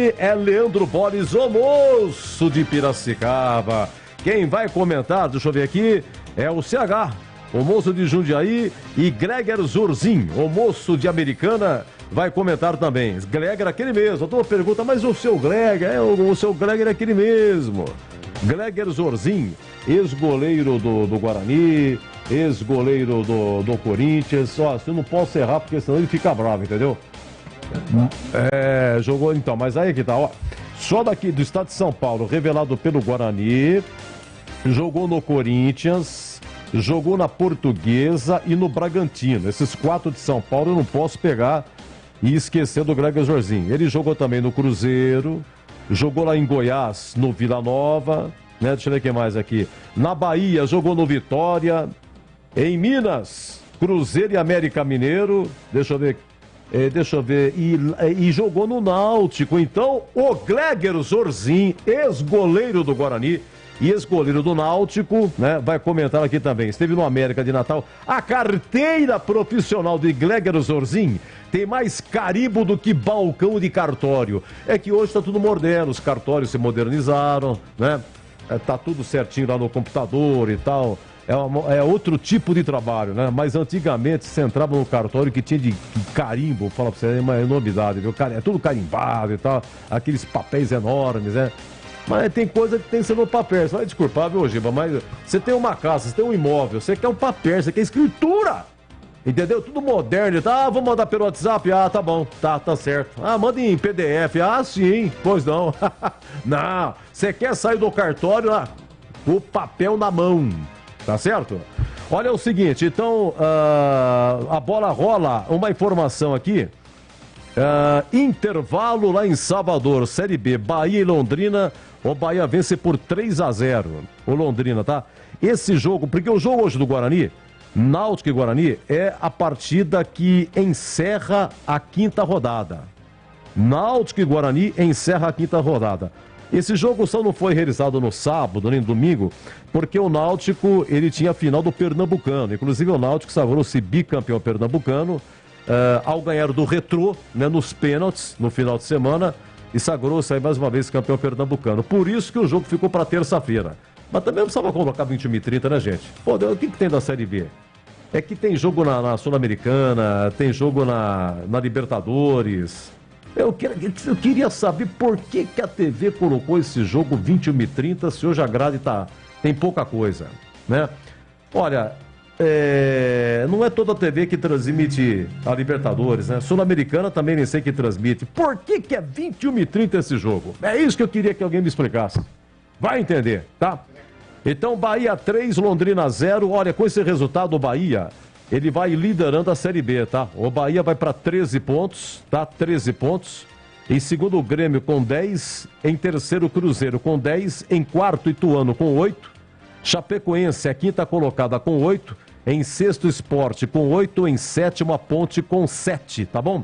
Guarani é Leandro Borges, o moço de Piracicaba. Quem vai comentar, deixa eu ver aqui, é o CH, o moço de Jundiaí, e Greger Zorzin, o moço de Americana, vai comentar também. Greger é aquele mesmo. A tua pergunta, mas o seu Greger, o seu Greger é aquele mesmo. Greger Zorzin, ex-goleiro do Guarani, ex-goleiro do Corinthians. Ó, eu não posso errar porque senão ele fica bravo, entendeu? Jogou então, mas aí que tá, ó. Só daqui do estado de São Paulo, revelado pelo Guarani, jogou no Corinthians, jogou na Portuguesa e no Bragantino. Esses 4 de São Paulo eu não posso pegar e esquecer do Greger Zorzin. Ele jogou também no Cruzeiro, jogou lá em Goiás, no Vila Nova, né? Deixa eu ver o que mais aqui. Na Bahia, jogou no Vitória. Em Minas, Cruzeiro e América Mineiro. Deixa eu ver. E jogou no Náutico. Então, o Greger Zorzin, ex-goleiro do Guarani e ex-goleiro do Náutico, né, vai comentar aqui também. Esteve no América de Natal. A carteira profissional de Greger Zorzin tem mais carimbo do que balcão de cartório. É que hoje está tudo moderno, os cartórios se modernizaram, né? Tá tudo certinho lá no computador e tal. É outro tipo de trabalho, né? Mas antigamente você entrava no cartório que tinha de carimbo, fala pra você, é uma enormidade, viu? É tudo carimbado e tal, aqueles papéis enormes, né? Mas tem coisa que tem que ser no papel. Você vai desculpar, viu, Giba? Mas você tem uma casa, você tem um imóvel, você quer um papel, você quer escritura. Entendeu? Tudo moderno. Tá, vou mandar pelo WhatsApp. Ah, tá bom. Tá certo. Ah, manda em PDF. Ah, sim. Pois não. Não. Você quer sair do cartório, o papel na mão. Tá certo? Olha o seguinte, então, a bola rola. Uma informação aqui. Intervalo lá em Salvador, Série B, Bahia e Londrina. O Bahia vence por 3-0. O Londrina, tá? Esse jogo, porque o jogo hoje do Guarani, Náutico e Guarani, é a partida que encerra a 5ª rodada. Náutico e Guarani encerra a 5ª rodada. Esse jogo só não foi realizado no sábado, nem no domingo, porque o Náutico, ele tinha a final do Pernambucano. Inclusive o Náutico sagrou-se bicampeão pernambucano, ao ganhar do Retrô, né, nos pênaltis, no final de semana, e sagrou-se aí mais uma vez campeão pernambucano. Por isso que o jogo ficou para terça-feira. Mas também não precisava colocar 21 e 30, né, gente? Pô, o que tem da Série B? É que tem jogo na Sul-Americana, tem jogo na Libertadores. Eu queria saber por que a TV colocou esse jogo 21 e 30, se hoje a grade tem pouca coisa, né? Olha, não é toda a TV que transmite a Libertadores, né? Sul-Americana também nem sei que transmite. Por que é 21 e 30 esse jogo? É isso que eu queria que alguém me explicasse. Vai entender, tá? Então, Bahia 3, Londrina 0. Olha, com esse resultado, o Bahia, ele vai liderando a Série B, tá? O Bahia vai para 13 pontos, tá? 13 pontos. Em segundo, o Grêmio com 10. Em terceiro, o Cruzeiro com 10. Em quarto, Ituano com 8. Chapecoense, a 5ª colocada com 8. Em sexto, Sport com 8. Em sétimo, a Ponte com 7, tá bom?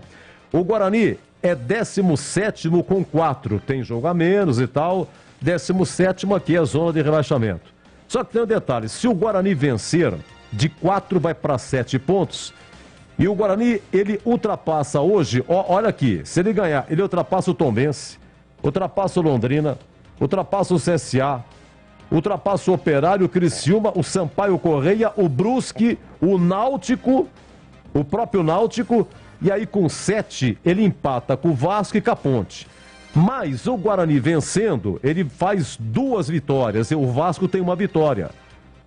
O Guarani é 17º com 4. Tem jogo a menos e tal. 17º aqui é a zona de rebaixamento. Só que tem um detalhe, se o Guarani vencer, de 4 vai para 7 pontos, e o Guarani, ele ultrapassa hoje, olha aqui, se ele ganhar, ele ultrapassa o Tombense, ultrapassa o Londrina, ultrapassa o CSA, ultrapassa o Operário, o Criciúma, o Sampaio Correia, o Brusque, o Náutico, o próprio Náutico, e aí com 7 ele empata com o Vasco e com a Ponte. Mas o Guarani vencendo, ele faz 2 vitórias, e o Vasco tem 1 vitória.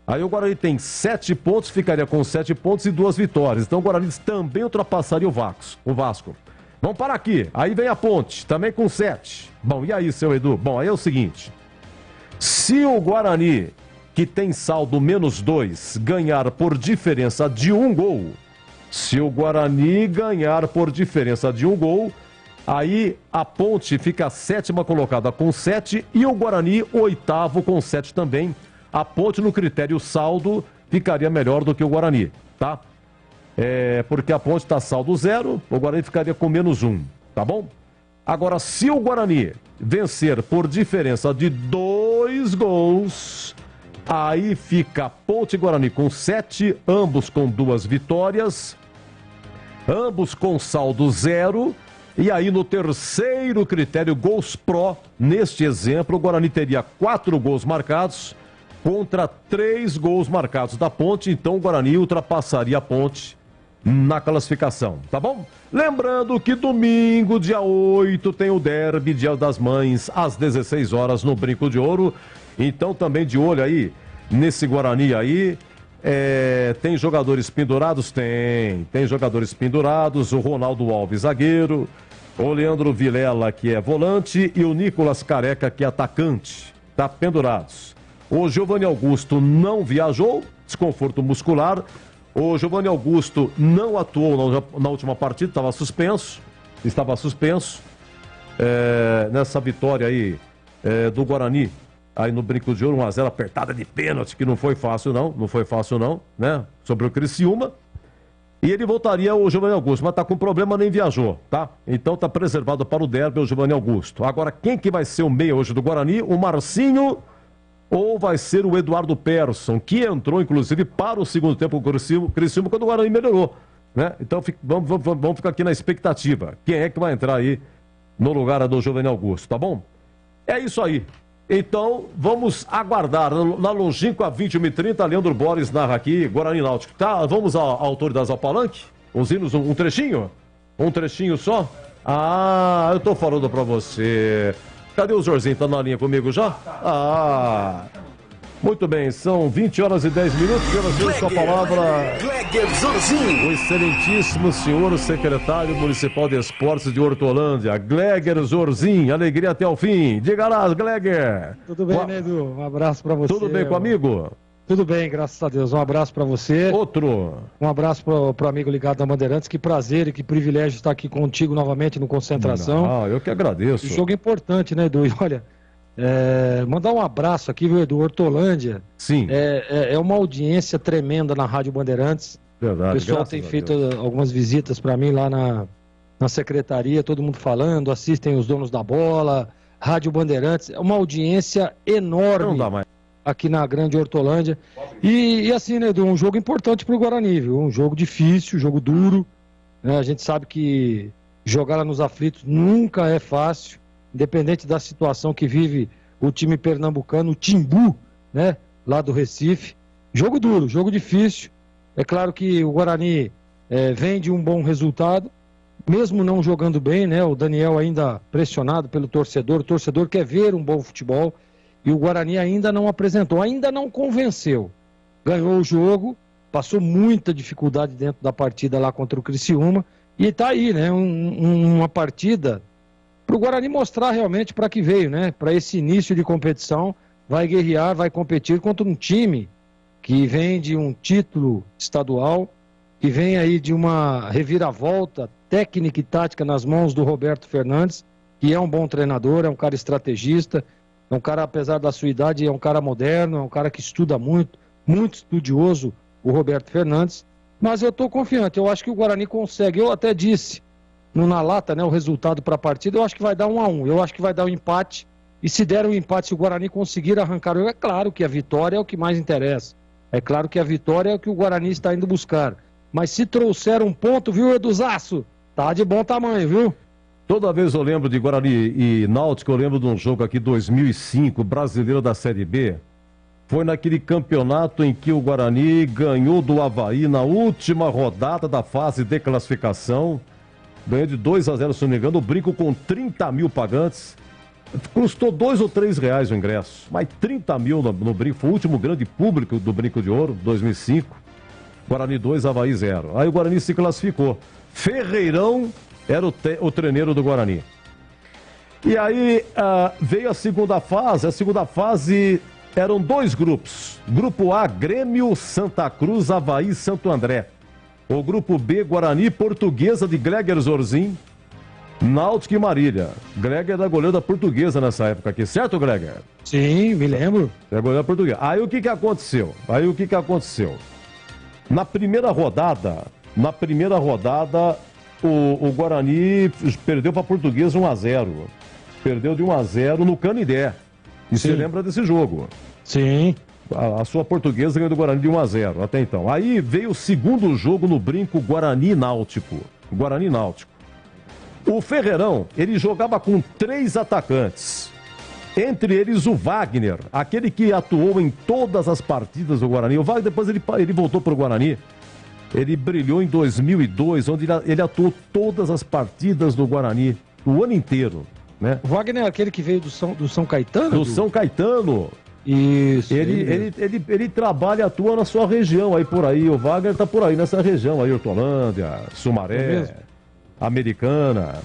Aí o Guarani tem 7 pontos, ficaria com 7 pontos e 2 vitórias. Então o Guarani também ultrapassaria o Vasco. Vamos parar aqui. Aí vem a Ponte, também com 7. Bom, e aí, seu Edu? Bom, aí é o seguinte. Se o Guarani, que tem saldo -2, ganhar por diferença de 1 gol, se o Guarani ganhar por diferença de 1 gol, aí a Ponte fica a 7ª colocada com 7 e o Guarani 8º com 7 também. A Ponte, no critério saldo, ficaria melhor do que o Guarani, tá? Porque a Ponte está saldo 0, o Guarani ficaria com -1, tá bom? Agora, se o Guarani vencer por diferença de 2 gols, aí fica Ponte e Guarani com 7, ambos com 2 vitórias, ambos com saldo 0, E aí, no terceiro critério, gols pró, neste exemplo, o Guarani teria 4 gols marcados contra 3 gols marcados da Ponte. Então, o Guarani ultrapassaria a Ponte na classificação, tá bom? Lembrando que domingo, dia 8, tem o derby, Dia das Mães, às 16 horas no Brinco de Ouro. Então, também de olho aí, nesse Guarani aí. Tem jogadores pendurados? Tem jogadores pendurados. O Ronaldo Alves, zagueiro. O Leandro Vilela, que é volante. E o Nicolas Careca, que é atacante. Tá pendurados. O Giovanni Augusto não viajou, desconforto muscular. O Giovanni Augusto não atuou na última partida, estava suspenso. Nessa vitória aí do Guarani. Aí no Brinco de Ouro, 1-0, apertada de pênalti, que não foi fácil não, né? Sobre o Criciúma. E ele voltaria o Giovanni Augusto, mas tá com problema, nem viajou, tá? Então tá preservado para o derby o Giovanni Augusto. Agora, quem que vai ser o meia hoje do Guarani? O Marcinho ou vai ser o Eduardo Persson, que entrou, inclusive, para o segundo tempo com o Criciúma, quando o Guarani melhorou, né? Então vamos ficar aqui na expectativa. Quem é que vai entrar aí no lugar do Giovanni Augusto, tá bom? É isso aí. Então, vamos aguardar. Na longínqua 21h30, Leandro Borges narra aqui, Guarani Náutico. Tá, vamos à autoridade ao palanque? Os hinos, um trechinho? Um trechinho só? Ah, eu tô falando pra você. Cadê o Jorzinho? Tá na linha comigo já? Ah, muito bem, são 20 horas e 10 minutos. Senhoras com a palavra, o excelentíssimo senhor secretário municipal de esportes de Hortolândia, Gleger Zorzin. Alegria até o fim. Diga lá, Gleger. Tudo bem, Edu? Um abraço pra você. Tudo bem com o amigo? Tudo bem, graças a Deus. Um abraço pra você. Outro. Um abraço pro amigo ligado da Bandeirantes. Que prazer e que privilégio estar aqui contigo novamente no Concentração. Ah, eu que agradeço. Jogo importante, né, Edu? E olha, mandar um abraço aqui, viu, Edu? Hortolândia. Sim. É uma audiência tremenda na Rádio Bandeirantes. Verdade. O pessoal tem feito algumas visitas para mim lá na secretaria, todo mundo falando, assistem os donos da bola, Rádio Bandeirantes. É uma audiência enorme. Não dá mais. Aqui na Grande Hortolândia. E assim, né, Edu, um jogo importante pro Guarani, viu? Um jogo difícil, jogo duro. Né? A gente sabe que jogar lá nos aflitos nunca é fácil, independente da situação que vive o time pernambucano, o Timbu, né, lá do Recife. Jogo duro, jogo difícil. É claro que o Guarani vem de um bom resultado, mesmo não jogando bem, né? O Daniel ainda pressionado pelo torcedor, o torcedor quer ver um bom futebol. E o Guarani ainda não apresentou, ainda não convenceu. Ganhou o jogo, passou muita dificuldade dentro da partida lá contra o Criciúma. E tá aí, né? Uma partida para o Guarani mostrar realmente para que veio, né? Para esse início de competição, vai guerrear, vai competir contra um time que vem de um título estadual, que vem aí de uma reviravolta técnica e tática nas mãos do Roberto Fernandes, que é um bom treinador, é um cara estrategista. É um cara, apesar da sua idade, é um cara moderno, é um cara que estuda muito, muito estudioso, o Roberto Fernandes. Mas eu estou confiante, eu acho que o Guarani consegue. Eu até disse na lata, né, o resultado para a partida, eu acho que vai dar 1-1. Eu acho que vai dar um empate. E se der um empate, se o Guarani conseguir arrancar o jogo, é claro que a vitória é o que mais interessa. É claro que a vitória é o que o Guarani está indo buscar. Mas se trouxer um ponto, viu, Eduzaço? Tá de bom tamanho, viu? Toda vez eu lembro de Guarani e Náutico, eu lembro de um jogo aqui, 2005, brasileiro da Série B. Foi naquele campeonato em que o Guarani ganhou do Avaí na última rodada da fase de classificação. Ganhou de 2-0, se não me engano, o Brinco com 30 mil pagantes. Custou R$2 ou R$3 o ingresso, mas 30 mil no Brinco. Foi o último grande público do Brinco de Ouro, 2005. Guarani 2, Avaí 0. Aí o Guarani se classificou. Ferreirão era o treineiro do Guarani. E aí veio a segunda fase. A segunda fase eram 2 grupos. Grupo A, Grêmio, Santa Cruz, Avaí e Santo André. O grupo B, Guarani, Portuguesa de Gleger Zorzin, Náutico e Marília. Gleger era goleiro da Portuguesa nessa época aqui, certo, Gleger? Sim, me lembro. É goleiro da Portuguesa. Aí o que aconteceu? Na primeira rodada, o Guarani perdeu para a Portuguesa 1-0. Perdeu de 1-0 no Canindé. E você lembra desse jogo? Sim. A sua Portuguesa ganhou do Guarani de 1-0 até então. Aí veio o segundo jogo no Brinco, Guarani Náutico. O Ferreirão, ele jogava com 3 atacantes. Entre eles o Wagner, aquele que atuou em todas as partidas do Guarani. O Wagner, depois ele voltou para o Guarani. Ele brilhou em 2002, onde ele atuou todas as partidas do Guarani, o ano inteiro, né? O Wagner é aquele que veio do São Caetano? Do São Caetano. Isso. Ele trabalha e atua na sua região, aí por aí. O Wagner tá por aí nessa região, aí Hortolândia, Sumaré, Americana.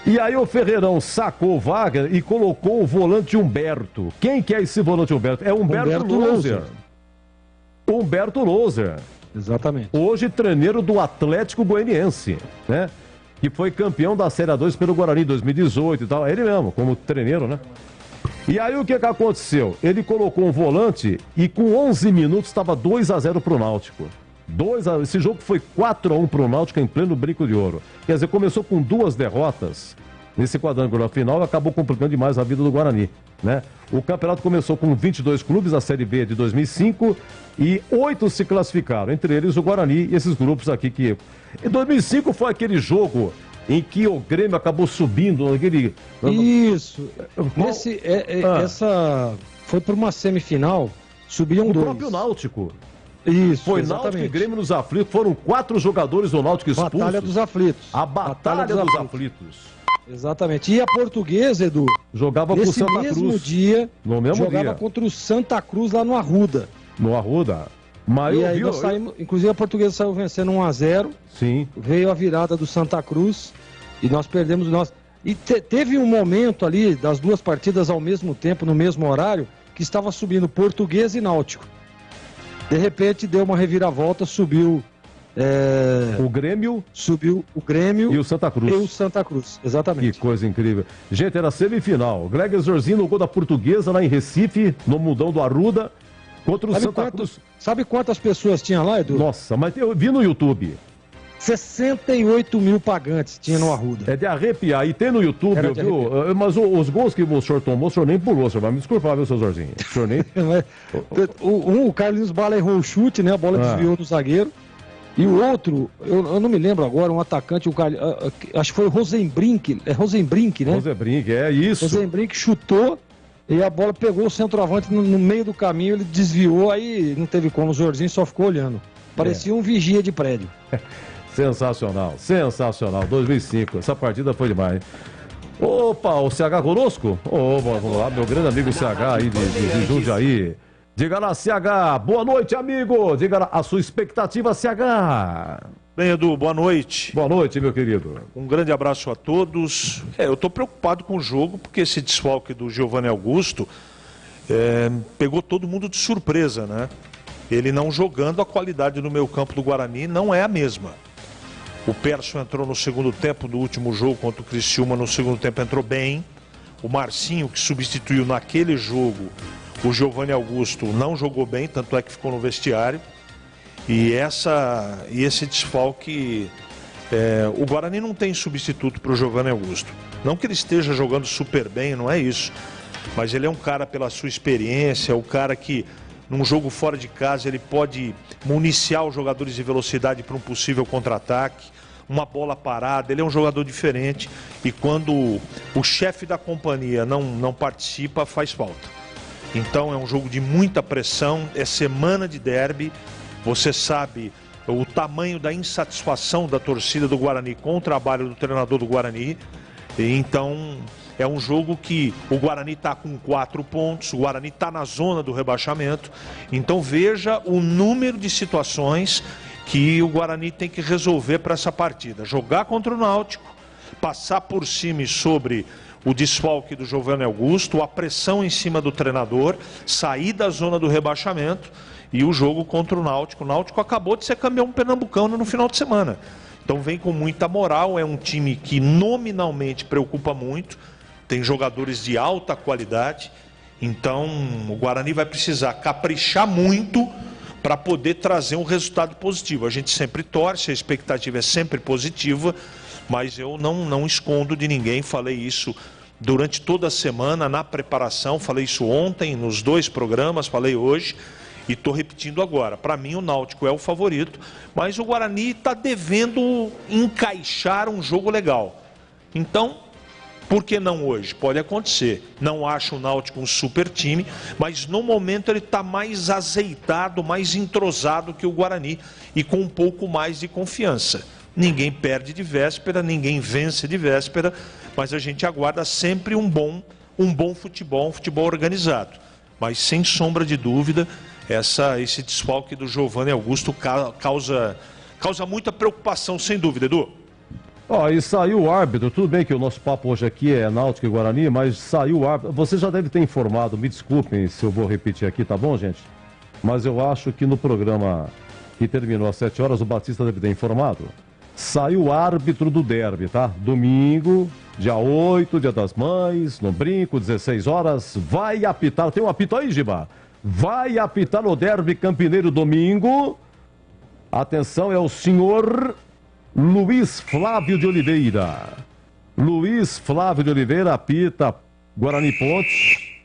E aí o Ferreirão sacou o Wagner e colocou o volante Humberto. Quem que é esse volante Humberto? É Humberto Loser. Humberto Loser. Exatamente. Hoje treneiro do Atlético Goianiense, né? Que foi campeão da Série A2 pelo Guarani 2018 e tal. Ele mesmo, como treneiro, né? E aí o que aconteceu? Ele colocou um volante e com 11 minutos estava 2-0 pro Náutico. Esse jogo foi 4-1 pro Náutico em pleno Brinco de Ouro. Quer dizer, começou com 2 derrotas nesse quadrangular final e acabou complicando demais a vida do Guarani, né? O campeonato começou com 22 clubes, a Série B de 2005, e 8 se classificaram, entre eles o Guarani e esses grupos aqui que... Em 2005 foi aquele jogo em que o Grêmio acabou subindo, aquele... Isso. Essa foi para uma semifinal, subiam 2. O próprio Náutico. Isso, foi exatamente. Náutico e Grêmio nos aflitos. Foram 4 jogadores do Náutico expulsos. Batalha dos aflitos. A Batalha dos aflitos. Exatamente. E a Portuguesa, Edu, jogava com o Santa Cruz. Nesse mesmo dia, no mesmo jogava dia. contra o Santa Cruz lá no Arruda. No Arruda. Mas e aí nós saímos, inclusive a Portuguesa saiu vencendo 1-0. Sim. Veio a virada do Santa Cruz e nós perdemos o nosso. E teve um momento ali das 2 partidas ao mesmo tempo, no mesmo horário, que estava subindo Portuguesa e Náutico. De repente deu uma reviravolta, subiu o Grêmio. Subiu o Grêmio e o Santa Cruz. E o Santa Cruz, exatamente. Que coisa incrível. Gente, era semifinal. Greg Zorzinho no gol da Portuguesa lá em Recife, no mundão do Arruda, contra o Santa Cruz. Sabe quantas pessoas tinha lá, Edu? Nossa, mas eu vi no YouTube. 68 mil pagantes tinha no Arruda. É de arrepiar. E tem no YouTube, viu? Mas os gols que o senhor tomou, o senhor nem pulou. O senhor vai me desculpar, viu, seu Zorzinho? O senhor nem... o Carlinhos Bala errou o chute, né? A bola desviou no zagueiro. E o outro, eu não me lembro agora, um atacante, acho que foi o Rosenbrink. É Rosenbrink, né? Rosenbrink, é isso. Rosenbrink chutou e a bola pegou o centroavante no meio do caminho, ele desviou, aí não teve como, o Zorzinho só ficou olhando. Parecia um vigia de prédio. Sensacional, sensacional. 2005, essa partida foi demais. Opa, o CH conosco? Vamos lá, meu grande amigo CH aí de Jundiaí. Diga lá, CH, boa noite, amigo. Diga lá a sua expectativa, CH. Bem, Edu, boa noite. Boa noite, meu querido. Um grande abraço a todos. Eu estou preocupado com o jogo, porque esse desfalque do Giovanni Augusto pegou todo mundo de surpresa, né? Ele não jogando, a qualidade no meio campo do Guarani não é a mesma. O Persson entrou no segundo tempo do último jogo contra o Criciúma, no segundo tempo entrou bem. O Marcinho, que substituiu naquele jogo o Giovanni Augusto, não jogou bem, tanto é que ficou no vestiário. E esse desfalque, o Guarani não tem substituto para o Giovanni Augusto. Não que ele esteja jogando super bem, não é isso. Mas ele é um cara pela sua experiência, o cara que num jogo fora de casa ele pode municiar os jogadores de velocidade para um possível contra-ataque, uma bola parada. Ele é um jogador diferente e quando o chefe da companhia não participa, faz falta. Então é um jogo de muita pressão, é semana de derby. Você sabe o tamanho da insatisfação da torcida do Guarani com o trabalho do treinador do Guarani. Então é um jogo que o Guarani está com 4 pontos, o Guarani está na zona do rebaixamento. Então veja o número de situações que o Guarani tem que resolver para essa partida. Jogar contra o Náutico, passar por cima e sobre o desfalque do Giovanni Augusto, a pressão em cima do treinador, sair da zona do rebaixamento e o jogo contra o Náutico. O Náutico acabou de ser campeão pernambucano no final de semana. Então vem com muita moral, é um time que nominalmente preocupa muito, tem jogadores de alta qualidade, então o Guarani vai precisar caprichar muito para poder trazer um resultado positivo. A gente sempre torce, a expectativa é sempre positiva, mas eu não escondo de ninguém, falei isso durante toda a semana, na preparação, falei isso ontem, nos 2 programas, falei hoje, e estou repetindo agora. Para mim o Náutico é o favorito, mas o Guarani está devendo encaixar um jogo legal. Então, por que não hoje? Pode acontecer. Não acho o Náutico um super time, mas no momento ele está mais azeitado, mais entrosado que o Guarani e com um pouco mais de confiança. Ninguém perde de véspera, ninguém vence de véspera, mas a gente aguarda sempre um bom futebol, um futebol organizado. Mas sem sombra de dúvida, esse desfalque do Giovanni Augusto causa muita preocupação, sem dúvida, Edu. E saiu o árbitro, tudo bem que o nosso papo hoje aqui é Náutico e Guarani, mas saiu o árbitro. Você já deve ter informado, me desculpem se eu vou repetir aqui, tá bom, gente? Mas eu acho que no programa que terminou às 7 horas, o Batista deve ter informado. Saiu o árbitro do derby, tá? Domingo, dia 8, dia das mães, no Brinco, 16 horas, vai apitar, tem um apito aí, Giba? Vai apitar o derby Campineiro domingo. Atenção, é o senhor Luiz Flávio de Oliveira. Luiz Flávio de Oliveira apita Guarani Ponte.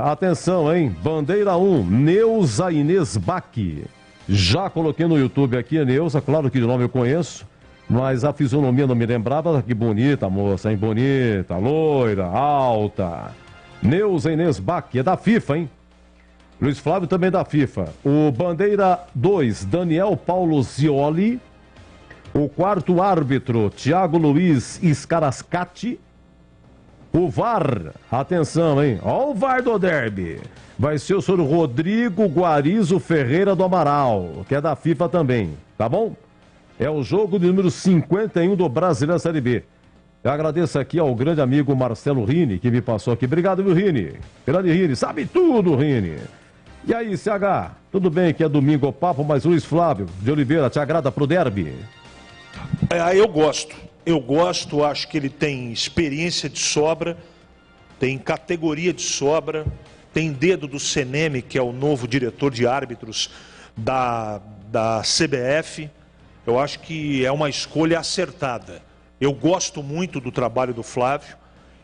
Atenção, hein? Bandeira 1, Neuza Inês Baque. Já coloquei no YouTube aqui a Neuza, claro que de nome eu conheço, mas a fisionomia não me lembrava. Que bonita a moça, hein? Bonita, loira, alta. Neuza Inês Baque, é da FIFA, hein? Luiz Flávio também é da FIFA. O Bandeira 2, Daniel Paulo Zioli. O quarto árbitro, Thiago Luiz Scarascati. O VAR, atenção, hein? Ó o VAR do derby. Vai ser o senhor Rodrigo Guarizo Ferreira do Amaral, que é da FIFA também, tá bom? É o jogo de número 51 do Brasileiro Série B. Eu agradeço aqui ao grande amigo Marcelo Rini, que me passou aqui. Obrigado, viu, Rini? Grande Rini, sabe tudo, Rini. E aí, CH, tudo bem que é domingo o papo, mas Luiz Flávio de Oliveira, te agrada pro derby? Eu gosto, acho que ele tem experiência de sobra, tem categoria de sobra, tem dedo do CNM, que é o novo diretor de árbitros da CBF. Eu acho que é uma escolha acertada. Eu gosto muito do trabalho do Flávio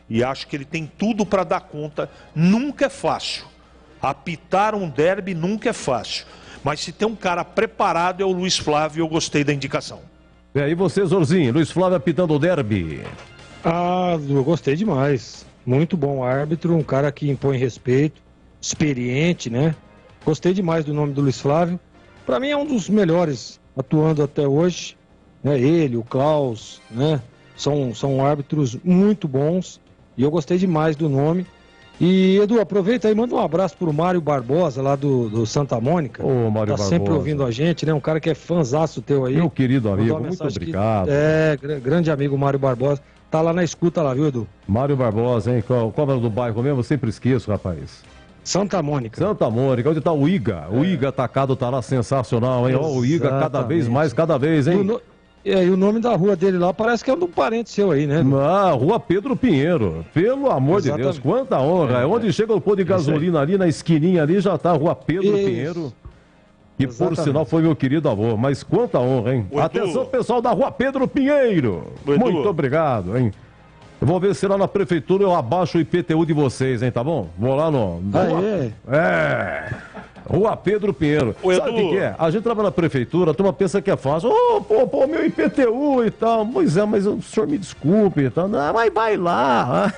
e acho que ele tem tudo para dar conta. Nunca é fácil. Apitar um derby nunca é fácil. Mas se tem um cara preparado é o Luiz Flávio, eu gostei da indicação. E aí você, Zorzinho, Luiz Flávio apitando o derby. Eu gostei demais. Muito bom árbitro, um cara que impõe respeito, experiente, né? Gostei demais do nome do Luiz Flávio. Para mim é um dos melhores atuando até hoje. Né? Ele, o Klaus, né? São árbitros muito bons e eu gostei demais do nome. E, Edu, aproveita aí, manda um abraço pro Mário Barbosa, lá do Santa Mônica. Ô, Mário Barbosa. Sempre ouvindo a gente, né? Um cara que é fãzaço teu aí. Meu querido amigo, muito obrigado. Grande amigo Mário Barbosa. Tá lá na escuta lá, viu, Edu? Mário Barbosa, hein? Qual é o do bairro mesmo? Eu sempre esqueço, rapaz. Santa Mônica. Santa Mônica, onde tá o Iga? O Iga atacado tá lá sensacional, hein? Ó, o Iga cada vez mais, cada vez, hein? E o nome da rua dele lá parece que é um parente seu aí, né? Rua Pedro Pinheiro. Pelo amor de Deus, quanta honra. Onde chega o posto de gasolina ali, na esquininha ali, já tá a Rua Pedro Pinheiro. Que por sinal foi meu querido avô. Mas quanta honra, hein? Atenção, pessoal da Rua Pedro Pinheiro. Muito obrigado, hein? Eu vou ver se lá na prefeitura eu abaixo o IPTU de vocês, hein? Tá bom? Vou lá no... Rua Pedro Pinheiro. Sabe o que é? A gente trabalha na prefeitura, a turma pensa que é fácil. Meu IPTU e tal. Pois é, mas o senhor me desculpe e tal. Não, mas vai lá.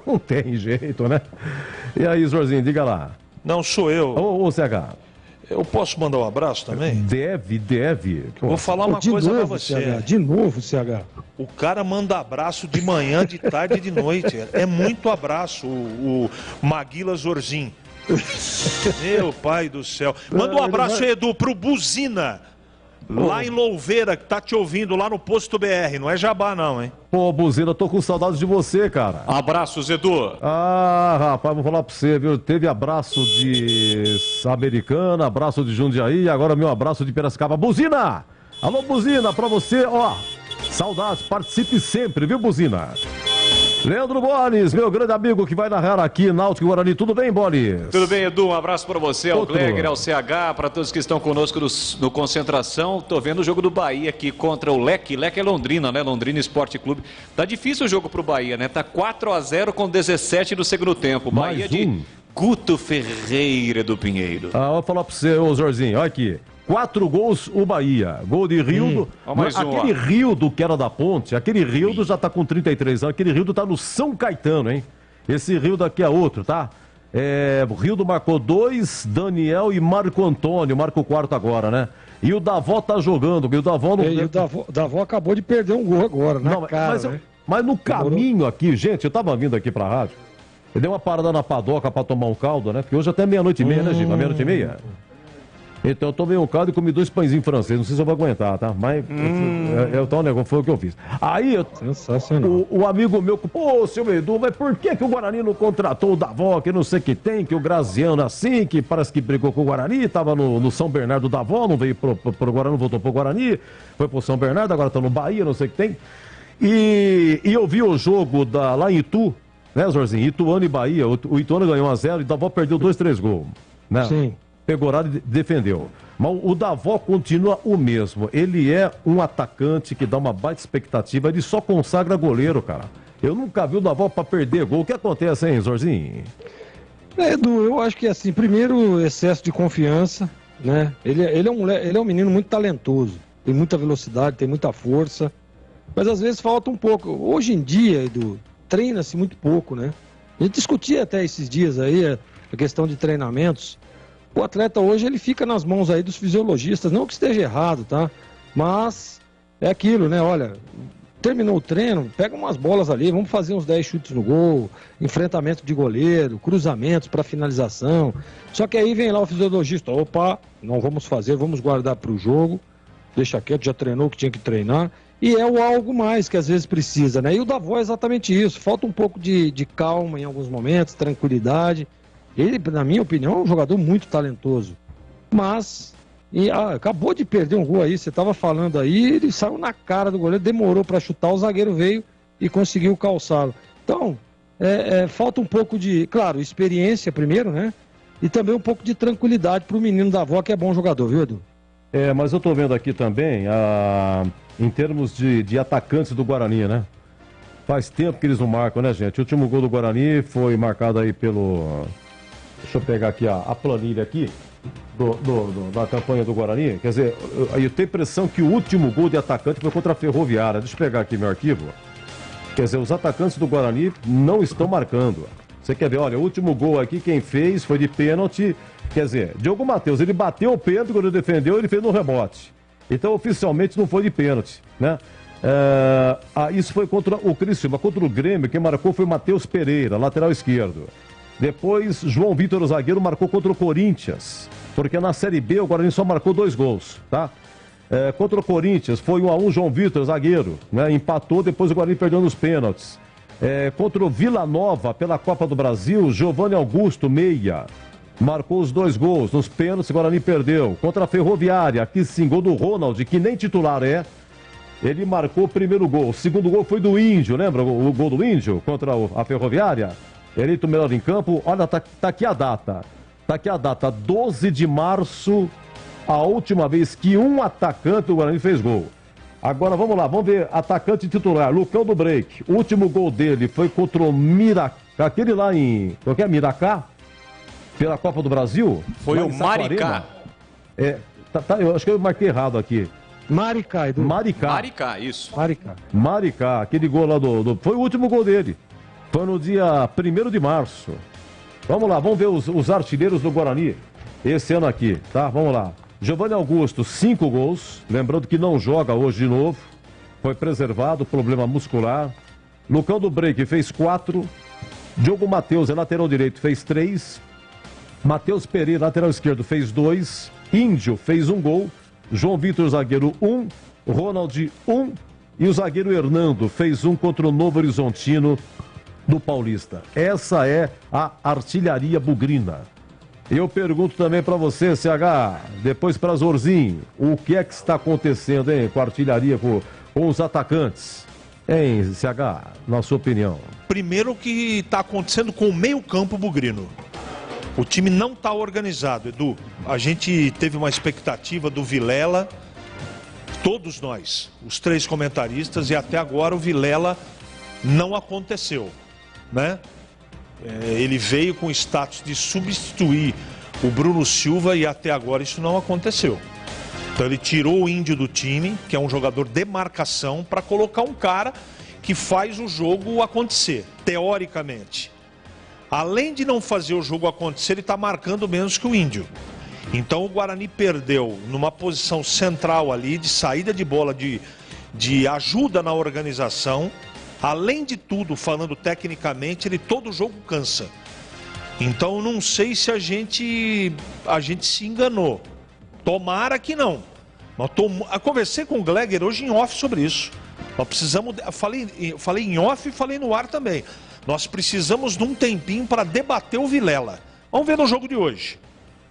Não tem jeito, né? E aí, Zorzinho, diga lá. Não, sou eu. Ô, CH. Eu posso mandar um abraço também? Deve. Vou falar uma coisa pra você. CH, de novo, CH. O cara manda abraço de manhã, de tarde e de noite. É muito abraço, o Maguila Zorzin. Meu pai do céu. Manda um abraço, Edu, pro Buzina, lá em Louveira, que tá te ouvindo lá no Posto BR. Não é jabá, não, hein? Pô, Buzina, tô com saudades de você, cara. Abraços, Edu. Rapaz, vou falar pra você, viu? Teve abraço de Americana, abraço de Jundiaí, agora meu abraço de Piracicaba. Buzina! Alô, Buzina, pra você, ó. Saudades, participe sempre, viu, Buzina? Leandro Bones, meu grande amigo que vai narrar aqui Náutico e Guarani. Tudo bem, Bones? Tudo bem, Edu. Um abraço para você, ao Gleger, ao CH, para todos que estão conosco no Concentração. Tô vendo o jogo do Bahia aqui contra o Leque. Leque é Londrina, né? Londrina Esporte Clube. Tá difícil o jogo pro Bahia, né? Tá 4-0 com 17 do segundo tempo. Bahia de Guto Ferreira do Pinheiro. Vou falar pra você, ô Zorzinho, olha aqui. 4 gols o Bahia. Gol de Rildo. Aquele Rildo que era da Ponte, aquele Rildo já tá com 33 anos. Aquele Rildo tá no São Caetano, hein? Esse Rildo aqui é outro, tá? O Rildo marcou 2, Daniel e Marco Antônio. Marca o quarto agora, né? E o Davó tá jogando. E o Davó não... o Davó acabou de perder um gol agora, cara, mas no caminho aqui, gente, eu tava vindo aqui pra rádio. Eu dei uma parada na padoca pra tomar um caldo, né? Porque hoje até meia-noite e meia, né, Giba? Meia-noite e meia. Então eu tomei um caldo e comi 2 pãezinhos franceses. Não sei se eu vou aguentar, tá? Mas o tal negócio foi o que eu fiz. Aí o amigo meu, pô, seu Edu, mas por que o Guarani não contratou o Davó, que não sei o que tem, que o Graziano assim, que parece que brigou com o Guarani, tava no São Bernardo Davó, não veio pro Guarani, não voltou pro Guarani, foi pro São Bernardo, agora tá no Bahia, não sei o que tem. E eu vi o jogo lá em Itu, né, Zorzinho? Ituano e Bahia, o Ituano ganhou 1-0 e o Davó perdeu 2-3 gols, né? Sim. Pegou horário e defendeu. Mas o Davó continua o mesmo. Ele é um atacante que dá uma baita expectativa. Ele só consagra goleiro, cara. Eu nunca vi o Davó pra perder gol. O que acontece, hein, Zorzinho? Edu, eu acho que assim, primeiro, excesso de confiança, né? Ele é um menino muito talentoso. Tem muita velocidade, tem muita força. Mas às vezes falta um pouco. Hoje em dia, Edu, treina-se muito pouco, né? A gente discutia até esses dias aí a questão de treinamentos. O atleta hoje, ele fica nas mãos aí dos fisiologistas, não que esteja errado, tá? Mas é aquilo, né? Olha, terminou o treino, pega umas bolas ali, vamos fazer uns 10 chutes no gol, enfrentamento de goleiro, cruzamentos para finalização. Só que aí vem lá o fisiologista, opa, não vamos fazer, vamos guardar para o jogo, deixa quieto, já treinou o que tinha que treinar. E é o algo mais que às vezes precisa, né? E o Davó é exatamente isso, falta um pouco de calma em alguns momentos, tranquilidade. Ele, na minha opinião, é um jogador muito talentoso. Mas acabou de perder um gol aí, você estava falando aí, ele saiu na cara do goleiro, demorou para chutar, o zagueiro veio e conseguiu calçá-lo. Então, falta um pouco de, claro, experiência primeiro, né? E também um pouco de tranquilidade para o menino Davó, que é bom jogador, viu, Edu? Mas eu estou vendo aqui também, em termos de atacantes do Guarani, né? Faz tempo que eles não marcam, né, gente? O último gol do Guarani foi marcado aí pelo... Deixa eu pegar aqui a planilha aqui da campanha do Guarani. Quer dizer, eu tenho a impressão que o último gol de atacante foi contra a Ferroviária. Deixa eu pegar aqui meu arquivo. Quer dizer, os atacantes do Guarani não estão marcando. Você quer ver? Olha, o último gol aqui, quem fez foi de pênalti. Quer dizer, Diogo Matheus, ele bateu o pênalti, quando ele defendeu, ele fez no rebote. Então, oficialmente, não foi de pênalti, né? Isso foi contra o Criciúma. Contra o Grêmio, quem marcou foi o Matheus Pereira, lateral esquerdo. Depois, João Vitor, o zagueiro, marcou contra o Corinthians, porque na Série B o Guarani só marcou 2 gols, tá? Contra o Corinthians, foi 1-1, João Vitor, zagueiro, né? Empatou, depois o Guarani perdeu nos pênaltis. Contra o Vila Nova, pela Copa do Brasil, Giovanni Augusto, meia, marcou os 2 gols, nos pênaltis o Guarani perdeu. Contra a Ferroviária, aqui sim, gol do Ronald, que nem titular ele marcou o primeiro gol. O segundo gol foi do Índio, lembra o gol do Índio contra a Ferroviária? Eleito melhor em campo. Olha, tá aqui a data. Tá aqui a data, 12 de março, a última vez que um atacante do Guarani fez gol. Agora vamos lá, vamos ver atacante titular, Lucão do Break. O último gol dele foi contra o Miracá, aquele lá em... Qual que é? Miracá? Pela Copa do Brasil? Foi o Maricá. Eu acho que eu marquei errado aqui. Maricá, Edu. Maricá, isso. Maricá, aquele gol lá foi o último gol dele. Foi no dia 1º de março. Vamos lá, vamos ver os artilheiros do Guarani. Esse ano aqui, tá? Vamos lá. Giovanni Augusto, 5 gols. Lembrando que não joga hoje de novo. Foi preservado, problema muscular. Lucão do Break fez 4. Diogo Matheus, lateral direito, fez 3. Matheus Pereira, lateral esquerdo, fez 2. Índio fez 1 gol. João Vitor, zagueiro, 1. Ronald, 1. E o zagueiro Hernando fez 1 contra o Novo Horizontino do Paulista. Essa é a artilharia bugrina. Eu pergunto também para você, CH, depois para Zorzinho, o que é que está acontecendo, hein, com a artilharia, com os atacantes? Hein, CH, na sua opinião? Primeiro, o que está acontecendo com o meio-campo bugrino. O time não está organizado, Edu. A gente teve uma expectativa do Vilela, todos nós, os 3 comentaristas, e até agora o Vilela não aconteceu, né? Ele veio com o status de substituir o Bruno Silva e até agora isso não aconteceu. Então ele tirou o Índio do time, que é um jogador de marcação, para colocar um cara que faz o jogo acontecer, teoricamente. Além de não fazer o jogo acontecer, ele está marcando menos que o Índio. Então o Guarani perdeu numa posição central ali, de saída de bola, de ajuda na organização. Além de tudo, falando tecnicamente, ele todo jogo cansa. Então não sei se a gente se enganou. Tomara que não. Eu conversei com o Gleger hoje em off sobre isso. Nós precisamos, falei em off e falei no ar também. Nós precisamos de um tempinho para debater o Vilela. Vamos ver no jogo de hoje.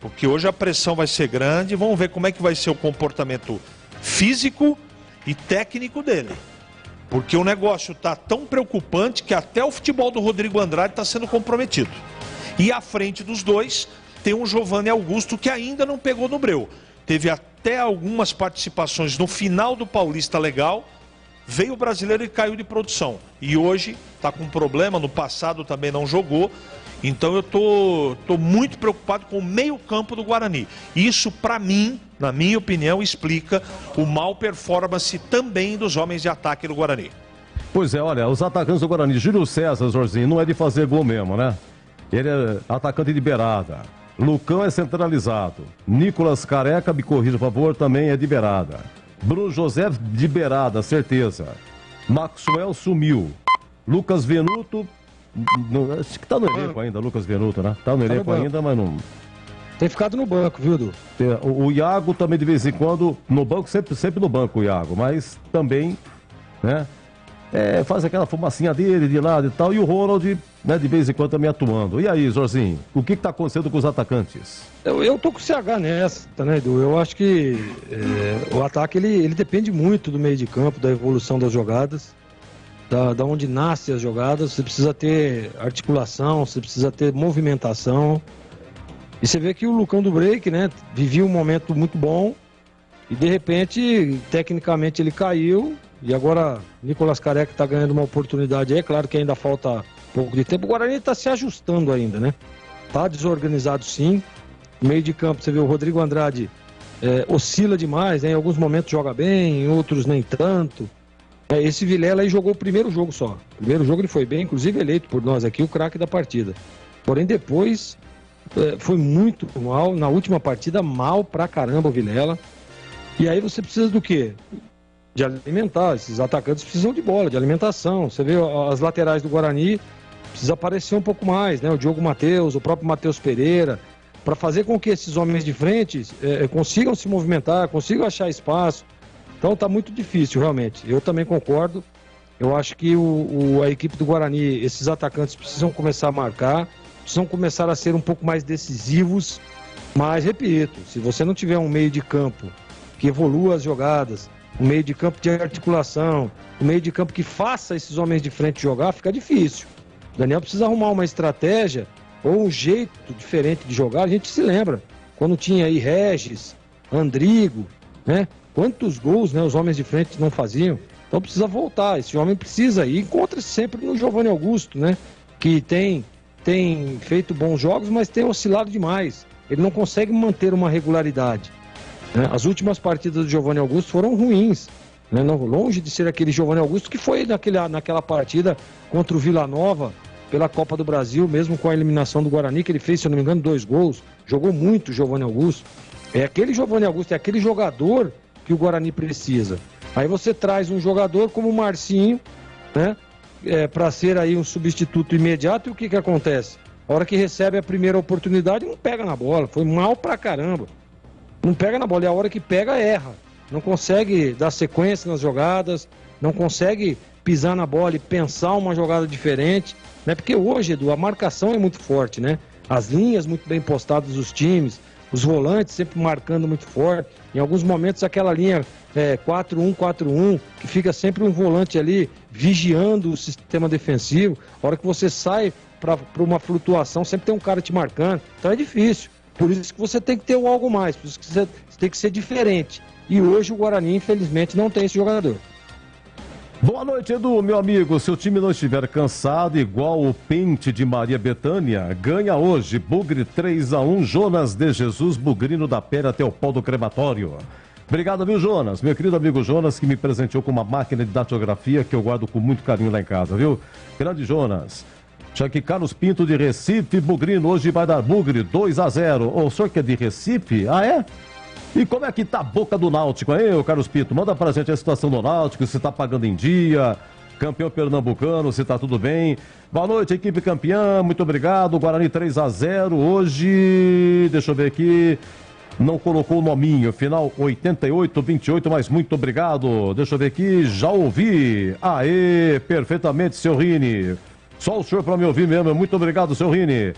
Porque hoje a pressão vai ser grande. Vamos ver como é que vai ser o comportamento físico e técnico dele. Porque o negócio está tão preocupante que até o futebol do Rodrigo Andrade está sendo comprometido. E à frente dos dois tem um Giovanni Augusto que ainda não pegou no breu. Teve até algumas participações no final do Paulista legal. Veio o brasileiro e caiu de produção. E hoje está com problema, no passado também não jogou. Então eu tô muito preocupado com o meio-campo do Guarani. Isso, para mim, na minha opinião, explica o mau performance também dos homens de ataque do Guarani. Pois é, olha, os atacantes do Guarani, Júlio César, Jorginho, não é de fazer gol mesmo, né? Ele é atacante de beirada. Lucão é centralizado. Nicolas Careca, me corrija, por favor, também é de beirada. Bruno José de beirada, certeza. Maxwell sumiu. Lucas Venuto, acho que tá no elenco ainda, Lucas Venuto, né? Tá no elenco ainda, mas não... Tem ficado no banco, viu, Du? O Iago também de vez em quando, no banco, sempre no banco o Iago, mas também, né? Faz aquela fumacinha dele de lado e tal, e o Ronald, né, de vez em quando também atuando. E aí, Jorginho, o que tá acontecendo com os atacantes? Eu tô com o CH nessa, né, Edu? Eu acho que o ataque, ele depende muito do meio de campo, da evolução das jogadas, da onde nascem as jogadas. Você precisa ter articulação, você precisa ter movimentação. E você vê que o Lucão do Break, né, vivia um momento muito bom e, de repente, tecnicamente ele caiu. E agora Nicolas Careca está ganhando uma oportunidade aí. É claro que ainda falta pouco de tempo. O Guarani está se ajustando ainda, né? Está desorganizado, sim. No meio de campo, você vê o Rodrigo Andrade oscila demais, né? Em alguns momentos joga bem, em outros nem tanto. Esse Vilela aí jogou o primeiro jogo só. O primeiro jogo ele foi bem, inclusive eleito por nós aqui o craque da partida. Porém, depois foi muito mal. Na última partida, mal pra caramba o Vilela. E aí você precisa do quê? De alimentar. Esses atacantes precisam de bola, de alimentação. Você vê as laterais do Guarani, precisa aparecer um pouco mais, né? O Diogo Matheus, o próprio Matheus Pereira, para fazer com que esses homens de frente consigam se movimentar, consigam achar espaço. Então tá muito difícil, realmente. Eu também concordo. Eu acho que a equipe do Guarani, esses atacantes precisam começar a marcar, precisam começar a ser um pouco mais decisivos. Mas, repito, se você não tiver um meio de campo que evolua as jogadas, um meio de campo de articulação, um meio de campo que faça esses homens de frente jogar, fica difícil. O Daniel precisa arrumar uma estratégia ou um jeito diferente de jogar. A gente se lembra, quando tinha aí Regis, Andrigo, né? Quantos gols, né, os homens de frente não faziam? Então precisa voltar, esse homem precisa ir. Encontra-se sempre no Giovanni Augusto, né? Que tem feito bons jogos, mas tem oscilado demais. Ele não consegue manter uma regularidade. As últimas partidas do Giovanni Augusto foram ruins, né? Não, longe de ser aquele Giovanni Augusto que foi naquela partida contra o Vila Nova pela Copa do Brasil, mesmo com a eliminação do Guarani, que ele fez, se eu não me engano, 2 gols, jogou muito o Giovanni Augusto. É aquele Giovanni Augusto, é aquele jogador que o Guarani precisa. Aí você traz um jogador como o Marcinho, né, para ser aí um substituto imediato, e o que acontece? A hora que recebe a primeira oportunidade, não pega na bola, foi mal pra caramba. Não pega na bola, e a hora que pega, erra. Não consegue dar sequência nas jogadas, não consegue pisar na bola e pensar uma jogada diferente, né? Porque hoje, Edu, a marcação é muito forte, né? As linhas muito bem postadas dos times, os volantes sempre marcando muito forte. Em alguns momentos, aquela linha 4-1-4-1, que fica sempre um volante ali vigiando o sistema defensivo. A hora que você sai para uma flutuação, sempre tem um cara te marcando. Então é difícil. Por isso que você tem que ter algo mais, por isso que você tem que ser diferente. E hoje o Guarani, infelizmente, não tem esse jogador. Boa noite, Edu, meu amigo. Se o time não estiver cansado, igual o Pente de Maria Bethânia, ganha hoje. Bugre 3-1, Jonas de Jesus, Bugrino da Pera até o pau do crematório. Obrigado, viu, Jonas? Meu querido amigo Jonas, que me presenteou com uma máquina de datilografia que eu guardo com muito carinho lá em casa, viu? Grande Jonas. Aqui Carlos Pinto de Recife, Bugrino, hoje vai dar Bugre, 2-0. O senhor que é de Recife? Ah, é? E como é que tá a boca do Náutico, hein, ô Carlos Pinto? Manda pra gente a situação do Náutico, se tá pagando em dia, campeão pernambucano, se tá tudo bem. Boa noite, equipe campeã, muito obrigado. Guarani 3-0, hoje, deixa eu ver aqui, não colocou o nominho, final 88-28, mas muito obrigado. Deixa eu ver aqui, já ouvi. Aê, perfeitamente, seu Rini. Só o senhor pra me ouvir mesmo, muito obrigado, seu Rini.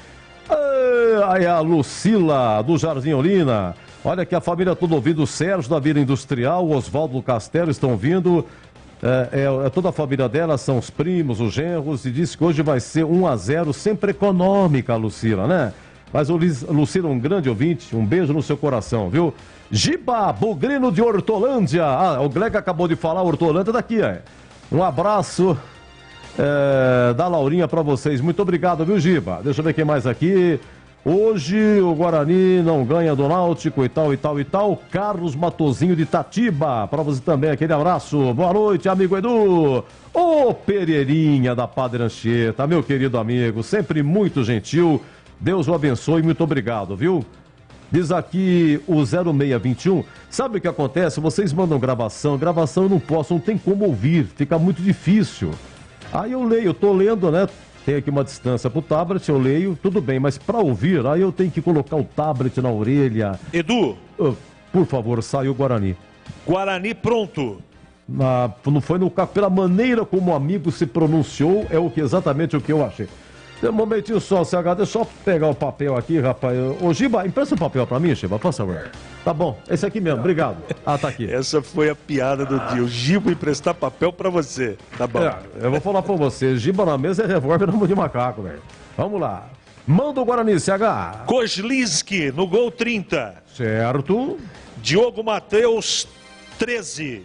Aí a Lucila, do Jardim Olina. Olha que a família toda ouvindo, o Sérgio da Vila Industrial, o Oswaldo Castelo estão vindo. Toda a família dela, são os primos, os genros, e disse que hoje vai ser 1-0, sempre econômica, Lucila, né? Mas o Lucila, um grande ouvinte, um beijo no seu coração, viu? Giba, Bugrino de Hortolândia. Ah, o Greg acabou de falar, Hortolândia daqui, Um abraço da Laurinha pra vocês. Muito obrigado, viu, Giba? Deixa eu ver quem mais aqui. Hoje o Guarani não ganha do Náutico e tal. Carlos Matozinho de Itatiba, para você também, aquele abraço. Boa noite, amigo Edu. Ô Pereirinha da Padre Anchieta, meu querido amigo, sempre muito gentil. Deus o abençoe, muito obrigado, viu? Diz aqui o 0621, sabe o que acontece? Vocês mandam gravação eu não posso, não tem como ouvir, fica muito difícil. Aí eu leio, eu tô lendo, né? Tem aqui uma distância pro tablet, eu leio, tudo bem, mas para ouvir, aí eu tenho que colocar o tablet na orelha. Edu. Por favor, saiu o Guarani. Guarani pronto. Não foi no carro, pela maneira como o amigo se pronunciou, exatamente o que eu achei. Um momentinho só, CH, deixa eu só pegar o papel aqui, rapaz. Ô, Giba, empresta um papel pra mim, Giba, por favor. Tá bom, esse aqui mesmo, obrigado. Ah, tá aqui. Essa foi a piada do dia. O Giba emprestar papel pra você. Tá bom. Eu vou falar pra você, Giba na mesa é revólver na mão de macaco, velho. Vamos lá. Manda o Guarani, CH. Kozlinski, no gol 30. Certo. Diogo Matheus, 13.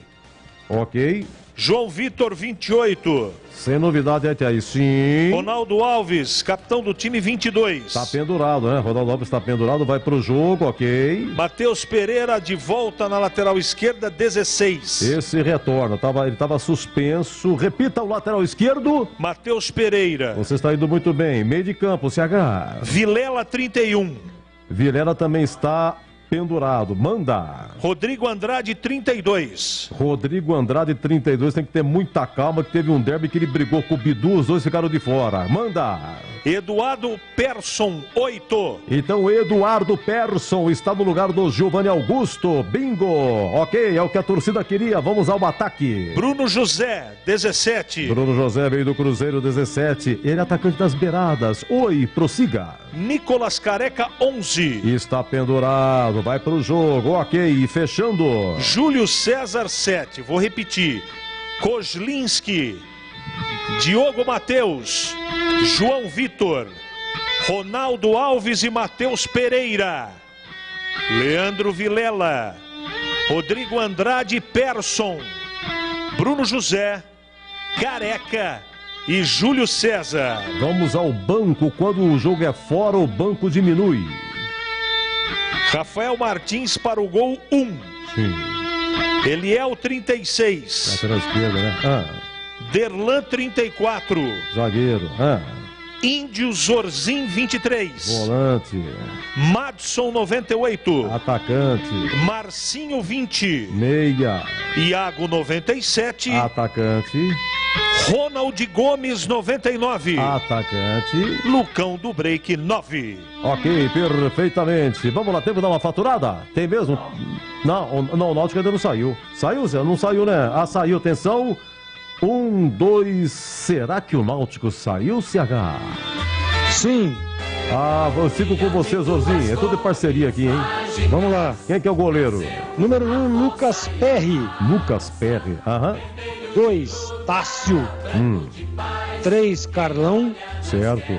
Ok. João Vitor, 28. Sem novidade até aí, sim. Ronaldo Alves, capitão do time, 22. Tá pendurado, né? Ronaldo Alves tá pendurado, vai pro jogo, ok. Matheus Pereira, de volta na lateral esquerda, 16. Esse retorna, ele tava suspenso. Repita o lateral esquerdo. Matheus Pereira. Você está indo muito bem. Meio de campo, CH. Vilela, 31. Vilela também está pendurado. Manda. Rodrigo Andrade, 32. Rodrigo Andrade, 32. Tem que ter muita calma, que teve um derby que ele brigou com o Bidu, os dois ficaram de fora. Manda. Eduardo Persson, 8. Então, Eduardo Persson está no lugar do Giovanni Augusto. Bingo. Ok, é o que a torcida queria. Vamos ao ataque. Bruno José, 17. Bruno José veio do Cruzeiro, 17. Ele é atacante das beiradas. Oi, prossiga. Nicolas Careca, 11. Está pendurado, vai pro jogo, ok, e fechando. Júlio César, 7, vou repetir. Kozlinski, Diogo Matheus, João Vitor, Ronaldo Alves e Matheus Pereira, Leandro Vilela, Rodrigo Andrade e Persson, Bruno José, Careca e Júlio César. Vamos ao banco, quando o jogo é fora, o banco diminui. Rafael Martins para o gol 1. Sim. Eliel, 36. Lateral esquerda, né? Derlan, 34. Zagueiro. Índio Zorzin, 23. Volante. Madson, 98. Atacante. Marcinho, 20. Meia. Iago, 97. Atacante. Ronald Gomes, 99. Atacante. Lucão do Break, 9. Ok, perfeitamente. Vamos lá, tempo de dar uma faturada? Tem mesmo? Não, o Náutico ainda não saiu. Saiu, Zé? Não saiu, né? Saiu, atenção. 1, 2, será que o Náutico saiu, CH? Sim. Eu fico com você, Zorzinho. É tudo de parceria aqui, hein? Vamos lá. Quem é que é o goleiro? Número 1, Lucas Perry. Lucas Perry. 2, Tássio. 3, Carlão. Certo.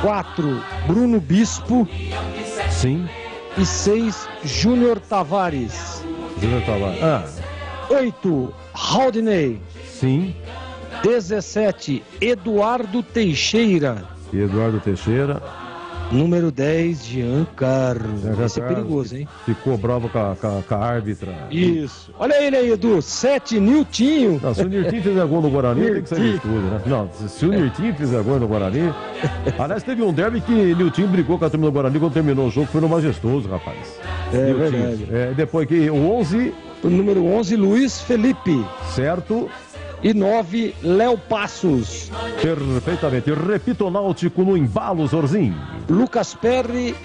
4, Bruno Bispo. Sim. E 6, Júnior Tavares. Júnior Tavares. 8, Haldney. Sim. 17, Eduardo Teixeira. Eduardo Teixeira. Número 10, Giancarlo. Esse é perigoso, hein? Ficou bravo com a árbitra. Isso. Olha ele aí, Edu. 7, Niltinho. Não, se o Niltinho fizer gol no Guarani, tem que sair de tudo, né? Não, se o Niltinho fizer gol no Guarani... Aliás, teve um derby que Niltinho brigou com a turma do Guarani quando terminou o jogo. Foi no Majestoso, rapaz. É verdade. Depois que o 11... O número 11, Luiz Felipe. Certo. E 9, Léo Passos. Perfeitamente. Repito, o Náutico no embalo, Zorzinho. Lucas Perry,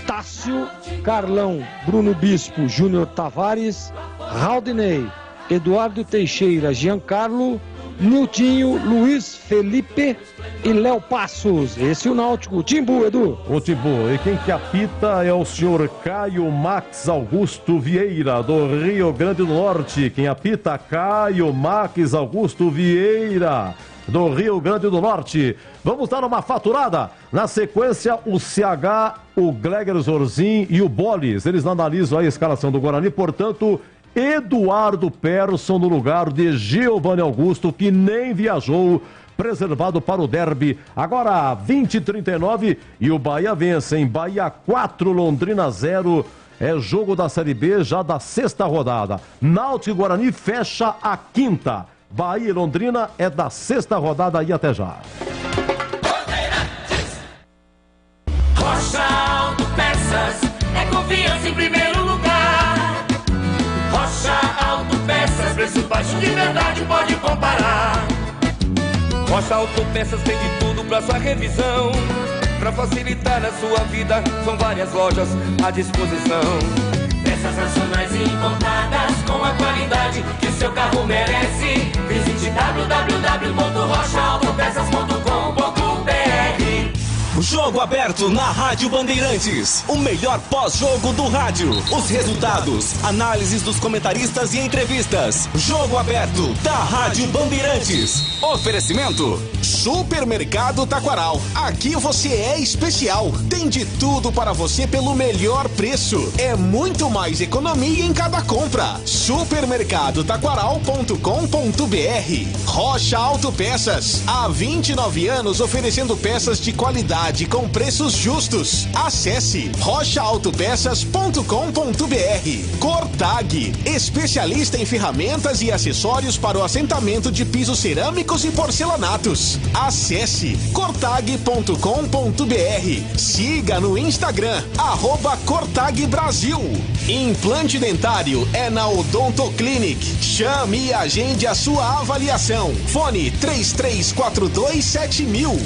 Tássio, Carlão, Bruno Bispo, Júnior Tavares, Raudinei, Eduardo Teixeira, Giancarlo, Niltinho, Luiz Felipe e Léo Passos. Esse é o Náutico. Timbu, Edu. O Timbu. E quem que apita é o senhor Caio Max Augusto Vieira, do Rio Grande do Norte. Quem apita, Caio Max Augusto Vieira, do Rio Grande do Norte. Vamos dar uma faturada. Na sequência, o CH, o Gleger Zorzin e o Bolis. Eles analisam a escalação do Guarani, portanto... Eduardo Persson no lugar de Giovanni Augusto, que nem viajou, preservado para o derby. Agora 20h39 e o Bahia vence em Bahia 4, Londrina 0. É jogo da Série B já da 6ª rodada. Náutico e Guarani fecha a 5ª. Bahia e Londrina é da 6ª rodada e até já. Rocha Autopeças é confiança em primeiro lugar. Rocha Autopeças, preço baixo de verdade, pode comparar. Rocha Autopeças tem de tudo pra sua revisão. Pra facilitar a sua vida, são várias lojas à disposição. Peças nacionais e importadas com a qualidade que o seu carro merece. Visite www.rochaautopesas.com.br. Jogo aberto na Rádio Bandeirantes. O melhor pós-jogo do rádio. Os resultados, análises dos comentaristas e entrevistas. Jogo aberto da Rádio Bandeirantes. Oferecimento Supermercado Taquaral. Aqui você é especial. Tem de tudo para você pelo melhor preço. É muito mais economia em cada compra. Supermercadotaquaral.com.br. Rocha Autopeças. Há 29 anos oferecendo peças de qualidade com preços justos. Acesse rochaautopeças.com.br. Cortag, especialista em ferramentas e acessórios para o assentamento de pisos cerâmicos e porcelanatos. Acesse cortag.com.br. Siga no Instagram @cortagbrasil. Implante dentário é na Odontoclinic. Chame e agende a sua avaliação. Fone 33427000.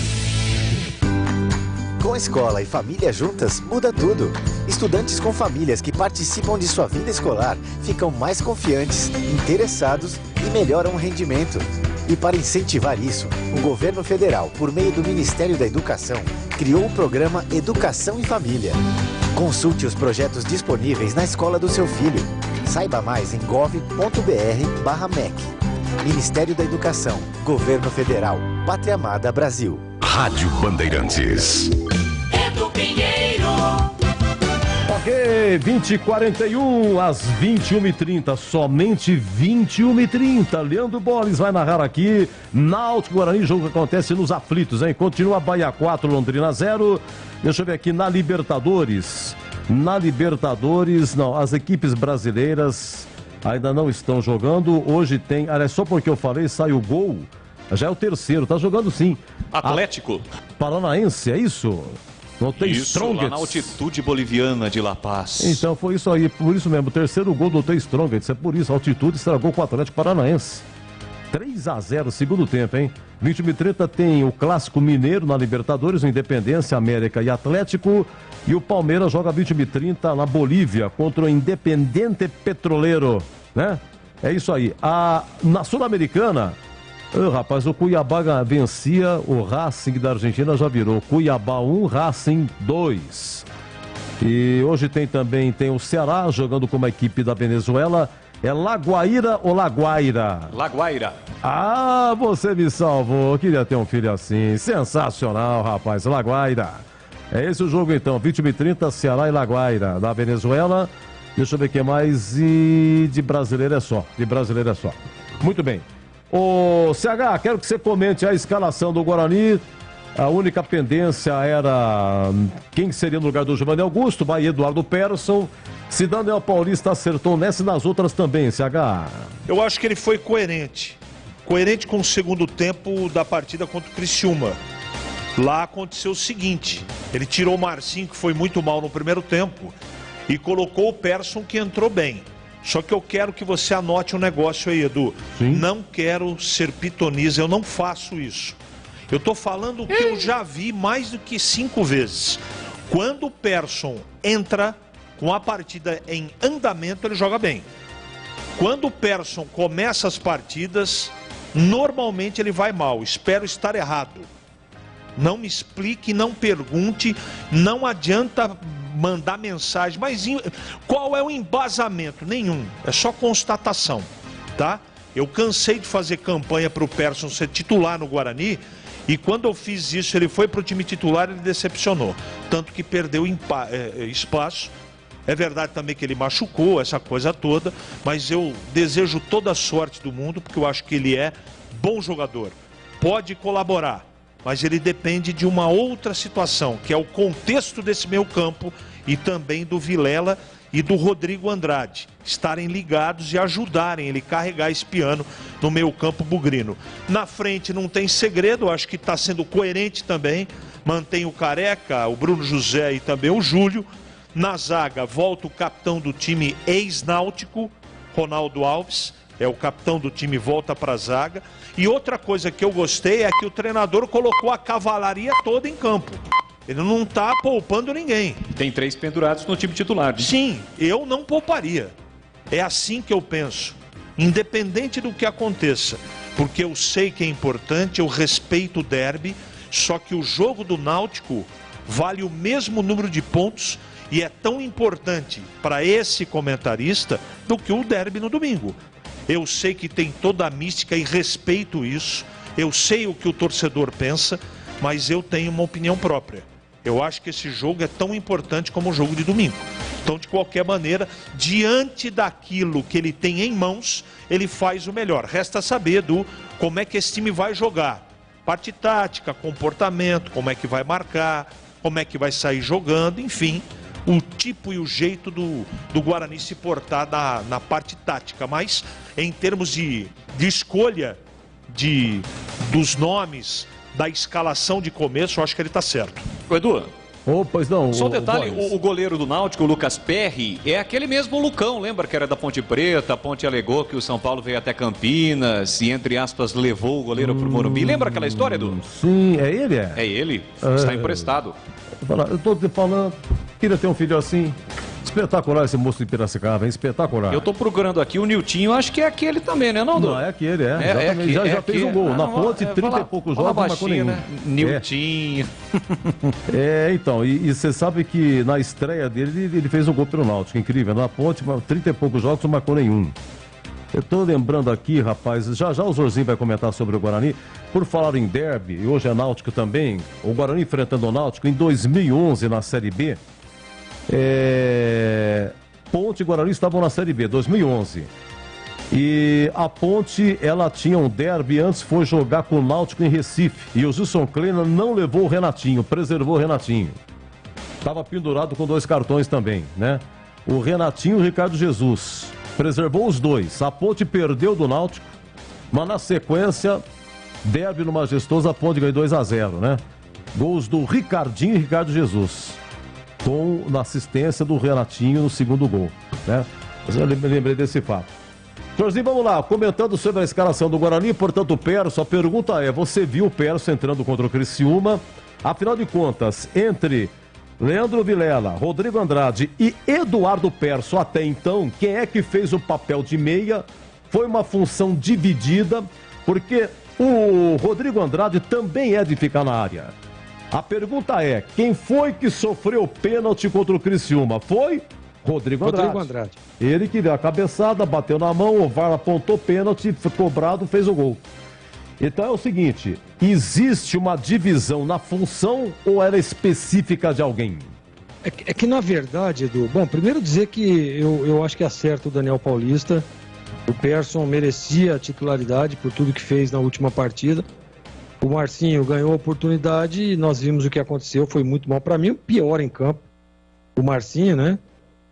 Com escola e família juntas, muda tudo. Estudantes com famílias que participam de sua vida escolar ficam mais confiantes, interessados e melhoram o rendimento. E para incentivar isso, o governo federal, por meio do Ministério da Educação, criou o programa Educação em Família. Consulte os projetos disponíveis na escola do seu filho. Saiba mais em gov.br/MEC. Ministério da Educação, Governo Federal, Pátria Amada Brasil. Rádio Bandeirantes. Edu Pinheiro. Ok, 20h41 às 21h30, somente 21h30. Leandro Bolis vai narrar aqui. Náutico Guarani, jogo que acontece nos aflitos, hein? Continua Bahia 4, Londrina 0. Deixa eu ver aqui na Libertadores. Na Libertadores, não, as equipes brasileiras ainda não estão jogando. Hoje tem, aliás, só porque eu falei, sai o gol. Já é o terceiro, tá jogando sim. Atlético Paranaense, é isso? Não tem Isso, Strongets. lá na altitude boliviana de La Paz. Então foi isso aí, por isso mesmo. O terceiro gol do T Strongets, é por isso. A altitude estragou com o Atlético Paranaense. 3-0, segundo tempo, hein? 21h30 tem o Clássico Mineiro na Libertadores, o Independência, América e Atlético. E o Palmeiras joga 21h30 na Bolívia contra o Independente Petroleiro, né? É isso aí. Na Sul-Americana, rapaz, o Cuiabá vencia o Racing da Argentina, já virou Cuiabá 1, Racing 2. E hoje tem o Ceará jogando com uma equipe da Venezuela. É Laguaira ou Laguaira? Laguaira. Ah, você me salvou. Eu queria ter um filho assim. Sensacional, rapaz. Laguaira. É esse o jogo então. 21h30, Ceará e Laguaira. Da Venezuela. Deixa eu ver o que mais. E de brasileiro é só. Muito bem. Ô, CH, quero que você comente a escalação do Guarani. A única pendência era quem seria no lugar do Giovanni Augusto, Bahia, Eduardo Persson. Se Daniel Paulista acertou nessa e nas outras também, CH. Eu acho que ele foi coerente. Coerente com o segundo tempo da partida contra o Criciúma. Lá aconteceu o seguinte, ele tirou o Marcinho, que foi muito mal no primeiro tempo, e colocou o Persson, que entrou bem. Só que eu quero que você anote um negócio aí, Edu. Sim. Não quero ser pitonisa, eu não faço isso. Eu estou falando o que eu já vi mais do que 5 vezes. Quando o Persson entra com a partida em andamento, ele joga bem. Quando o Persson começa as partidas, normalmente ele vai mal. Espero estar errado. Não me explique, não pergunte, não adianta mandar mensagem. Mas qual é o embasamento? Nenhum. É só constatação, tá? Eu cansei de fazer campanha para o Persson ser titular no Guarani. E quando eu fiz isso, ele foi para o time titular, ele decepcionou. Tanto que perdeu espaço. É verdade também que ele machucou, essa coisa toda. Mas eu desejo toda a sorte do mundo, porque eu acho que ele é bom jogador. Pode colaborar, mas ele depende de uma outra situação, que é o contexto desse meio campo e também do Vilela e do Rodrigo Andrade estarem ligados e ajudarem ele carregar esse piano no meio campo bugrino. Na frente não tem segredo, acho que está sendo coerente também, mantém o Careca, o Bruno José e também o Júlio. Na zaga volta o capitão do time ex-náutico, Ronaldo Alves, é o capitão do time, volta para a zaga. E outra coisa que eu gostei é que o treinador colocou a cavalaria toda em campo. Ele não está poupando ninguém. Tem 3 pendurados no time titular. Né? Sim, eu não pouparia. É assim que eu penso. Independente do que aconteça. Porque eu sei que é importante, eu respeito o derby. Só que o jogo do Náutico vale o mesmo número de pontos e é tão importante para esse comentarista do que o derby no domingo. Eu sei que tem toda a mística e respeito isso. Eu sei o que o torcedor pensa, mas eu tenho uma opinião própria. Eu acho que esse jogo é tão importante como o jogo de domingo. Então, de qualquer maneira, diante daquilo que ele tem em mãos, ele faz o melhor. Resta saber como é que esse time vai jogar. Parte tática, comportamento, como é que vai marcar, como é que vai sair jogando, enfim, o tipo e o jeito do Guarani se portar na parte tática. Mas, em termos de escolha dos nomes, da escalação de começo, eu acho que ele está certo. O Edu, pois não. Só um detalhe, o goleiro do Náutico, o Lucas Perry, é aquele mesmo Lucão, lembra que era da Ponte Preta, a Ponte alegou que o São Paulo veio até Campinas e, entre aspas, levou o goleiro pro Morumbi. Lembra aquela história, Edu? Sim, é ele, é? É ele, está emprestado. Eu tô te falando, queria ter um filho assim. Espetacular esse moço de Piracicaba, hein? Espetacular. Eu tô procurando aqui o Niltinho, acho que é aquele também, né, não, Não, é aquele, exatamente. Já fez um gol. Na Ponte, 30 e poucos jogos, não marcou nenhum. Né? Niltinho. Então, e você sabe que na estreia dele, ele fez um gol pelo Náutico, incrível. Na Ponte, 30 e poucos jogos, não marcou nenhum. Eu tô lembrando aqui, rapaz, já o Zorzinho vai comentar sobre o Guarani. Por falar em derby, e hoje é Náutico também, o Guarani enfrentando o Náutico em 2011 na Série B. Ponte e Guarani estavam na Série B, 2011. E a Ponte, ela tinha um derby, antes foi jogar com o Náutico em Recife. E o Gilson Kleina não levou o Renatinho, preservou o Renatinho. Estava pendurado com 2 cartões também, né? O Renatinho e o Ricardo Jesus. Preservou os 2. A Ponte perdeu do Náutico, mas na sequência, derby no Majestoso, a Ponte ganhou 2-0, né? Gols do Ricardinho e Ricardo Jesus, na assistência do Renatinho no segundo gol, né? Mas eu me lembrei desse fato. Jorginho, vamos lá, comentando sobre a escalação do Guarani, portanto o Persson, a pergunta é, você viu o Persson entrando contra o Criciúma? Afinal de contas, entre Leandro Vilela, Rodrigo Andrade e Eduardo Persson, até então, quem é que fez o papel de meia? Foi uma função dividida, porque o Rodrigo Andrade também é de ficar na área. A pergunta é, quem foi que sofreu pênalti contra o Criciúma? Foi Rodrigo Andrade. Ele que deu a cabeçada, bateu na mão, o VAR apontou pênalti, foi cobrado, fez o gol. Então é o seguinte, existe uma divisão na função ou era específica de alguém? É que na verdade, Edu, bom, primeiro dizer que eu acho que acerta o Daniel Paulista. O Persson merecia a titularidade por tudo que fez na última partida. O Marcinho ganhou a oportunidade e nós vimos o que aconteceu, foi muito mal para mim, o pior em campo, o Marcinho, né?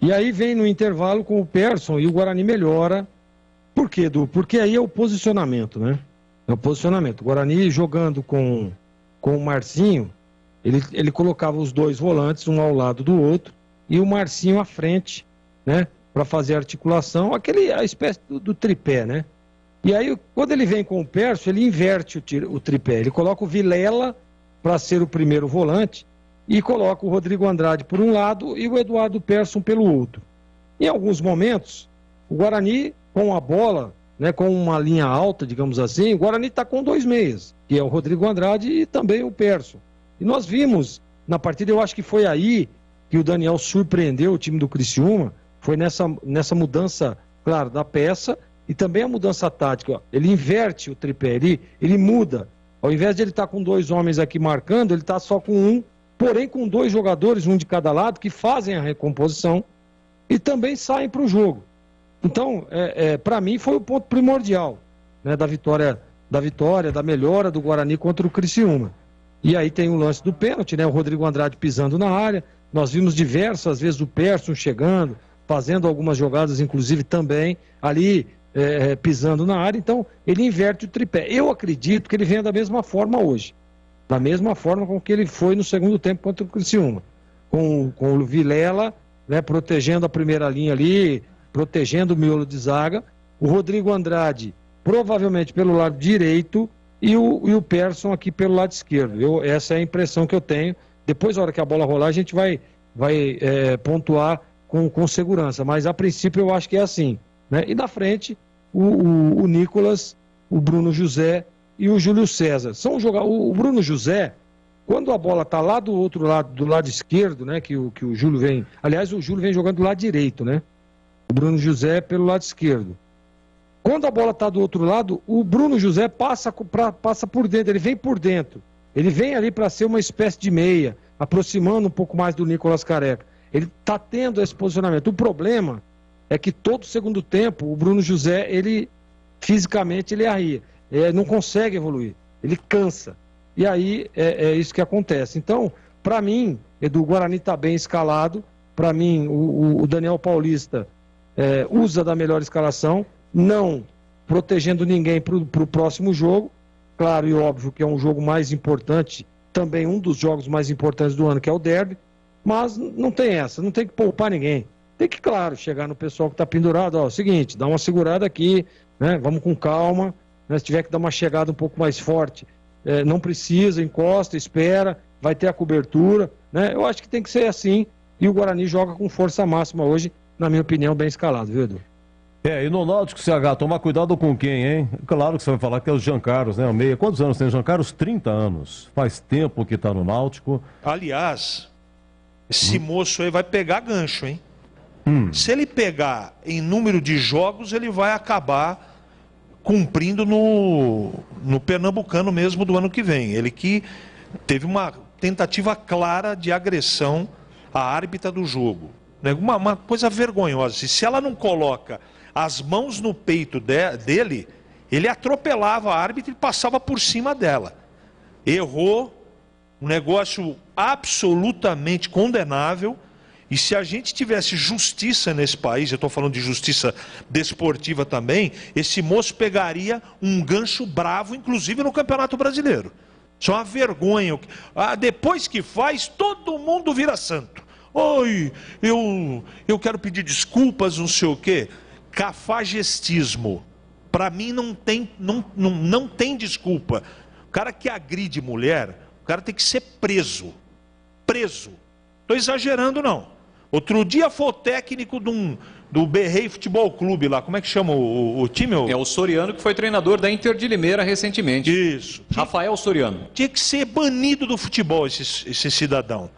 E aí vem no intervalo com o Persson e o Guarani melhora. Por quê, Edu? Porque aí é o posicionamento, né? É o posicionamento. O Guarani jogando com o Marcinho, ele colocava os dois volantes, um ao lado do outro, e o Marcinho à frente, né? Para fazer a articulação, a espécie do tripé, né? E aí, quando ele vem com o Persson, ele inverte o tripé. Ele coloca o Vilela para ser o primeiro volante e coloca o Rodrigo Andrade por um lado e o Eduardo Persson pelo outro. Em alguns momentos, o Guarani, com a bola, né, com uma linha alta, digamos assim, o Guarani está com 2 meias, que é o Rodrigo Andrade e também o Persson. E nós vimos na partida, eu acho que foi aí que o Daniel surpreendeu o time do Criciúma, foi nessa mudança, claro, da peça e também a mudança tática. Ó. Ele inverte o tripé, ele muda. Ao invés de ele estar com 2 homens aqui marcando, ele está só com um, porém com 2 jogadores, um de cada lado, que fazem a recomposição e também saem para o jogo. Então, para mim, foi o ponto primordial, né, da vitória, da melhora do Guarani contra o Criciúma. E aí tem o lance do pênalti, né, o Rodrigo Andrade pisando na área. Nós vimos diversas vezes o Persson chegando, fazendo algumas jogadas, inclusive também ali pisando na área. Então, ele inverte o tripé. Eu acredito que ele venha da mesma forma hoje. Da mesma forma com que ele foi no segundo tempo contra o Criciúma. Com o Vilela, né, protegendo a primeira linha ali, protegendo o miolo de zaga. O Rodrigo Andrade, provavelmente pelo lado direito, e o Persson aqui pelo lado esquerdo. Essa é a impressão que eu tenho. Depois, na hora que a bola rolar, a gente vai pontuar com segurança. Mas, a princípio, eu acho que é assim. Né? E na frente, o Nicolas, o Bruno José e o Júlio César. O Bruno José, quando a bola está lá do outro lado, do lado esquerdo, né, que o Júlio vem... Aliás, o Júlio vem jogando do lado direito, né? O Bruno José pelo lado esquerdo. Quando a bola está do outro lado, o Bruno José passa por dentro, ele vem por dentro. Ele vem ali para ser uma espécie de meia, aproximando um pouco mais do Nicolas Careca. Ele está tendo esse posicionamento. O problema é que todo segundo tempo, o Bruno José, fisicamente, ele arria. Não consegue evoluir. Ele cansa. E aí, é isso que acontece. Então, para mim, Edu, o Guarani está bem escalado. Para mim, o Daniel Paulista usa da melhor escalação, não protegendo ninguém para o próximo jogo. Claro e óbvio que é um jogo mais importante, também um dos jogos mais importantes do ano, que é o derby, mas não tem essa, não tem que poupar ninguém. Tem que, claro, chegar no pessoal que está pendurado, ó, seguinte, dá uma segurada aqui, né, vamos com calma, né, se tiver que dar uma chegada um pouco mais forte, não precisa, encosta, espera, vai ter a cobertura, né, eu acho que tem que ser assim, e o Guarani joga com força máxima hoje, na minha opinião, bem escalado, viu, Edu? E no Náutico, CH, tomar cuidado com quem, hein? Claro que você vai falar que é o Jean Carlos, né? O meia. Quantos anos tem o Jean Carlos? 30 anos. Faz tempo que tá no Náutico. Aliás, esse moço aí vai pegar gancho, hein? Se ele pegar em número de jogos, ele vai acabar cumprindo no Pernambucano mesmo do ano que vem. Ele que teve uma tentativa clara de agressão à árbitra do jogo. Uma coisa vergonhosa. E se ela não coloca as mãos no peito dele, ele atropelava a árbitra e passava por cima dela. Errou, um negócio absolutamente condenável. E se a gente tivesse justiça nesse país, eu estou falando de justiça desportiva também, esse moço pegaria um gancho bravo, inclusive no Campeonato Brasileiro. Isso é uma vergonha. Depois que faz, todo mundo vira santo. Oi, eu quero pedir desculpas, não sei o quê. Cafajestismo. Para mim não tem desculpa. O cara que agride mulher, o cara tem que ser preso. Preso. Estou exagerando, não. Outro dia foi o técnico do Berrei Futebol Clube lá. Como é que chama o time? É o Soriano, que foi treinador da Inter de Limeira recentemente. Isso. Rafael Soriano. Tinha que ser banido do futebol esse cidadão.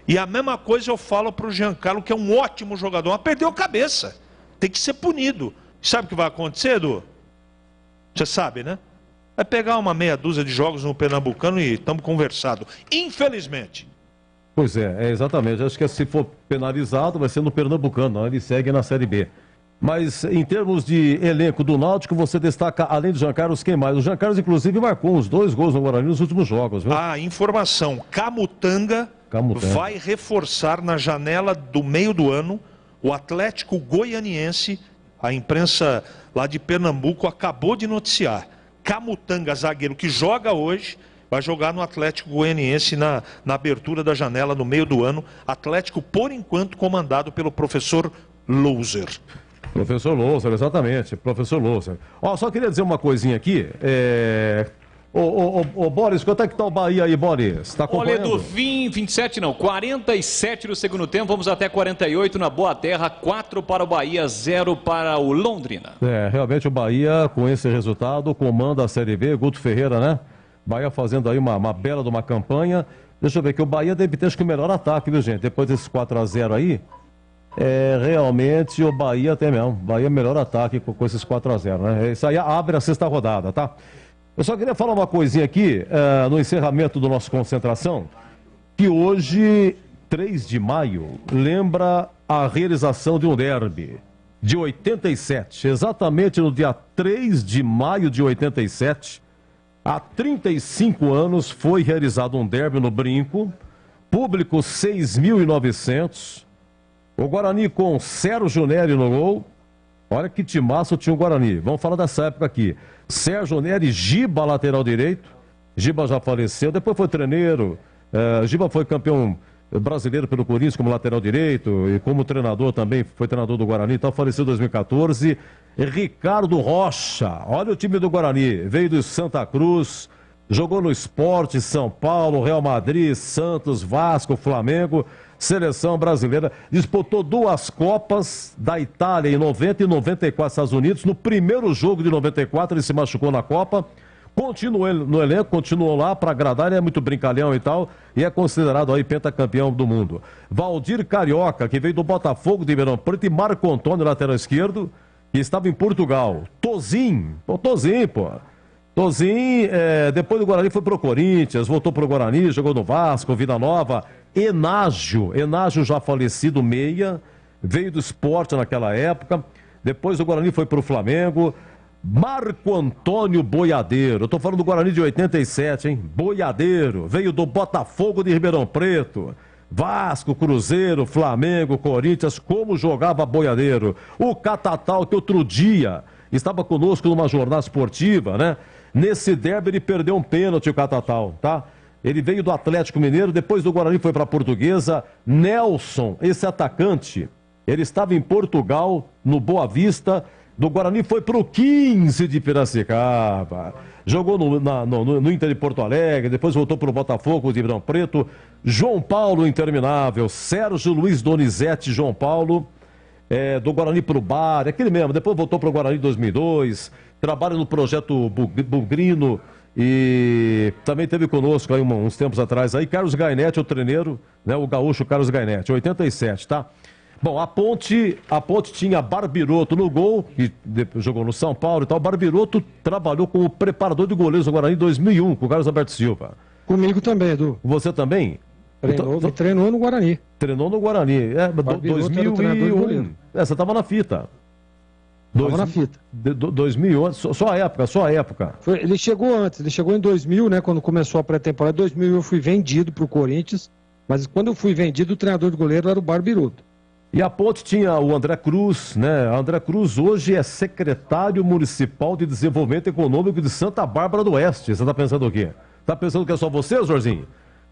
E a mesma coisa eu falo para o Giancarlo, que é um ótimo jogador, mas perdeu a cabeça. Tem que ser punido. Sabe o que vai acontecer, Edu? Você sabe, né? Vai pegar uma meia dúzia de jogos no Pernambucano e estamos conversando. Infelizmente. Pois exatamente. Acho que se for penalizado, vai ser no Pernambucano, não, ele segue na Série B. Mas em termos de elenco do Náutico, você destaca, além do Jean Carlos, quem mais? O Jean Carlos, inclusive, marcou uns 2 gols no Guarani nos últimos jogos, viu? Informação, Camutanga vai reforçar na janela do meio do ano o Atlético Goianiense. A imprensa lá de Pernambuco acabou de noticiar. Camutanga, zagueiro que joga hoje, vai jogar no Atlético Goianiense na abertura da janela no meio do ano. Atlético, por enquanto, comandado pelo professor Louser. Professor Louser, exatamente, professor Louser. Ó, só queria dizer uma coisinha aqui. Ô, Boris, quanto é que tá o Bahia aí, Boris? Tá acompanhando? Olha, do 27 não, 47 do segundo tempo, vamos até 48 na Boa Terra, 4 para o Bahia, 0 para o Londrina. Realmente o Bahia, com esse resultado, comanda a Série B, Guto Ferreira, né? Bahia fazendo aí uma bela de uma campanha. Deixa eu ver que o Bahia deve ter, acho que o melhor ataque, viu, gente? Depois desses 4-0 aí, realmente o Bahia tem mesmo. Bahia melhor ataque com esses 4-0, né? Isso aí abre a sexta rodada, tá? Eu só queria falar uma coisinha aqui, no encerramento do nosso concentração, que hoje, 3 de maio, lembra a realização de um derby de 87. Exatamente no dia 3 de maio de 87, há 35 anos, foi realizado um derby no Brinco, público 6.900, o Guarani com Sérgio Neri no gol. Olha que timaço tinha o Guarani. Vamos falar dessa época aqui. Sérgio Neri, Giba, lateral direito. Giba já faleceu, depois foi treneiro. Giba foi campeão brasileiro pelo Corinthians como lateral direito e como treinador também, foi treinador do Guarani, então faleceu em 2014. Ricardo Rocha, olha o time do Guarani, veio do Santa Cruz, jogou no Sport, São Paulo, Real Madrid, Santos, Vasco, Flamengo, seleção brasileira, disputou 2 Copas da Itália em 90 e 94 Estados Unidos. No primeiro jogo de 94 ele se machucou na Copa, continuou no elenco, continuou lá para agradar, ele é muito brincalhão e tal, e é considerado aí pentacampeão do mundo. Valdir Carioca, que veio do Botafogo de Ribeirão Preto, e Marco Antônio, lateral esquerdo, que estava em Portugal. Tozinho, depois do Guarani foi pro Corinthians, voltou pro Guarani, jogou no Vasco, Vila Nova. Enágio já falecido, meia, veio do Sport naquela época, depois o Guarani foi pro Flamengo. Marco Antônio Boiadeiro, eu tô falando do Guarani de 87, hein? Boiadeiro, veio do Botafogo de Ribeirão Preto, Vasco, Cruzeiro, Flamengo, Corinthians, como jogava Boiadeiro. O Catatal, que outro dia estava conosco numa jornada esportiva, né? Nesse derby ele perdeu um pênalti, o Catatal, tá? Ele veio do Atlético Mineiro, depois do Guarani foi para a Portuguesa. Nelson, esse atacante, ele estava em Portugal, no Boa Vista. Do Guarani foi para o 15 de Piracicaba. Jogou no Inter de Porto Alegre, depois voltou para o Botafogo de Ribeirão Preto. João Paulo, interminável. Sérgio Luiz Donizete, João Paulo, do Guarani para o Bar, aquele mesmo. Depois voltou para o Guarani em 2002. Trabalha no projeto Bugrino. E também teve conosco aí uns tempos atrás aí, Carlos Gainetti, o treineiro, né, o gaúcho Carlos Gainetti, 87, tá? Bom, a Ponte tinha Barbiroto no gol, que jogou no São Paulo e tal. Barbiroto trabalhou como preparador de goleiros no Guarani em 2001, com o Carlos Alberto Silva. Comigo também, Edu. Você também? Treinou no Guarani. Treinou no Guarani, 2001. Você estava na fita. Estava na fita. 2011, só a época. Ele chegou antes, ele chegou em 2000, né, quando começou a pré-temporada. Em 2000 eu fui vendido para o Corinthians, mas quando eu fui vendido, o treinador de goleiro era o Barbiroto. E a Ponte tinha o André Cruz, né? O André Cruz hoje é secretário municipal de desenvolvimento econômico de Santa Bárbara do Oeste. Você está pensando o quê? Está pensando que é só você, Jorginho?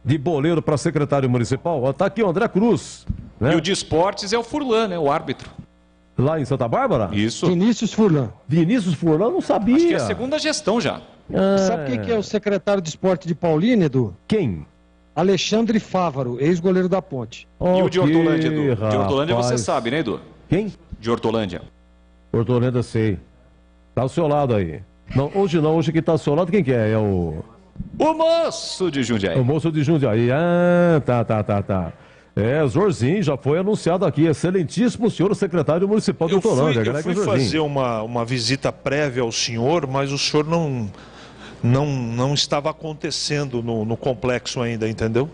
De boleiro para secretário municipal? Está aqui o André Cruz. Né? E o de esportes é o Furlan, né? O árbitro. Lá em Santa Bárbara? Isso. Vinícius Furlan. Vinícius Furlan, não sabia. Acho que é a segunda gestão já. Sabe quem que é o secretário de esporte de Paulínia, Edu? Quem? Alexandre Fávaro, ex-goleiro da Ponte. E o de Hortolândia, Edu? De Hortolândia você sabe, né, Edu? Quem? De Hortolândia. Hortolândia, sei. Tá ao seu lado aí. Não, hoje que tá ao seu lado, quem que é? É o moço de Jundiaí. O moço de Jundiaí. Tá. Zorzinho já foi anunciado aqui. Excelentíssimo senhor secretário municipal de Hortolândia. Eu fui fazer uma visita prévia ao senhor, mas o senhor não estava acontecendo no complexo ainda, entendeu?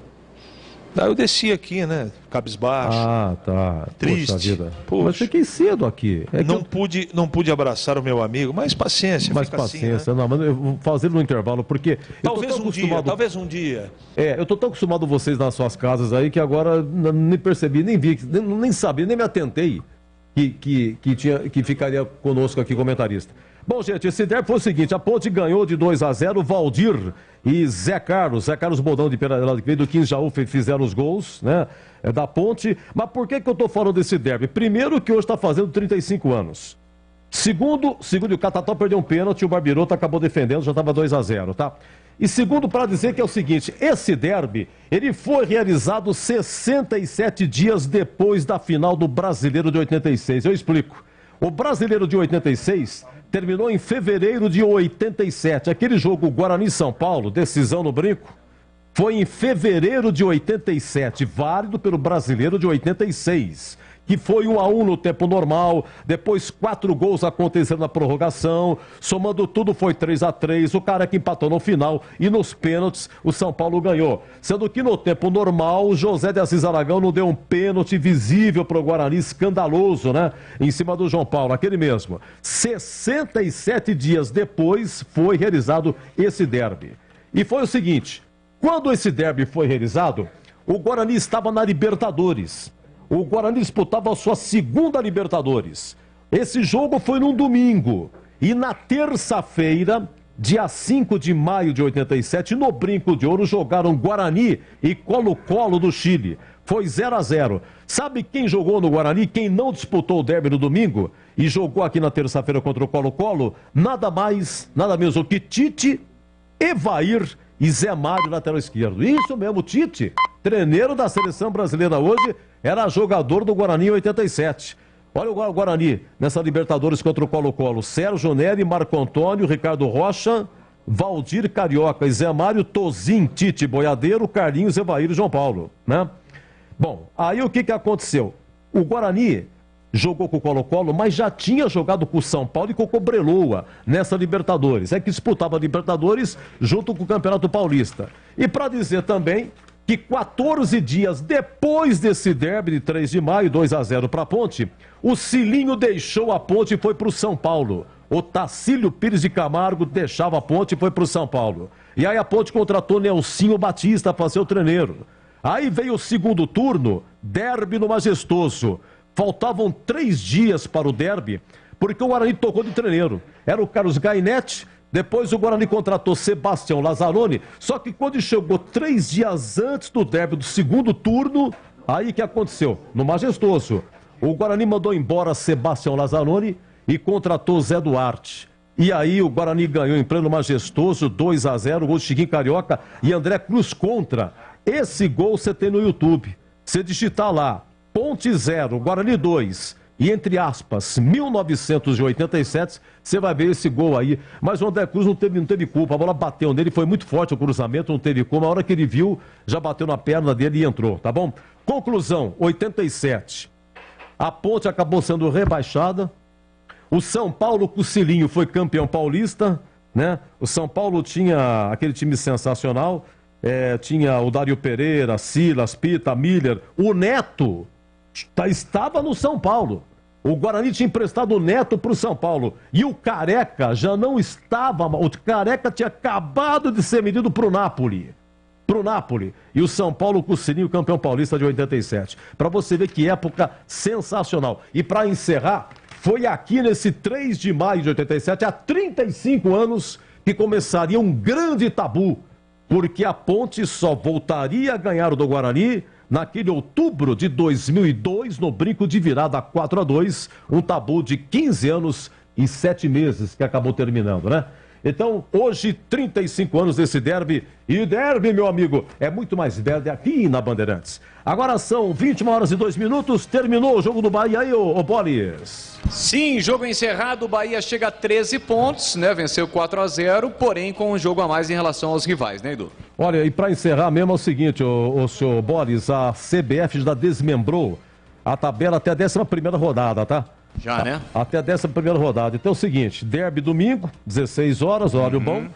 Daí eu desci aqui, né? Cabisbaixo. Ah, tá. Triste. Poxa vida. Poxa. Mas fiquei cedo aqui. Não pude abraçar o meu amigo, mas paciência. Mas paciência, assim, né? Não, mas eu vou fazer no intervalo, porque... Talvez um dia. Eu tô tão acostumado a vocês nas suas casas aí que agora nem percebi, nem vi, nem sabia, nem me atentei que ficaria conosco aqui comentarista. Bom, gente, esse derby foi o seguinte, a Ponte ganhou de 2-0, Valdir e Zé Carlos Bodão de Pereira, que veio do 15 Jaú, fizeram os gols, né, da Ponte. Mas por que eu tô falando desse derby? Primeiro que hoje está fazendo 35 anos. Segundo, o Catató perdeu um pênalti, o Barbiroto acabou defendendo, já estava 2-0, tá? E segundo, para dizer que é o seguinte, esse derby, ele foi realizado 67 dias depois da final do Brasileiro de 86. Eu explico. O Brasileiro de 86 terminou em fevereiro de 87. Aquele jogo Guarani-São Paulo, decisão no Brinco, foi em fevereiro de 87, válido pelo Brasileiro de 86. Que foi 1-1 no tempo normal, depois 4 gols aconteceram na prorrogação, somando tudo foi 3-3, o cara que empatou no final e nos pênaltis o São Paulo ganhou. Sendo que no tempo normal o José de Assis Aragão não deu um pênalti visível para o Guarani, escandaloso, né? Em cima do João Paulo, aquele mesmo. 67 dias depois foi realizado esse derby. E foi o seguinte, quando esse derby foi realizado, o Guarani estava na Libertadores. O Guarani disputava a sua segunda Libertadores. Esse jogo foi num domingo. E na terça-feira, dia 5 de maio de 87, no Brinco de Ouro, jogaram Guarani e Colo-Colo do Chile. Foi 0-0. Sabe quem jogou no Guarani? Quem não disputou o derby no domingo e jogou aqui na terça-feira contra o Colo-Colo? Nada mais, nada menos do que Tite, Evair e Zé Mário, lateral esquerdo. Isso mesmo, Tite, treneiro da seleção brasileira hoje, era jogador do Guarani em 87. Olha o Guarani nessa Libertadores contra o Colo-Colo. Sérgio Neri, Marco Antônio, Ricardo Rocha, Valdir Carioca e Zé Mário, Tozin, Tite, Boiadeiro, Carlinhos, Evair e João Paulo, né? Bom, aí o que aconteceu? O Guarani jogou com o Colo-Colo, mas já tinha jogado com o São Paulo e com o Cobreloa nessa Libertadores. É que disputava a Libertadores junto com o Campeonato Paulista. E para dizer também que 14 dias depois desse derby de 3 de maio, 2-0 para a Ponte, o Cilinho deixou a Ponte e foi para o São Paulo. O Tacílio Pires de Camargo deixava a Ponte e foi para o São Paulo. E aí a Ponte contratou Nelsinho Batista para ser o treneiro. Aí veio o segundo turno, derby no Majestoso. Faltavam 3 dias para o derby, porque o Guarani tocou de treneiro. Era o Carlos Gainetti. Depois o Guarani contratou Sebastião Lazzaroni, só que quando chegou 3 dias antes do derby do segundo turno, aí que aconteceu? No Majestoso, o Guarani mandou embora Sebastião Lazzaroni e contratou Zé Duarte. E aí o Guarani ganhou em pleno Majestoso, 2-0, gol de Chiquinho Carioca e André Cruz contra. Esse gol você tem no YouTube. Você digitar lá, Ponte 0, Guarani 2... E entre aspas, 1987, você vai ver esse gol aí. Mas o André Cruz não teve culpa, a bola bateu nele, foi muito forte o cruzamento, não teve culpa. Na hora que ele viu, já bateu na perna dele e entrou, tá bom? Conclusão, 87. A Ponte acabou sendo rebaixada. O São Paulo com o Cilinho foi campeão paulista, né? O São Paulo tinha aquele time sensacional, tinha o Dário Pereira, Silas, Pita, Miller, o Neto estava no São Paulo. O Guarani tinha emprestado o Neto para o São Paulo. E o Careca já não estava... O Careca tinha acabado de ser vendido para o Napoli. E o São Paulo com o Cilinho, campeão paulista de 87. Para você ver que época sensacional. E para encerrar, foi aqui nesse 3 de maio de 87, há 35 anos, que começaria um grande tabu. Porque a Ponte só voltaria a ganhar o do Guarani naquele outubro de 2002, no Brinco de virada 4-2, um tabu de 15 anos e 7 meses que acabou terminando, né? Então, hoje, 35 anos desse derby, e derby, meu amigo, é muito mais derby aqui na Bandeirantes. Agora são 21h02, terminou o jogo do Bahia aí, ô Bolis. Sim, jogo encerrado, o Bahia chega a 13 pontos, né? Venceu 4-0, porém com um jogo a mais em relação aos rivais, né, Edu? Olha, e para encerrar mesmo é o seguinte, o senhor Bolis, a CBF já desmembrou a tabela até a 11ª rodada, tá? Já, né? Até a 11ª rodada. Então é o seguinte, derby domingo, 16 horas, horário bom.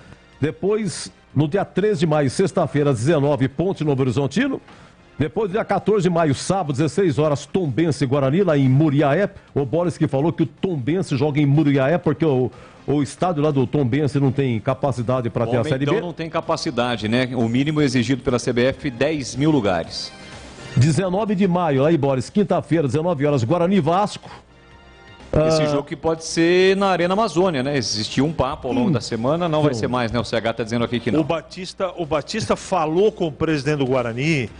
Depois, no dia 13 de maio, sexta-feira, 19, Ponte Novo Horizontino. Depois, dia 14 de maio, sábado, 16 horas, Tombense e Guarani, lá em Muriaé. O Boris que falou que o Tombense joga em Muriaé porque o estádio lá do Tombense não tem capacidade para ter a Série B. Então não tem capacidade, né? O mínimo exigido pela CBF, 10 mil lugares. 19 de maio, aí, Boris, quinta-feira, 19 horas, Guarani e Vasco. Esse jogo que pode ser na Arena Amazônia, né? Existiu um papo ao longo da semana, não vai ser mais, né? O CH está dizendo aqui que não. O Batista falou com o presidente do Guarani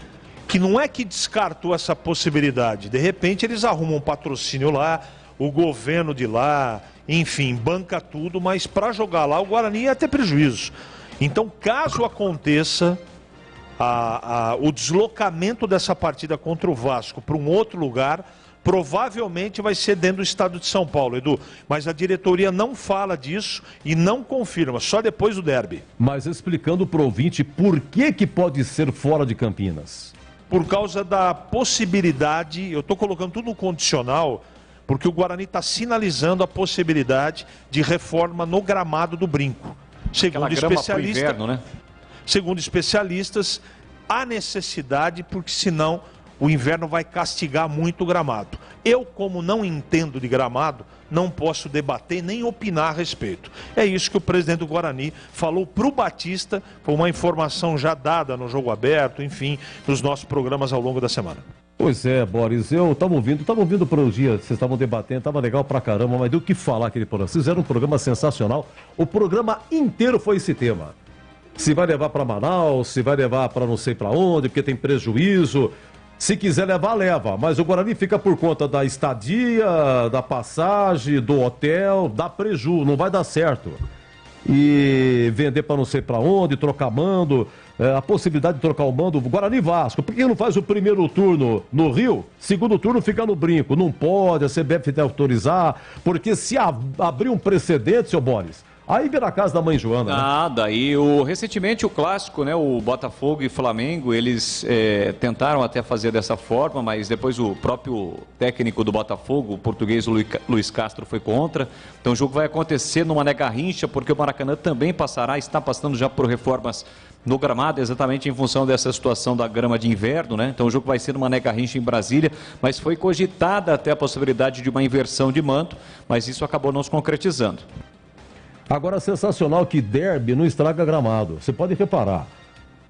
que não é que descartou essa possibilidade. De repente eles arrumam um patrocínio lá, o governo de lá, enfim, banca tudo, mas para jogar lá o Guarani ia ter prejuízo. Então, caso aconteça o deslocamento dessa partida contra o Vasco para um outro lugar, provavelmente vai ser dentro do estado de São Paulo, Edu. Mas a diretoria não fala disso e não confirma, só depois do derby. Mas explicando para o ouvinte por que pode ser fora de Campinas. Por causa da possibilidade, eu estou colocando tudo no condicional, porque o Guarani está sinalizando a possibilidade de reforma no gramado do Brinco. Segundo especialistas, há necessidade, porque senão o inverno vai castigar muito o gramado. Eu, como não entendo de gramado, não posso debater nem opinar a respeito. É isso que o presidente do Guarani falou para o Batista, foi uma informação já dada no Jogo Aberto, enfim, nos nossos programas ao longo da semana. Pois é, Boris, eu estava ouvindo para o dia, vocês estavam debatendo, estava legal pra caramba, mas deu o que falar aquele programa. Vocês fizeram um programa sensacional, o programa inteiro foi esse tema. Se vai levar para Manaus, se vai levar para não sei para onde, porque tem prejuízo. Se quiser levar, leva. Mas o Guarani fica por conta da estadia, da passagem, do hotel, dá prejuízo, não vai dar certo. E vender para não sei para onde, trocar mando, a possibilidade de trocar o mando, Guarani e Vasco. Por que não faz o primeiro turno no Rio? Segundo turno fica no Brinco. Não pode, a CBF tem que autorizar, porque se abrir um precedente, seu Boris, aí vira a casa da mãe Joana. Nada, né? E recentemente o clássico, né, o Botafogo e Flamengo, eles tentaram até fazer dessa forma, mas depois o próprio técnico do Botafogo, o português Luiz Castro, foi contra. Então o jogo vai acontecer no Mané Garrincha, porque o Maracanã também está passando já por reformas no gramado, exatamente em função dessa situação da grama de inverno, né? Então o jogo vai ser no Mané Garrincha em Brasília, mas foi cogitada até a possibilidade de uma inversão de mando, mas isso acabou não se concretizando. Agora, sensacional que derby não estraga gramado. Você pode reparar.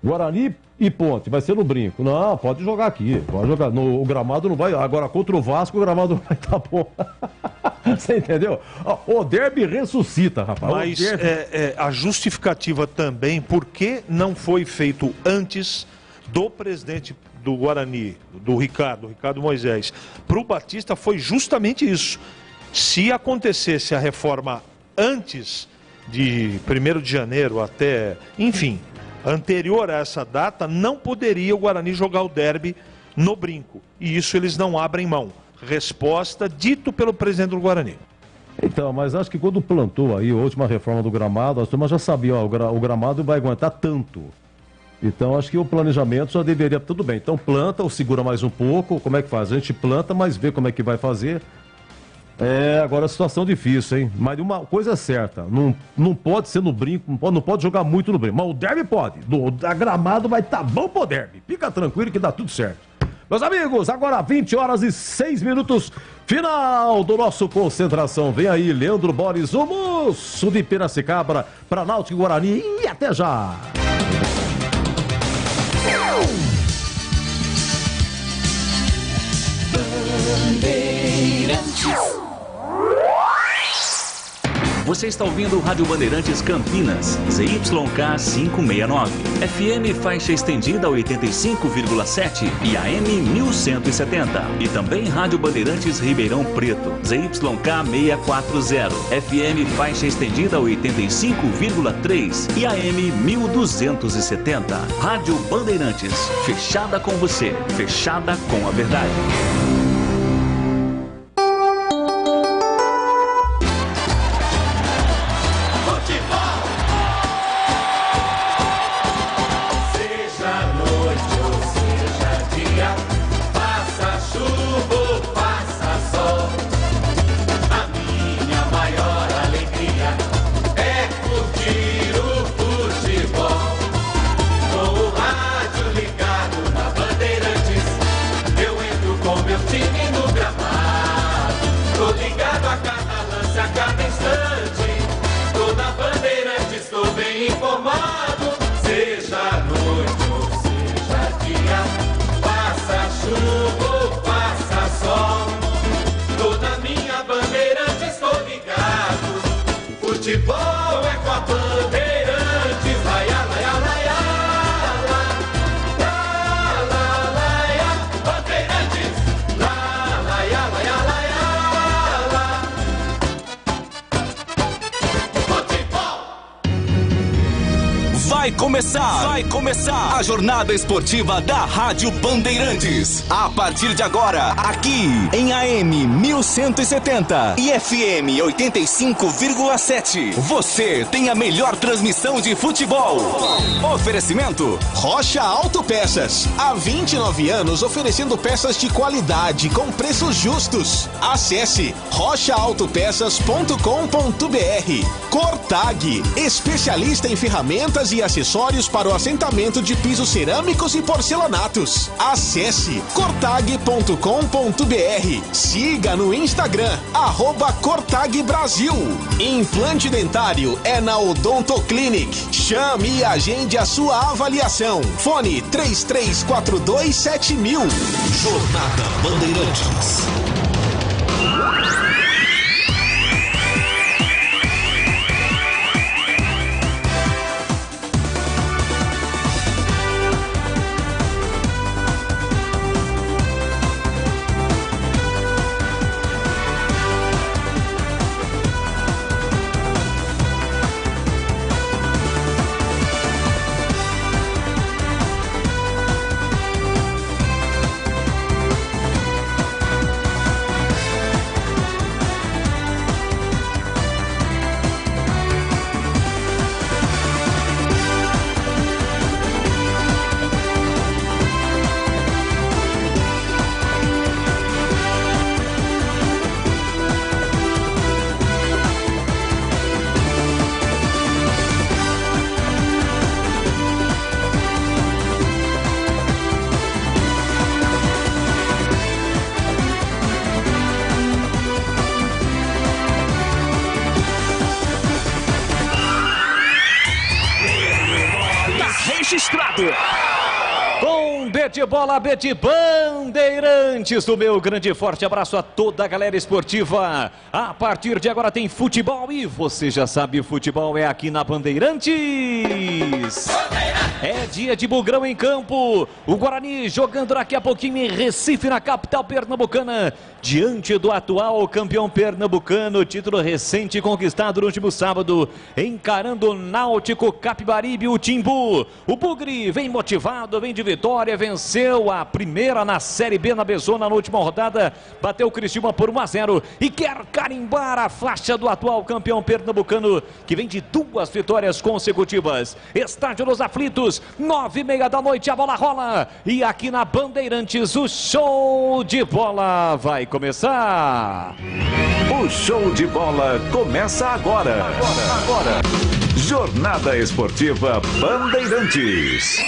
Guarani e Ponte, vai ser no Brinco. Não, pode jogar aqui. Pode jogar. O gramado não vai. Agora, contra o Vasco, o gramado vai estar bom. Você entendeu? O derby ressuscita, rapaz. Mas a justificativa também, por que não foi feito antes do presidente do Guarani, do Ricardo Moisés, para o Batista, foi justamente isso. Se acontecesse a reforma antes de 1º de janeiro até, enfim, anterior a essa data, não poderia o Guarani jogar o derby no Brinco. E isso eles não abrem mão. Resposta dito pelo presidente do Guarani. Então, mas acho que quando plantou aí a última reforma do gramado, as turmas já sabiam, o gramado vai aguentar tanto. Então, acho que o planejamento já deveria, tudo bem. Então, planta ou segura mais um pouco, como é que faz? A gente planta, mas vê como é que vai fazer. Agora a situação difícil, hein? Mas uma coisa é certa, não pode ser no Brinco, não pode jogar muito no Brinco, mas o derby pode. A gramado vai estar bom pro derby. Fica tranquilo que dá tudo certo. Meus amigos, agora 20 horas e 6 minutos, final do nosso Concentração. Vem aí, Leandro Boris, o moço de Piracicaba, para Náutico e Guarani, e até já! Você está ouvindo o Rádio Bandeirantes Campinas, ZYK 569, FM faixa estendida 85,7 e AM 1170. E também Rádio Bandeirantes Ribeirão Preto, ZYK 640, FM faixa estendida 85,3 e AM 1270. Rádio Bandeirantes, fechada com você, fechada com a verdade. Bandeirantes. Vai começar a jornada esportiva da Rádio Bandeirantes. A partir de agora, aqui em AM 1170 e FM 85,7. Você tem a melhor transmissão de futebol. Oferecimento Rocha Autopeças. Há 29 anos oferecendo peças de qualidade com preços justos. Acesse rochaautopeças.com.br. Cortag, especialista em ferramentas e acessórios para o assentamento de pisos cerâmicos e porcelanatos. Acesse cortag.com.br. Siga no Instagram, @Cortag Brasil. Implante dentário é na Odontoclinic. Chame e agende a sua avaliação. Fone 33427000. Jornada Bandeirantes. Com Bet Bola, Bet Bandeirantes, do meu grande e forte abraço a toda a galera esportiva. A partir de agora tem futebol e você já sabe, futebol é aqui na Bandeirantes. É dia de Bugrão em campo. O Guarani jogando daqui a pouquinho em Recife, na capital pernambucana, diante do atual campeão pernambucano, título recente conquistado no último sábado, encarando o Náutico Capibaribe, o Timbu. O Bugre vem motivado, vem de vitória, venceu a primeira na Série B na Bezona na última rodada, bateu o Criciúma por 1-0 e quer carimbar a faixa do atual campeão pernambucano, que vem de 2 vitórias consecutivas. Estádio dos Aflitos, 9h30 da noite, a bola rola e aqui na Bandeirantes o show de bola vai começar. O show de bola começa agora. Jornada Esportiva Bandeirantes.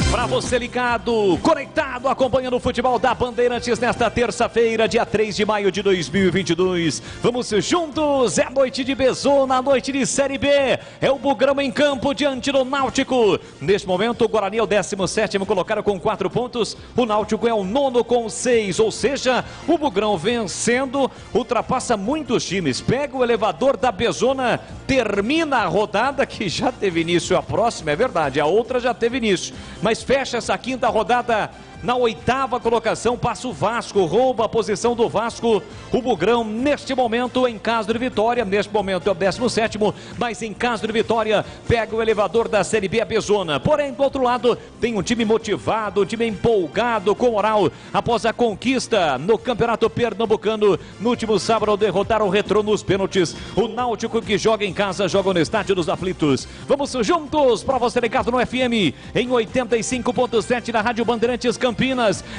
Para você ligado, conectado, acompanhando o futebol da Bandeirantes nesta terça-feira, dia 3 de maio de 2022. Vamos juntos, é noite de Bezona, noite de Série B. É o Bugrão em campo diante do Náutico. Neste momento, o Guarani é o 17º colocado com 4 pontos. O Náutico é o 9º com 6, ou seja, o Bugrão vencendo, ultrapassa muitos times. Pega o elevador da Bezona, termina a rodada, que já teve início a próxima, é verdade, a outra já teve início. Mas fecha essa quinta rodada na 8ª colocação, passa o Vasco, rouba a posição do Vasco. O Bugrão, neste momento, em caso de vitória, neste momento é o 17º, mas em caso de vitória, pega o elevador da Série B, a Bezona. Porém, do outro lado, tem um time motivado, um time empolgado, com moral, após a conquista no Campeonato Pernambucano. No último sábado, derrotaram o Retrô nos pênaltis. O Náutico, que joga em casa, joga no Estádio dos Aflitos. Vamos juntos, para você ligado no FM, em 85.7 na Rádio Bandeirantes Campinas,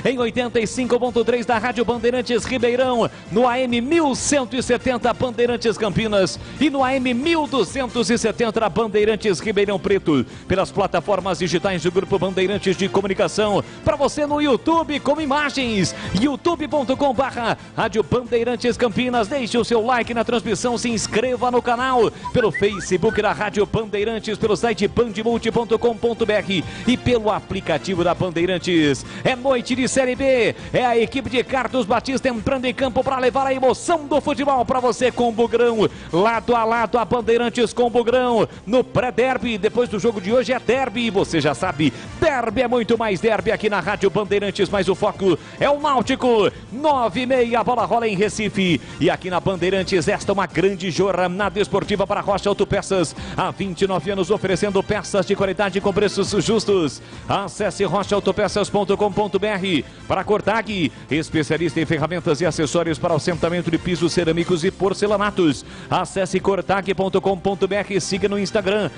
em 85.3 da Rádio Bandeirantes Ribeirão, no AM 1170 Bandeirantes Campinas e no AM 1270 Bandeirantes Ribeirão Preto, pelas plataformas digitais do Grupo Bandeirantes de Comunicação, para você no YouTube com imagens, youtube.com/Rádio Bandeirantes Campinas. Deixe o seu like na transmissão, se inscreva no canal, pelo Facebook da Rádio Bandeirantes, pelo site bandmulti.com.br e pelo aplicativo da Bandeirantes. É noite de Série B. É a equipe de Carlos Batista entrando em campo para levar a emoção do futebol para você com o Bugrão. Lado a lado a Bandeirantes com o Bugrão. No pré-derby, depois do jogo de hoje é derby. Você já sabe, derby é muito mais derby aqui na Rádio Bandeirantes, mas o foco é o Náutico. 9h30, a bola rola em Recife. E aqui na Bandeirantes, esta é uma grande jornada esportiva para Rocha Autopeças. Há 29 anos oferecendo peças de qualidade com preços justos. Acesse rochaautopeças.com.br. Para Cortag, especialista em ferramentas e acessórios para assentamento de pisos cerâmicos e porcelanatos. Acesse cortag.com.br. Siga no Instagram,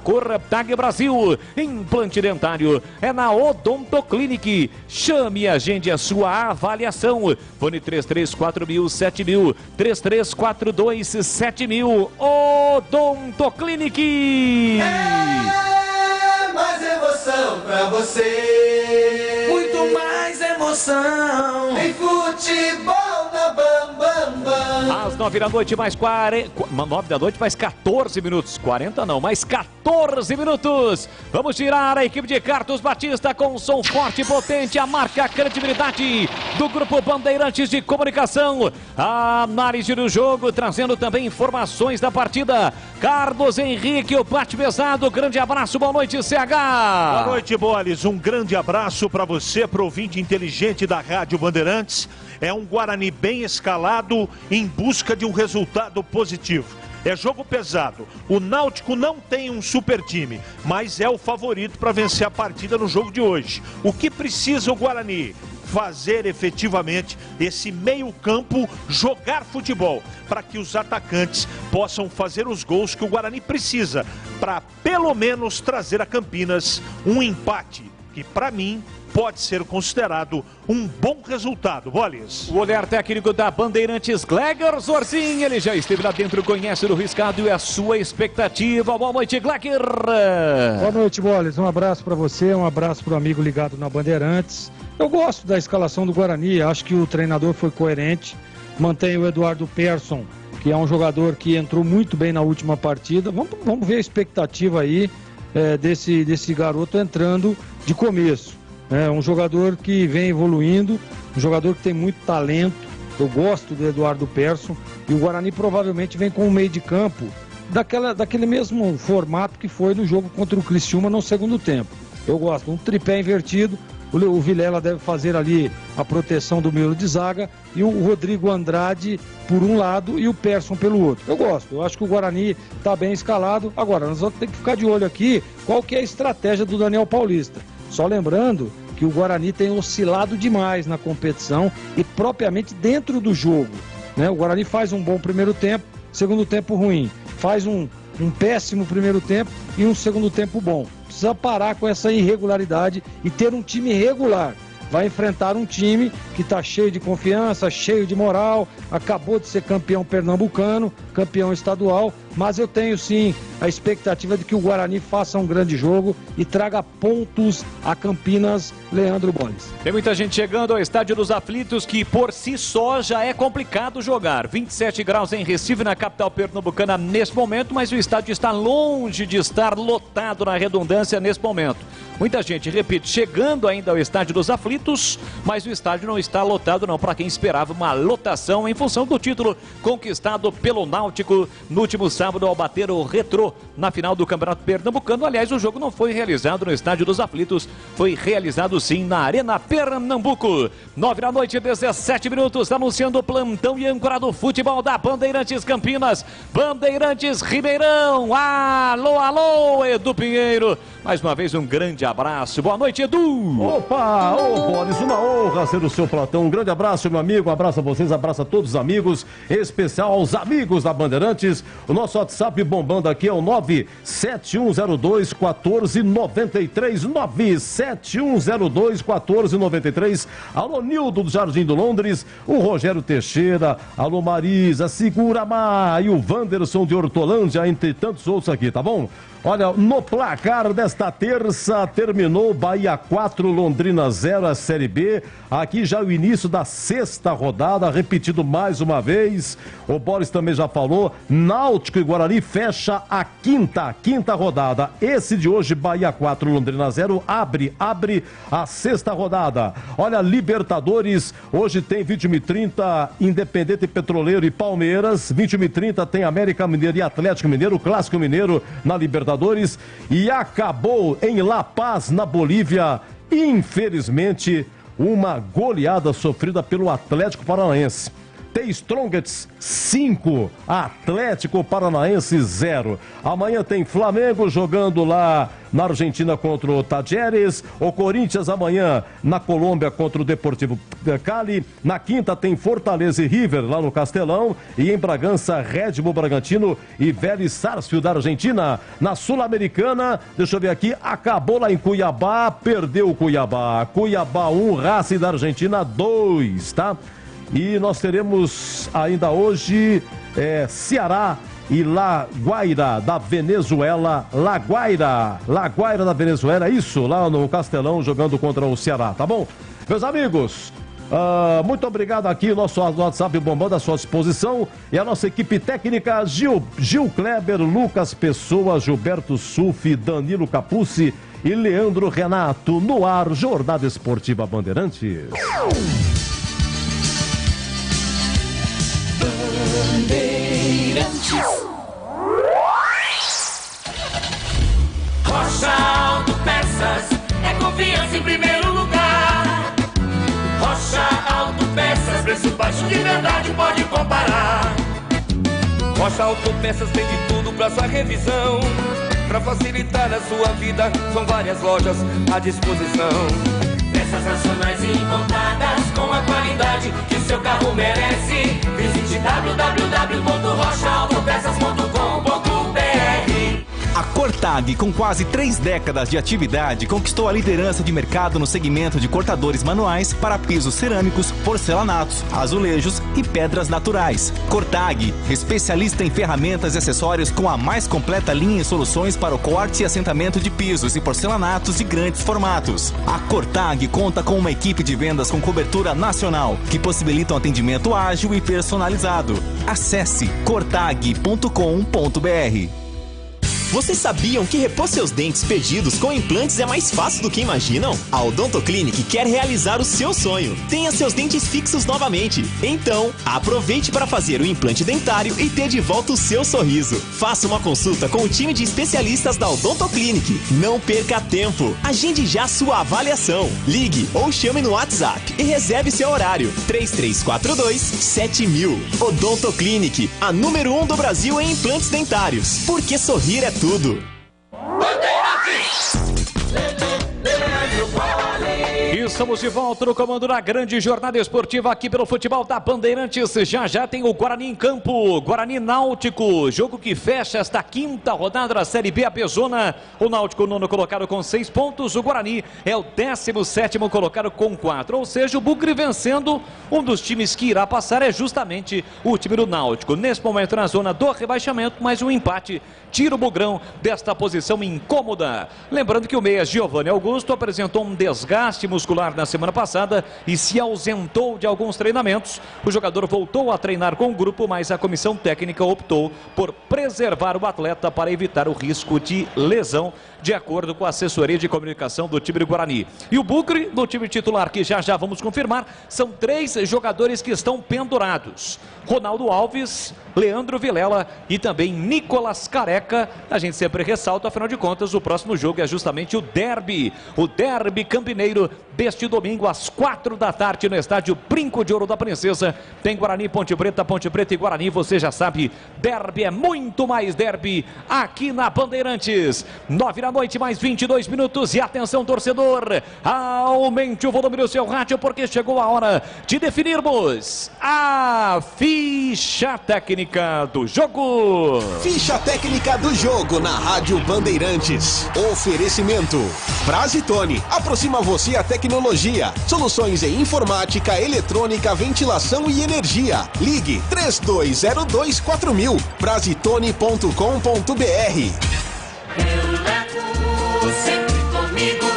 @Cortag Brasil. Implante dentário é na Odontoclinic. Chame e agende a sua avaliação. Fone 334000 7000, 3342 7000. Odontoclinic. É mais emoção pra você. Muito mais emoção. Em futebol na Bam Bam Bam. Às 9 da noite, mais 9 da noite, mais 14 minutos. 40 não, mais 14 minutos. Vamos tirar a equipe de Carlos Batista com um som forte e potente. A marca, a credibilidade do Grupo Bandeirantes de Comunicação. A análise do jogo, trazendo também informações da partida. Carlos Henrique, o bate pesado. Grande abraço, boa noite, CH. Boa noite, Boles. Um grande abraço para você, pro ouvinte inteligente da Rádio Bandeirantes. É um Guarani bem escalado em busca de um resultado positivo. É jogo pesado. O Náutico não tem um super time, mas é o favorito para vencer a partida no jogo de hoje. O que precisa o Guarani? Fazer efetivamente esse meio-campo jogar futebol, para que os atacantes possam fazer os gols que o Guarani precisa, para pelo menos trazer a Campinas um empate, que para mim pode ser considerado um bom resultado. Boles. O olhar técnico da Bandeirantes, Gleger Zorzin, ele já esteve lá dentro, conhece o riscado e a sua expectativa. Boa noite, Gleger. Boa noite, Boles. Um abraço para você, um abraço para o amigo ligado na Bandeirantes. Eu gosto da escalação do Guarani, acho que o treinador foi coerente, mantém o Eduardo Persson, que é um jogador que entrou muito bem na última partida. Vamos ver a expectativa aí desse garoto entrando de começo. É um jogador que vem evoluindo, um jogador que tem muito talento. Eu gosto do Eduardo Persson, e o Guarani provavelmente vem com um meio de campo daquele mesmo formato que foi no jogo contra o Criciúma no segundo tempo. Eu gosto, um tripé invertido. O Vilela deve fazer ali a proteção do meio de zaga, e o Rodrigo Andrade por um lado e o Persson pelo outro. Eu gosto, eu acho que o Guarani está bem escalado. Agora, nós vamos ter que ficar de olho aqui qual que é a estratégia do Daniel Paulista. Só lembrando que o Guarani tem oscilado demais na competição e propriamente dentro do jogo, né? O Guarani faz um bom primeiro tempo, segundo tempo ruim. Faz um péssimo primeiro tempo e um segundo tempo bom. Precisa parar com essa irregularidade e ter um time regular. Vai enfrentar um time que está cheio de confiança, cheio de moral, acabou de ser campeão pernambucano, campeão estadual, mas eu tenho sim a expectativa de que o Guarani faça um grande jogo e traga pontos a Campinas. Leandro Boles. Tem muita gente chegando ao Estádio dos Aflitos, que por si só já é complicado jogar. 27 graus em Recife, na capital pernambucana nesse momento, mas o estádio está longe de estar lotado, na redundância, nesse momento. Muita gente, repito, chegando ainda ao Estádio dos Aflitos, mas o estádio não está lotado não, para quem esperava uma lotação em função do título conquistado pelo Náutico no último sábado ao bater o Retrô na final do Campeonato Pernambucano. Aliás, o jogo não foi realizado no Estádio dos Aflitos, foi realizado sim na Arena Pernambuco. 9 da noite, 17 minutos, anunciando o plantão e âncora do futebol da Bandeirantes Campinas, Bandeirantes Ribeirão. Alô, alô, Edu Pinheiro. Mais uma vez um grande abraço. Boa noite, Edu. Opa, ô Boris, uma honra ser o seu platão. Um grande abraço, meu amigo. Um abraço a vocês, abraço a todos os amigos, em especial aos amigos da Bandeirantes. O nosso WhatsApp bombando aqui é o 97102-1493. 97102-1493. Alô, Nildo do Jardim do Londres. O Rogério Teixeira. Alô, Marisa. Segura Mar. E o Wanderson de Hortolândia, entre tantos outros aqui, tá bom? Olha, no placar desta terça, terminou, Bahia 4, Londrina 0, a Série B. Aqui já o início da 6ª rodada, repetido mais uma vez. O Boris também já falou, Náutico e Guarani fecha a quinta rodada. Esse de hoje, Bahia 4, Londrina 0, abre a 6ª rodada. Olha, Libertadores, hoje tem 21h30, Independente Petroleiro e Palmeiras. 21h30 tem América Mineiro e Atlético Mineiro, Clássico Mineiro na Libertadores. E acabou em La Paz, na Bolívia, infelizmente, uma goleada sofrida pelo Atlético Paranaense. The Strongest 5, Atlético Paranaense 0. Amanhã tem Flamengo jogando lá na Argentina contra o Tajeres. O Corinthians amanhã na Colômbia contra o Deportivo Cali. Na quinta tem Fortaleza e River lá no Castelão. E em Bragança, Red Bull Bragantino e Vélez Sarsfield da Argentina. Na Sul-Americana, deixa eu ver aqui, acabou lá em Cuiabá, perdeu o Cuiabá. Cuiabá 1, Racing da Argentina 2, tá? E nós teremos ainda hoje Ceará e La Guaira da Venezuela. La Guaira da Venezuela, isso, lá no Castelão, jogando contra o Ceará, tá bom? Meus amigos, muito obrigado aqui, o nosso WhatsApp bombando à sua disposição. E a nossa equipe técnica, Gil Kleber, Lucas Pessoa, Gilberto Sufi, Danilo Capucci e Leandro Renato. No ar, Jornada Esportiva Bandeirantes. Rocha Autopeças é confiança em primeiro lugar. Rocha Autopeças, preço baixo de verdade, pode comparar. Rocha Autopeças tem de tudo pra sua revisão. Pra facilitar a sua vida, são várias lojas à disposição. Peças nacionais e importadas com a qualidade que seu carro merece. Visite www.rochaautopeças.com.br. A Cortag, com quase 3 décadas de atividade, conquistou a liderança de mercado no segmento de cortadores manuais para pisos cerâmicos, porcelanatos, azulejos e pedras naturais. Cortag, especialista em ferramentas e acessórios com a mais completa linha e soluções para o corte e assentamento de pisos e porcelanatos de grandes formatos. A Cortag conta com uma equipe de vendas com cobertura nacional, que possibilita um atendimento ágil e personalizado. Acesse cortag.com.br. Vocês sabiam que repor seus dentes perdidos com implantes é mais fácil do que imaginam? A Odontoclinic quer realizar o seu sonho. Tenha seus dentes fixos novamente. Então, aproveite para fazer o implante dentário e ter de volta o seu sorriso. Faça uma consulta com o time de especialistas da Odontoclinic. Não perca tempo. Agende já sua avaliação. Ligue ou chame no WhatsApp e reserve seu horário. 3342-7000. Odontoclinic, a número 1 do Brasil em implantes dentários. Porque sorrir é tudo. Estamos de volta no comando da grande jornada esportiva aqui pelo futebol da Bandeirantes. Já tem o Guarani em campo, Guarani Náutico, jogo que fecha esta 5ª rodada da Série B, a Bezona. O Náutico, nono colocado com 6 pontos, o Guarani é o 17º colocado com 4, ou seja, o Bugre vencendo. Um dos times que irá passar é justamente o time do Náutico, nesse momento na zona do rebaixamento, mas um empate tira o Bugrão desta posição incômoda. Lembrando que o meia Giovanni Augusto apresentou um desgaste muscular na semana passada e se ausentou de alguns treinamentos. O jogador voltou a treinar com o grupo, mas a comissão técnica optou por preservar o atleta para evitar o risco de lesão, de acordo com a assessoria de comunicação do time do Guarani. E o Bugre, no time titular, que já vamos confirmar, são 3 jogadores que estão pendurados: Ronaldo Alves, Leandro Vilela e também Nicolas Careca. A gente sempre ressalta, afinal de contas, o próximo jogo é justamente o derby campineiro deste domingo às 4 da tarde no estádio Brinco de Ouro da Princesa. Tem Guarani, Ponte Preta e Guarani, você já sabe, derby é muito mais derby aqui na Bandeirantes. 9 da noite, mais 22 minutos e atenção, torcedor, aumente o volume do seu rádio porque chegou a hora de definirmos a ficha técnica do jogo. Ficha técnica do jogo na Rádio Bandeirantes. Oferecimento Frazitone, aproxima você a tecnologia. Soluções em informática, eletrônica, ventilação e energia. Ligue 32024000. Frazitone.com.br. Eu levo sempre comigo.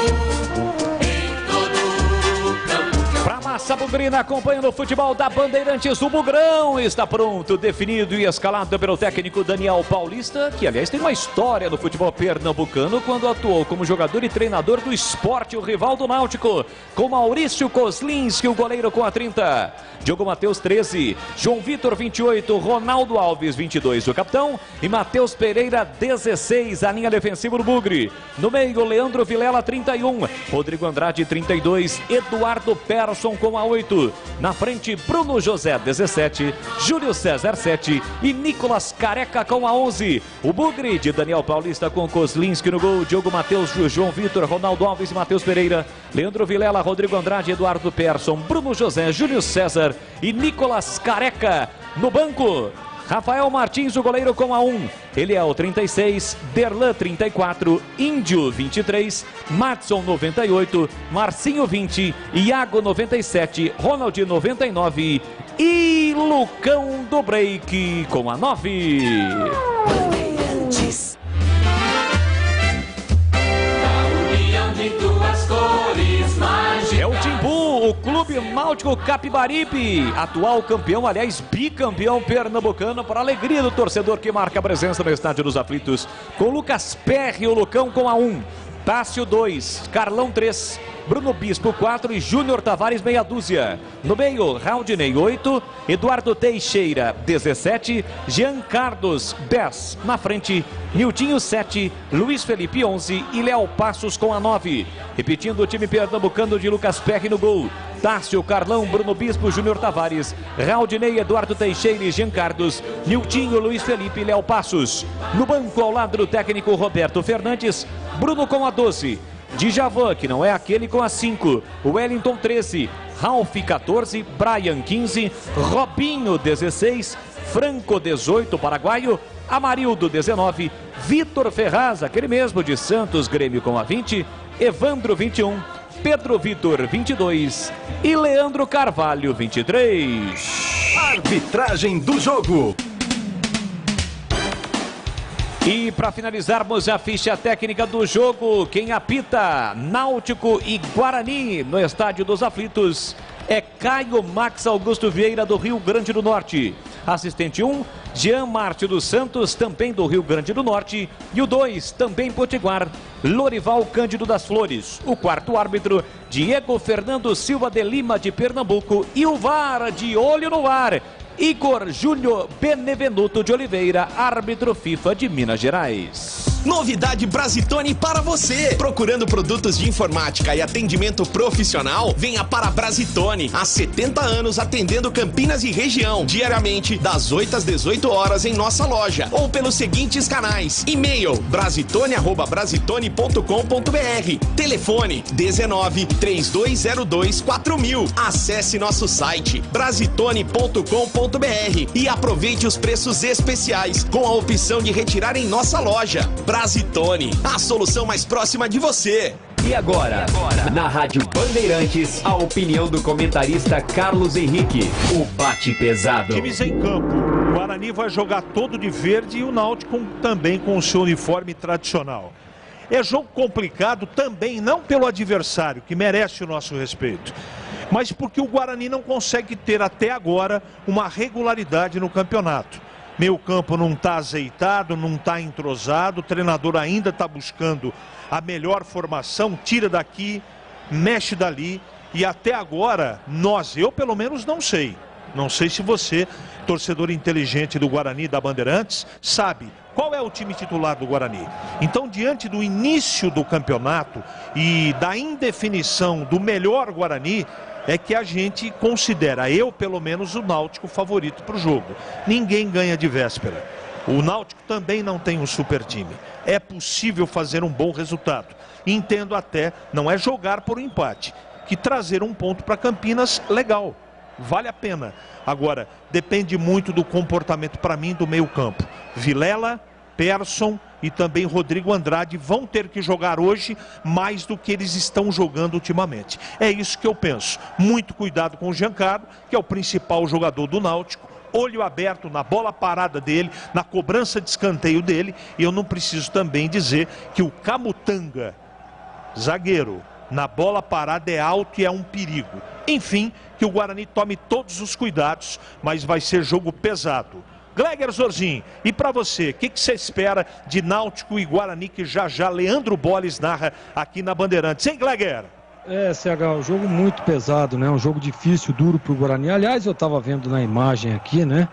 Londrina acompanhando o futebol da Bandeirantes. O Bugrão está pronto, definido e escalado pelo técnico Daniel Paulista, que aliás tem uma história no futebol pernambucano quando atuou como jogador e treinador do Sport, o rival do Náutico, com Maurício Kozlinski, o goleiro com a 30. Diogo Matheus 13, João Vitor 28, Ronaldo Alves 22, o capitão, e Matheus Pereira 16, a linha defensiva do Bugre. No meio, Leandro Vilela 31, Rodrigo Andrade 32, Eduardo Persson com a 8. Na frente, Bruno José 17, Júlio César 7 e Nicolas Careca com a 11. O Bugre de Daniel Paulista com Kozlinski no gol, Diogo Matheus, João Vitor, Ronaldo Alves e Matheus Pereira, Leandro Vilela, Rodrigo Andrade, Eduardo Persson, Bruno José, Júlio César e Nicolas Careca. No banco, Rafael Martins, o goleiro com a 1. Ele é o 36, Derlan 34, Índio 23, Matson 98, Marcinho 20, Iago 97, Ronald 99 e Lucão do Break com a 9. É o Timbu, o Clube Náutico Capibaribe, atual campeão, aliás, bicampeão pernambucano, para a alegria do torcedor que marca a presença no Estádio dos Aflitos, com Lucas Perry, o Lucão com a 1, Tássio 2, Carlão 3, Bruno Bispo 4 e Júnior Tavares meia dúzia. No meio, Raudinei 8, Eduardo Teixeira 17, Jean Carlos 10. Na frente, Niltinho 7, Luiz Felipe 11 e Léo Passos com a 9. Repetindo o time pernambucano de Lucas Perry no gol: Tássio, Carlão, Bruno Bispo, Júnior Tavares, Raudinei, Eduardo Teixeira e Jean Carlos, Niltinho, Luiz Felipe e Léo Passos. No banco, ao lado do técnico Roberto Fernandes, Bruno com a 12. Djavan, que não é aquele, com a 5, Wellington 13, Ralf 14, Brian 15, Robinho 16, Franco 18, paraguaio, Amarildo 19, Vitor Ferraz, aquele mesmo de Santos, Grêmio com a 20, Evandro 21, Pedro Vitor 22 e Leandro Carvalho 23. Arbitragem do jogo. E para finalizarmos a ficha técnica do jogo, quem apita Náutico e Guarani no Estádio dos Aflitos é Caio Max Augusto Vieira, do Rio Grande do Norte. Assistente 1, Jean Márcio dos Santos, também do Rio Grande do Norte. E o 2, também potiguar, Lorival Cândido das Flores. O quarto árbitro, Diego Fernando Silva de Lima, de Pernambuco. E o VAR, de olho no VAR, Igor Júlio Benevenuto de Oliveira, árbitro FIFA de Minas Gerais. Novidade Brasitone para você. Procurando produtos de informática e atendimento profissional? Venha para a Brasitone. Há 70 anos atendendo Campinas e região. Diariamente, das 8 às 18 horas em nossa loja. Ou pelos seguintes canais. E-mail brasitone@brasitone.com.br. Telefone 19 3202 4000. Acesse nosso site brasitone.com.br e aproveite os preços especiais com a opção de retirar em nossa loja. Brasitone, a solução mais próxima de você. E agora, na Rádio Bandeirantes, a opinião do comentarista Carlos Henrique, o bate pesado. Times em campo, o Guarani vai jogar todo de verde e o Náutico também com o seu uniforme tradicional. É jogo complicado também, não pelo adversário, que merece o nosso respeito, mas porque o Guarani não consegue ter até agora uma regularidade no campeonato. Meio campo não está azeitado, não está entrosado, o treinador ainda está buscando a melhor formação, tira daqui, mexe dali, e até agora eu pelo menos não sei se você, torcedor inteligente do Guarani, da Bandeirantes, sabe qual é o time titular do Guarani. Então, diante do início do campeonato e da indefinição do melhor Guarani, é que a gente considera, eu pelo menos, o Náutico favorito para o jogo. Ninguém ganha de véspera. O Náutico também não tem um super time. É possível fazer um bom resultado. Entendo até, não é jogar por um empate, que trazer um ponto para Campinas, legal, vale a pena. Agora, depende muito do comportamento, para mim, do meio campo. Vilela, Persson e também Rodrigo Andrade vão ter que jogar hoje mais do que eles estão jogando ultimamente. É isso que eu penso. Muito cuidado com o Giancarlo, que é o principal jogador do Náutico. Olho aberto na bola parada dele, na cobrança de escanteio dele. E eu não preciso também dizer que o Camutanga, zagueiro, na bola parada é alto e é um perigo. Enfim, que o Guarani tome todos os cuidados, mas vai ser jogo pesado. Gleger Zorzinho, e para você, o que você espera de Náutico e Guarani, que já Leandro Boles narra aqui na Bandeirantes, hein, Gleger? CH, um jogo muito pesado, né? Um jogo difícil, duro pro Guarani. Aliás, eu tava vendo na imagem aqui, né?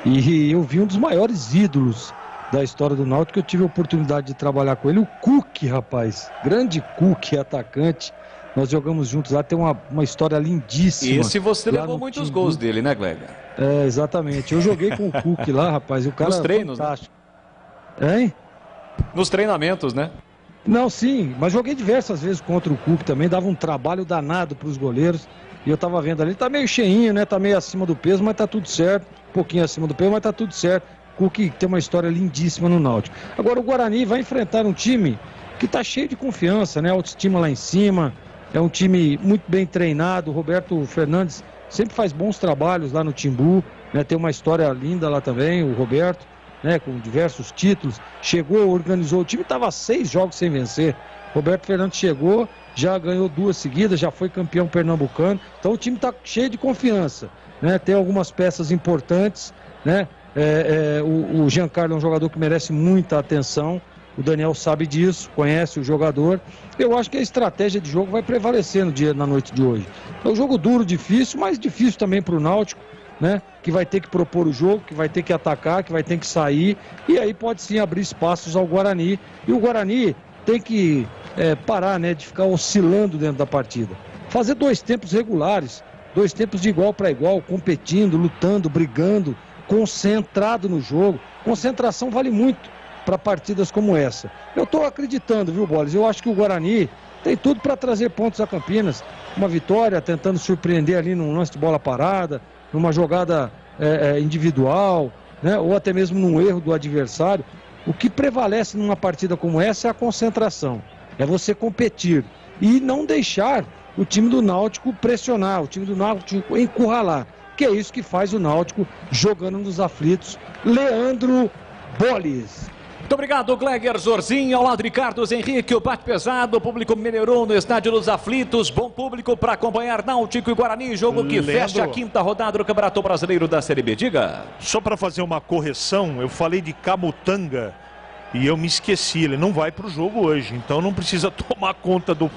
E eu vi um dos maiores ídolos da história do Náutico, que eu tive a oportunidade de trabalhar com ele, o Cook, rapaz. Grande Cook, atacante. Nós jogamos juntos lá, tem uma história lindíssima. Esse você levou muitos gols dele, né, Gleger? Exatamente. Eu joguei com o Cook lá, rapaz, e o cara nos treinos, fantástico. Né? Hein? Nos treinamentos, né? Não, sim, mas joguei diversas vezes contra o Cook também, dava um trabalho danado para os goleiros. E eu tava vendo ali, tá meio cheinho, né? Tá meio acima do peso, mas tá tudo certo. Um pouquinho acima do peso, mas tá tudo certo. Cook tem uma história lindíssima no Náutico. Agora o Guarani vai enfrentar um time que tá cheio de confiança, né? Autoestima lá em cima. É um time muito bem treinado. O Roberto Fernandes sempre faz bons trabalhos lá no Timbu, né? Tem uma história linda lá também, o Roberto, né? Com diversos títulos. Chegou, organizou. O time estava 6 jogos sem vencer. Roberto Fernandes chegou, já ganhou 2 seguidas, já foi campeão pernambucano. Então o time está cheio de confiança, né? Tem algumas peças importantes, né? O Giancarlo é um jogador que merece muita atenção. O Daniel sabe disso, conhece o jogador. Eu acho que a estratégia de jogo vai prevalecer na noite de hoje. É um jogo duro, difícil, mas difícil também para o Náutico, né? Que vai ter que propor o jogo, que vai ter que atacar, que vai ter que sair. E aí pode sim abrir espaços ao Guarani. E o Guarani tem que parar, né, de ficar oscilando dentro da partida. Fazer 2 tempos regulares, 2 tempos de igual para igual, competindo, lutando, brigando, concentrado no jogo. Concentração vale muito para partidas como essa. Eu estou acreditando, viu, Boles? Eu acho que o Guarani tem tudo para trazer pontos a Campinas. Uma vitória, tentando surpreender ali num lance de bola parada, numa jogada individual, né? Ou até mesmo num erro do adversário. O que prevalece numa partida como essa é a concentração. É você competir e não deixar o time do Náutico pressionar, o time do Náutico encurralar. Que é isso que faz o Náutico jogando nos aflitos. Leandro Boles. Muito obrigado, Gleger Zorzinho, ao lado de Carlos Henrique, o bate pesado, o público melhorou no Estádio dos Aflitos, bom público para acompanhar Náutico e Guarani, jogo que fecha a 5ª rodada do Campeonato Brasileiro da Série B, diga. Só para fazer uma correção, eu falei de Camutanga e eu me esqueci, ele não vai para o jogo hoje, então não precisa tomar conta do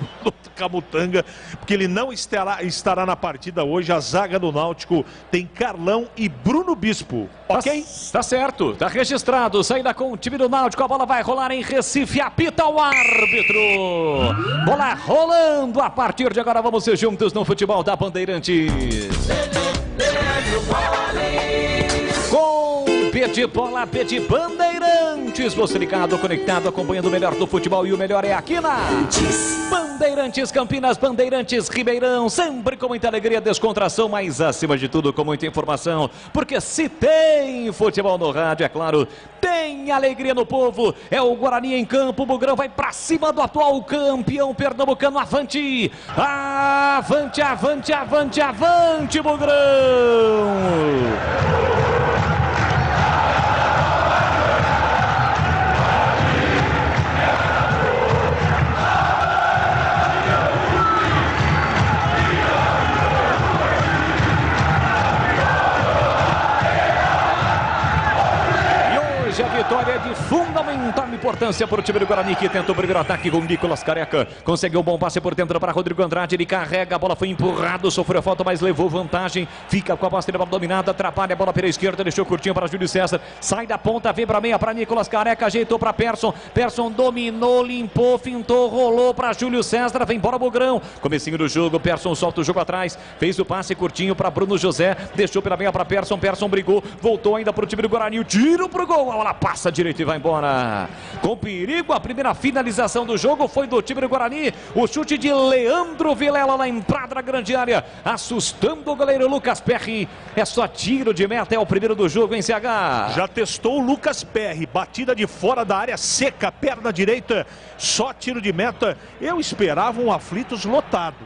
Camutanga, porque ele não estará na partida hoje. A zaga do Náutico tem Carlão e Bruno Bispo, ok? Tá certo, tá registrado, saída com o time do Náutico, a bola vai rolar em Recife, apita o árbitro. Bola rolando, a partir de agora vamos ser juntos no futebol da Bandeirantes. Com B de bola, B de Bandeirantes, você ligado, conectado, acompanhando o melhor do futebol, e o melhor é aqui na Bandeirantes Campinas, Bandeirantes Ribeirão, sempre com muita alegria, descontração, mas acima de tudo com muita informação, porque se tem futebol no rádio, é claro, tem alegria no povo. É o Guarani em campo, o Bugrão vai pra cima do atual campeão pernambucano. Avante, avante, avante, avante, avante, Bugrão! A vitória é de fundamental importância para o time do Guarani, que tenta o primeiro ataque com Nicolas Careca. Conseguiu um bom passe por dentro para Rodrigo Andrade. Ele carrega, a bola foi empurrado, sofreu falta, mas levou vantagem. Fica com a posse de bola dominada, atrapalha a bola pela esquerda, deixou curtinho para Júlio César. Sai da ponta, vem para meia para Nicolas Careca, ajeitou para Persson. Persson dominou, limpou, fintou, rolou para Júlio César. Vem embora Bugrão. Comecinho do jogo, Persson solta o jogo atrás. Fez o passe curtinho para Bruno José. Deixou pela meia para Persson. Persson brigou, voltou ainda para o time do Guarani. O tiro pro gol, a bola passa direito e vai embora. Com perigo, a primeira finalização do jogo foi do time do Guarani. O chute de Leandro Vilela na entrada da grande área, assustando o goleiro Lucas Perry. É só tiro de meta, é o primeiro do jogo em CH. Já testou o Lucas Perry, batida de fora da área seca, perna direita, só tiro de meta. Eu esperava um Aflitos lotado.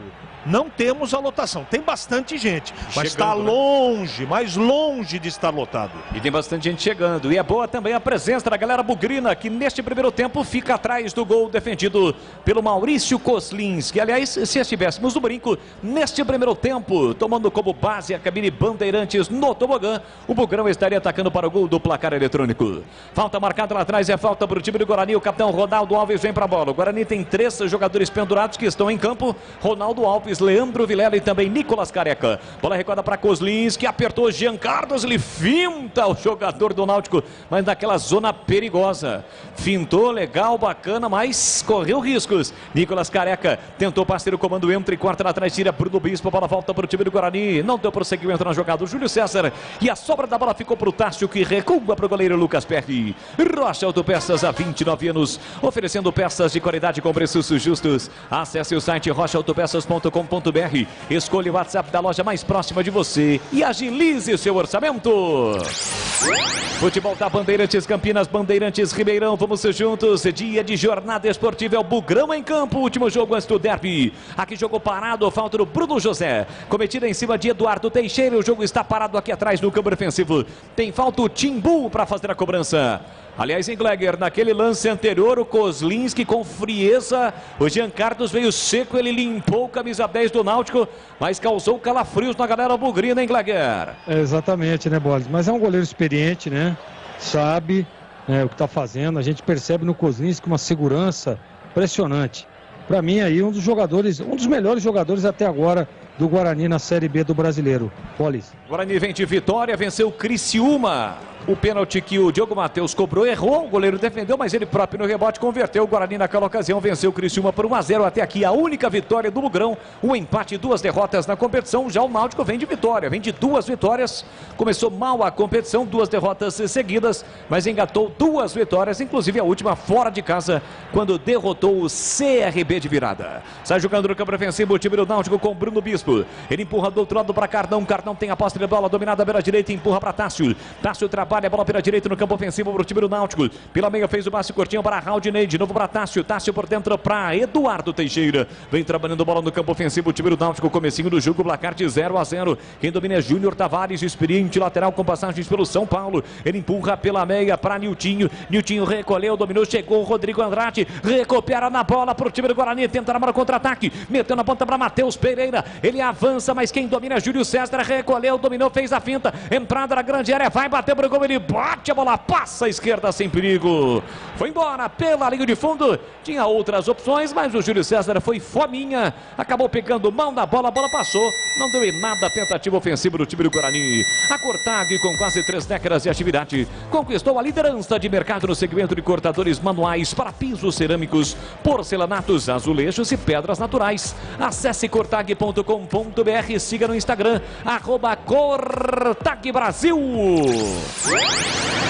não temos a lotação. Tem bastante gente, mas está Chegando, né? longe, mais longe de estar lotado. E tem bastante gente chegando. E é boa também a presença da galera bugrina, que neste primeiro tempo fica atrás do gol defendido pelo Maurício Koslinski. Aliás, se estivéssemos no brinco, neste primeiro tempo, tomando como base a cabine Bandeirantes no tobogã, o Bugrão estaria atacando para o gol do placar eletrônico. Falta marcada lá atrás, é falta para o time do Guarani. O capitão Ronaldo Alves vem para a bola. O Guarani tem 3 jogadores pendurados que estão em campo. Ronaldo Alves, Leandro Vilela e também Nicolas Careca. Bola recuada para Koslinski, apertou Jean Carlos, ele finta o jogador do Náutico, mas naquela zona perigosa. Fintou, legal, bacana, mas correu riscos. Nicolas Careca tentou parceiro, comando entra e corta lá atrás, tira Bruno Bispo, a bola volta para o time do Guarani. Não deu prosseguimento na jogada o Júlio César e a sobra da bola ficou para o Tássio, que recua para o goleiro Lucas Perry. Rocha Autopeças há 29 anos, oferecendo peças de qualidade com preços justos. Acesse o site rochaautopeças.com.br, escolha o WhatsApp da loja mais próxima de você e agilize o seu orçamento. Futebol da Bandeirantes Campinas, Bandeirantes Ribeirão, vamos juntos. Dia de jornada esportiva, é o Bugrão em campo. Último jogo antes do derby. Aqui jogo parado, falta do Bruno José, cometida em cima de Eduardo Teixeira. O jogo está parado aqui atrás no campo defensivo. Tem falta o Timbu para fazer a cobrança. Aliás, em Gleger, naquele lance anterior, o Koslinski com frieza, o Jean Carlos veio seco, ele limpou o camisa 10 do Náutico, mas causou calafrios na galera bugrina, em Gleger. Exatamente, né, Bolis? Mas é um goleiro experiente, né? Sabe o que está fazendo. A gente percebe no Koslinski uma segurança impressionante. Para mim aí um dos melhores jogadores até agora do Guarani na Série B do Brasileiro. Bolis. Guarani vem de vitória, venceu o Criciúma. O pênalti que o Diogo Matheus cobrou, errou, o goleiro defendeu, mas ele próprio no rebote converteu. O Guarani naquela ocasião venceu o Criciúma por 1-0. Até aqui a única vitória do Bugrão, um empate e 2 derrotas na competição. Já o Náutico vem de vitória, vem de 2 vitórias. Começou mal a competição, 2 derrotas seguidas, mas engatou 2 vitórias, inclusive a última fora de casa, quando derrotou o CRB de virada. Sai jogando no campo defensivo o time do Náutico com Bruno Bispo. Ele empurra do outro lado para Cardão. Cardão tem a posse de bola dominada pela direita, empurra para Tássio. Tássio trabalha a bola pela direita no campo ofensivo para o time do Náutico. Pela meia fez o passe curtinho para Raudinei, de novo para Tássio. Tássio por dentro para Eduardo Teixeira. Vem trabalhando bola no campo ofensivo o time do Náutico. Comecinho do jogo, placar de 0-0. Quem domina é Júnior Tavares, experiente lateral com passagens pelo São Paulo. Ele empurra pela meia para Niltinho. Niltinho recolheu, dominou, chegou o Rodrigo Andrade. Recupera na bola para o time do Guarani. Tenta na bola contra-ataque. Meteu na ponta para Matheus Pereira. Ele avança, mas quem domina é Júlio César. Recolheu, dominou, fez a finta. Entrada na grande área, vai bater para o gol. Ele bate a bola, passa à esquerda sem perigo. Foi embora pela linha de fundo. Tinha outras opções, mas o Júlio César foi fominha. Acabou pegando mão na bola, a bola passou. Não deu em nada a tentativa ofensiva do time do Guarani. A Cortag, com quase 3 décadas de atividade, conquistou a liderança de mercado no segmento de cortadores manuais para pisos cerâmicos, porcelanatos, azulejos e pedras naturais. Acesse cortag.com.br, siga no Instagram, @CortagBrasil.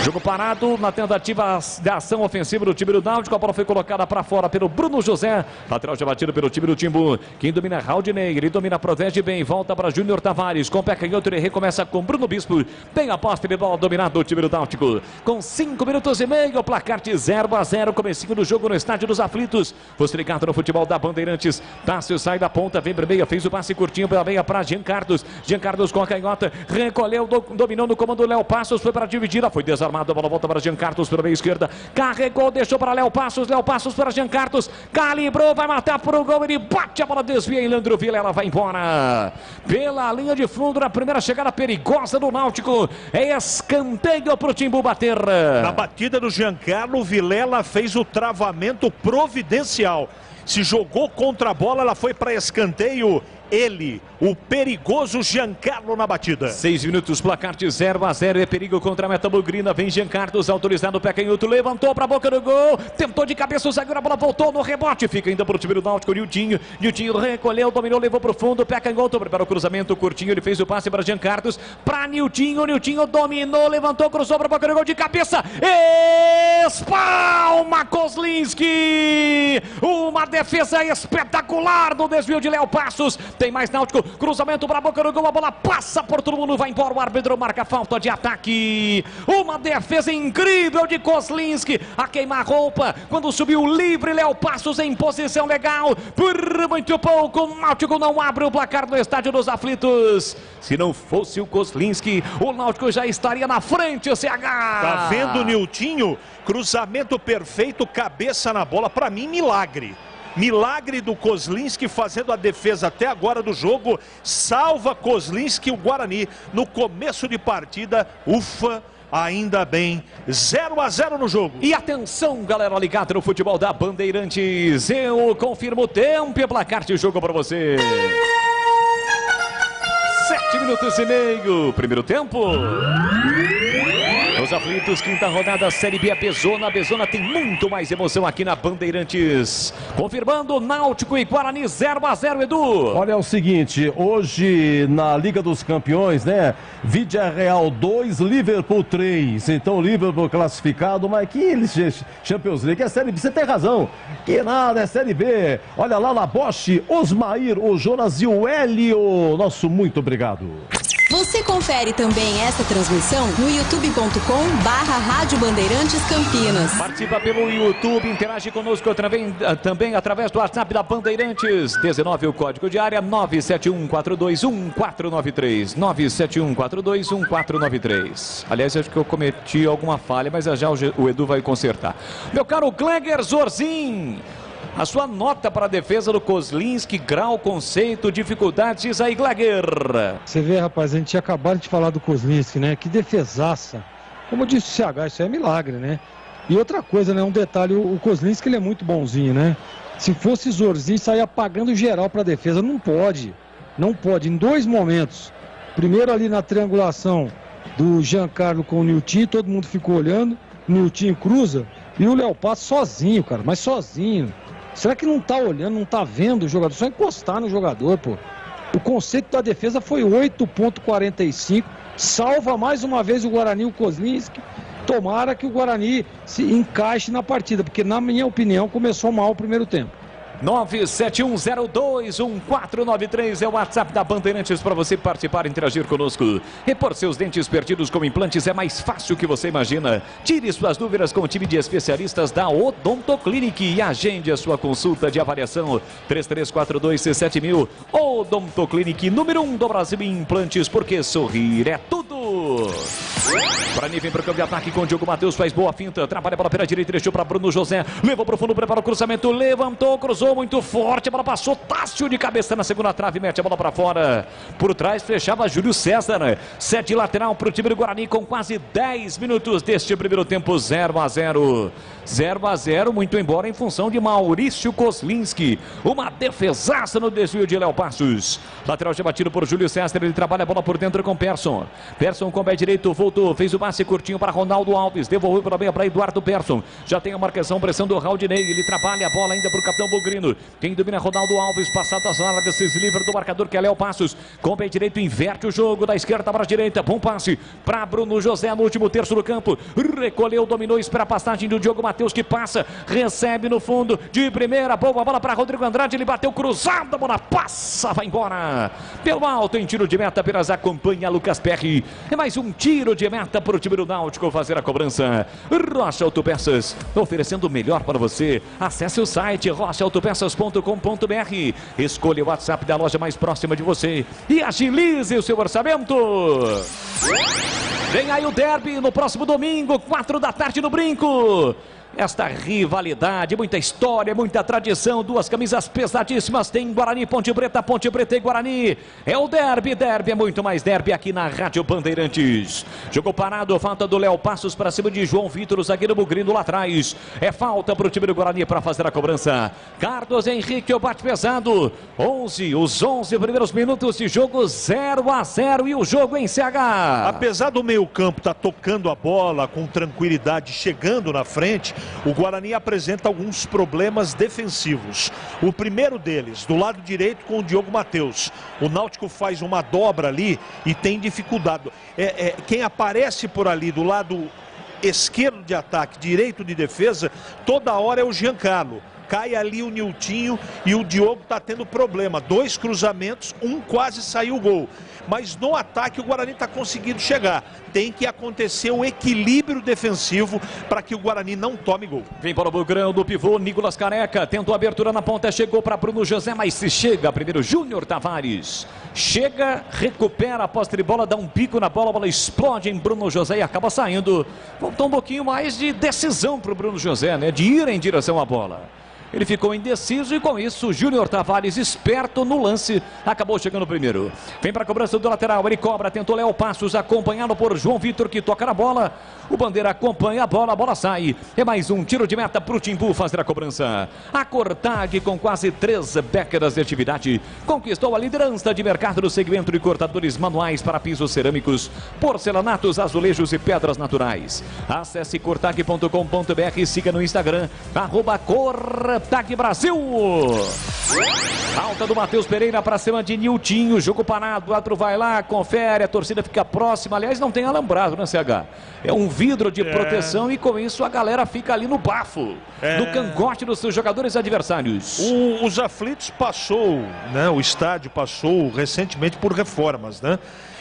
Jogo parado na tentativa de ação ofensiva do time do Náutico. A bola foi colocada para fora pelo Bruno José. Lateral já batido pelo time do Timbu. Quem domina é Raudinei. Ele domina, protege bem. Volta para Júnior Tavares. Com o pé canhoto, ele recomeça com Bruno Bispo. Tem a posse de bola dominada do time do Náutico. Com 5 minutos e meio, o placar de 0-0. Comecinho do jogo no Estádio dos Aflitos. Você ligado no futebol da Bandeirantes. Tássio sai da ponta, vem para meia. Fez o passe curtinho pela meia para Jean Carlos. Jean Carlos com a canhota. Recolheu, dominou no comando Léo Passos. Foi para a dividida. Foi desarmado. A bola volta para Jean Carlos pela meia esquerda. Carregou, deixou para Léo Passos. Léo Passos para Jean Carlos. Calibrou, vai matar para o gol. Ele bate a bola, desvia em Leandro Vilela. Vai embora. Pela linha de fundo na primeira chegada perigosa do Náutico. É escanteio para o Timbu bater. Na batida do Giancarlo, Vilela fez o travamento providencial. Se jogou contra a bola, ela foi para escanteio. Ele, o perigoso Giancarlo na batida. 6 minutos, placar de 0-0. É perigo contra a meta bugrina. Vem Jean Carlos, autorizado, pé canhoto, levantou para a boca do gol. Tentou de cabeça o zagueiro, a bola voltou no rebote. Fica ainda para o time do Náutico, Niltinho. Niltinho recolheu, dominou, levou para o fundo. Pé canhoto, preparou o cruzamento curtinho. Ele fez o passe para Jean Carlos. Para Niltinho, Niltinho dominou, levantou, cruzou para a boca do gol de cabeça. Espalma Koslinski. Uma defesa espetacular no desvio de Léo Passos. Tem mais Náutico. Cruzamento para a boca do gol. A bola passa por todo mundo. Vai embora. O árbitro marca falta de ataque. Uma defesa incrível de Kozlinski. A queimar roupa. Quando subiu livre, Léo Passos em posição legal. Por muito pouco, o Náutico não abre o placar no Estádio dos Aflitos. Se não fosse o Kozlinski, o Náutico já estaria na frente, o CH. Tá vendo o Niltinho? Cruzamento perfeito, cabeça na bola. Para mim, milagre. Milagre do Kozlinski fazendo a defesa até agora do jogo. Salva Kozlinski o Guarani no começo de partida. Ufa, ainda bem. 0-0 no jogo. E atenção, galera ligada no futebol da Bandeirantes. Eu confirmo o tempo e placar de jogo para você. 7 minutos e meio. Primeiro tempo. Os Aflitos, quinta rodada, Série B, a Bezona. A Bezona tem muito mais emoção aqui na Bandeirantes. Confirmando, Náutico e Guarani 0-0, Edu. Olha, é o seguinte, hoje na Liga dos Campeões, né? Villarreal 2, Liverpool 3. Então, Liverpool classificado, mas que Champions League, é Série B, você tem razão. Que nada, é Série B. Olha lá, Laboche, Osmair, o Jonas e o Hélio. Nosso muito obrigado. Você confere também essa transmissão no youtube.com/Rádio Bandeirantes Campinas. Participa pelo YouTube, interage conosco também através do WhatsApp da Bandeirantes. 19 o código de área 971421493. 971421493. Aliás, acho que eu cometi alguma falha, mas já o Edu vai consertar. Meu caro Gleger Zorzin, a sua nota para a defesa do Kozlinski, grau, conceito, dificuldades aí, Gleger. Você vê, rapaz, a gente tinha acabado de falar do Kozlinski, né? Que defesaça. Como disse o CH, isso é milagre, né? E outra coisa, né? Um detalhe, o Kozlinski, ele é muito bonzinho, né? Se fosse Zorzin, sair apagando geral para a defesa. Não pode. Não pode. Em dois momentos. Primeiro ali na triangulação do Giancarlo com o Niltinho, todo mundo ficou olhando. O Niltinho cruza e o Léo Passos sozinho, cara. Mas sozinho. Será que não tá olhando, não tá vendo o jogador? Só encostar no jogador, pô. O conceito da defesa foi 8,45. Salva mais uma vez o Guarani, o Kozlinski. Tomara que o Guarani se encaixe na partida, porque na minha opinião começou mal o primeiro tempo. 971021493 é o WhatsApp da Bandeirantes para você participar e interagir conosco. Repor seus dentes perdidos com implantes é mais fácil que você imagina. Tire suas dúvidas com o time de especialistas da Odontoclinic e agende a sua consulta de avaliação. 3342-7000. Odontoclinic, número 1 do Brasil em implantes, porque sorrir é tudo. Guarani vem para o campo de ataque com o Diogo Matheus, faz boa finta, trabalha a bola pela direita, deixou para Bruno José, levou para o fundo, prepara o cruzamento, levantou, cruzou muito forte, a bola passou, Tássio de cabeça na segunda trave, mete a bola para fora. Por trás fechava Júlio César, 7 lateral para o time do Guarani com quase 10 minutos deste primeiro tempo, 0-0. 0-0, muito embora em função de Maurício Kozlinski. Uma defesaça no desvio de Léo Passos. Lateral já batido por Júlio César, ele trabalha a bola por dentro com Persson. Persson com o pé direito, voltou, fez o passe curtinho para Ronaldo Alves, devolveu pela meia para Eduardo Persson. Já tem a marcação, pressão do Raudinei, ele trabalha a bola ainda para o capitão Bugrino. Quem domina Ronaldo Alves, passado as largas, se livra do marcador que é Léo Passos. Com o pé direito, inverte o jogo da esquerda para a direita. Bom passe para Bruno José no último terço do campo. Recolheu, dominou, espera a passagem do Diogo Matheus que passa, recebe no fundo de primeira, boa bola para Rodrigo Andrade, ele bateu cruzado, a bola passa, vai embora pelo alto em tiro de meta, apenas acompanha Lucas Perry. É mais um tiro de meta para o time do Náutico fazer a cobrança. Rocha Autopeças, oferecendo o melhor para você. Acesse o site rochaautopeças.com.br, escolha o WhatsApp da loja mais próxima de você e agilize o seu orçamento. Vem aí o derby no próximo domingo, 4 da tarde no Brinco. Esta rivalidade, muita história, muita tradição, duas camisas pesadíssimas, tem Guarani, Ponte Preta e Guarani. É o derby, é muito mais derby aqui na Rádio Bandeirantes. Jogou parado, falta do Léo Passos para cima de João Vitor, o zagueiro Bugrino lá atrás. É falta para o time do Guarani para fazer a cobrança. Carlos Henrique, o bate pesado. Os 11 primeiros minutos de jogo, 0-0 e o jogo em CH. Apesar do meio campo estar tocando a bola com tranquilidade, chegando na frente, o Guarani apresenta alguns problemas defensivos. O primeiro deles, do lado direito com o Diogo Matheus. O Náutico faz uma dobra ali e tem dificuldade. Quem aparece por ali do lado esquerdo de ataque, direito de defesa, toda hora é o Giancarlo. cai ali o Niltinho e o Diogo tá tendo problema. 2 cruzamentos, um quase saiu o gol. Mas no ataque o Guarani está conseguindo chegar. Tem que acontecer o equilíbrio defensivo para que o Guarani não tome gol. Vem para o bugrão do pivô, Nicolas Careca. Tentou a abertura na ponta, chegou para Bruno José, mas se chega primeiro Júnior Tavares. Chega, recupera a posse de bola, dá um pico na bola, a bola explode em Bruno José e acaba saindo. Faltou um pouquinho mais de decisão para o Bruno José, né? De ir em direção à bola. Ele ficou indeciso e com isso o Júnior Tavares, esperto no lance, acabou chegando primeiro. Vem para a cobrança do lateral, ele cobra, tentou Léo Passos, acompanhado por João Vitor, que toca na bola. O Bandeira acompanha a bola sai. É mais um tiro de meta para o Timbu fazer a cobrança. A Cortag, com quase 3 décadas de atividade, conquistou a liderança de mercado no segmento de cortadores manuais para pisos cerâmicos, porcelanatos, azulejos e pedras naturais. Acesse cortag.com.br e siga no Instagram, @Cortag Brasil. Falta do Matheus Pereira para cima de Niltinho, jogo parado, o árbitro vai lá, confere, a torcida fica próxima, aliás não tem alambrado, né, CH? É um vidro de proteção e com isso a galera fica ali no bafo, no cangote dos seus jogadores adversários. Os aflitos passou, né, o estádio passou recentemente por reformas, né?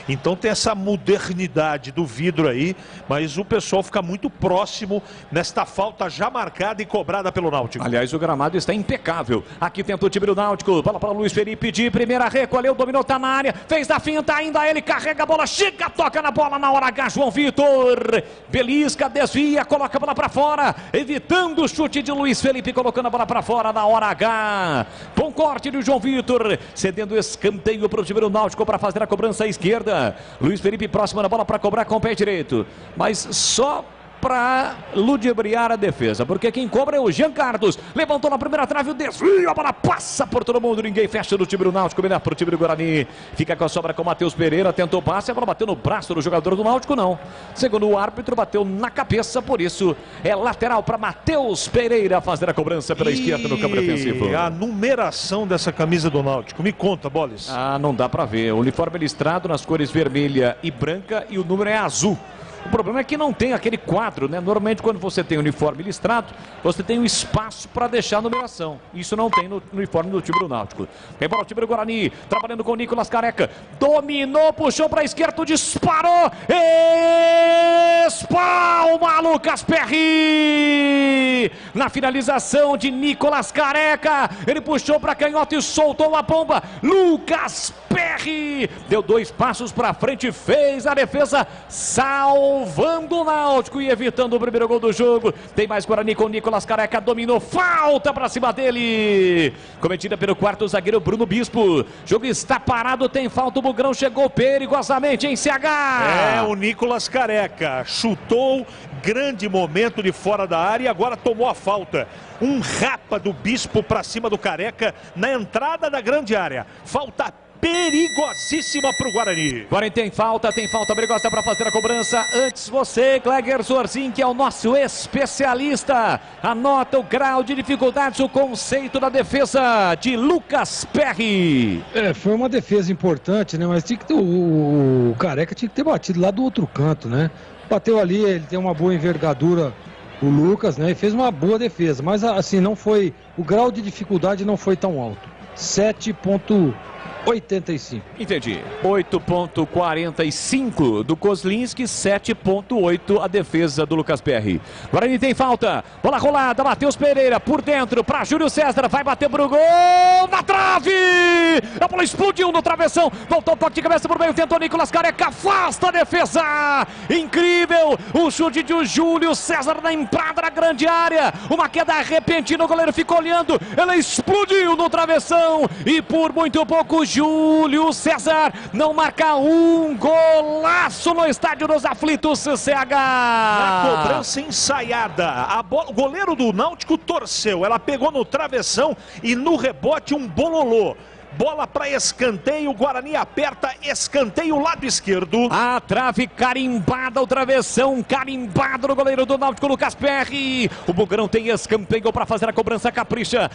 Então tem essa modernidade do vidro aí, mas o pessoal fica muito próximo nesta falta já marcada e cobrada pelo Náutico. Aliás, o gramado está impecável. Aqui tenta o time do Náutico, bola para o Luiz Felipe de primeira, recolheu, dominou, tá na área, fez da finta, ainda ele carrega a bola, chega, toca na bola na hora H, João Vitor, belisca, desvia, coloca a bola para fora, evitando o chute de Luiz Felipe, colocando a bola para fora na hora H. Bom corte do João Vitor, cedendo escanteio para o time do Náutico para fazer a cobrança à esquerda. Luiz Felipe próximo da bola para cobrar com o pé direito, mas só para ludibriar a defesa, porque quem cobra é o Jean Carlos, levantou na primeira trave, o desvio, a bola passa por todo mundo, ninguém fecha no time do Náutico, melhor para o time do Guarani, fica com a sobra com o Matheus Pereira, tentou o passe, a bola bateu no braço do jogador do Náutico, não, segundo o árbitro, bateu na cabeça, por isso é lateral para Matheus Pereira fazer a cobrança pela esquerda no campo defensivo. A numeração dessa camisa do Náutico, me conta, Boles. Ah, não dá para ver, o uniforme listrado nas cores vermelha e branca e o número é azul. O problema é que não tem aquele quadro, né? Normalmente quando você tem uniforme listrado, você tem um espaço para deixar a numeração. Isso não tem no uniforme do time do Náutico. Tem bola o time do Guarani, trabalhando com o Nicolas Careca. Dominou, puxou para a esquerda, disparou. Espalma Lucas Perry. Na finalização de Nicolas Careca. Ele puxou para canhota e soltou a bomba. Lucas Perry. Deu 2 passos para frente, fez a defesa, salvando o Náutico e evitando o primeiro gol do jogo. Tem mais Guarani com Nicolas Careca, dominou, falta pra cima dele, cometida pelo quarto zagueiro Bruno Bispo. Jogo está parado, tem falta, o Bugrão chegou perigosamente em CH. É, o Nicolas Careca chutou, grande momento de fora da área e agora tomou a falta. Um rapa do Bispo pra cima do Careca na entrada da grande área. Falta perigosíssima para o Guarani. Guarani tem falta perigosa para fazer a cobrança. Antes você, Gleger Zorzin, que é o nosso especialista, anota o grau de dificuldade, o conceito da defesa de Lucas Perry. Foi uma defesa importante, né? Mas tinha que ter, o Careca tinha que ter batido lá do outro canto, né? Bateu ali, ele tem uma boa envergadura, o Lucas, né? E fez uma boa defesa, mas assim, não foi, o grau de dificuldade não foi tão alto. 7,85. Entendi. 8,45 do Kozlinski, 7,8 a defesa do Lucas Perry. Guarani tem falta. Bola rolada, Matheus Pereira por dentro para Júlio César. Vai bater pro gol na trave. A bola explodiu no travessão. Voltou o toque de cabeça por meio. Tentou Nicolas Careca. Afasta a defesa. Incrível. O chute de Júlio César na entrada da grande área. Uma queda repentina. O goleiro ficou olhando. Ela explodiu no travessão. E por muito pouco, Júlio César não marca um golaço no estádio dos aflitos, CH. Na cobrança ensaiada, a bola, o goleiro do Náutico torceu, ela pegou no travessão e no rebote um bololô. bola para escanteio, o Guarani aperta, escanteio lado esquerdo. A trave carimbada, o travessão carimbado no goleiro do Náutico, Lucas Perry. O Bugrão tem escanteio para fazer a cobrança, capricha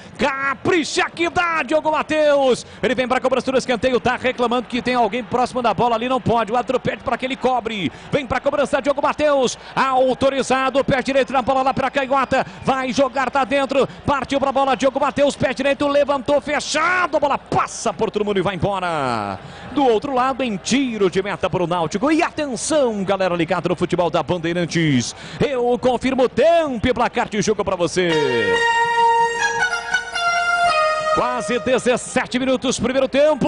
que dá, Diogo Matheus. Ele vem para a cobrança do escanteio, tá reclamando que tem alguém próximo da bola ali, não pode. O árbitro pede para que ele cobre. Vem para a cobrança, Diogo Matheus, autorizado, pé direito na bola lá para a canhota, vai jogar, tá dentro, partiu para a bola, Diogo Matheus, pé direito, levantou, fechado, a bola passa por todo mundo e vai embora. Do outro lado, em tiro de meta para o Náutico. E atenção, galera ligada no futebol da Bandeirantes. Eu confirmo o tempo e placar de jogo para você. Quase 17 minutos, primeiro tempo.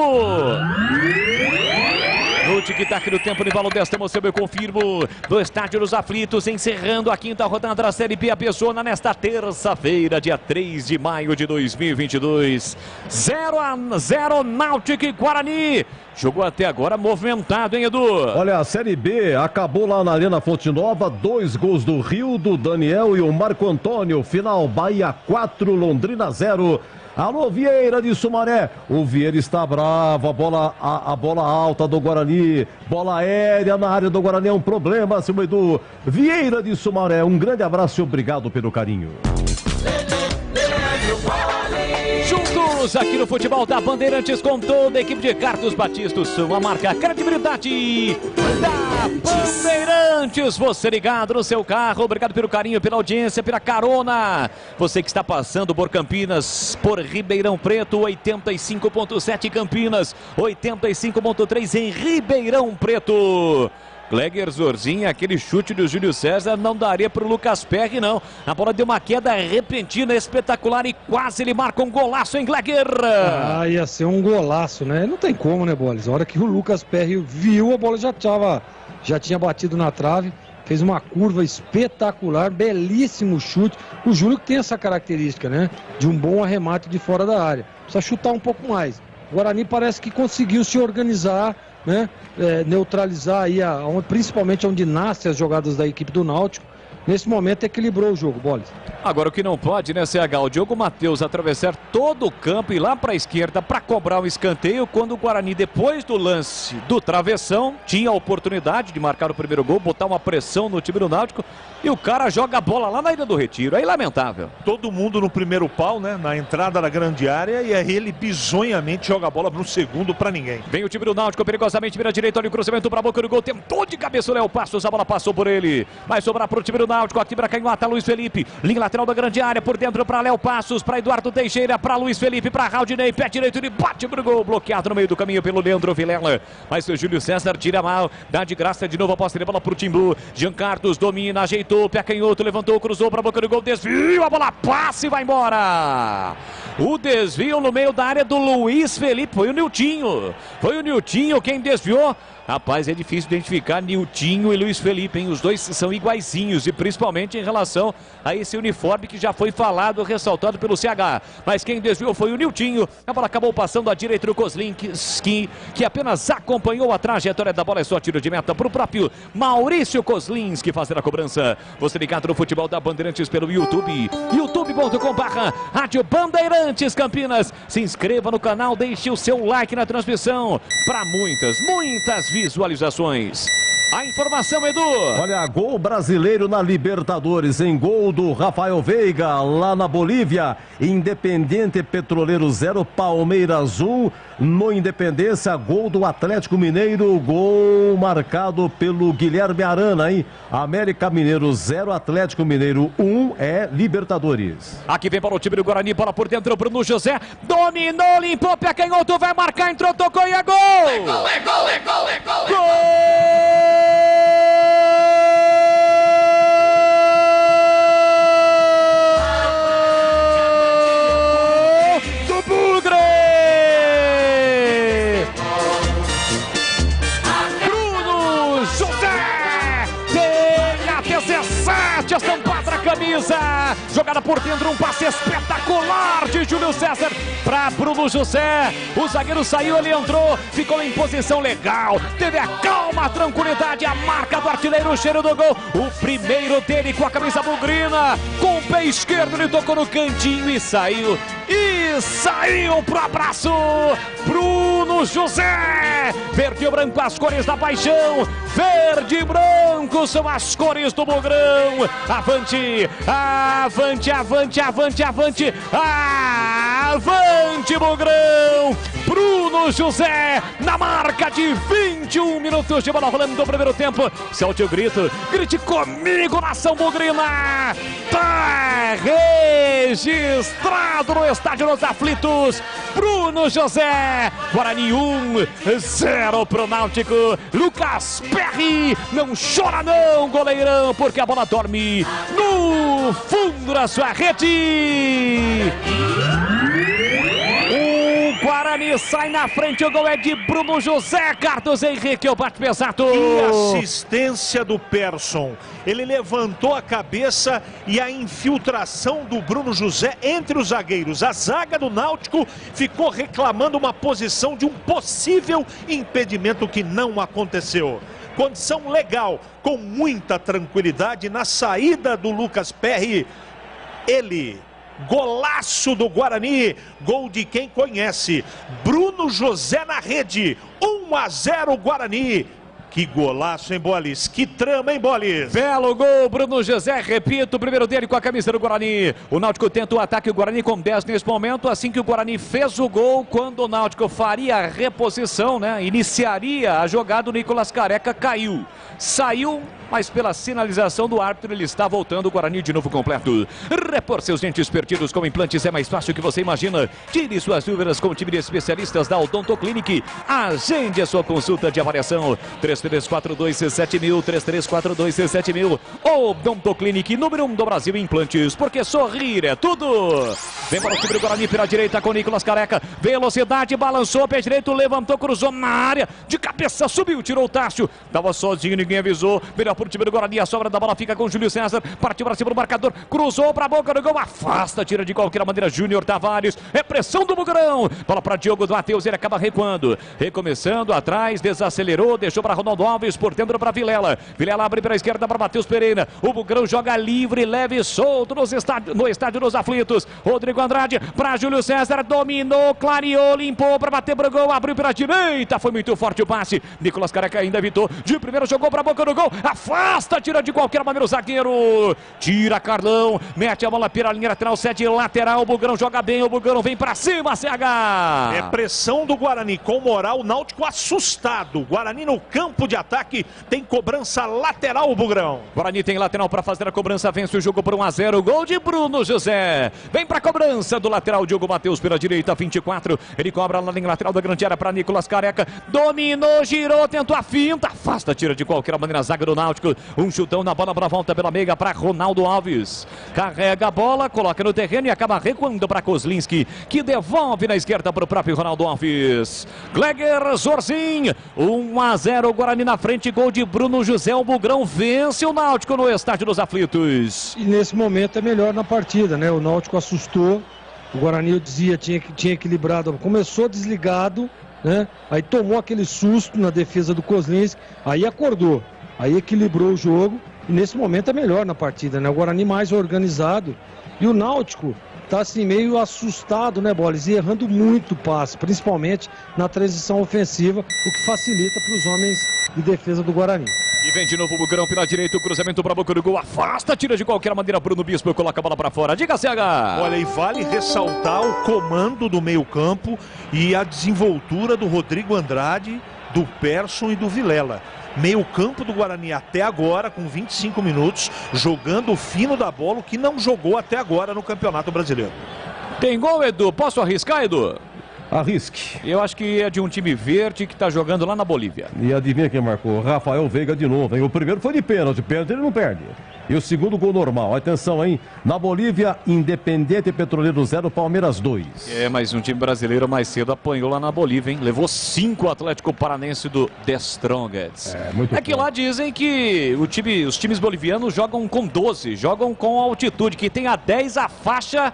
No tic-tac do tempo, Nivaldo Desta, eu confirmo, do Estádio dos Aflitos, encerrando a quinta rodada da Série B, a Pessoa, nesta terça-feira, dia 3 de maio de 2022. 0-0, Náutico e Guarani. Jogou até agora movimentado, hein, Edu? Olha, a Série B acabou lá na Arena Fonte Nova, 2 gols do Rio, do Daniel e o Marco Antônio. Final, Bahia 4, Londrina 0. Alô, Vieira de Sumaré. O Vieira está bravo. A bola alta do Guarani. Bola aérea na área do Guarani é um problema, seu Edu. Vieira de Sumaré, um grande abraço e obrigado pelo carinho. Juntos aqui no futebol da Bandeirantes com toda a equipe de Carlos Batista, são a marca credibilidade da Bandeirantes. Você ligado no seu carro, obrigado pelo carinho, pela audiência, pela carona. Você que está passando por Campinas, por Ribeirão Preto, 85.7 Campinas, 85.3 em Ribeirão Preto. Gleger Zorzinha, aquele chute do Júlio César não daria para o Lucas Perry, não. A bola deu uma queda repentina, espetacular e quase ele marca um golaço, hein, Gleger? Ah, ia ser um golaço, né? Não tem como, né, Bolis? A hora que o Lucas Perry viu, a bola já tinha batido na trave, fez uma curva espetacular, belíssimo chute. O Júlio tem essa característica, né? De um bom arremate de fora da área. Precisa chutar um pouco mais. O Guarani parece que conseguiu se organizar, né? Neutralizar aí, principalmente onde nascem as jogadas da equipe do Náutico. Nesse momento equilibrou o jogo, Bolis. Agora o que não pode, né, CH? O Diogo Matheus atravessar todo o campo e ir lá para a esquerda para cobrar um escanteio, quando o Guarani, depois do lance do travessão, tinha a oportunidade de marcar o primeiro gol, botar uma pressão no time do Náutico, e o cara joga a bola lá na Ilha do Retiro. Aí lamentável. Todo mundo no primeiro pau, né? Na entrada da grande área, e aí ele bizonhamente joga a bola no segundo para ninguém. Vem o time do Náutico, perigosamente vira direito, olha o cruzamento para a boca do gol, tentou de cabeça o Léo Passos, a bola passou por ele. Vai sobrar para o time do Náutico, aqui para canhota, Luiz Felipe, linha lateral da grande área, por dentro para Léo Passos, para Eduardo Teixeira, para Luiz Felipe, para Raudinei, pé direito, ele bate pro gol, bloqueado no meio do caminho pelo Leandro Vilela. Mas o Júlio César tira mal, dá de graça de novo a posse de bola pro Timbu. Jean Carlos domina, ajeitou, pé canhoto, levantou, cruzou para a boca do gol, desvio, a bola passa e vai embora. O desvio no meio da área do Luiz Felipe, foi o Niltinho quem desviou. Rapaz, é difícil identificar Niltinho e Luiz Felipe, hein? Os dois são iguaizinhos, e principalmente em relação a esse uniforme que já foi falado, ressaltado pelo CH. Mas quem desviou foi o Niltinho. A bola acabou passando à direita do Kozlinski, que apenas acompanhou a trajetória da bola. É só tiro de meta para o próprio Maurício Kozlinski fazer a cobrança. Você ligado no futebol da Bandeirantes pelo YouTube, youtube.com/Rádio Bandeirantes Campinas. Se inscreva no canal, deixe o seu like na transmissão para muitas visualizações. A informação, Edu. Olha, gol brasileiro na Libertadores, em gol do Rafael Veiga, lá na Bolívia. Independente Petroleiro 0, Palmeiras 1. No Independência, gol do Atlético Mineiro, gol marcado pelo Guilherme Arana, hein? América Mineiro 0, Atlético Mineiro 1, é Libertadores. Aqui vem para o time do Guarani, bola por dentro, Bruno José, dominou, limpou, pé canhoto, vai marcar, entrou, tocou e é gol! É gol, é gol, é gol, é gol! Gol! autoriza. Jogada por dentro, um passe espetacular de Júlio César para Bruno José. O zagueiro saiu, ele entrou, ficou em posição legal. Teve a calma, a tranquilidade, a marca do artilheiro, o cheiro do gol. O primeiro dele com a camisa bugrina. Com o pé esquerdo, ele tocou no cantinho e saiu. E saiu pro abraço. Bruno José. Verde e branco, as cores da paixão. Verde e branco são as cores do Bugrão. Avante, avante, avante, avante, avante. Avante, Bugrão. Bruno José, na marca de 21 minutos de bola rolando do primeiro tempo. Solte o grito, grite comigo, nação bugrina. Tá registrado no estádio Los Aflitos. Bruno José, Guarani 1-0 pro Náutico. Lucas Perry, não chora não, goleirão, porque a bola dorme no fundo da sua rede. O Guarani sai na frente, o gol é de Bruno José. Carlos Henrique, o bate pesado. E assistência do Persson. Ele levantou a cabeça e a infiltração do Bruno José entre os zagueiros. A zaga do Náutico ficou reclamando uma posição de um possível impedimento que não aconteceu. Condição legal, com muita tranquilidade na saída do Lucas Perry. Ele... Golaço do Guarani, gol de quem conhece. Bruno José na rede, 1-0 Guarani. Que golaço, hein, Bolis? Que trama, hein, Bolis? Belo gol, Bruno José, repito, o primeiro dele com a camisa do Guarani. O Náutico tenta o ataque, o Guarani com 10 nesse momento. Assim que o Guarani fez o gol, quando o Náutico faria a reposição, né? Iniciaria a jogada, o Nicolas Careca caiu. Saiu, mas pela sinalização do árbitro ele está voltando. O Guarani de novo completo. Repor seus dentes perdidos com implantes é mais fácil que você imagina. Tire suas dúvidas com o time de especialistas da Odonto Clinic. Agende a sua consulta de avaliação. 3342-7000, 3342-7000. Odonto Clinic, número 1 do Brasil em implantes, porque sorrir é tudo. Vem para o time do Guarani pela direita com Nicolas Careca. Velocidade, balançou, pé direito, levantou, cruzou na área. De cabeça, subiu, tirou o Tássio. Tava sozinho, ninguém avisou. Melhor para o time do Guarani, a sobra da bola fica com o Júlio César. Partiu para cima do marcador, cruzou para a boca do gol. Afasta, tira de qualquer maneira Júnior Tavares. É pressão do Bugrão. Bola para Diogo do Matheus, ele acaba recuando. Recomeçando atrás, desacelerou, deixou para Ronaldo Alves, por dentro para Vilela. Vilela abre para a esquerda para Matheus Pereira. O Bugrão joga livre, leve e solto no estádio dos Aflitos. Rodrigo Andrade para Júlio César, dominou, clareou, limpou para bater pro gol, abriu pela direita, foi muito forte o passe. Nicolas Careca ainda evitou, de primeiro jogou para a boca do gol, afasta, tira de qualquer maneira o zagueiro. Tira Carlão, mete a bola pela linha lateral, 7 lateral, o Bugrão joga bem, o Bugrão vem para cima, CH. É pressão do Guarani com moral, o Náutico assustado. Guarani no campo de ataque, tem cobrança lateral, o Bugrão. Guarani tem lateral para fazer a cobrança, vence o jogo por 1-0, gol de Bruno José. Vem para a cobrança do lateral, Diogo Matheus pela direita, 24. Ele cobra na linha lateral da grande área para Nicolas Careca. Dominou, girou, tentou a finta, afasta, tira de qualquer maneira a zaga do Náutico. Um chutão na bola para volta pela meia para Ronaldo Alves. Carrega a bola, coloca no terreno e acaba recuando para Kozlinski, que devolve na esquerda para o próprio Ronaldo Alves. Gleger Zorzin, 1-0 Guarani na frente, gol de Bruno José. O Bugrão vence o Náutico no estádio dos Aflitos. E nesse momento é melhor na partida, né? O Náutico assustou. O Guarani, eu dizia, tinha equilibrado. Começou desligado, né? Aí tomou aquele susto na defesa do Kozlinski. Aí acordou. Aí equilibrou o jogo. E nesse momento é melhor na partida, né? O Guarani mais organizado. E o Náutico tá assim meio assustado, né, Bolis? E errando muito passe, principalmente na transição ofensiva, o que facilita para os homens de defesa do Guarani. E vem de novo o Bugrão pela direita, o cruzamento para a boca do gol, afasta, tira de qualquer maneira, Bruno Bispo coloca a bola para fora. Diga, CH! Olha, e vale ressaltar o comando do meio-campo e a desenvoltura do Rodrigo Andrade, do Persson e do Vilela. Meio-campo do Guarani até agora, com 25 minutos, jogando o fino da bola, o que não jogou até agora no Campeonato Brasileiro. Tem gol, Edu? Posso arriscar, Edu? Arrisque. Eu acho que é de um time verde que está jogando lá na Bolívia. E adivinha quem marcou? Rafael Veiga de novo, hein? O primeiro foi de pênalti ele não perde. E o segundo gol normal. Atenção, hein? Na Bolívia, Independiente Petroleiro 0, Palmeiras 2. Mas um time brasileiro mais cedo apanhou lá na Bolívia, hein? Levou 5 o Atlético Paranense do The Strongest. Que lá dizem que os times bolivianos jogam com 12, jogam com altitude, que tem a 10 a faixa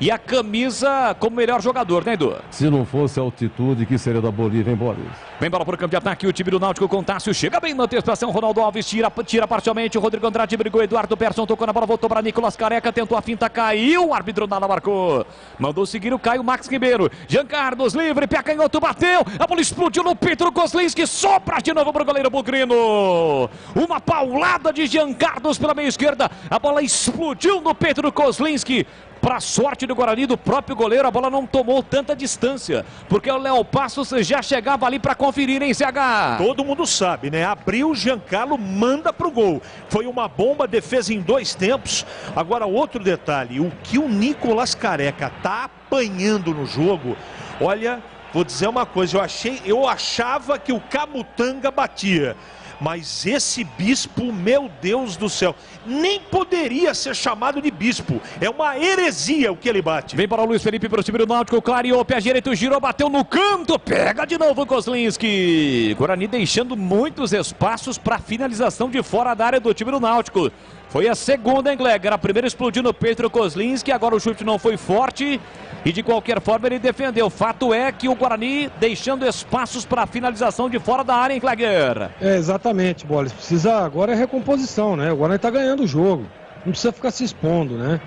e a camisa como melhor jogador, né, Edu? Se não fosse a altitude, que seria da Bolívia, hein, Boris? Vem bola para o campo de ataque, o time do Náutico com Tássio, chega bem na antecipação, Ronaldo Alves tira parcialmente, o Rodrigo Andrade brigou, Eduardo Persson tocou na bola, voltou para Nicolas Careca, tentou a finta, caiu, o árbitro nada marcou, mandou seguir o Caio Max Ribeiro, Jean Carlos livre, pé canhoto, bateu, a bola explodiu no Pedro Kozlinski, sopra de novo para o goleiro Bugrino, uma paulada de Jean Carlos pela meia esquerda, a bola explodiu no Pedro Kozlinski. Para sorte do Guarani, do próprio goleiro, a bola não tomou tanta distância, porque o Léo Passos já chegava ali para conferir, hein, CH? Todo mundo sabe, né? Abriu, Giancarlo manda pro gol. Foi uma bomba, defesa em 2 tempos. Agora, outro detalhe, o que o Nicolas Careca tá apanhando no jogo, olha, vou dizer uma coisa, eu achava que o Camutanga batia. Mas esse bispo, meu Deus do céu, nem poderia ser chamado de bispo. É uma heresia o que ele bate. Vem para o Luiz Felipe para o time do Náutico, clareou, pé direito, girou, bateu no canto, pega de novo o Kozlinski. Guarani deixando muitos espaços para finalização de fora da área do time do Náutico. Foi a segunda, hein, Gleger? A primeira explodiu no Pedro Kozlinski, agora o chute não foi forte e de qualquer forma ele defendeu. Fato é que o Guarani deixando espaços para finalização de fora da área, hein, Gleger? Exatamente, Bolis. Precisa agora é recomposição, né? O Guarani está ganhando o jogo. Não precisa ficar se expondo, né?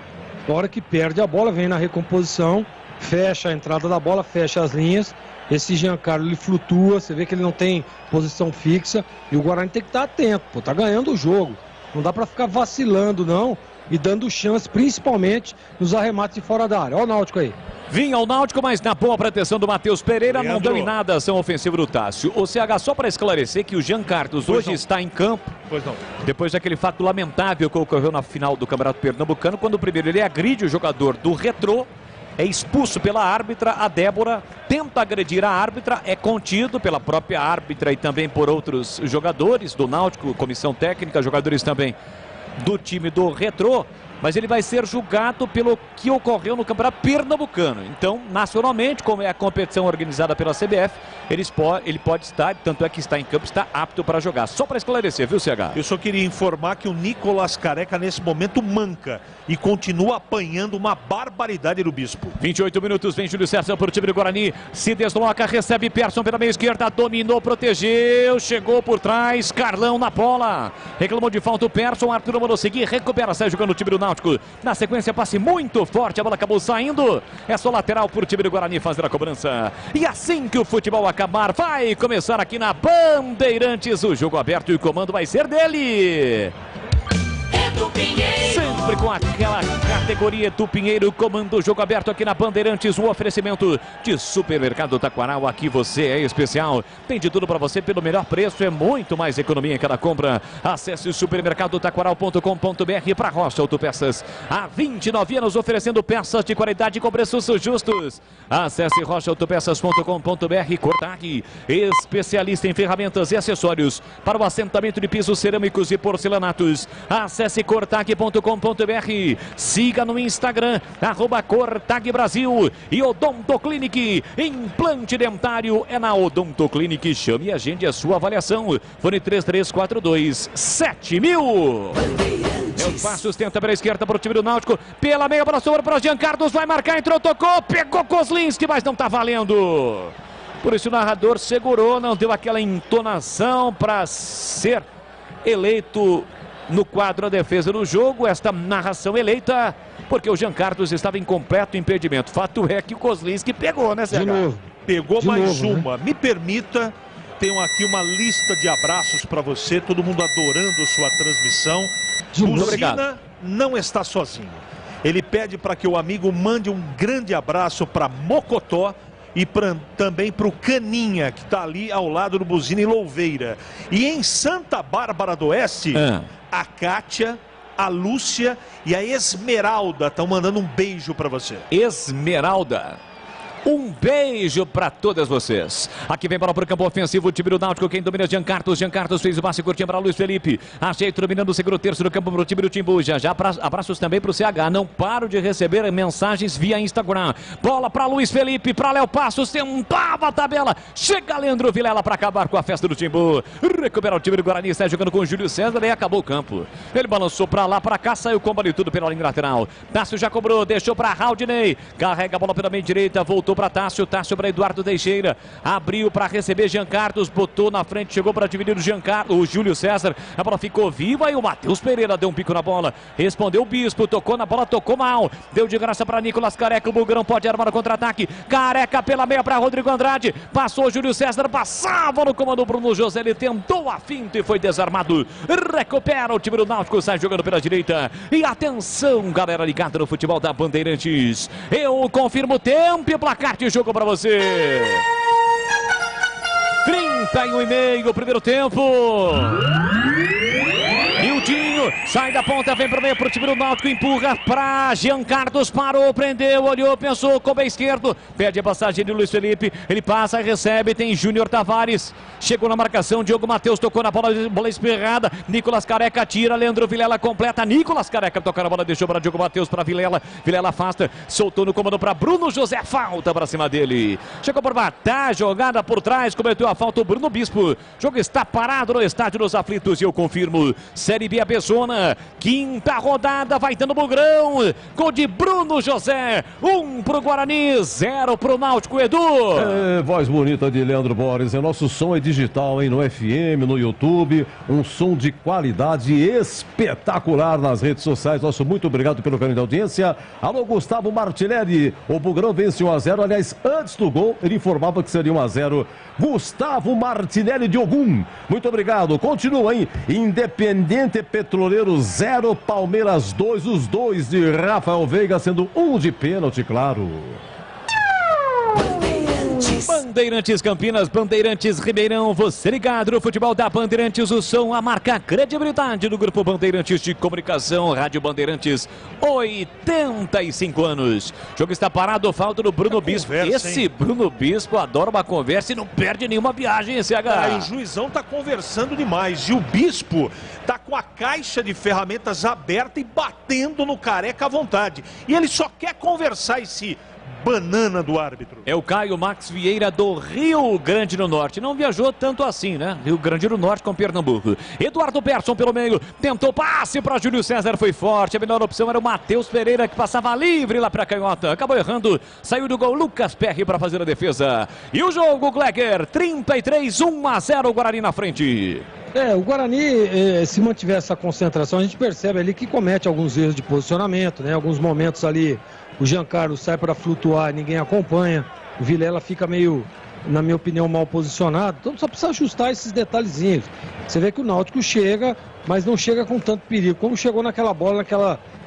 Na hora que perde a bola, vem na recomposição, fecha a entrada da bola, fecha as linhas. Esse Giancarlo, ele flutua, você vê que ele não tem posição fixa e o Guarani tem que estar atento, pô, tá ganhando o jogo. Não dá para ficar vacilando, não, e dando chance, principalmente nos arremates de fora da área. Olha o Náutico aí. Vinha o Náutico, mas na boa proteção do Matheus Pereira, não deu em nada a ação ofensiva do Tássio. O CH, só para esclarecer que o Jean Carlos hoje está em campo. Pois não. Depois daquele fato lamentável que ocorreu na final do Campeonato Pernambucano, quando primeiro ele agride o jogador do Retrô, é expulso pela árbitra, a Débora tenta agredir a árbitra, é contido pela própria árbitra e também por outros jogadores do Náutico, comissão técnica, jogadores também do time do Retrô, mas ele vai ser julgado pelo que ocorreu no Campeonato Pernambucano. Então, nacionalmente, como é a competição organizada pela CBF, ele pode estar, tanto é que está em campo, está apto para jogar. Só para esclarecer, viu, CH? Eu só queria informar que o Nicolas Careca, nesse momento, manca e continua apanhando uma barbaridade do Bispo. 28 minutos, vem Júlio César para o time do Guarani, se desloca, recebe Persson pela meia esquerda, dominou, protegeu, chegou por trás, Carlão na bola, reclamou de falta o Persson, Arthur mandou seguir, recupera, sai jogando o time do Náutico. Na sequência, passe muito forte, a bola acabou saindo. É só lateral para o time do Guarani fazer a cobrança. E assim que o futebol acabar, vai começar aqui na Bandeirantes. O jogo aberto e o comando vai ser dele. Sempre com aquela categoria do Pinheiro, comando o jogo aberto aqui na Bandeirantes, um oferecimento de Supermercado Taquaral, aqui você é especial, tem de tudo para você pelo melhor preço, é muito mais economia em cada compra. Acesse supermercadotaquaral.com.br para Rocha Autopeças, há 29 anos oferecendo peças de qualidade com preços justos. Acesse rochaautopeças.com.br. Cortag, especialista em ferramentas e acessórios para o assentamento de pisos cerâmicos e porcelanatos. Acesse cortag.com.br, siga no Instagram, @Cortag Brasil. E Odontoclinic, implante dentário é na Odontoclinic. Chame e agende a sua avaliação. Fone 3342-7000. É o passo, tenta pela esquerda para o time do Náutico, pela meia bola sobra para o Jean Carlos, vai marcar, entrou, tocou, pegou Kozlinski, mas não está valendo. Por isso o narrador segurou, não deu aquela entonação para ser eleito no quadro a defesa do jogo, esta narração eleita, porque o Jean Carlos estava em completo impedimento. Fato é que o Kozlinski pegou, né, Sérgio? De novo. Pegou De mais novo, uma. Né? Me permita, tenho aqui uma lista de abraços para você, todo mundo adorando sua transmissão. Buzina não está sozinho. Ele pede para que o amigo mande um grande abraço para Mocotó e também para o Caninha, que está ali ao lado do Buzina em Louveira. E em Santa Bárbara do Oeste, a Kátia, a Lúcia e a Esmeralda estão mandando um beijo para você. Esmeralda. Um beijo para todas vocês. Aqui vem bola para o campo ofensivo, o time do Náutico, quem domina é Jean Carlos. Jean Carlos fez o passe curtinho para Luiz Felipe. Ajeita dominando o segundo terço do campo para o time do Timbu. Já abraços também para o CH. Não paro de receber mensagens via Instagram. Bola para Luiz Felipe, para Léo Passos, tentava a tabela. Chega Leandro Vilela para acabar com a festa do Timbu. Recupera o time do Guarani, sai jogando com o Júlio César e acabou o campo. Ele balançou para lá, para cá, saiu com tudo pela linha lateral. Tássio já cobrou, deixou para Raudinei. Carrega a bola pela meia direita, voltou para Tássio para Eduardo Teixeira, abriu para receber Jean Carlos, botou na frente, chegou para dividir o Júlio César, a bola ficou viva e o Matheus Pereira deu um pico na bola, respondeu o Bispo, tocou na bola, tocou mal, deu de graça para Nicolas Careca, o Bugrão pode armar o contra-ataque, Careca pela meia para Rodrigo Andrade, passou o Júlio César, passava no comando Bruno José, ele tentou a finta e foi desarmado, recupera o time do Náutico, sai jogando pela direita, e atenção galera ligada no futebol da Bandeirantes, eu confirmo o tempo e o placar de jogo para você. 31,5 primeiro tempo. Nildinho sai da ponta, vem para o meio para o time do Náutico, empurra para Jean Carlos, parou, prendeu, olhou, pensou, com o pé esquerdo, pede a passagem de Luiz Felipe, ele passa, recebe, tem Júnior Tavares, chegou na marcação, Diogo Matheus tocou na bola espirrada, Nicolas Careca tira, Leandro Vilela completa, Nicolas Careca toca na bola, deixou para Diogo Matheus, para Vilela, Vilela afasta, soltou no comando para Bruno José, falta para cima dele, chegou por matar, jogada por trás, cometeu a falta o Bruno Bispo, o jogo está parado no estádio dos Aflitos e eu confirmo, Série B Abessona, quinta rodada, vai dando Bugrão, gol de Bruno José, 1 pro Guarani, 0 pro Náutico, Edu. Voz bonita de Leandro Borges, nosso som é digital, hein, no FM, no YouTube, um som de qualidade espetacular nas redes sociais, nosso muito obrigado pelo carinho da audiência. Alô, Gustavo Martinelli, o Bugrão vence 1-0, aliás, antes do gol, ele informava que seria 1-0, Gustavo Martinelli de Ogum, muito obrigado, continua, hein, Independente Petroleiro 0, Palmeiras 2, os dois de Rafael Veiga, sendo um de pênalti, claro. Bandeirantes Campinas, Bandeirantes Ribeirão, você ligado no futebol da Bandeirantes, o som, a marca, a credibilidade do Grupo Bandeirantes de Comunicação, Rádio Bandeirantes, 85 anos. O jogo está parado, falta do Bruno Bispo. Esse Bruno Bispo adora uma conversa e não perde nenhuma viagem, esse o juizão tá conversando demais e o Bispo tá com a caixa de ferramentas aberta e batendo no Careca à vontade. E ele só quer conversar esse banana do árbitro. É o Caio Max Vieira do Rio Grande do Norte. Não viajou tanto assim, né? Rio Grande do Norte com Pernambuco. Eduardo Persson pelo meio. Tentou passe para Júlio César. Foi forte. A melhor opção era o Matheus Pereira, que passava livre lá para canhota. Acabou errando. Saiu do gol Lucas Perry para fazer a defesa. E o jogo, Gleger, 33, 1-0, o Guarani na frente. O Guarani, se mantiver essa concentração, a gente percebe ali que comete alguns erros de posicionamento, né? Alguns momentos ali, o Jean Carlos sai para flutuar, ninguém acompanha. O Vilela fica meio, na minha opinião, mal posicionado. Então só precisa ajustar esses detalhezinhos. Você vê que o Náutico chega, mas não chega com tanto perigo, como chegou naquela bola,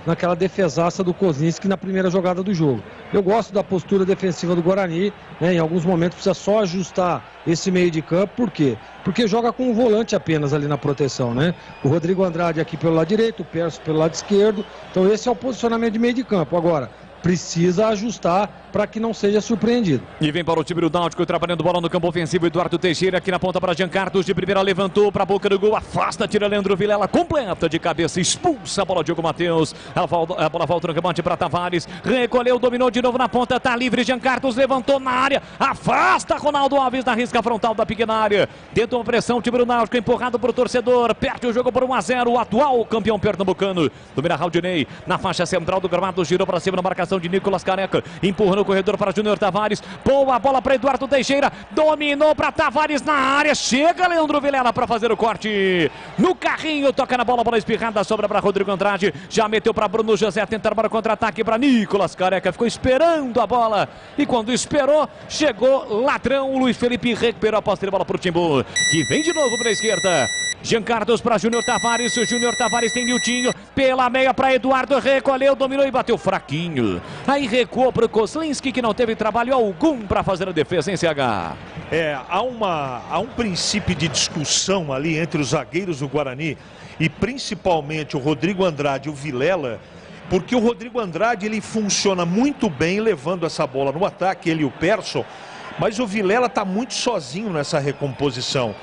naquela defesaça do Kozinski na primeira jogada do jogo. Eu gosto da postura defensiva do Guarani, né? Em alguns momentos precisa só ajustar esse meio de campo. Por quê? Porque joga com um volante apenas ali na proteção, né? O Rodrigo Andrade aqui pelo lado direito, o Perso pelo lado esquerdo. Então esse é o posicionamento de meio de campo. Agora, precisa ajustar para que não seja surpreendido. E vem para o time do Náutico, trabalhando bola no campo ofensivo, Eduardo Teixeira aqui na ponta para Jean Carlos, de primeira levantou para a boca do gol, afasta, tira Leandro Vilela, completa de cabeça, expulsa a bola Diogo Matheus, a bola volta no remate para Tavares, recolheu, dominou de novo na ponta, tá livre, Jean Carlos levantou na área, afasta Ronaldo Alves na risca frontal da pequena área, tentou uma pressão, o time do Náutico empurrado por torcedor, perde o jogo por 1-0, o atual campeão pernambucano, domina Raudinei, na faixa central do gramado, girou para cima na marcação de Nicolas Careca, empurra no corredor para Júnior Tavares, boa bola para Eduardo Teixeira, dominou para Tavares na área, chega Leandro Vilela para fazer o corte, no carrinho, toca na bola, bola espirrada, sobra para Rodrigo Andrade, já meteu para Bruno José, tentar para o contra-ataque para Nicolas Careca, ficou esperando a bola, e quando esperou, chegou ladrão, o Luiz Felipe recuperou a posse de bola para o Timbu, que vem de novo para a esquerda, Jean Carlos para Júnior Tavares, o Júnior Tavares tem Niltinho, pela meia para Eduardo, recolheu, dominou e bateu fraquinho, aí recuou para o Kozlinski, que não teve trabalho algum para fazer a defesa, em CH. Há um princípio de discussão ali entre os zagueiros do Guarani e principalmente o Rodrigo Andrade e o Vilela, porque o Rodrigo Andrade ele funciona muito bem levando essa bola no ataque, ele e o Persson, mas o Vilela está muito sozinho nessa recomposição.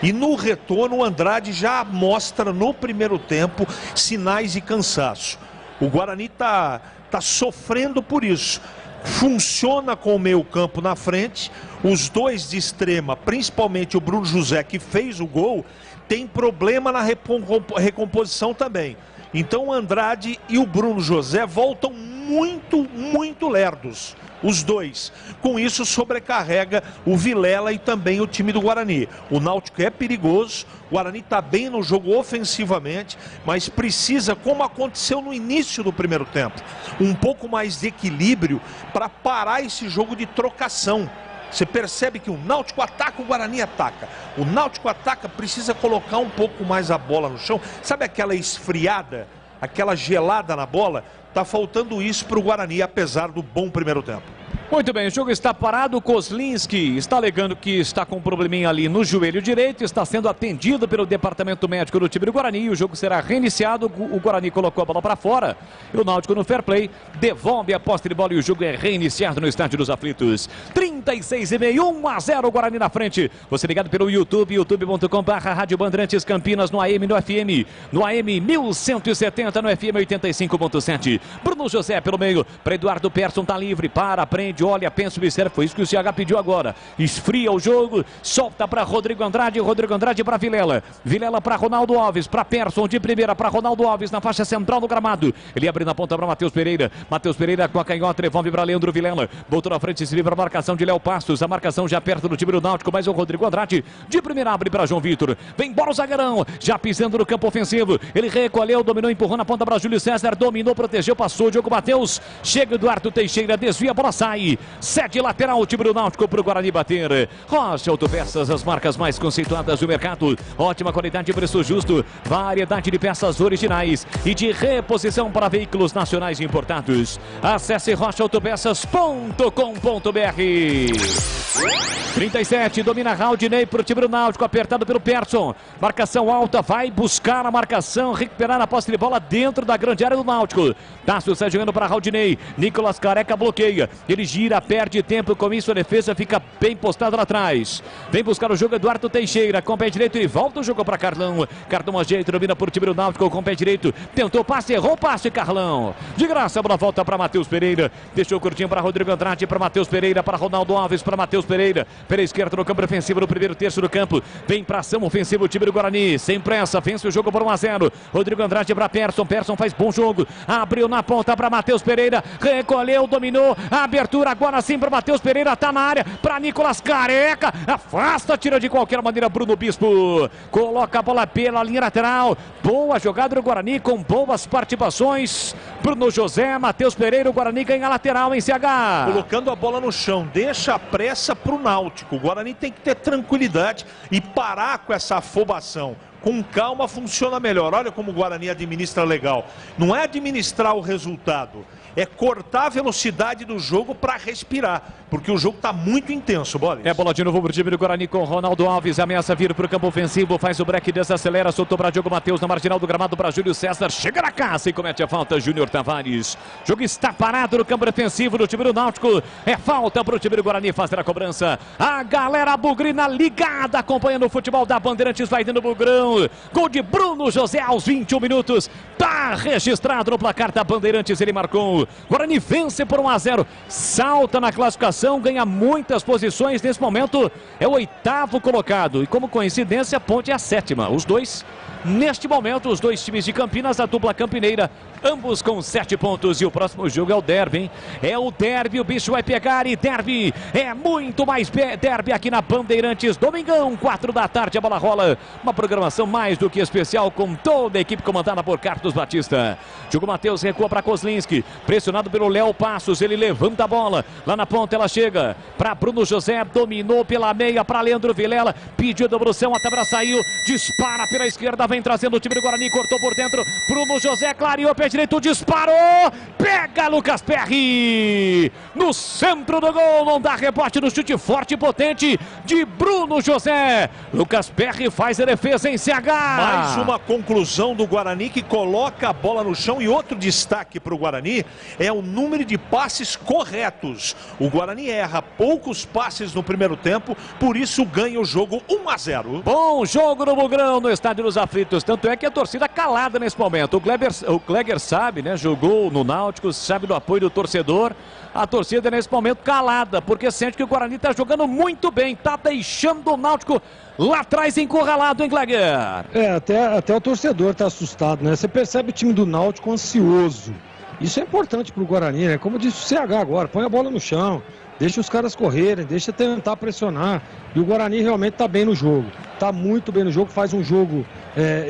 E no retorno o Andrade já mostra no primeiro tempo sinais de cansaço. O Guarani está sofrendo por isso. Funciona com o meio-campo na frente, os dois de extrema, principalmente o Bruno José, que fez o gol, tem problema na recomposição também. Então o Andrade e o Bruno José voltam muito lerdos, os dois. Com isso sobrecarrega o Vilela e também o time do Guarani. O Náutico é perigoso, o Guarani está bem no jogo ofensivamente, mas precisa, como aconteceu no início do primeiro tempo, um pouco mais de equilíbrio para parar esse jogo de trocação. Você percebe que o Náutico ataca, o Guarani ataca. O Náutico ataca, precisa colocar um pouco mais a bola no chão. Sabe aquela esfriada, aquela gelada na bola? Tá faltando isso para o Guarani, apesar do bom primeiro tempo. Muito bem, o jogo está parado. Kozlinski está alegando que está com um probleminha ali no joelho direito, está sendo atendido pelo departamento médico do time do Guarani. O jogo será reiniciado. O Guarani colocou a bola para fora e o Náutico no fair play devolve a posse de bola e o jogo é reiniciado no Estádio dos Aflitos. 36,5, 1-0 o Guarani na frente. Você ligado pelo YouTube, youtube.com/Rádio Bandeirantes Campinas, no AM, no FM, no AM 1170, no FM 85.7. Bruno José pelo meio, para Eduardo Persson, tá livre, aprende, olha, pensa, observa, foi isso que o CH pediu agora. Esfria o jogo, solta para Rodrigo Andrade para Vilela. Vilela para Ronaldo Alves, para Persson de primeira, para Ronaldo Alves na faixa central do gramado. Ele abre na ponta para Matheus Pereira. Matheus Pereira com a canhota, devolve para Leandro Vilela. Voltou na frente, se livra a marcação de Léo Passos. A marcação já perto do time do Náutico, mas o Rodrigo Andrade de primeira abre para João Vitor. Vem embora o zagueirão, já pisando no campo ofensivo. Ele recolheu, dominou, empurrou na ponta para Júlio César. Dominou, protegeu, passou. Diogo Matheus. Chega Eduardo Teixeira, desvia, a bola sai. Sede lateral, o time do Náutico para o Guarani bater. Rocha Autopeças, as marcas mais conceituadas do mercado. Ótima qualidade e preço justo. Variedade de peças originais e de reposição para veículos nacionais importados. Acesse rochaautopeças.com.br. 37, domina Raudinei para o time do Náutico, apertado pelo Persson. Marcação alta, vai buscar a marcação, recuperar a posse de bola dentro da grande área do Náutico. Tássio sai jogando para Raudinei. Nicolas Careca bloqueia. Ele gira, perde tempo, com isso a defesa fica bem postada lá atrás. Vem buscar o jogo Eduardo Teixeira, com o pé direito e volta o jogo para Carlão. Carlão ajeita, domina por time do Náutico com o pé direito. Tentou passe, errou o passe, Carlão. De graça, a bola volta para Matheus Pereira. Deixou curtinho para Rodrigo Andrade, para Matheus Pereira, para Ronaldo Alves, para Matheus Pereira. Pela esquerda no campo ofensivo, no primeiro terço do campo. Vem para ação ofensiva o time do Guarani. Sem pressa, vence o jogo por 1-0. Rodrigo Andrade para Persson. Persson faz bom jogo. Abriu na ponta para Matheus Pereira. Recolheu, dominou. A abertura agora sim para Matheus Pereira. Tá na área para Nicolas Careca. Afasta, tira de qualquer maneira Bruno Bispo. Coloca a bola pela linha lateral. Boa jogada do Guarani com boas participações. Bruno José, Matheus Pereira. O Guarani ganha a lateral em CH. Colocando a bola no chão. Deixa a pressa pro Náutico. O Guarani tem que ter tranquilidade e parar com essa afobação. Com calma funciona melhor. Olha como o Guarani administra legal. Não é administrar o resultado, é cortar a velocidade do jogo para respirar, porque o jogo está muito intenso, Bola. É bola de novo para o time do Guarani com Ronaldo Alves, ameaça vir para o campo ofensivo, faz o break, desacelera, soltou para Diogo Matheus na marginal do gramado para Júlio César, chega na caça e comete a falta Júnior Tavares. O jogo está parado no campo defensivo do time do Náutico, é falta para o time do Guarani fazer a cobrança. A galera bugrina ligada, acompanhando o futebol da Bandeirantes, vai dando bugrão. Gol de Bruno José aos 21 minutos, tá registrado no placar da Bandeirantes, ele marcou. Guarani vence por 1-0, salta na classificação, ganha muitas posições, nesse momento é o 8º colocado e como coincidência a Ponte é a 7ª, os dois, neste momento, os dois times de Campinas, a dupla campineira, ambos com 7 pontos e o próximo jogo é o derby, hein? É o derby, o bicho vai pegar e derby, é muito mais derby aqui na Bandeirantes, domingão, 4 da tarde, a bola rola, uma programação mais do que especial com toda a equipe comandada por Carlos Batista. Diogo Matheus recua para Kozlinski, pressionado pelo Léo Passos, ele levanta a bola, lá na ponta ela chega para Bruno José, dominou pela meia para Leandro Vilela, pediu a devolução, a tabela saiu, dispara pela esquerda, vem trazendo o time do Guarani, cortou por dentro, Bruno José clareou, pé direito, disparou, pega Lucas Perry, no centro do gol, não dá rebote no chute forte e potente de Bruno José, Lucas Perry faz a defesa em CH. Mais uma conclusão do Guarani que coloca a bola no chão, e outro destaque para o Guarani é o número de passes corretos. O Guarani erra poucos passes no primeiro tempo, por isso ganha o jogo 1-0. Bom jogo no Bugrão, no Estádio dos Aflitos, tanto é que a torcida calada nesse momento. O Kleger sabe, né, jogou no Náutico, sabe do apoio do torcedor. A torcida nesse momento calada, porque sente que o Guarani está jogando muito bem, está deixando o Náutico lá atrás encurralado, hein, Kleger? Até o torcedor está assustado, né? Você percebe o time do Náutico ansioso. Isso é importante para o Guarani, né? Como disse o CH agora, põe a bola no chão, deixa os caras correrem, deixa tentar pressionar. E o Guarani realmente está bem no jogo. Está muito bem no jogo, faz um jogo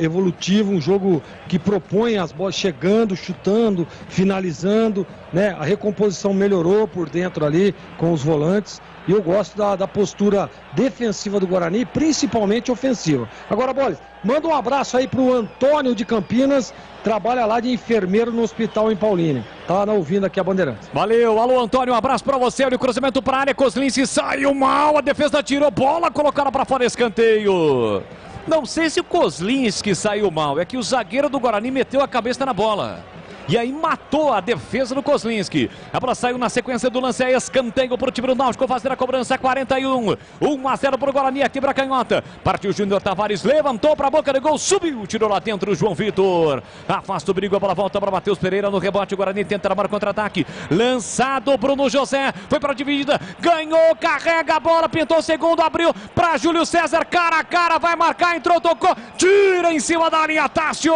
evolutivo, um jogo que propõe as bolas chegando, chutando, finalizando, né? A recomposição melhorou por dentro ali com os volantes. E eu gosto da postura defensiva do Guarani, principalmente ofensiva. Agora, Bolis, manda um abraço aí pro Antônio de Campinas, trabalha lá de enfermeiro no hospital em Paulínia. Tá ouvindo aqui a Bandeirantes. Valeu, alô Antônio, um abraço pra você. Olha o cruzamento pra área, Kozlinski saiu mal, a defesa tirou bola, colocaram pra fora, escanteio. Não sei se o Kozlinski saiu mal, é que o zagueiro do Guarani meteu a cabeça na bola. E aí matou a defesa do Kozlinski. A bola saiu na sequência do lance, é escanteio para o time do Náutico fazer a cobrança, 41. 1-0 para o Guarani, aqui para a canhota. Partiu o Júnior Tavares, levantou para a boca do gol, subiu, tirou lá dentro o João Vitor. Afasta o perigo, a bola volta para Matheus Pereira no rebote. O Guarani tenta armar contra-ataque. Lançado Bruno José, foi para a dividida, ganhou, carrega a bola, pintou o segundo, abriu para Júlio César, cara a cara, vai marcar, entrou, tocou, tira em cima da linha, Tássio!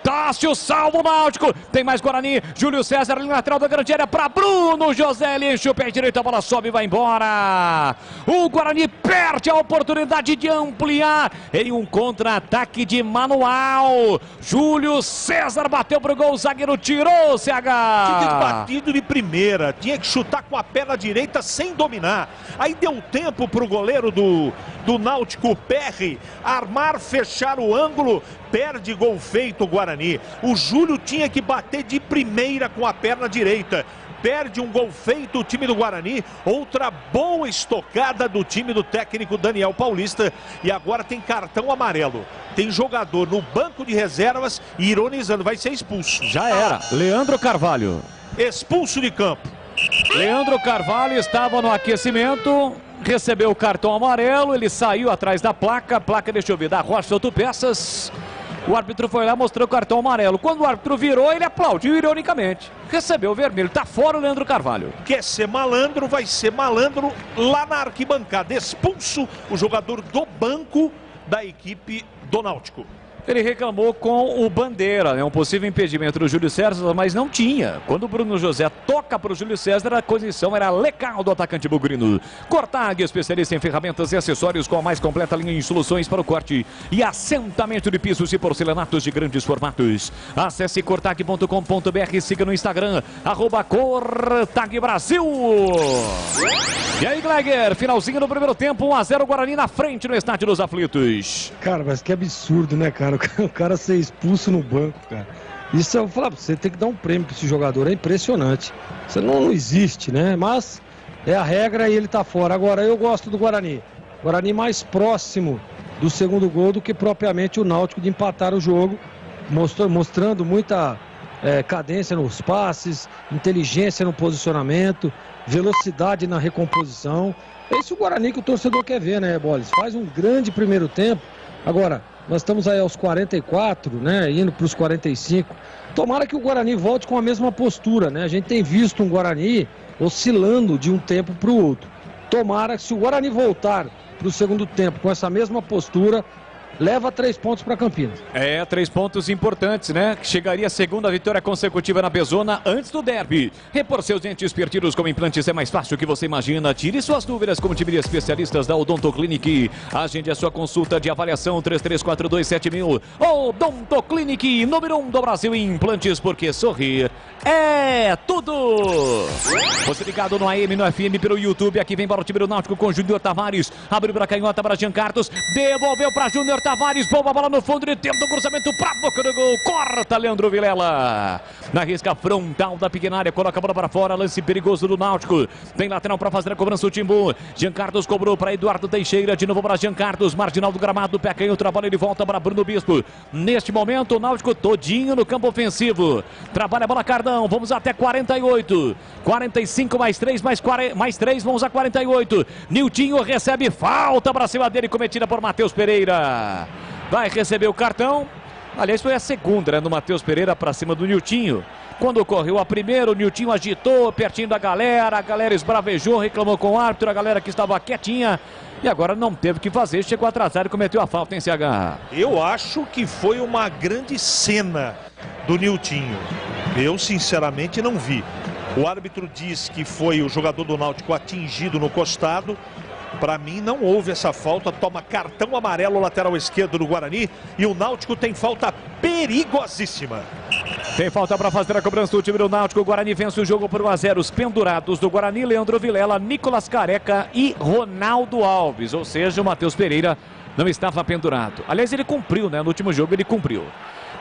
Tássio salva o Náutico, tem mais Guarani, Júlio César, linha lateral da grande área para Bruno José, ele enche o pé direito, a bola sobe e vai embora. O Guarani perde a oportunidade de ampliar em um contra-ataque de manual. Júlio César bateu pro gol, o zagueiro tirou o CH. Tinha que ter batido de primeira, tinha que chutar com a perna direita sem dominar. Aí deu tempo pro goleiro do Náutico, Perry, armar, fechar o ângulo, perde gol feito o Guarani. O Júlio tinha que bater de primeira com a perna direita. Perde um gol feito o time do Guarani. Outra boa estocada do time do técnico Daniel Paulista. E agora tem cartão amarelo. Tem jogador no banco de reservas e ironizando, vai ser expulso. Já era. Leandro Carvalho. Expulso de campo. Leandro Carvalho estava no aquecimento, recebeu o cartão amarelo, ele saiu atrás da placa, deixa eu ver, da Rocha Autopeças. O árbitro foi lá, mostrou o cartão amarelo. Quando o árbitro virou, ele aplaudiu ironicamente. Recebeu o vermelho. Tá fora o Leandro Carvalho. Quer ser malandro, vai ser malandro lá na arquibancada. Expulso o jogador do banco da equipe do Náutico. Ele reclamou com o Bandeira, né? Um possível impedimento do Júlio César, mas não tinha. Quando o Bruno José toca para o Júlio César, a condição era legal do atacante bugrino. Cortag, especialista em ferramentas e acessórios com a mais completa linha em soluções para o corte e assentamento de pisos e porcelanatos de grandes formatos. Acesse cortag.com.br, siga no Instagram, @cortagbrasil. E aí, Gleger, finalzinho do primeiro tempo, 1-0 Guarani na frente no Estádio dos Aflitos. Cara, mas que absurdo, né, cara? O cara ser expulso no banco, cara. Isso eu vou falar pra você, tem que dar um prêmio pra esse jogador, é impressionante. Isso não existe, né? Mas é a regra e ele tá fora. Agora, eu gosto do Guarani. Guarani mais próximo do segundo gol do que propriamente o Náutico de empatar o jogo, mostrando muita cadência nos passes, inteligência no posicionamento, velocidade na recomposição. Esse é o Guarani que o torcedor quer ver, né, Bolis? Faz um grande primeiro tempo. Agora, nós estamos aí aos 44, né, indo para os 45. Tomara que o Guarani volte com a mesma postura, né? A gente tem visto um Guarani oscilando de um tempo para o outro. Tomara que se o Guarani voltar para o segundo tempo com essa mesma postura, leva 3 pontos para Campinas. 3 pontos importantes, né? Chegaria a segunda vitória consecutiva na Bezona antes do derby. Repor seus dentes perdidos com implantes é mais fácil que você imagina. Tire suas dúvidas com o time de especialistas da Odonto Clinic. Agende a sua consulta de avaliação 33427000. Odonto Clinic, número 1 do Brasil em implantes, porque sorrir é tudo. Você ligado no AM, no FM, pelo YouTube. Aqui vem para o time do Náutico com Júnior Tavares. Abriu para canhota para Jean Carlos. Devolveu para Júnior Tavares. Boa bola no fundo. Ele tenta o cruzamento para a boca do gol. Corta Leandro Vilela. Na risca frontal da pequena área. Coloca a bola para fora. Lance perigoso do Náutico. Tem lateral para fazer a cobrança o Timbu. Jean Carlos cobrou para Eduardo Teixeira. De novo para Jean Carlos. Marginal do gramado. Pé canhoto. A bola ele volta para Bruno Bispo. Neste momento o Náutico todinho no campo ofensivo. Trabalha a bola Cardão. Vamos até 48. 45 mais 3 mais 3. Vamos a 48. Niltinho recebe falta para cima dele cometida por Matheus Pereira. Vai receber o cartão. Aliás, foi a segunda, né, do Matheus Pereira para cima do Niltinho. Quando ocorreu a primeira, o Niltinho agitou pertinho da galera. A galera esbravejou, reclamou com o árbitro. A galera que estava quietinha. E agora não teve o que fazer. Chegou atrasado e cometeu a falta em CH. Eu acho que foi uma grande cena do Niltinho. Eu, sinceramente, não vi. O árbitro diz que foi o jogador do Náutico atingido no costado. Para mim não houve essa falta, toma cartão amarelo lateral esquerdo do Guarani e o Náutico tem falta perigosíssima. Tem falta para fazer a cobrança do time do Náutico. O Guarani vence o jogo por 1-0. Os pendurados do Guarani, Leandro Vilela, Nicolas Careca e Ronaldo Alves. Ou seja, o Matheus Pereira não estava pendurado. Aliás, ele cumpriu, né? No último jogo ele cumpriu.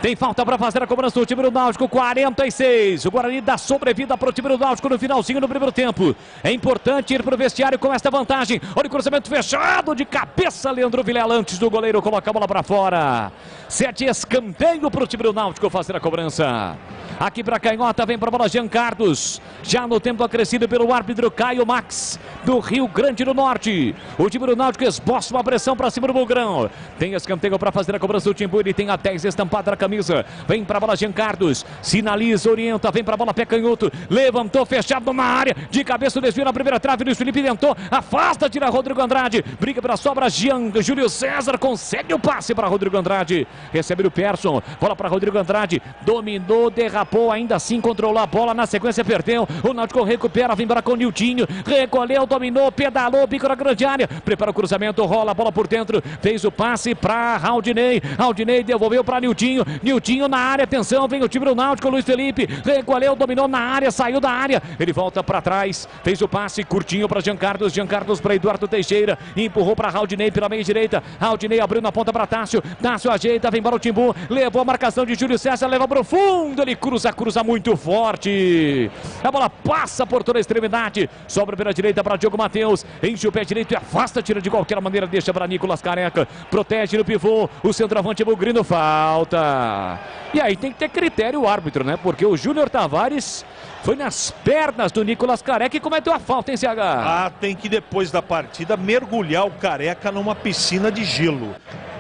Tem falta para fazer a cobrança do time do Náutico, 46. O Guarani dá sobrevida para o time do Náutico no finalzinho do primeiro tempo. É importante ir para o vestiário com esta vantagem. Olha o cruzamento fechado de cabeça, Leandro Vilela, antes do goleiro colocar a bola para fora. 7 escanteio para o time do Náutico fazer a cobrança. Aqui para canhota, vem para a bola Jean Carlos. Já no tempo acrescido pelo árbitro Caio Max, do Rio Grande do Norte. O time do Náutico esboça uma pressão para cima do Bugrão. Tem escanteio para fazer a cobrança do Timbu. Ele tem a 10 estampada na camisa. Vem para a bola Jean Carlos. Sinaliza, orienta. Vem para a bola pé canhoto. Levantou, fechado na área. De cabeça o desvio na primeira trave. Luiz Felipe tentou. Afasta, tira Rodrigo Andrade. Briga pela sobra. Júlio César consegue o passe para Rodrigo Andrade. Recebe o Persson. Bola para Rodrigo Andrade. Dominou, derrapou. Ainda assim controlou a bola. Na sequência perdeu. O Náutico recupera. Vem para com o Niltinho. Recolheu, dominou, pedalou. Bico na grande área. Prepara o cruzamento. Rola a bola por dentro. Fez o passe para Raudinei. Raudinei devolveu para Niltinho. Niltinho na área. Atenção. Vem o time do Náutico. Luiz Felipe. Recolheu, dominou na área. Saiu da área. Ele volta para trás. Fez o passe curtinho para Jean Carlos. Jean Carlos para Eduardo Teixeira. Empurrou para Raudinei pela meia direita. Raudinei abriu na ponta para Tássio. Tássio ajeita. Vem para o Timbu. Levou a marcação de Júlio César. Leva para o fundo. Ele cruza muito forte. A bola passa por toda a extremidade. Sobra pela direita para Diogo Matheus. Enche o pé direito e afasta. Tira de qualquer maneira. Deixa para Nicolas Careca. Protege no pivô. O centroavante Bugrino. Falta. E aí tem que ter critério o árbitro, né? Porque o Júnior Tavares foi nas pernas do Nicolas Careca e cometeu a falta em CH. Ah, tem que depois da partida mergulhar o Careca numa piscina de gelo.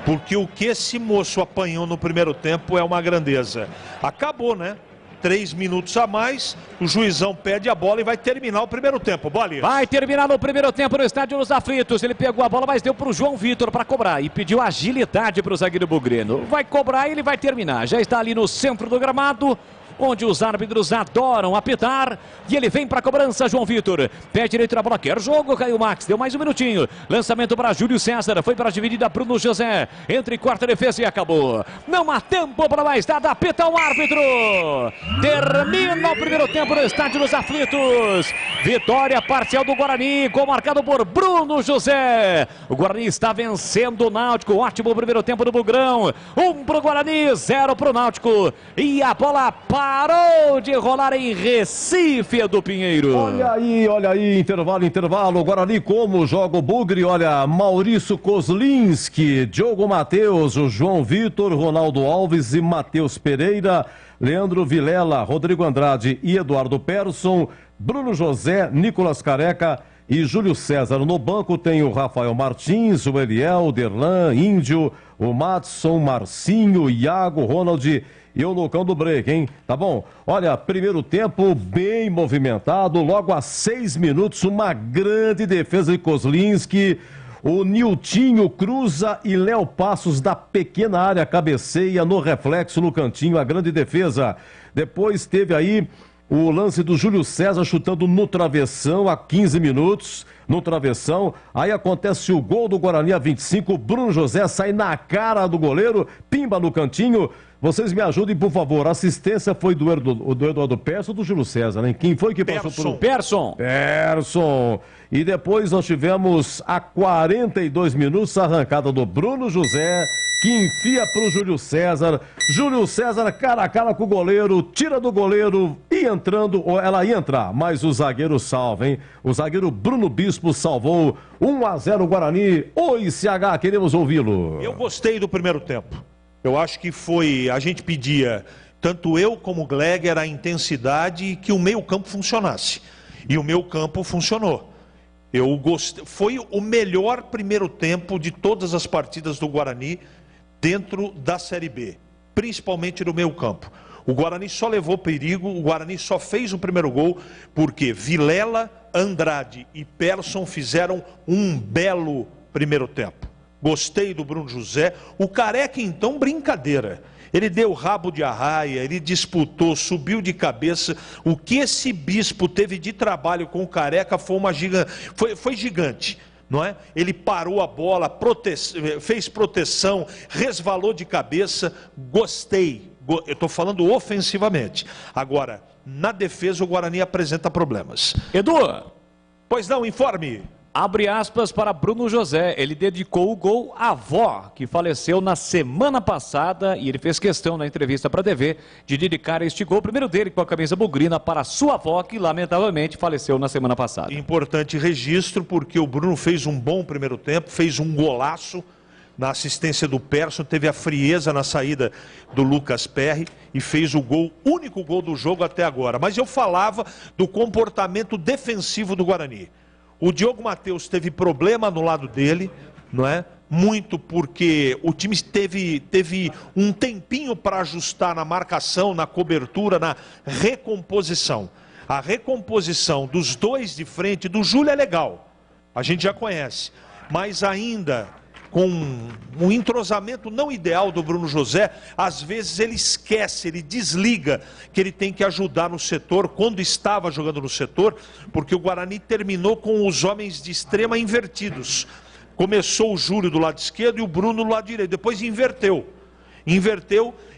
Porque o que esse moço apanhou no primeiro tempo é uma grandeza. Acabou, né? 3 minutos a mais, o juizão pede a bola e vai terminar o primeiro tempo. Bola. Vai terminar no primeiro tempo no Estádio dos Aflitos. Ele pegou a bola, mas deu para o João Vitor para cobrar e pediu agilidade para o zagueiro Bugrino. Vai cobrar e ele vai terminar. Já está ali no centro do gramado, onde os árbitros adoram apitar. E ele vem para a cobrança, João Vitor. Pé direito na bola, quer jogo, Caio Max. Deu mais um minutinho. Lançamento para Júlio César. Foi para a dividida Bruno José. Entre quarta defesa e acabou. Não há tempo para mais nada. Apita o árbitro. Termina o primeiro tempo no Estádio dos Aflitos. Vitória parcial do Guarani, gol marcado por Bruno José. O Guarani está vencendo o Náutico. Ótimo primeiro tempo do Bugrão. 1 para o Guarani, 0 para o Náutico. E a bola parou de rolar em Recife, do Pinheiro. Olha aí, intervalo. Guarani como joga o Bugre, olha, Maurício Kozlinski, Diogo Matheus, João Vitor, Ronaldo Alves e Matheus Pereira, Leandro Vilela, Rodrigo Andrade e Eduardo Persson, Bruno José, Nicolas Careca e Júlio César. No banco tem o Rafael Martins, o Eliel, o Derlan, Índio, o Matson, Marcinho, Iago, Ronald e o Lucão do break, hein? Tá bom? Olha, primeiro tempo bem movimentado, logo a 6 minutos, uma grande defesa de Kozlinski. O Niltinho cruza e Léo Passos da pequena área cabeceia no reflexo no cantinho, a grande defesa. Depois teve aí o lance do Júlio César chutando no travessão a 15 minutos, no travessão. Aí acontece o gol do Guarani a 25, o Bruno José sai na cara do goleiro, pimba no cantinho. Vocês me ajudem, por favor. A assistência foi do Eduardo Persson ou do Júlio César, né? Quem foi que passou por um? Persson. E depois nós tivemos a 42 minutos a arrancada do Bruno José, que enfia pro Júlio César. Júlio César cara a cara com o goleiro, tira do goleiro e entrando, ou ela ia entrar, mas o zagueiro salva, hein? O zagueiro Bruno Bispo salvou 1-0 Guarani. Oi, CH, queremos ouvi-lo. Eu gostei do primeiro tempo. Eu acho que foi, a gente pedia, tanto eu como o Gleger, a intensidade e que o meio-campo funcionasse. E o meio-campo funcionou. Eu gostei, foi o melhor primeiro tempo de todas as partidas do Guarani dentro da Série B, principalmente no meio-campo. O Guarani só levou perigo, o Guarani só fez o primeiro gol porque Vilela, Andrade e Persson fizeram um belo primeiro tempo. Gostei do Bruno José. O Careca, então, brincadeira. Ele deu rabo de arraia, ele disputou, subiu de cabeça. O que esse Bispo teve de trabalho com o Careca foi gigante, não é? Ele parou a bola, fez proteção, resvalou de cabeça. Gostei. Eu estou falando ofensivamente. Agora, na defesa, o Guarani apresenta problemas. Edu! Pois não, informe. Abre aspas para Bruno José, ele dedicou o gol à avó, que faleceu na semana passada, e ele fez questão na entrevista para a TV de dedicar este gol, primeiro dele com a camisa bugrina, para a sua avó, que lamentavelmente faleceu na semana passada. Importante registro, porque o Bruno fez um bom primeiro tempo, fez um golaço na assistência do Persson, teve a frieza na saída do Lucas Perry e fez o gol, único gol do jogo até agora. Mas eu falava do comportamento defensivo do Guarani. O Diogo Matheus teve problema no lado dele, não é? Muito porque o time teve um tempinho para ajustar na marcação, na cobertura, na recomposição. A recomposição dos dois de frente, do Júlio é legal, a gente já conhece, mas ainda com um entrosamento não ideal do Bruno José, às vezes ele esquece, ele desliga que ele tem que ajudar no setor, quando estava jogando no setor, porque o Guarani terminou com os homens de extrema invertidos. Começou o Júlio do lado esquerdo e o Bruno do lado direito, depois inverteu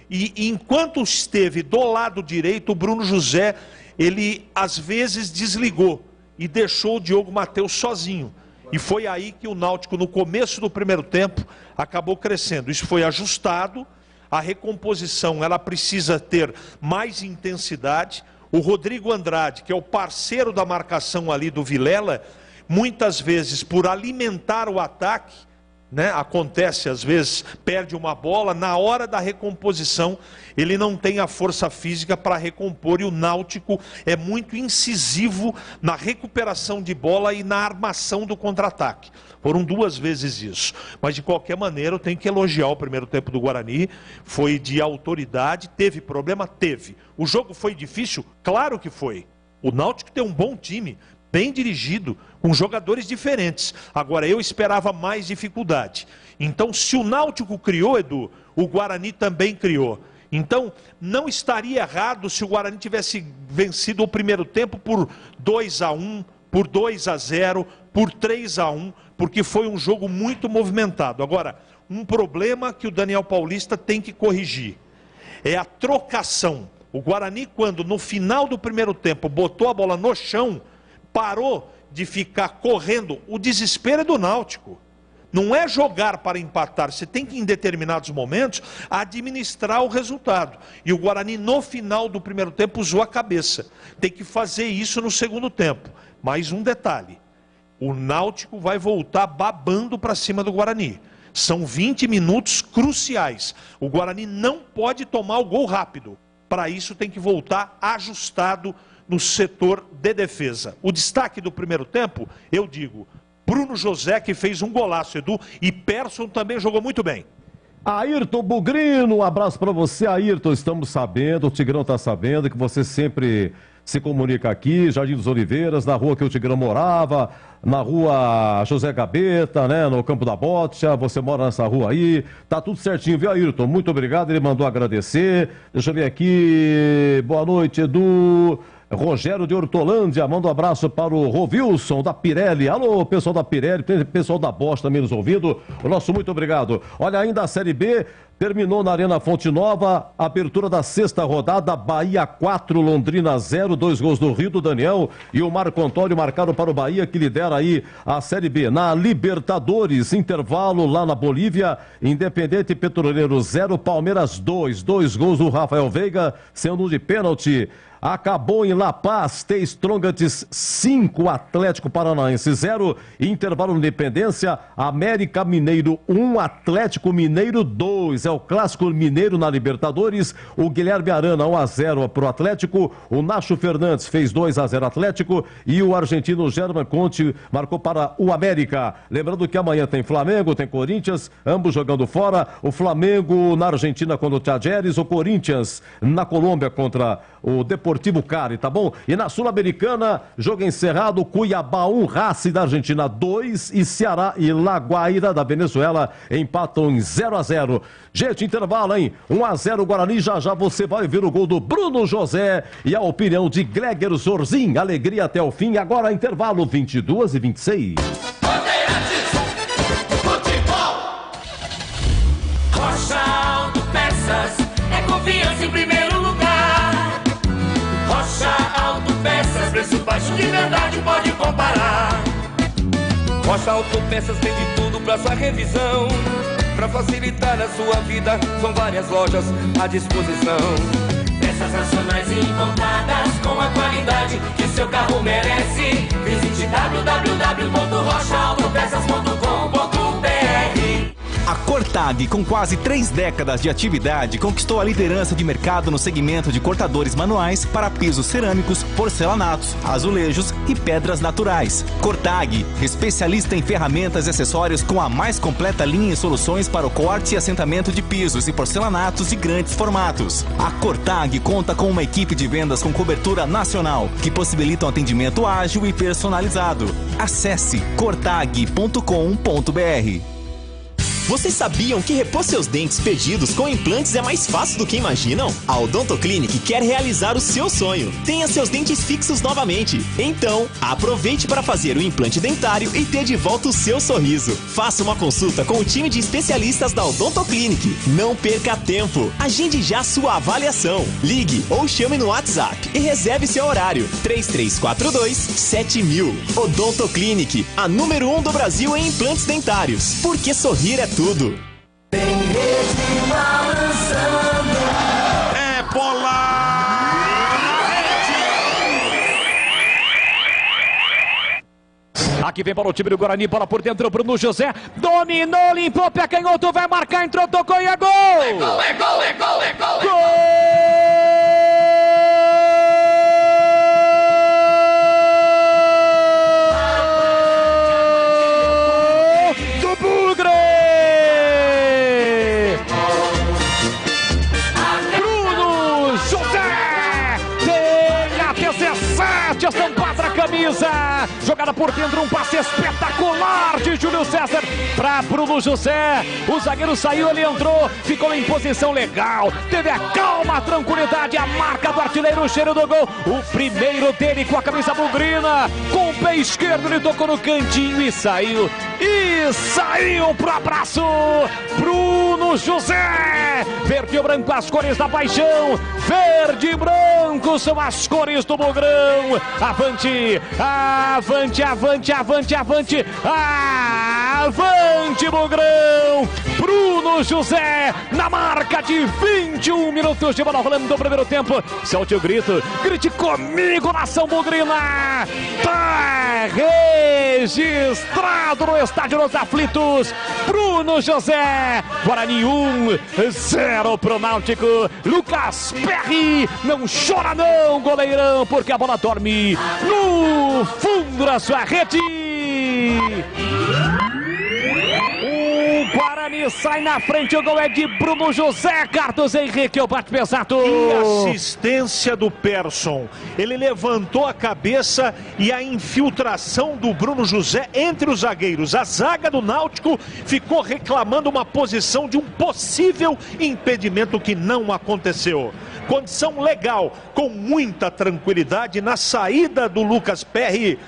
e enquanto esteve do lado direito, o Bruno José, ele às vezes desligou e deixou o Diogo Matheus sozinho. E foi aí que o Náutico, no começo do primeiro tempo, acabou crescendo. Isso foi ajustado, a recomposição ela precisa ter mais intensidade. O Rodrigo Andrade, que é o parceiro da marcação ali do Vilela, muitas vezes por alimentar o ataque, né, acontece às vezes, perde uma bola, na hora da recomposição ele não tem a força física para recompor, e o Náutico é muito incisivo na recuperação de bola e na armação do contra-ataque. Foram duas vezes isso, mas de qualquer maneira eu tenho que elogiar o primeiro tempo do Guarani, foi de autoridade. Teve problema? Teve. O jogo foi difícil? Claro que foi. O Náutico tem um bom time, bem dirigido, com jogadores diferentes. Agora, eu esperava mais dificuldade. Então, se o Náutico criou, Edu, o Guarani também criou. Então, não estaria errado se o Guarani tivesse vencido o primeiro tempo por 2-1, por 2-0, por 3-1, porque foi um jogo muito movimentado. Agora, um problema que o Daniel Paulista tem que corrigir é a trocação. O Guarani, quando no final do primeiro tempo botou a bola no chão, parou de ficar correndo. O desespero é do Náutico. Não é jogar para empatar. Você tem que, em determinados momentos, administrar o resultado. E o Guarani, no final do primeiro tempo, usou a cabeça. Tem que fazer isso no segundo tempo. Mais um detalhe. O Náutico vai voltar babando para cima do Guarani. São 20 minutos cruciais. O Guarani não pode tomar o gol rápido. Para isso tem que voltar ajustado no setor de defesa. O destaque do primeiro tempo, eu digo, Bruno José, que fez um golaço, Edu, e Persson também jogou muito bem. Ayrton Bugrino, um abraço para você, Ayrton. Estamos sabendo, o Tigrão está sabendo que você sempre se comunica aqui, Jardim dos Oliveiras, na rua que o Tigrão morava, na rua José Gabeta, né, no Campo da Botia, você mora nessa rua aí, tá tudo certinho, viu, Ayrton? Muito obrigado, ele mandou agradecer. Deixa eu ver aqui, boa noite, Edu. Rogério de Hortolândia, manda um abraço para o Rovilson da Pirelli. Alô, pessoal da Pirelli, tem pessoal da Bosch também nos ouvindo. O nosso muito obrigado. Olha, ainda a Série B terminou na Arena Fonte Nova, abertura da 6ª rodada, Bahia 4, Londrina 0, 2 gols do Rio do Daniel e o Marco Antônio marcaram para o Bahia, que lidera aí a Série B. Na Libertadores, intervalo lá na Bolívia, Independente Petroleiro 0, Palmeiras 2, 2 gols do Rafael Veiga, sendo um de pênalti. Acabou em La Paz, The Strongest 5, Atlético Paranaense 0, intervalo Independência, América Mineiro 1, Atlético Mineiro 2, é o clássico mineiro na Libertadores, o Guilherme Arana 1-0 para o Atlético, o Nacho Fernandes fez 2-0 Atlético e o argentino German Conte marcou para o América. Lembrando que amanhã tem Flamengo, tem Corinthians, ambos jogando fora, o Flamengo na Argentina contra o Tajeres, o Corinthians na Colômbia contra o Deportivo Cali, tá bom? E na Sul-Americana, jogo encerrado, Cuiabá 1, Racing da Argentina 2 e Ceará e La Guaira da Venezuela empatam em 0-0. Gente, intervalo, hein? 1-0 Guarani, já já você vai ver o gol do Bruno José e a opinião de Gleger Zorzin, alegria até o fim. Agora intervalo 22h26. Rocha Autopeças é confiança em primeiro lugar. Rocha Autopeças, preço baixo de verdade, pode comparar. Rocha Autopeças tem de tudo pra sua revisão. Pra facilitar a sua vida, são várias lojas à disposição. Peças nacionais e importadas com a qualidade que seu carro merece. Visite www.rochaautopeças.com.br. A Cortag, com quase 3 décadas de atividade, conquistou a liderança de mercado no segmento de cortadores manuais para pisos cerâmicos, porcelanatos, azulejos e pedras naturais. Cortag, especialista em ferramentas e acessórios com a mais completa linha e soluções para o corte e assentamento de pisos e porcelanatos de grandes formatos. A Cortag conta com uma equipe de vendas com cobertura nacional, que possibilita um atendimento ágil e personalizado. Acesse cortag.com.br. Vocês sabiam que repor seus dentes perdidos com implantes é mais fácil do que imaginam? A Odontoclinic quer realizar o seu sonho. Tenha seus dentes fixos novamente. Então, aproveite para fazer o implante dentário e ter de volta o seu sorriso. Faça uma consulta com o time de especialistas da Odontoclinic. Não perca tempo. Agende já sua avaliação. Ligue ou chame no WhatsApp e reserve seu horário. 3342-7000. Odontoclinic, a número 1 do Brasil em implantes dentários. Porque sorrir é tudo. Tem rede balançando. É bola na rede. Aqui vem para o time do Guarani, bola por dentro, Bruno José, dominou, limpou, pé canhoto, vai marcar, entrou, tocou e é gol! É gol, é gol, é gol, é gol! Gol! Estampada a camisa, jogada por dentro, um passe espetacular de Júlio César para Bruno José. O zagueiro saiu, ele entrou, ficou em posição legal, teve a calma, a tranquilidade, a marca do artilheiro, o cheiro do gol. O primeiro dele com a camisa bugrina, com o pé esquerdo, ele tocou no cantinho e saiu. E saiu pro abraço, Bruno José. Verde e branco, as cores da paixão. Verde e branco são as cores do Bugrão. Avante, avante, avante, avante, avante. Avante, Bugrão. Bruno José, na marca de 21 minutos de bola rolando do primeiro tempo. Solte o grito, grite comigo, nação bugrina. Tá registrado no Estádio dos Aflitos. Bruno José, Guarani 1-0 pro Náutico. Lucas Perry, não chora não, goleirão, porque a bola dorme no fundo da sua rede. O Guarani sai na frente, o gol é de Bruno José. Carlos Henrique, o bate pesado. E assistência do Persson. Ele levantou a cabeça e a infiltração do Bruno José entre os zagueiros. A zaga do Náutico ficou reclamando uma posição de um possível impedimento que não aconteceu. Condição legal, com muita tranquilidade na saída do Lucas Perry.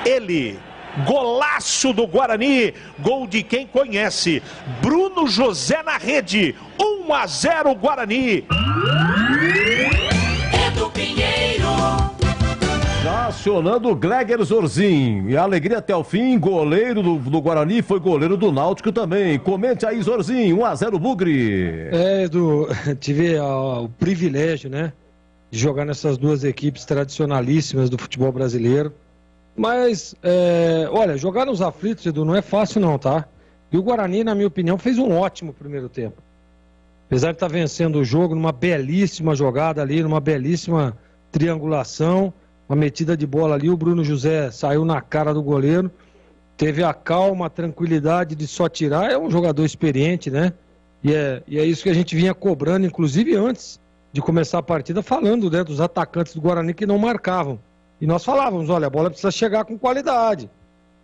Ele, golaço do Guarani, gol de quem conhece. Bruno José na rede, 1-0 Guarani. Edu Pinheiro. Já acionando o Gleger Zorzin. E a alegria até o fim, goleiro do Guarani, foi goleiro do Náutico também. Comente aí, Zorzin, 1-0 Bugre. Edu, tive o privilégio, né, de jogar nessas duas equipes tradicionalíssimas do futebol brasileiro. Mas, olha, jogar nos aflitos, Edu, não é fácil não, tá? E o Guarani, na minha opinião, fez um ótimo primeiro tempo. Apesar de estar vencendo o jogo numa belíssima jogada ali, numa belíssima triangulação, uma metida de bola ali, o Bruno José saiu na cara do goleiro, teve a calma, a tranquilidade de só tirar, é um jogador experiente, né? E é isso que a gente vinha cobrando, inclusive antes de começar a partida, falando, né, dos atacantes do Guarani que não marcavam. E nós falávamos, olha, a bola precisa chegar com qualidade,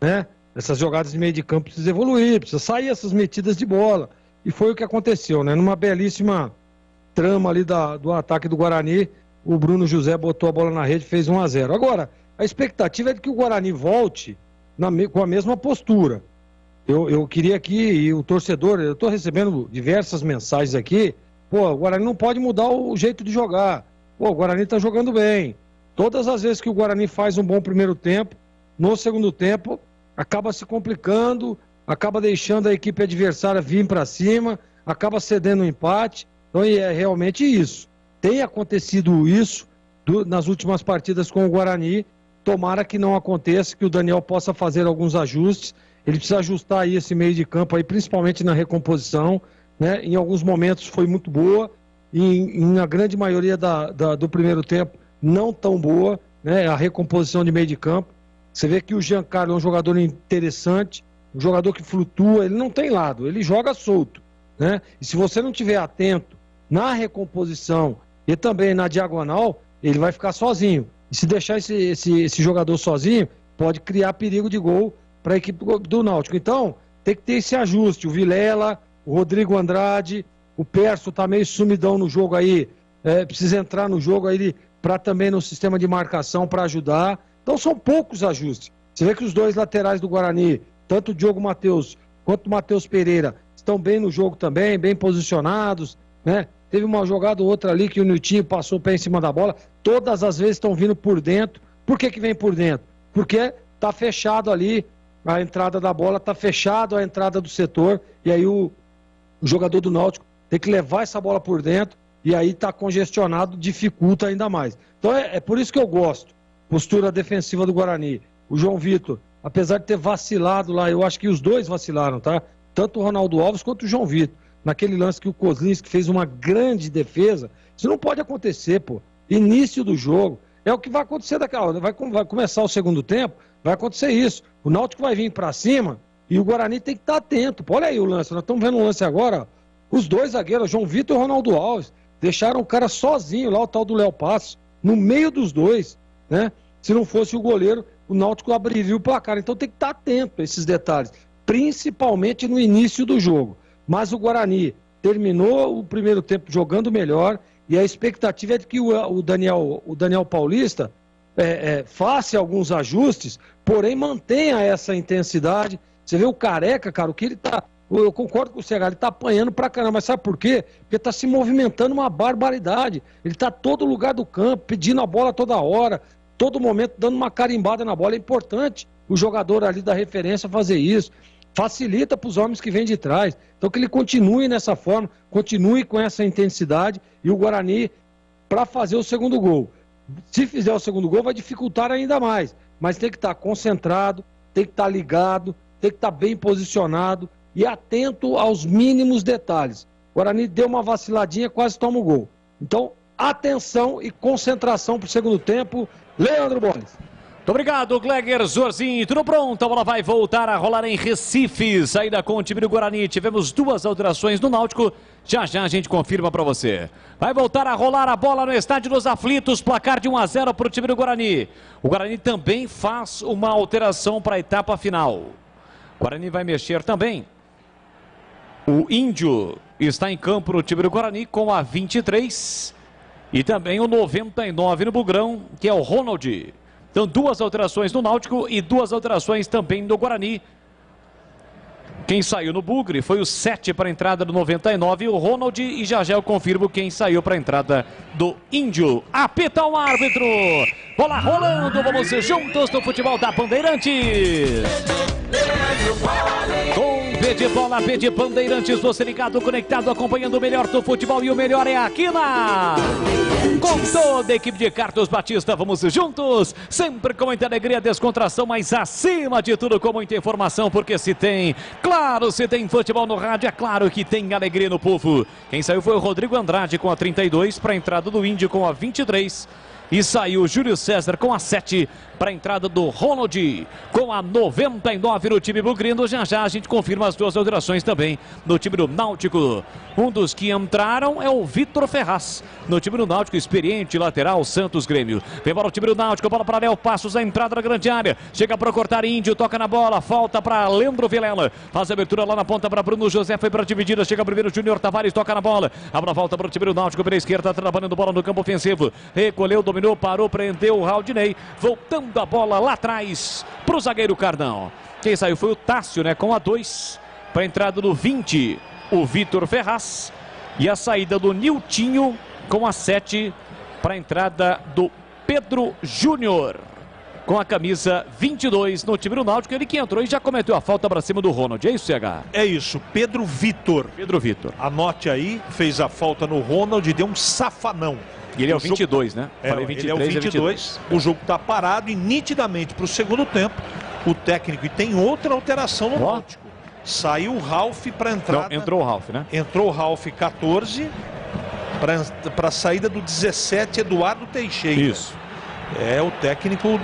né? Essas jogadas de meio de campo precisa evoluir, precisa sair essas metidas de bola. E foi o que aconteceu, né? Numa belíssima trama ali do ataque do Guarani, o Bruno José botou a bola na rede e fez 1-0. Agora, a expectativa é de que o Guarani volte com a mesma postura. Eu queria aqui, e o torcedor, eu estou recebendo diversas mensagens aqui, pô, o Guarani não pode mudar o jeito de jogar. Pô, o Guarani está jogando bem. Todas as vezes que o Guarani faz um bom primeiro tempo, no segundo tempo, acaba se complicando, acaba deixando a equipe adversária vir para cima, acaba cedendo um empate. Então é realmente isso. Tem acontecido isso nas últimas partidas com o Guarani. Tomara que não aconteça, que o Daniel possa fazer alguns ajustes. Ele precisa ajustar aí esse meio de campo, aí, principalmente na recomposição, né? Em alguns momentos foi muito boa, e na grande maioria do primeiro tempo não tão boa, né? A recomposição de meio de campo. Você vê que o Giancarlo é um jogador interessante, um jogador que flutua, ele não tem lado, ele joga solto, né? E se você não estiver atento na recomposição e também na diagonal, ele vai ficar sozinho. E se deixar esse jogador sozinho, pode criar perigo de gol para a equipe do Náutico. Então, tem que ter esse ajuste. O Vilela, o Rodrigo Andrade, o Perso tá meio sumidão no jogo aí, precisa entrar no jogo aí para também no sistema de marcação para ajudar. Então são poucos ajustes. Você vê que os dois laterais do Guarani, tanto o Diogo Matheus quanto o Matheus Pereira, estão bem no jogo também, bem posicionados, né? Teve uma jogada ou outra ali que o Niltinho passou o pé em cima da bola. Todas as vezes estão vindo por dentro. Por que vem por dentro? Porque tá fechado ali a entrada da bola, tá fechado a entrada do setor, e aí o jogador do Náutico tem que levar essa bola por dentro, e aí tá congestionado, dificulta ainda mais. Então é por isso que eu gosto. Postura defensiva do Guarani. O João Vitor, apesar de ter vacilado lá, eu acho que os dois vacilaram, tá? Tanto o Ronaldo Alves quanto o João Vitor. Naquele lance que o Kozlinski fez uma grande defesa. Isso não pode acontecer, pô. Início do jogo. É o que vai acontecer daquela hora. Vai começar o segundo tempo, vai acontecer isso. O Náutico vai vir pra cima e o Guarani tem que estar atento. Pô, olha aí o lance. Nós estamos vendo o lance agora. Ó. Os dois zagueiros, João Vitor e Ronaldo Alves, deixaram o cara sozinho lá, o tal do Léo Passos, no meio dos dois, né? Se não fosse o goleiro, o Náutico abriria o placar. Então tem que estar atento a esses detalhes, principalmente no início do jogo. Mas o Guarani terminou o primeiro tempo jogando melhor e a expectativa é de que o Daniel Paulista faça alguns ajustes, porém mantenha essa intensidade. Você vê o Careca, cara, o que ele tá... Eu concordo com o CH, ele tá apanhando pra caramba, mas sabe por quê? Porque tá se movimentando uma barbaridade. Ele tá todo lugar do campo, pedindo a bola toda hora, todo momento dando uma carimbada na bola. É importante o jogador ali da referência fazer isso. Facilita para os homens que vêm de trás. Então que ele continue nessa forma, continue com essa intensidade e o Guarani para fazer o segundo gol. Se fizer o segundo gol vai dificultar ainda mais, mas tem que estar concentrado, tem que estar ligado, tem que estar bem posicionado e atento aos mínimos detalhes. O Guarani deu uma vaciladinha, quase toma o gol. Então, atenção e concentração para o segundo tempo. Leandro Bones. Muito obrigado, Gleger Zorzinho. Tudo pronto, a bola vai voltar a rolar em Recife. Saída com o time do Guarani. Tivemos 2 alterações no Náutico. Já já a gente confirma para você. Vai voltar a rolar a bola no Estádio dos Aflitos. Placar de 1-0 para o time do Guarani. O Guarani também faz uma alteração para a etapa final. O Guarani vai mexer também. O Índio está em campo no time do Guarani com a 23. E também o 99 no Bugrão, que é o Ronald. Então 2 alterações no Náutico e 2 alterações também no Guarani. Quem saiu no Bugre foi o 7 para a entrada do 99, o Ronald. E já já eu confirmo quem saiu para a entrada do Índio. Apita o árbitro. Bola rolando, vamos juntos no futebol da Bandeirantes. Com P de bola, P de Bandeirantes, você ligado, conectado, acompanhando o melhor do futebol. E o melhor é aqui na... Com toda a equipe de Carlos Batista, vamos juntos, sempre com muita alegria, descontração, mas acima de tudo com muita informação, porque se tem, claro, se tem futebol no rádio, é claro que tem alegria no povo. Quem saiu foi o Rodrigo Andrade com a 32 para a entrada do Índio com a 23. E saiu o Júlio César com a 7 para a entrada do Ronald com a 99 no time bugrino. Já já a gente confirma as 2 alterações também no time do Náutico. Um dos que entraram é o Vitor Ferraz no time do Náutico, experiente lateral, Santos Grêmio. Vem para o time do Náutico, bola para Léo Passos, a entrada da grande área. Chega para cortar Índio, toca na bola, falta para Leandro Vilela. Faz a abertura lá na ponta para Bruno José, foi para a dividida, chega primeiro Júnior Tavares, toca na bola. A bola volta para o time do Náutico pela esquerda, trabalhando bola no campo ofensivo. Recolheu, dominou, parou, prendeu o Raudinei. Voltando a bola lá atrás para o zagueiro Cardão. Quem saiu foi o Tássio, né, com a 2 para a entrada do 20, o Vitor Ferraz. E a saída do Niltinho com a 7 para a entrada do Pedro Júnior com a camisa 22 no time do Náutico. Ele que entrou e já cometeu a falta para cima do Ronald. É isso, CH? É isso, Pedro Vitor. Pedro Vitor. Anote aí, fez a falta no Ronald e deu um safanão. E ele é o 22, né? Falei 23, ele é o 22. O jogo está parado e nitidamente para o segundo tempo o técnico. E tem outra alteração no Náutico. Saiu o Ralf para entrar. Não, entrou o Ralf, né? Entrou o Ralf 14 para a saída do 17, Eduardo Teixeira. Isso. É, o técnico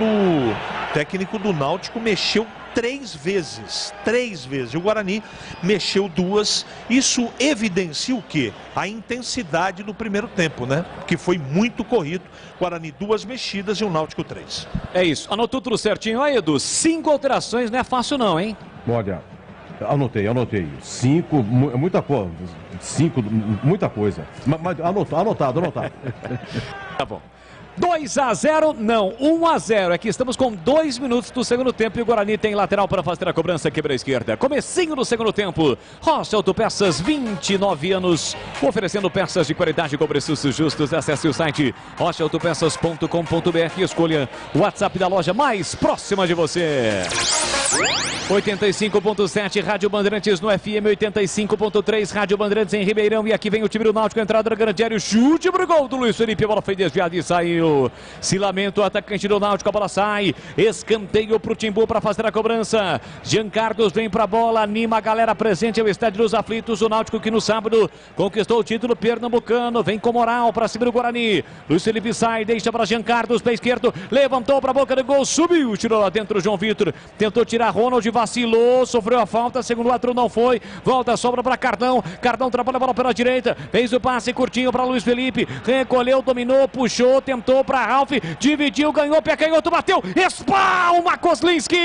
do Náutico mexeu 3 vezes. 3 vezes. O Guarani mexeu 2. Isso evidencia o quê? A intensidade do primeiro tempo, né? Que foi muito corrido. Guarani 2 mexidas e o Náutico 3. É isso. Anotou tudo certinho. Olha, Edu, 5 alterações não é fácil não, hein? Olha, anotei. 5, muita coisa. 5, muita coisa. Mas anotado. Tá bom. 2-0, não, 1-0. Aqui estamos com 2 minutos do segundo tempo e o Guarani tem lateral para fazer a cobrança aqui pela esquerda. Comecinho do segundo tempo. Rocha Autopeças, 29 anos, oferecendo peças de qualidade com preços justos. Acesse o site rochaautopeças.com.br e escolha o WhatsApp da loja mais próxima de você. 85.7 Rádio Bandeirantes no FM, 85.3 Rádio Bandeirantes em Ribeirão. E aqui vem o time do Náutico, entrada da grande área, chute pro gol do Luiz Felipe. A bola foi desviada e saiu. Se lamenta o atacante do Náutico, a bola sai. Escanteio pro Timbu para fazer a cobrança. Jean Carlos vem pra bola, anima a galera presente ao Estádio dos Aflitos. O Náutico que no sábado conquistou o título pernambucano. Vem com moral pra cima do Guarani. Luiz Felipe sai, deixa pra Jean Carlos, pé esquerdo. Levantou pra boca do gol, subiu, tirou lá dentro o João Vitor. Tentou tirar Ronald, vacilou, sofreu a falta. Segundo o árbitro não foi. Volta, sobra pra Cardão. Cardão trabalha a bola pela direita. Fez o passe curtinho pra Luiz Felipe. Recolheu, dominou, puxou, tentou para Ralf, dividiu, ganhou, pé canhoto, bateu, espalma Kozlinski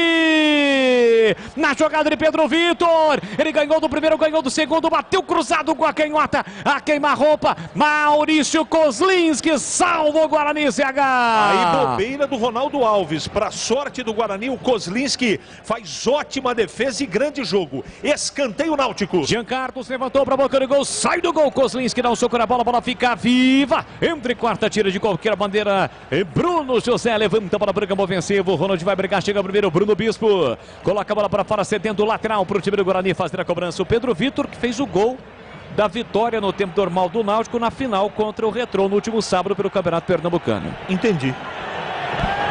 na jogada de Pedro Vitor. Ele ganhou do primeiro, ganhou do segundo, bateu cruzado com a canhota, a queima-roupa. Maurício Kozlinski salva o Guarani, CH. Aí bobeira do Ronaldo Alves, para sorte do Guarani, o Kozlinski faz ótima defesa e grande jogo. Escanteio Náutico. Jean Carlos levantou para a boca do gol, sai do gol, Kozlinski dá um soco na bola, a bola fica viva, entre quarta, tira de qualquer bandeira. E Bruno José levanta para o campo ofensivo. Ronald vai brigar, chega primeiro Bruno Bispo. Coloca a bola para fora, cedendo o lateral para o time do Guarani fazer a cobrança. O Pedro Vitor que fez o gol da vitória no tempo normal do Náutico na final contra o Retrô no último sábado pelo Campeonato Pernambucano. Entendi.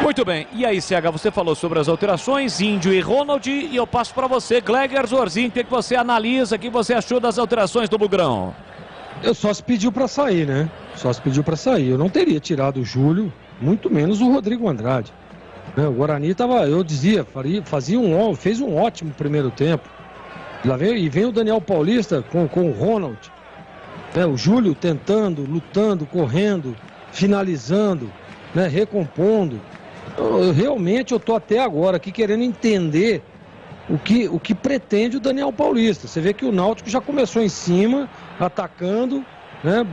Muito bem, e aí CH, você falou sobre as alterações, Índio e Ronald, e eu passo para você, Gleger Zorzinho, o que você analisa, o que você achou das alterações do Bugrão? Eu só se pediu para sair, né? Só se pediu para sair. Eu não teria tirado o Júlio, muito menos o Rodrigo Andrade. O Guarani fez um ótimo primeiro tempo. Lá vem o Daniel Paulista com o Ronald. O Júlio tentando, lutando, correndo, finalizando, recompondo. Realmente eu estou até agora aqui querendo entender o que pretende o Daniel Paulista. Você vê que o Náutico já começou em cima, atacando,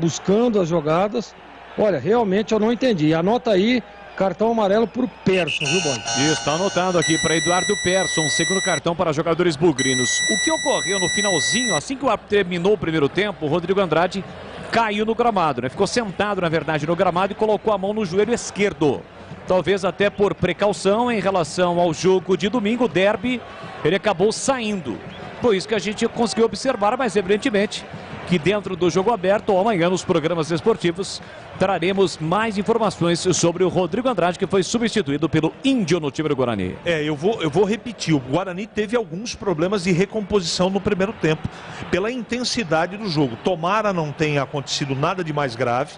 buscando as jogadas. Olha, realmente eu não entendi. Anota aí, cartão amarelo para o Persson, viu, Bola? Está anotado aqui para Eduardo Persson, segundo cartão para jogadores bugrinos. O que ocorreu no finalzinho, assim que o árbitro terminou o primeiro tempo, o Rodrigo Andrade caiu no gramado, Ficou sentado, na verdade, no gramado e colocou a mão no joelho esquerdo. Talvez até por precaução em relação ao jogo de domingo, o derby, ele acabou saindo. Foi isso que a gente conseguiu observar, mas evidentemente que dentro do Jogo Aberto, ou amanhã nos programas esportivos, traremos mais informações sobre o Rodrigo Andrade, que foi substituído pelo Índio no time do Guarani. Eu vou repetir, o Guarani teve alguns problemas de recomposição no primeiro tempo, pela intensidade do jogo. Tomara não tenha acontecido nada de mais grave.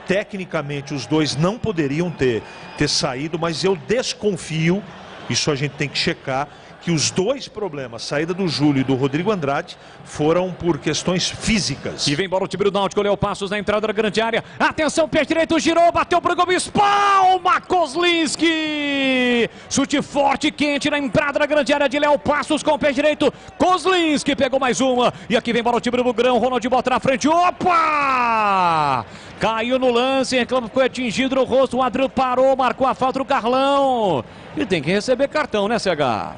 Tecnicamente os dois não poderiam ter saído, mas eu desconfio, isso a gente tem que checar, que os dois problemas, saída do Júlio e do Rodrigo Andrade, foram por questões físicas. E vem embora o time do Náutico, Léo Passos na entrada da grande área. Atenção, pé direito, girou, bateu pro gol, espalma Kozlinski! Chute forte e quente na entrada da grande área de Léo Passos com o pé direito. Kozlinski pegou mais uma. E aqui vem embora o time do Bugrão, Ronald bota na frente. Opa! Caiu no lance, reclama que foi atingido no rosto. O Adriano parou, marcou a falta do Carlão. E tem que receber cartão, né, CH?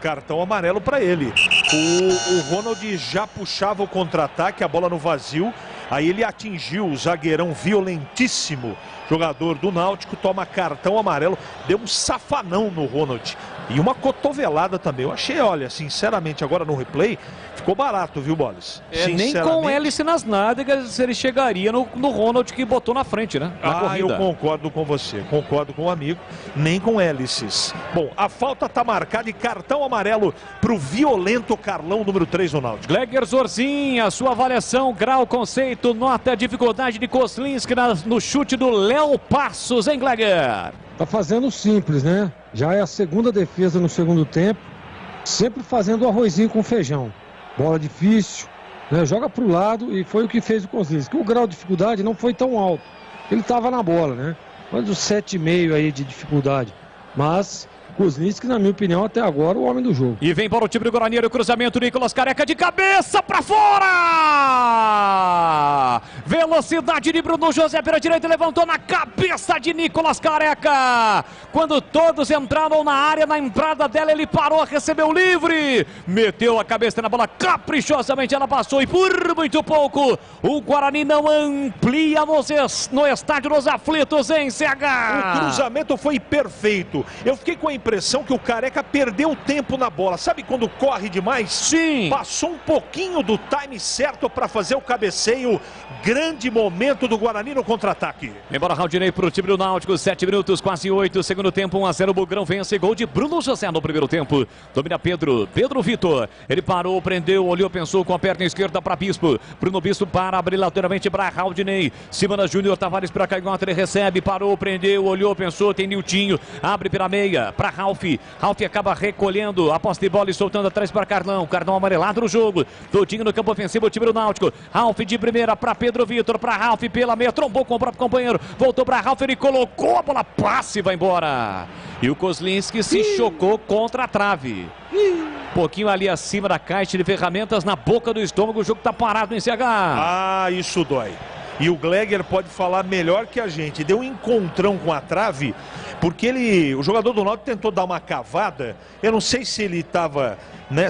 Cartão amarelo para ele. O Ronald já puxava o contra-ataque, a bola no vazio. Aí ele atingiu o zagueirão violentíssimo, jogador do Náutico, toma cartão amarelo. Deu um safanão no Ronald. E uma cotovelada também. Eu achei, olha, sinceramente, agora no replay, ficou barato, viu, Bolas? Nem com hélice nas nádegas ele chegaria no Ronald que botou na frente, né? Na corrida. Eu concordo com você, concordo com o amigo. Nem com hélices. Bom, a falta tá marcada e cartão amarelo pro violento Carlão, número 3 do Náutico. Gleger Zorzin, a sua avaliação, grau, conceito, nota, dificuldade de Kozlinski no chute do Léo Passos, hein, Gleger? Tá fazendo simples, né? Já é a segunda defesa no segundo tempo, sempre fazendo o arrozinho com feijão. Bola difícil, joga pro lado e foi o que fez o Kozlinski. O grau de dificuldade não foi tão alto. Ele tava na bola, né? Mas os 7,5 aí de dificuldade. Mas Kozlinski, na minha opinião, até agora, o homem do jogo. E vem para o time do Guarani, o cruzamento, Nicolas Careca de cabeça para fora! Velocidade de Bruno José pela direita, levantou na cabeça de Nicolas Careca. Quando todos entraram na área, na entrada dela, ele parou, recebeu livre. Meteu a cabeça na bola caprichosamente, ela passou e por muito pouco o Guarani não amplia no estádio dos aflitos, hein, CH? O cruzamento foi perfeito. Eu fiquei com a impressão que o Careca perdeu tempo na bola. Sabe quando corre demais? Sim. Passou um pouquinho do time certo para fazer o cabeceio. Grande momento do Guarani no contra-ataque. Embora Raudinei para o time do Náutico. 7 minutos, quase 8. Segundo tempo, 1-0. O Bugrão vence. Gol de Bruno José no primeiro tempo. Domina Pedro Vitor. Ele parou, prendeu, olhou, pensou com a perna esquerda para Bispo. Bruno Bispo para abrir lateralmente para Raudinei. Simana Júnior Tavares para Caigota. Ele recebe, parou, prendeu, olhou, pensou. Tem Niltinho. Abre pela meia para Ralf. Ralf acaba recolhendo a posse de bola e soltando atrás para Carlão. Carlão amarelado no jogo. Todinho no campo ofensivo, o time do Náutico. Ralf de primeira para Pedro Vitor. Para Ralf pela meia. Trombou com o próprio companheiro. Voltou para Ralf. Ele colocou a bola. Passe e vai embora. E o Kozlinski se chocou contra a trave. Pouquinho ali acima da caixa de ferramentas, na boca do estômago. O jogo tá parado em CH. Isso dói. E o Gleger pode falar melhor que a gente. Deu um encontrão com a trave, porque o jogador do Náutico tentou dar uma cavada. Eu não sei se ele estava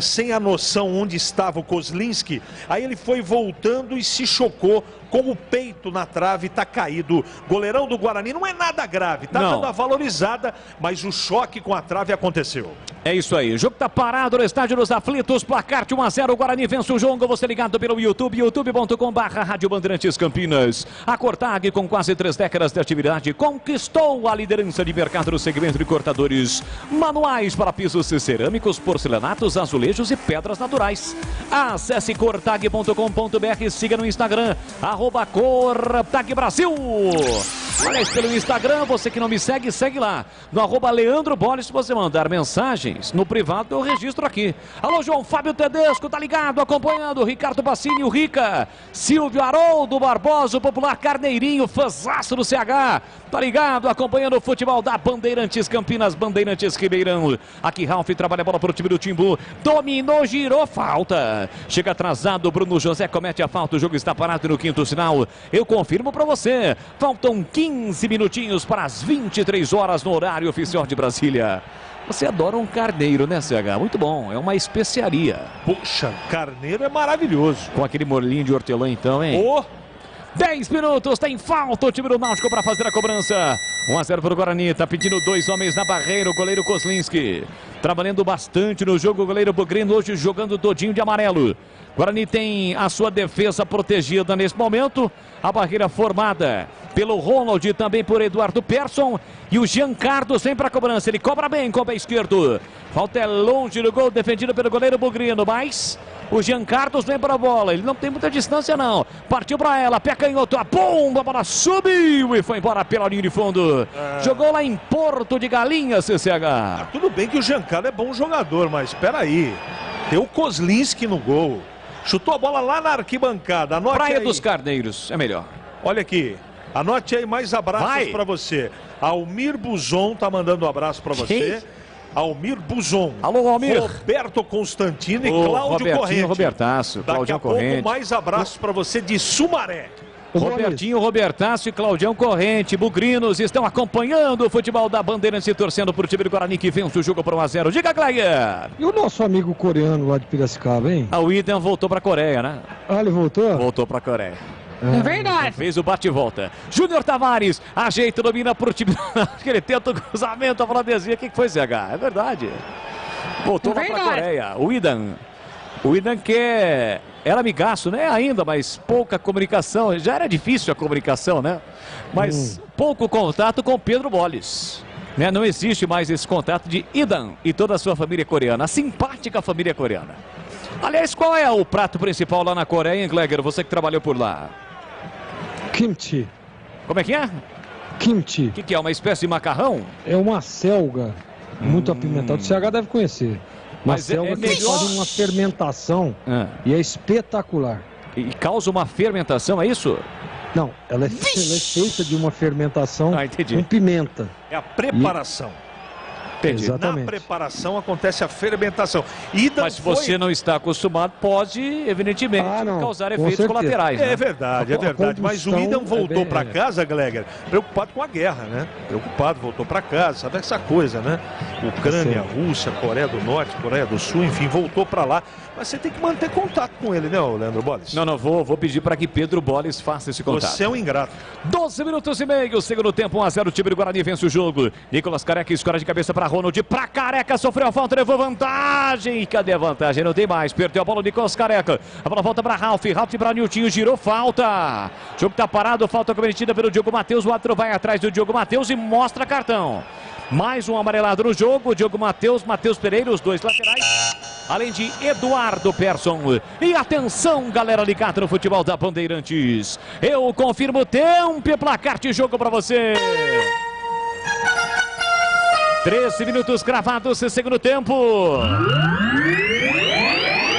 sem a noção onde estava o Kozlinski. Aí ele foi voltando e se chocou com o peito na trave, tá caído. Goleirão do Guarani, não é nada grave, tá dando a valorizada, mas o choque com a trave aconteceu. É isso aí, o jogo tá parado no estádio dos aflitos, placar de 1-0, o Guarani vence o jogo. Você ligado pelo YouTube, youtube.com/Rádio Bandeirantes Campinas. A Cortag, com quase 3 décadas de atividade, conquistou a liderança de mercado no segmento de cortadores manuais para pisos cerâmicos, porcelanatos, azulejos e pedras naturais. Acesse cortag.com.br, siga no Instagram, @Cortag Brasil. Aliás, pelo Instagram, você que não me segue, segue lá. No @LeandroBolis, se você mandar mensagens no privado, eu registro aqui. Alô, João Fábio Tedesco, tá ligado, acompanhando. Ricardo Bassini, o Rica. Silvio Haroldo Barbosa, o popular Carneirinho, fãzaço do CH. Tá ligado, acompanhando o futebol da Bandeirantes Campinas, Bandeirantes Ribeirão. Aqui Ralf trabalha a bola pro time do Timbu. Dominou, girou, falta. Chega atrasado, Bruno José comete a falta. O jogo está parado no quinto sinal. Eu confirmo pra você. Faltam 15 minutinhos para as 23 horas no horário oficial de Brasília. Você adora um carneiro, né, CH? Muito bom, é uma especiaria. Poxa, carneiro é maravilhoso. Com aquele molhinho de hortelã então, hein? 10 minutos, tem falta o time do Náutico para fazer a cobrança. 1-0 para o Guarani, tá pedindo 2 homens na barreira, o goleiro Kozlinski. Trabalhando bastante no jogo, o goleiro Bugrino hoje jogando todinho de amarelo. Guarani tem a sua defesa protegida nesse momento. A barreira formada pelo Ronald e também por Eduardo Persson. E o Jean Carlos vem para a cobrança, ele cobra bem com o pé esquerdo. Falta é longe do gol, defendido pelo goleiro Bugrino, mas o Jean Carlos vem para a bola, ele não tem muita distância não. Partiu para ela, pé canhoto, a bomba, a bola subiu e foi embora pela linha de fundo. Jogou lá em Porto de Galinhas, CCH. Tudo bem que o Jean Carlos é bom jogador, mas espera aí. Tem o Kozlinski no gol. Chutou a bola lá na arquibancada. Anote Praia aí. dos Carneiros, é melhor. Olha aqui. Anote aí mais abraços para você. Almir Buzon tá mandando um abraço para você. Almir Buzon. Alô, Almir. Roberto Constantino e Cláudio Corrente. Robertaço, Daqui a Corrente. pouco mais abraços para você de Sumaré. Robertinho, Robertaço e Claudião Corrente, Bugrinos estão acompanhando o futebol da Bandeirantes e torcendo por time do Guarani que vence o jogo por 1-0. Diga, Cleia! E o nosso amigo coreano lá de Piracicaba, hein? O Iden voltou pra Coreia, né? Ah, ele voltou? Voltou pra Coreia. É verdade. Fez o bate-volta. Júnior Tavares ajeita, domina pro time. Ele tenta o cruzamento, a Vladezinha. O que foi, CH? É verdade. Voltou lá pra Coreia. O Idan que era amigaço, né? Ainda, mas pouca comunicação. Já era difícil a comunicação, né? Mas pouco contato com Pedro Bolis. Né? Não existe mais esse contato de Idan e toda a sua família coreana. A simpática família coreana. Aliás, qual é o prato principal lá na Coreia, hein, Gleger? Você que trabalhou por lá. Kimchi. Como é que é? Kimchi. O que é? Uma espécie de macarrão? É uma selga muito apimentada. O CH deve conhecer. Uma selga que faz uma fermentação e é espetacular. E causa uma fermentação, é isso? Não, ela é feita de uma fermentação com pimenta. É a preparação. Exatamente. Na preparação acontece a fermentação. Mas se você não está acostumado, pode, evidentemente, causar efeitos colaterais. É né? verdade, é verdade. Mas o Idan voltou para casa, Gleger, preocupado com a guerra, né? Preocupado, voltou para casa, sabe essa coisa, né? Ucrânia, Rússia, Coreia do Norte, Coreia do Sul, enfim, voltou para lá. Mas você tem que manter contato com ele, né, Leandro Bolis? Não, vou pedir para que Pedro Bolis faça esse contato. Você é um ingrato. 12 minutos e meio, segundo tempo, 1-0, o time do Guarani vence o jogo. Nicolas Careca escora de cabeça para Ronald, para Careca, sofreu a falta, levou vantagem. Cadê a vantagem? Não tem mais, perdeu a bola o Nicolas Careca. A bola volta para Ralf para Niltinho, girou, falta. O jogo tá parado, falta cometida pelo Diogo Matheus, o árbitro vai atrás do Diogo Matheus e mostra cartão. Mais um amarelado no jogo, Diogo Matheus, Matheus Pereira, os dois laterais. Além de Eduardo Persson. E atenção, galera ligada no futebol da Bandeirantes. Eu confirmo tempo e placar de jogo para você. 13 minutos gravados, segundo tempo.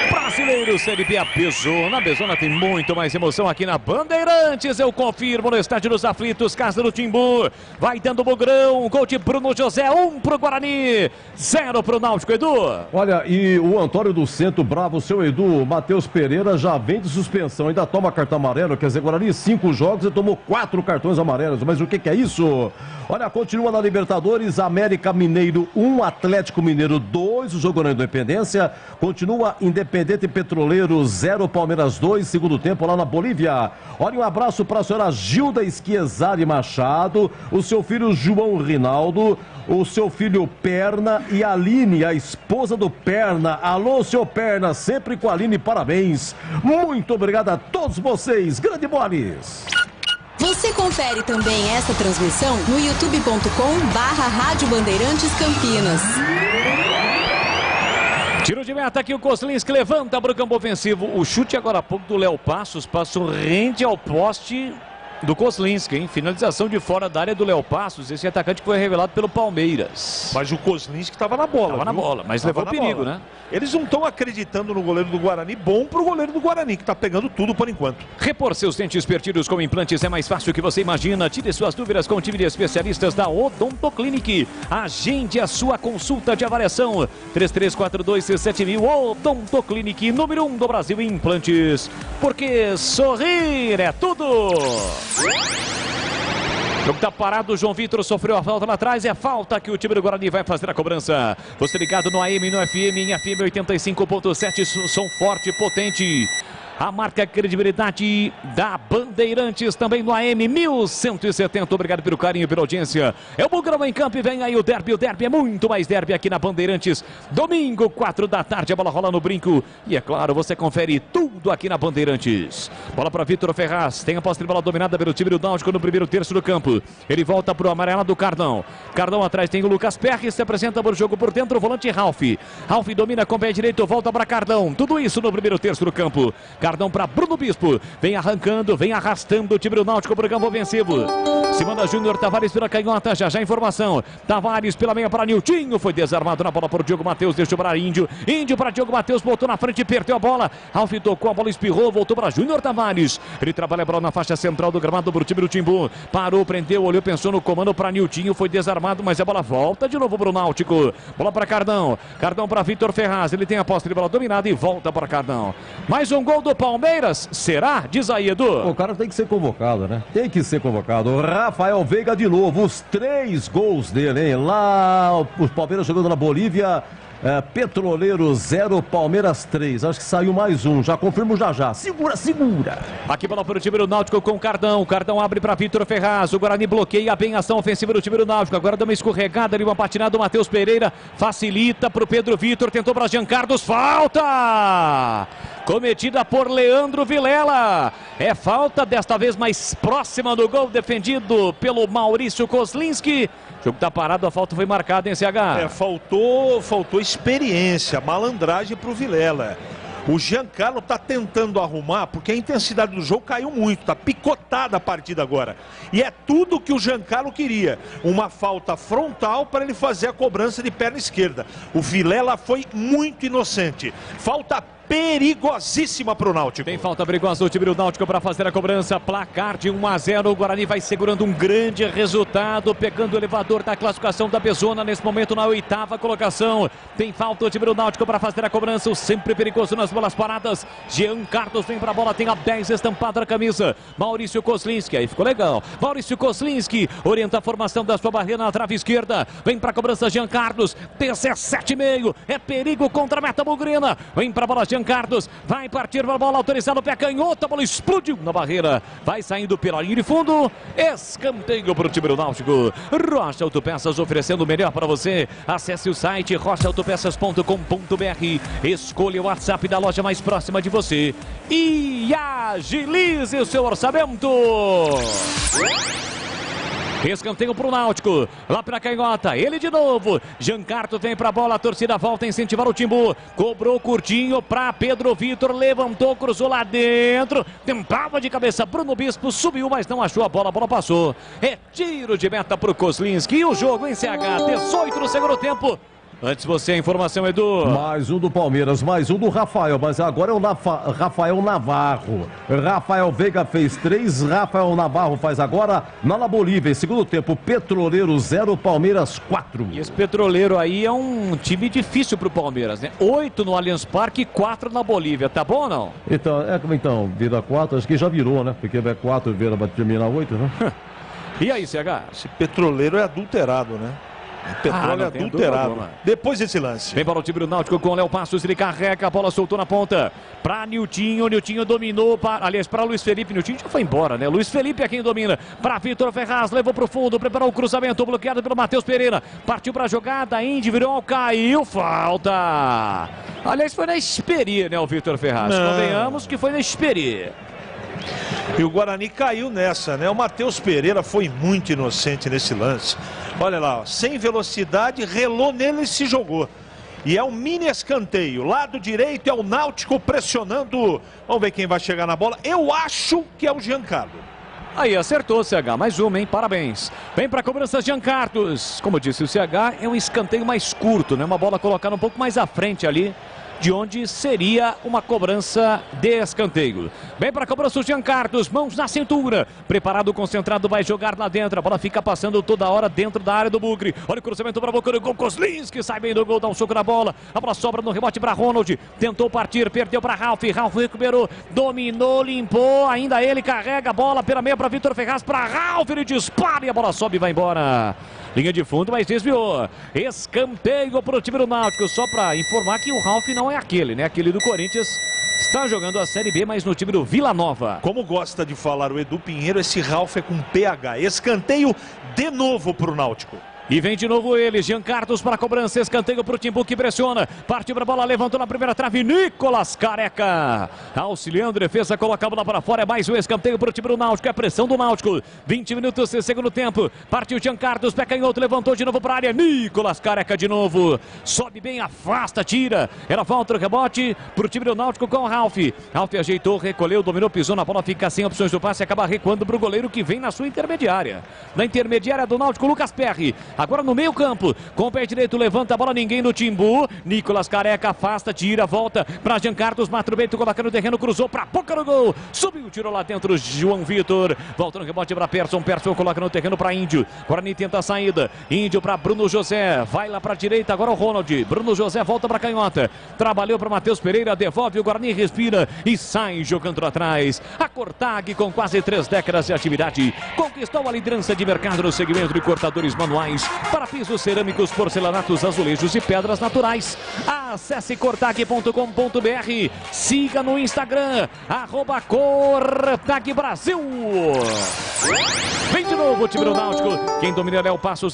Brasileiro Série B, a Bezona. A Bezona tem muito mais emoção aqui na Bandeirantes. Eu confirmo no Estádio dos Aflitos, casa do Timbu. Vai dando Bugrão, gol de Bruno José, 1 pro Guarani, 0 pro Náutico, Edu. Olha, e o Antônio do Centro, bravo, seu Edu, Matheus Pereira já vem de suspensão, ainda toma cartão amarelo, quer dizer, Guarani 5 jogos e tomou 4 cartões amarelos, mas o que é isso? Olha, continua na Libertadores, América Mineiro 1, Atlético Mineiro 2, o jogo na Independência, continua Independente Petroleiro 0, Palmeiras 2, segundo tempo lá na Bolívia. Olha, um abraço para a senhora Gilda Esquiezari Machado, o seu filho João Rinaldo, o seu filho Perna e a Aline, a esposa do Perna. Alô, seu Perna, sempre com a Aline, parabéns. Muito obrigado a todos vocês, grande Bolis. Você confere também esta transmissão no youtube.com/Rádio Bandeirantes Campinas. Tiro de meta aqui, o Kozlinski levanta para o campo ofensivo. O chute agora há pouco do Léo Passos, rende ao poste. do Kozlinski, hein? Finalização de fora da área do Léo Passos, esse atacante que foi revelado pelo Palmeiras. Mas o Kozlinski estava na bola. Estava na bola, mas levou perigo, né? Eles não estão acreditando no goleiro do Guarani, bom pro goleiro do Guarani, que está pegando tudo por enquanto. Repor seus dentes perdidos com implantes é mais fácil que você imagina. Tire suas dúvidas com o time de especialistas da Odonto Clinic. Agende a sua consulta de avaliação. 3342-7000 Odonto Clinic, número 1 do Brasil em implantes. Porque sorrir é tudo. O jogo tá parado, o João Vitor sofreu a falta lá atrás, é falta que o time do Guarani vai fazer a cobrança. Você ligado no AM, no FM, em FM 85.7, som forte, potente. A marca credibilidade da Bandeirantes, também no AM 1170. Obrigado pelo carinho e pela audiência. É o Bugrão em campo e vem aí o derby. O derby é muito mais derby aqui na Bandeirantes. Domingo, 4 da tarde, a bola rola no brinco. E é claro, você confere tudo aqui na Bandeirantes. Bola para Vitor Ferraz. Tem a posse de bola dominada pelo time do Náutico no primeiro terço do campo. Ele volta para o amarelo do Cardão. Cardão atrás tem o Lucas Perry. Se apresenta para o jogo por dentro, o volante Ralf. Ralf domina com o pé direito, volta para Cardão. Tudo isso no primeiro terço do campo. Cardão para Bruno Bispo, vem arrancando, vem arrastando o time do Náutico para o campo ofensivo. Se manda Júnior Tavares pela canhota, já informação. Tavares pela meia para Niltinho, foi desarmado na bola para o Diogo Matheus, deixou para Índio. Índio para Diogo Matheus, botou na frente, perdeu a bola. Ralf tocou, a bola espirrou, voltou para Júnior Tavares. Ele trabalha a bola na faixa central do gramado para o time do Timbu. Parou, prendeu, olhou, pensou no comando para Niltinho, foi desarmado, mas a bola volta de novo para o Náutico. Bola para Cardão, Cardão para Vitor Ferraz, ele tem a posse de bola dominada e volta para Cardão. Mais um gol do Palmeiras. Será? Diz aí, Edu. O cara tem que ser convocado, né? Tem que ser convocado. O Rafael Veiga de novo, os 3 gols dele, hein? Lá, o Palmeiras jogando na Bolívia. Petroleiro 0, Palmeiras 3. Acho que saiu mais um. Já confirmo já. Segura. Aqui bola para o time do Náutico com o Cardão. Cardão abre para Vitor Ferraz. O Guarani bloqueia bem a ação ofensiva do time do Náutico. Agora dá uma escorregada ali, uma patinada do Matheus Pereira. Facilita para o Pedro Vitor. Tentou para Jean Carlos. Falta! Cometida por Leandro Vilela. É falta, desta vez mais próxima do gol, defendido pelo Maurício Kozlinski. O jogo tá parado, a falta foi marcada em CH. Faltou experiência, malandragem pro Vilela. O Giancarlo tá tentando arrumar, porque a intensidade do jogo caiu muito, tá picotada a partida agora. E é tudo que o Giancarlo queria. Uma falta frontal para ele fazer a cobrança de perna esquerda. O Vilela foi muito inocente. Falta perigosíssima para o Náutico. Tem falta perigosa do time do Náutico para fazer a cobrança. Placar de 1-0. O Guarani vai segurando um grande resultado, pegando o elevador da classificação da Bezona nesse momento na 8ª colocação. Tem falta o time do Náutico para fazer a cobrança. O sempre perigoso nas bolas paradas. Jean Carlos vem para a bola, tem a 10 estampada na camisa. Maurício Kozlinski, aí ficou legal. Maurício Kozlinski orienta a formação da sua barreira na trave esquerda. Vem para a cobrança Jean Carlos. 17,5. É perigo contra a meta bugrina. Vem para a bola Jean Carlos, vai partir para a bola, autorizado o pé canhoto, a bola explodiu na barreira, vai saindo pela linha de fundo, escanteio para o time do Náutico. Rocha Autopeças oferecendo o melhor para você. Acesse o site rochaautopeças.com.br, escolha o WhatsApp da loja mais próxima de você e agilize o seu orçamento. Escanteio para o Náutico, lá para a canhota, ele de novo, Jean Carlos vem para a bola, a torcida volta a incentivar o Timbu, cobrou curtinho para Pedro Vitor, levantou, cruzou lá dentro, tentava de cabeça, Bruno Bispo subiu, mas não achou a bola passou, é tiro de meta para o Kozlinski e o jogo em CH, 18 no segundo tempo. Antes você, a informação, Edu. Mais um do Palmeiras, mais um do Rafael, mas agora é o Rafael Navarro. Rafael Veiga fez 3, Rafael Navarro faz agora na Bolívia. Em segundo tempo, Petroleiro 0, Palmeiras 4. E esse Petroleiro aí é um time difícil pro Palmeiras, né? 8 no Allianz Parque e 4 na Bolívia, tá bom ou não? Então, vira 4, acho que já virou, né? Porque é 4 vira para terminar 8, né? E aí, CH? Esse Petroleiro é adulterado, né? Petróleo adulterado. Depois desse lance. Vem para o time do Náutico com o Léo Passos. Ele carrega, a bola soltou na ponta. Para Niltinho. Niltinho dominou. Aliás, para Luiz Felipe. Niltinho já foi embora, né? Luiz Felipe é quem domina. Para Vitor Ferraz. Levou para o fundo. Preparou o cruzamento. Bloqueado pelo Matheus Pereira. Partiu para a jogada. Individual. Caiu. Falta. Aliás, foi na Esperi, né? O Vitor Ferraz. Convenhamos que foi na Esperi. E o Guarani caiu nessa, né? O Matheus Pereira foi muito inocente nesse lance. Olha lá, ó, sem velocidade, relou nele e se jogou. E é um mini escanteio. Lado direito é o Náutico pressionando. Vamos ver quem vai chegar na bola. Eu acho que é o Giancarlo. Aí acertou o CH, mais uma, hein? Parabéns. Vem para a cobrança Jean Carlos. Como disse o CH, é um escanteio mais curto, né? Uma bola colocada um pouco mais à frente ali, de onde seria uma cobrança de escanteio. Vem para a cobrança o Jean Carlos, mãos na cintura. Preparado, concentrado, vai jogar lá dentro. A bola fica passando toda hora dentro da área do Bugre. Olha o cruzamento para a boca do gol. Kozlinski sai bem do gol, dá um soco na bola. A bola sobra no rebote para Ronald. Tentou partir, perdeu para Ralf. Ralf recuperou, dominou, limpou. Ainda ele carrega a bola pela meia para Vitor Ferraz. Para Ralf, ele dispara e a bola sobe e vai embora. Linha de fundo, mas desviou. Escanteio para o time do Náutico. Só para informar que o Ralf não é aquele, né? Aquele do Corinthians. Está jogando a Série B, mas no time do Vila Nova. Como gosta de falar o Edu Pinheiro, esse Ralf é com PH. Escanteio de novo para o Náutico. E vem de novo ele, Jean Carlos para a cobrança, escanteio para o Timbu que pressiona, partiu para a bola, levantou na primeira trave, Nicolas Careca, auxiliando a defesa, coloca a bola para fora, é mais um escanteio para o time do Náutico, é pressão do Náutico, 20 minutos de segundo tempo, partiu Jean Carlos, pé canhoto, levantou de novo para a área, Nicolas Careca de novo, sobe bem, afasta, tira, era falta, o rebote para o time do Náutico com o Ralf, Ralf ajeitou, recolheu, dominou, pisou na bola, fica sem opções do passe, acaba recuando para o goleiro que vem na sua intermediária, na intermediária do Náutico, Lucas Perry. Agora no meio campo, com o pé direito, levanta a bola, ninguém no Timbu. Nicolas Careca afasta, tira, volta para Jean Carlos, mata o Bento, coloca no terreno, cruzou para a boca do gol. Subiu, tirou lá dentro, João Vitor. Volta no rebote para Persson, Persson coloca no terreno para Índio. Guarani tenta a saída, Índio para Bruno José, vai lá para a direita, agora o Ronald. Bruno José volta para a canhota, trabalhou para Matheus Pereira, devolve, o Guarani respira e sai jogando atrás. A Cortag, com quase 3 décadas de atividade, conquistou a liderança de mercado no segmento de cortadores manuais para pisos cerâmicos, porcelanatos, azulejos e pedras naturais. Acesse cortag.com.br, siga no Instagram, @Cortag Brasil. Vem de novo o time do Náutico, quem domina é Léo Passos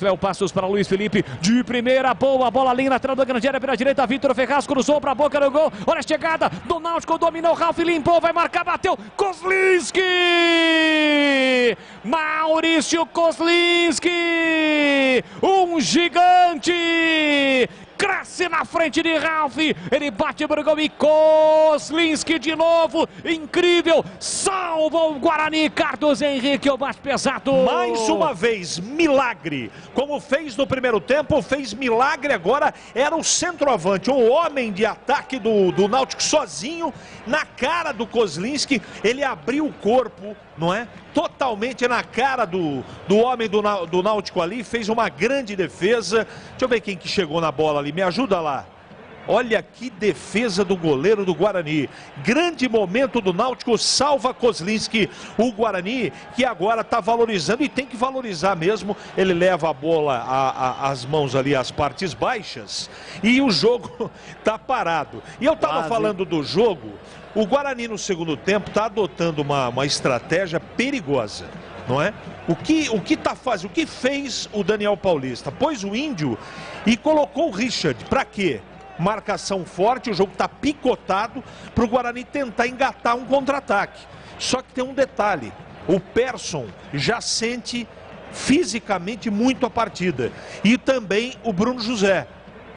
para Luiz Felipe, de primeira, boa bola ali na lateral da grande área, pela direita, Vitor Ferraz cruzou para a boca do gol, olha a chegada do Náutico, dominou, Ralf limpou, vai marcar, bateu, Kozlinski! Maurício Kozlinski! Um gigante! Cresce na frente de Ralf, ele bate para o gol e Kozlinski de novo, incrível, salva o Guarani, Carlos Henrique, o bate pesado. Mais uma vez, milagre, como fez no primeiro tempo, fez milagre agora, era o centroavante, o homem de ataque do Náutico sozinho, na cara do Kozlinski, ele abriu o corpo, não é? Totalmente na cara do homem do Náutico ali, fez uma grande defesa. Deixa eu ver quem que chegou na bola ali, me ajuda lá. Olha que defesa do goleiro do Guarani. Grande momento do Náutico, salva Kozlinski. O Guarani que agora está valorizando e tem que valorizar mesmo. Ele leva a bola às mãos ali, às partes baixas. E o jogo está parado. E eu estava falando do jogo. O Guarani no segundo tempo está adotando uma estratégia perigosa, não é? O que fez o Daniel Paulista? Pôs o Índio e colocou o Richard. Para quê? Marcação forte, o jogo está picotado para o Guarani tentar engatar um contra-ataque. Só que tem um detalhe, o Persson já sente fisicamente muito a partida. E também o Bruno José.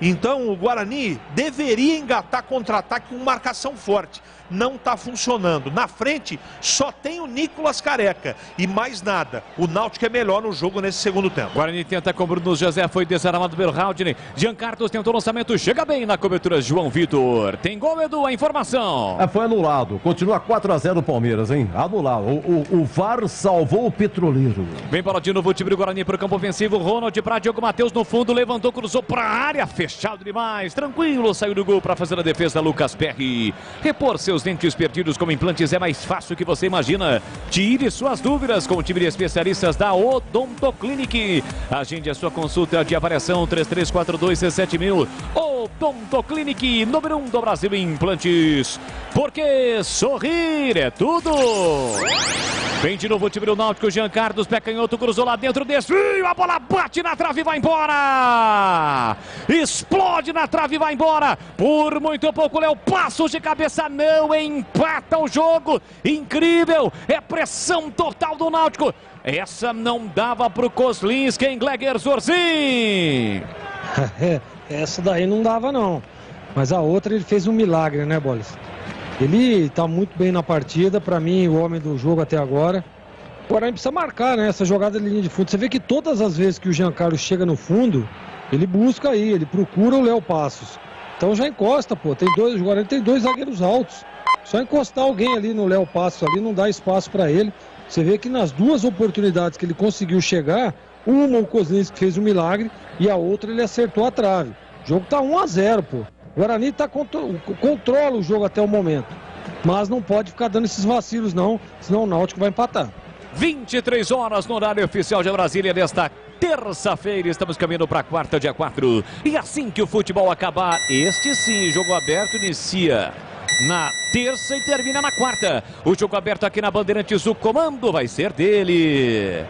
Então o Guarani deveria engatar contra-ataque com marcação forte. Não está funcionando. Na frente só tem o Nicolas Careca e mais nada. O Náutico é melhor no jogo nesse segundo tempo. Guarani tenta com Bruno José, foi desarmado pelo Haldane. Jean Carlos tentou o lançamento, chega bem na cobertura João Vitor. Tem gol, Edu, a informação. Foi anulado. Continua 4-0 o Palmeiras, hein? Anulado. O VAR salvou o Petroleiro. Vem bola de novo o time do Guarani para o campo ofensivo. Ronald para Diogo Matheus no fundo, levantou, cruzou para a área, fechado demais. Tranquilo, saiu do gol para fazer a defesa Lucas Perry. Repor seus dentes perdidos com implantes é mais fácil que você imagina. Tire suas dúvidas com o time de especialistas da Odontoclinic. Agende a sua consulta de avaliação 3342-7000. Odontoclinic, número 1 do Brasil em implantes. Porque sorrir é tudo. Vem de novo o time do Náutico, Jean Carlos, pé canhoto, cruzou lá dentro, desvio, a bola bate na trave e vai embora. Explode na trave e vai embora. Por muito pouco, Léo Passos de cabeça não empata o jogo. Incrível, é pressão total do Náutico. Essa não dava para o Kozlinski, hein, Gleger Zorzin? Essa daí não dava não. Mas a outra ele fez um milagre, né, Bolis? Ele está muito bem na partida, para mim o homem do jogo até agora. Guarani precisa marcar, né? Essa jogada de linha de fundo. Você vê que todas as vezes que o Giancarlo chega no fundo, ele busca aí, ele procura o Léo Passos. Então já encosta, pô. O Guarani tem 2 zagueiros altos. Só encostar alguém ali no Léo Passos ali, não dá espaço para ele. Você vê que nas 2 oportunidades que ele conseguiu chegar, uma o Kozlinski fez um milagre e a outra ele acertou a trave. O jogo tá 1-0, pô. O Guarani controla o jogo até o momento. Mas não pode ficar dando esses vacilos não, senão o Náutico vai empatar. 23 horas no horário oficial de Brasília desta terça-feira. Estamos caminhando para a quarta, dia 4. E assim que o futebol acabar, este sim, jogo aberto inicia na terça e termina na quarta. O jogo aberto aqui na Bandeirantes, o comando vai ser dele.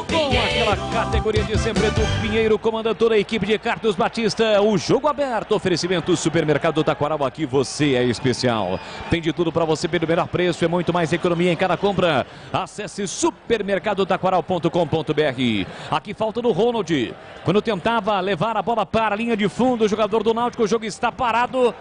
Com aquela categoria de sempre do Pinheiro, comanda toda a equipe de Carlos Batista. O jogo aberto, oferecimento Supermercado Taquaral, aqui você é especial. Tem de tudo para você pelo melhor preço, é muito mais economia em cada compra. Acesse supermercadotaquaral.com.br. Aqui falta do Ronald. Quando tentava levar a bola para a linha de fundo, o jogador do Náutico, o jogo está parado.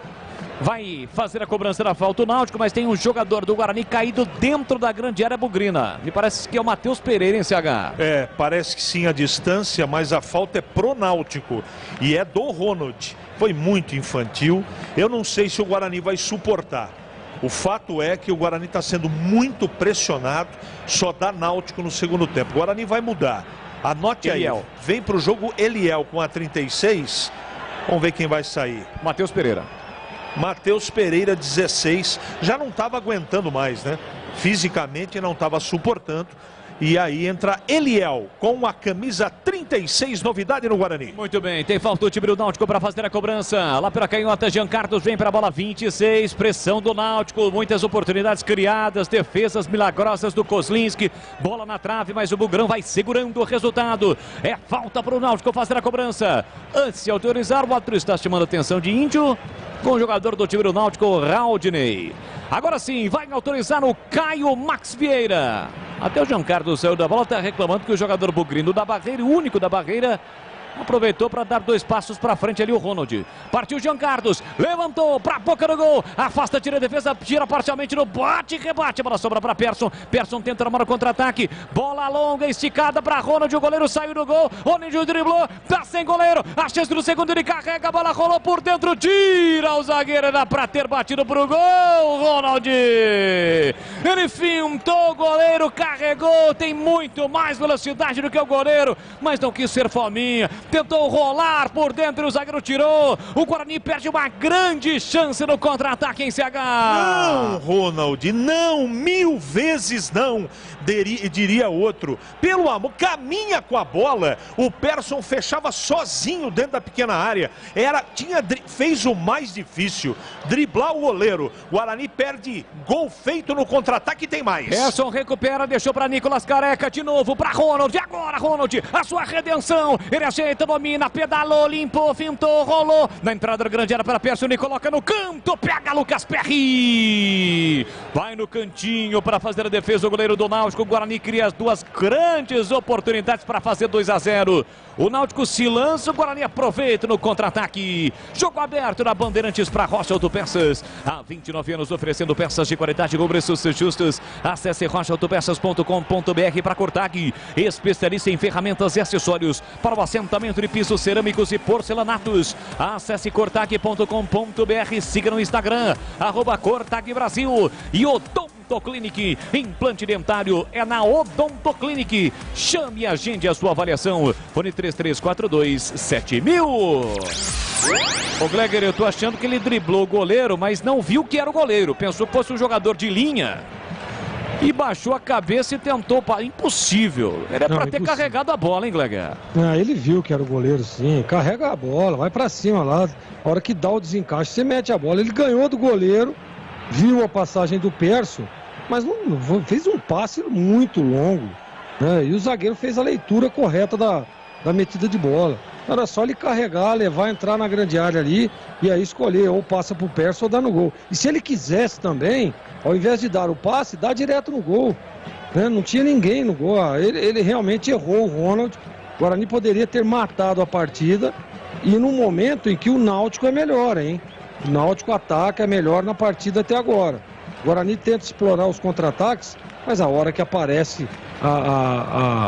Vai fazer a cobrança da falta o Náutico, mas tem um jogador do Guarani caído dentro da grande área bugrina. Me parece que é o Matheus Pereira em CH. Parece que sim a distância, mas a falta é pro Náutico e é do Ronald. Foi muito infantil. Eu não sei se o Guarani vai suportar. O fato é que o Guarani está sendo muito pressionado, só dá Náutico no segundo tempo. O Guarani vai mudar. Anote aí, vem pro jogo Eliel com a 36. Vamos ver quem vai sair. Matheus Pereira. Matheus Pereira, 16, já não estava aguentando mais, né? Fisicamente não estava suportando. E aí entra Eliel com a camisa 36, novidade no Guarani. Muito bem, tem falta o time do Náutico para fazer a cobrança. Lá pela canhota, Jean Carlos vem para a bola 26, pressão do Náutico, muitas oportunidades criadas, defesas milagrosas do Kozlinski, bola na trave, mas o Bugrão vai segurando o resultado. É falta para o Náutico fazer a cobrança. Antes de autorizar, o árbitro está chamando a atenção de Índio com o jogador do time do Náutico, Raudney. Agora sim, vai autorizar o Caio Max Vieira. Até o Giancarlo saiu da bola, está reclamando que o jogador bugrino da barreira, o único da barreira, aproveitou para dar 2 passos para frente ali o Ronald. Partiu Jean Carlos, levantou para a boca do gol, afasta, tira a defesa, tira parcialmente no bate, rebate, a bola sobra para Persson. Persson tenta armar o contra-ataque, bola longa, esticada para Ronald, o goleiro saiu do gol, Ronald driblou, tá sem goleiro, a chance do segundo, ele carrega, a bola rolou por dentro, tira o zagueiro, era para ter batido pro gol, Ronald. Ele fintou o goleiro, carregou, tem muito mais velocidade do que o goleiro, mas não quis ser fominha. Tentou rolar por dentro, o zagueiro tirou. O Guarani perde uma grande chance no contra-ataque em CH. Não, Ronald, não, 1000 vezes não, diria outro. Pelo amor, caminha com a bola. O Persson fechava sozinho dentro da pequena área. Fez o mais difícil, driblar o goleiro. Guarani perde gol feito no contra-ataque e tem mais. Persson recupera, deixou para Nicolas Careca, de novo para Ronald. Agora, Ronald, a sua redenção. Ele ajeita, domina, pedalou, limpou, fintou, rolou. Na entrada da grande área para Persson, ele coloca no canto, pega Lucas Perry. Vai no cantinho para fazer a defesa, o goleiro do Náutico. O Guarani cria as 2 grandes oportunidades para fazer 2-0. O Náutico se lança, o Guarani aproveita no contra-ataque. Jogo aberto na Bandeirantes para Rocha Autopeças. Há 29 anos oferecendo peças de qualidade com preços justos. Acesse rochaautopeças.com.br para Cortag, especialista em ferramentas e acessórios para o assentamento de pisos cerâmicos e porcelanatos. Acesse cortag.com.br, siga no Instagram, @CortagBrasil. E Odontoclinic, implante dentário é na Odontoclinic. Chame e agende a sua avaliação. Fone 3342-7000. Ô Gleger, eu tô achando que ele driblou o goleiro, mas não viu que era o goleiro. Pensou que fosse um jogador de linha. E baixou a cabeça e tentou. Impossível. Ele é para ter carregado a bola, hein, Gleger? Ele viu que era o goleiro, sim. Carrega a bola, vai para cima lá. A hora que dá o desencaixe, você mete a bola. Ele ganhou do goleiro, viu a passagem do Persson, mas não fez um passe muito longo, né? E o zagueiro fez a leitura correta da metida de bola. Era só ele carregar, levar, entrar na grande área ali e aí escolher, ou passa pro Persson ou dá no gol. E se ele quisesse também, ao invés de dar o passe, dá direto no gol, né? Não tinha ninguém no gol. Ele realmente errou o Ronald. O Guarani poderia ter matado a partida e num momento em que o Náutico é melhor, hein? O Náutico ataca, é melhor na partida até agora. O Guarani tenta explorar os contra-ataques, mas a hora que aparece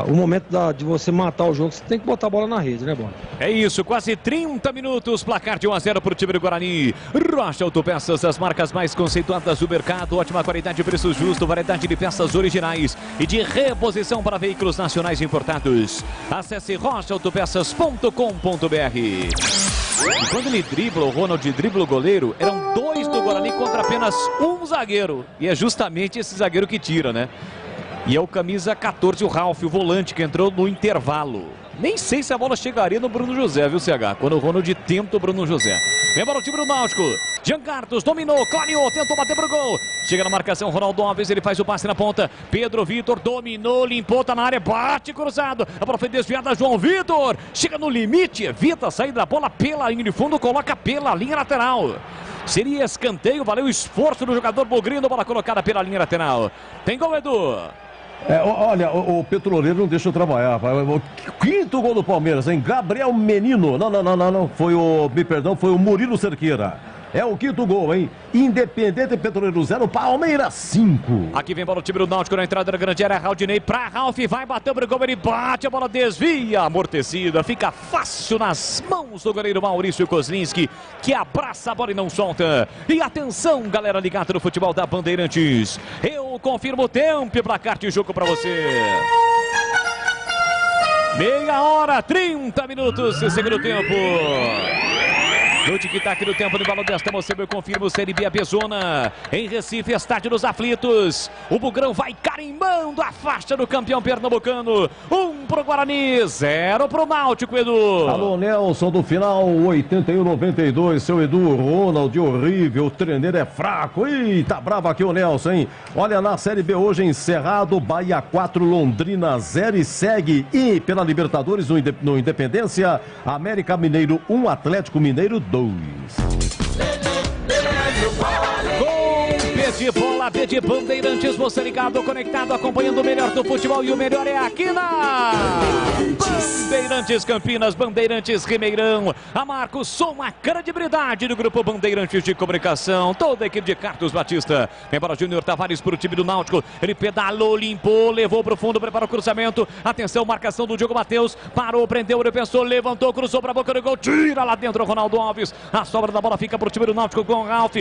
o momento de você matar o jogo, você tem que botar a bola na rede, né, Bola? É isso, quase 30 minutos, placar de 1-0 para o time do Guarani. Rocha Autopeças, as marcas mais conceituadas do mercado, ótima qualidade, preço justo, variedade de peças originais e de reposição para veículos nacionais importados. Acesse rochaautopeças.com.br. E quando ele dribla, o Ronald dribla o goleiro, eram 2 do Guarani contra apenas um zagueiro. E é justamente esse zagueiro que tira, né? E é o camisa 14, o Ralf, o volante, que entrou no intervalo. Nem sei se a bola chegaria no Bruno José, viu, CH? Quando o Ronald tenta o Bruno José. Vem para o time do Náutico. Jean Carlos dominou, clareou, tentou bater pro gol. Chega na marcação, Ronaldo Alves, ele faz o passe na ponta. Pedro Vitor dominou, limpou, tá na área, bate cruzado. A bola foi desviada, João Vitor. Chega no limite, evita a saída da bola pela linha de fundo, coloca pela linha lateral. Seria escanteio, valeu o esforço do jogador Bogrino, bola colocada pela linha lateral. Tem gol, Edu. Olha, o Petroleiro não deixa eu trabalhar. O quinto gol do Palmeiras, hein? Gabriel Menino. Não. Foi o Murilo Cerqueira. É o quinto gol, hein? Independente Petroleiro 0, Palmeiras 5. Aqui vem bola o time do Náutico na entrada da grande área. Raudinei pra Ralf, vai bater pro gol, ele bate, a bola desvia, amortecida, fica fácil nas mãos do goleiro Maurício Kozlinski, que abraça a bola e não solta. E atenção, galera ligada no futebol da Bandeirantes. Eu confirmo o tempo e placar de jogo pra você. 30 minutos, segundo tempo. No tic-tac do tempo do balão desta moção, eu confirmo Série B Abezona. Em Recife, estádio dos aflitos. O Bugrão vai carimbando a faixa do campeão pernambucano. 1 pro Guarani, 0 pro Náutico, Edu. Alô, Nelson, do final 81-92. Seu Edu, Ronald, horrível. O treneiro é fraco. Ih, tá bravo aqui o Nelson, hein? Olha, na Série B hoje encerrado. Bahia 4, Londrina 0 e segue. E pela Libertadores no Independência, América Mineiro 1, Atlético Mineiro 2. De bola, B de Bandeirantes, você ligado, conectado, acompanhando o melhor do futebol e o melhor é aqui na Bandeirantes Campinas, Bandeirantes Ribeirão. A Marcos som, a credibilidade do grupo Bandeirantes de Comunicação, toda a equipe de Carlos Batista. Vem para o Júnior Tavares para o time do Náutico, ele pedalou, limpou, levou para o fundo, preparou o cruzamento, atenção, marcação do Diogo Matheus, parou, prendeu, ele pensou, levantou, cruzou para a boca do gol, tira lá dentro o Ronaldo Alves, a sobra da bola fica para o time do Náutico com o Ralf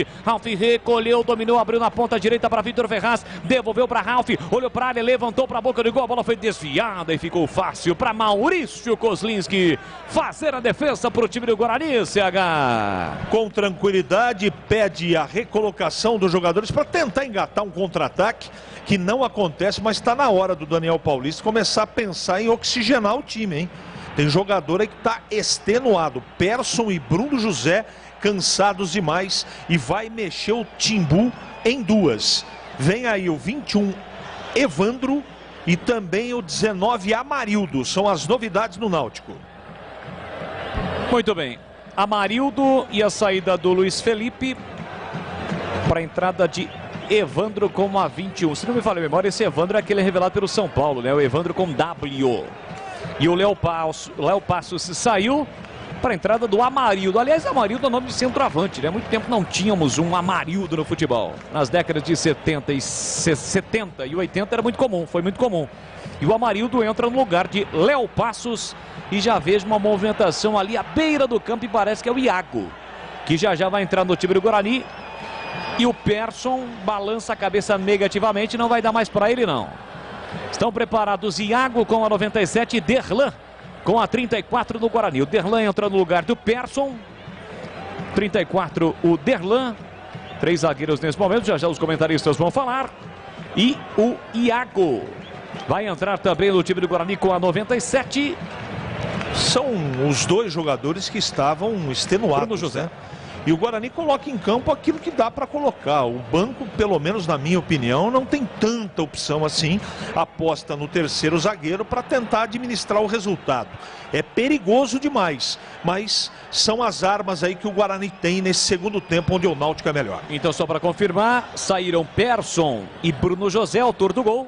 recolheu, dominou, abriu na ponta direita para Vitor Ferraz, devolveu para Ralf, olhou para área, levantou para a boca do gol, a bola foi desviada e ficou fácil para Maurício Kozlinski fazer a defesa para o time do Guarani, CH. Com tranquilidade, pede a recolocação dos jogadores para tentar engatar um contra-ataque que não acontece, mas está na hora do Daniel Paulista começar a pensar em oxigenar o time, hein? Tem jogador aí que está extenuado, Persson e Bruno José cansados demais e vai mexer o Timbu em duas. Vem aí o 21 Evandro e também o 19 Amarildo. São as novidades no Náutico. Muito bem. Amarildo e a saída do Luiz Felipe para a entrada de Evandro com a 21. Se não me falha a memória, esse Evandro é aquele revelado pelo São Paulo, né? O Evandro com W. E o Léo Passos saiu para a entrada do Amarildo. Aliás, Amarildo é o nome de centroavante, né? Há muito tempo não tínhamos um Amarildo no futebol. Nas décadas de 70 e 80 era muito comum, foi muito comum. E o Amarildo entra no lugar de Léo Passos e já vejo uma movimentação ali à beira do campo e parece que é o Iago, que já vai entrar no time do Guarani. E o Persson balança a cabeça negativamente, não vai dar mais para ele não. Estão preparados Iago com a 97 e Derlan com a 34 no Guarani. O Derlan entra no lugar do Persson. 34 o Derlan. 3 zagueiros nesse momento, já os comentaristas vão falar. E o Iago vai entrar também no time do Guarani com a 97. São os dois jogadores que estavam extenuados, Bruno José, né? E o Guarani coloca em campo aquilo que dá para colocar. O banco, pelo menos na minha opinião, não tem tanta opção assim. Aposta no terceiro zagueiro para tentar administrar o resultado. É perigoso demais, mas são as armas aí que o Guarani tem nesse segundo tempo, onde o Náutico é melhor. Então, só para confirmar, saíram Persson e Bruno José, autor do gol.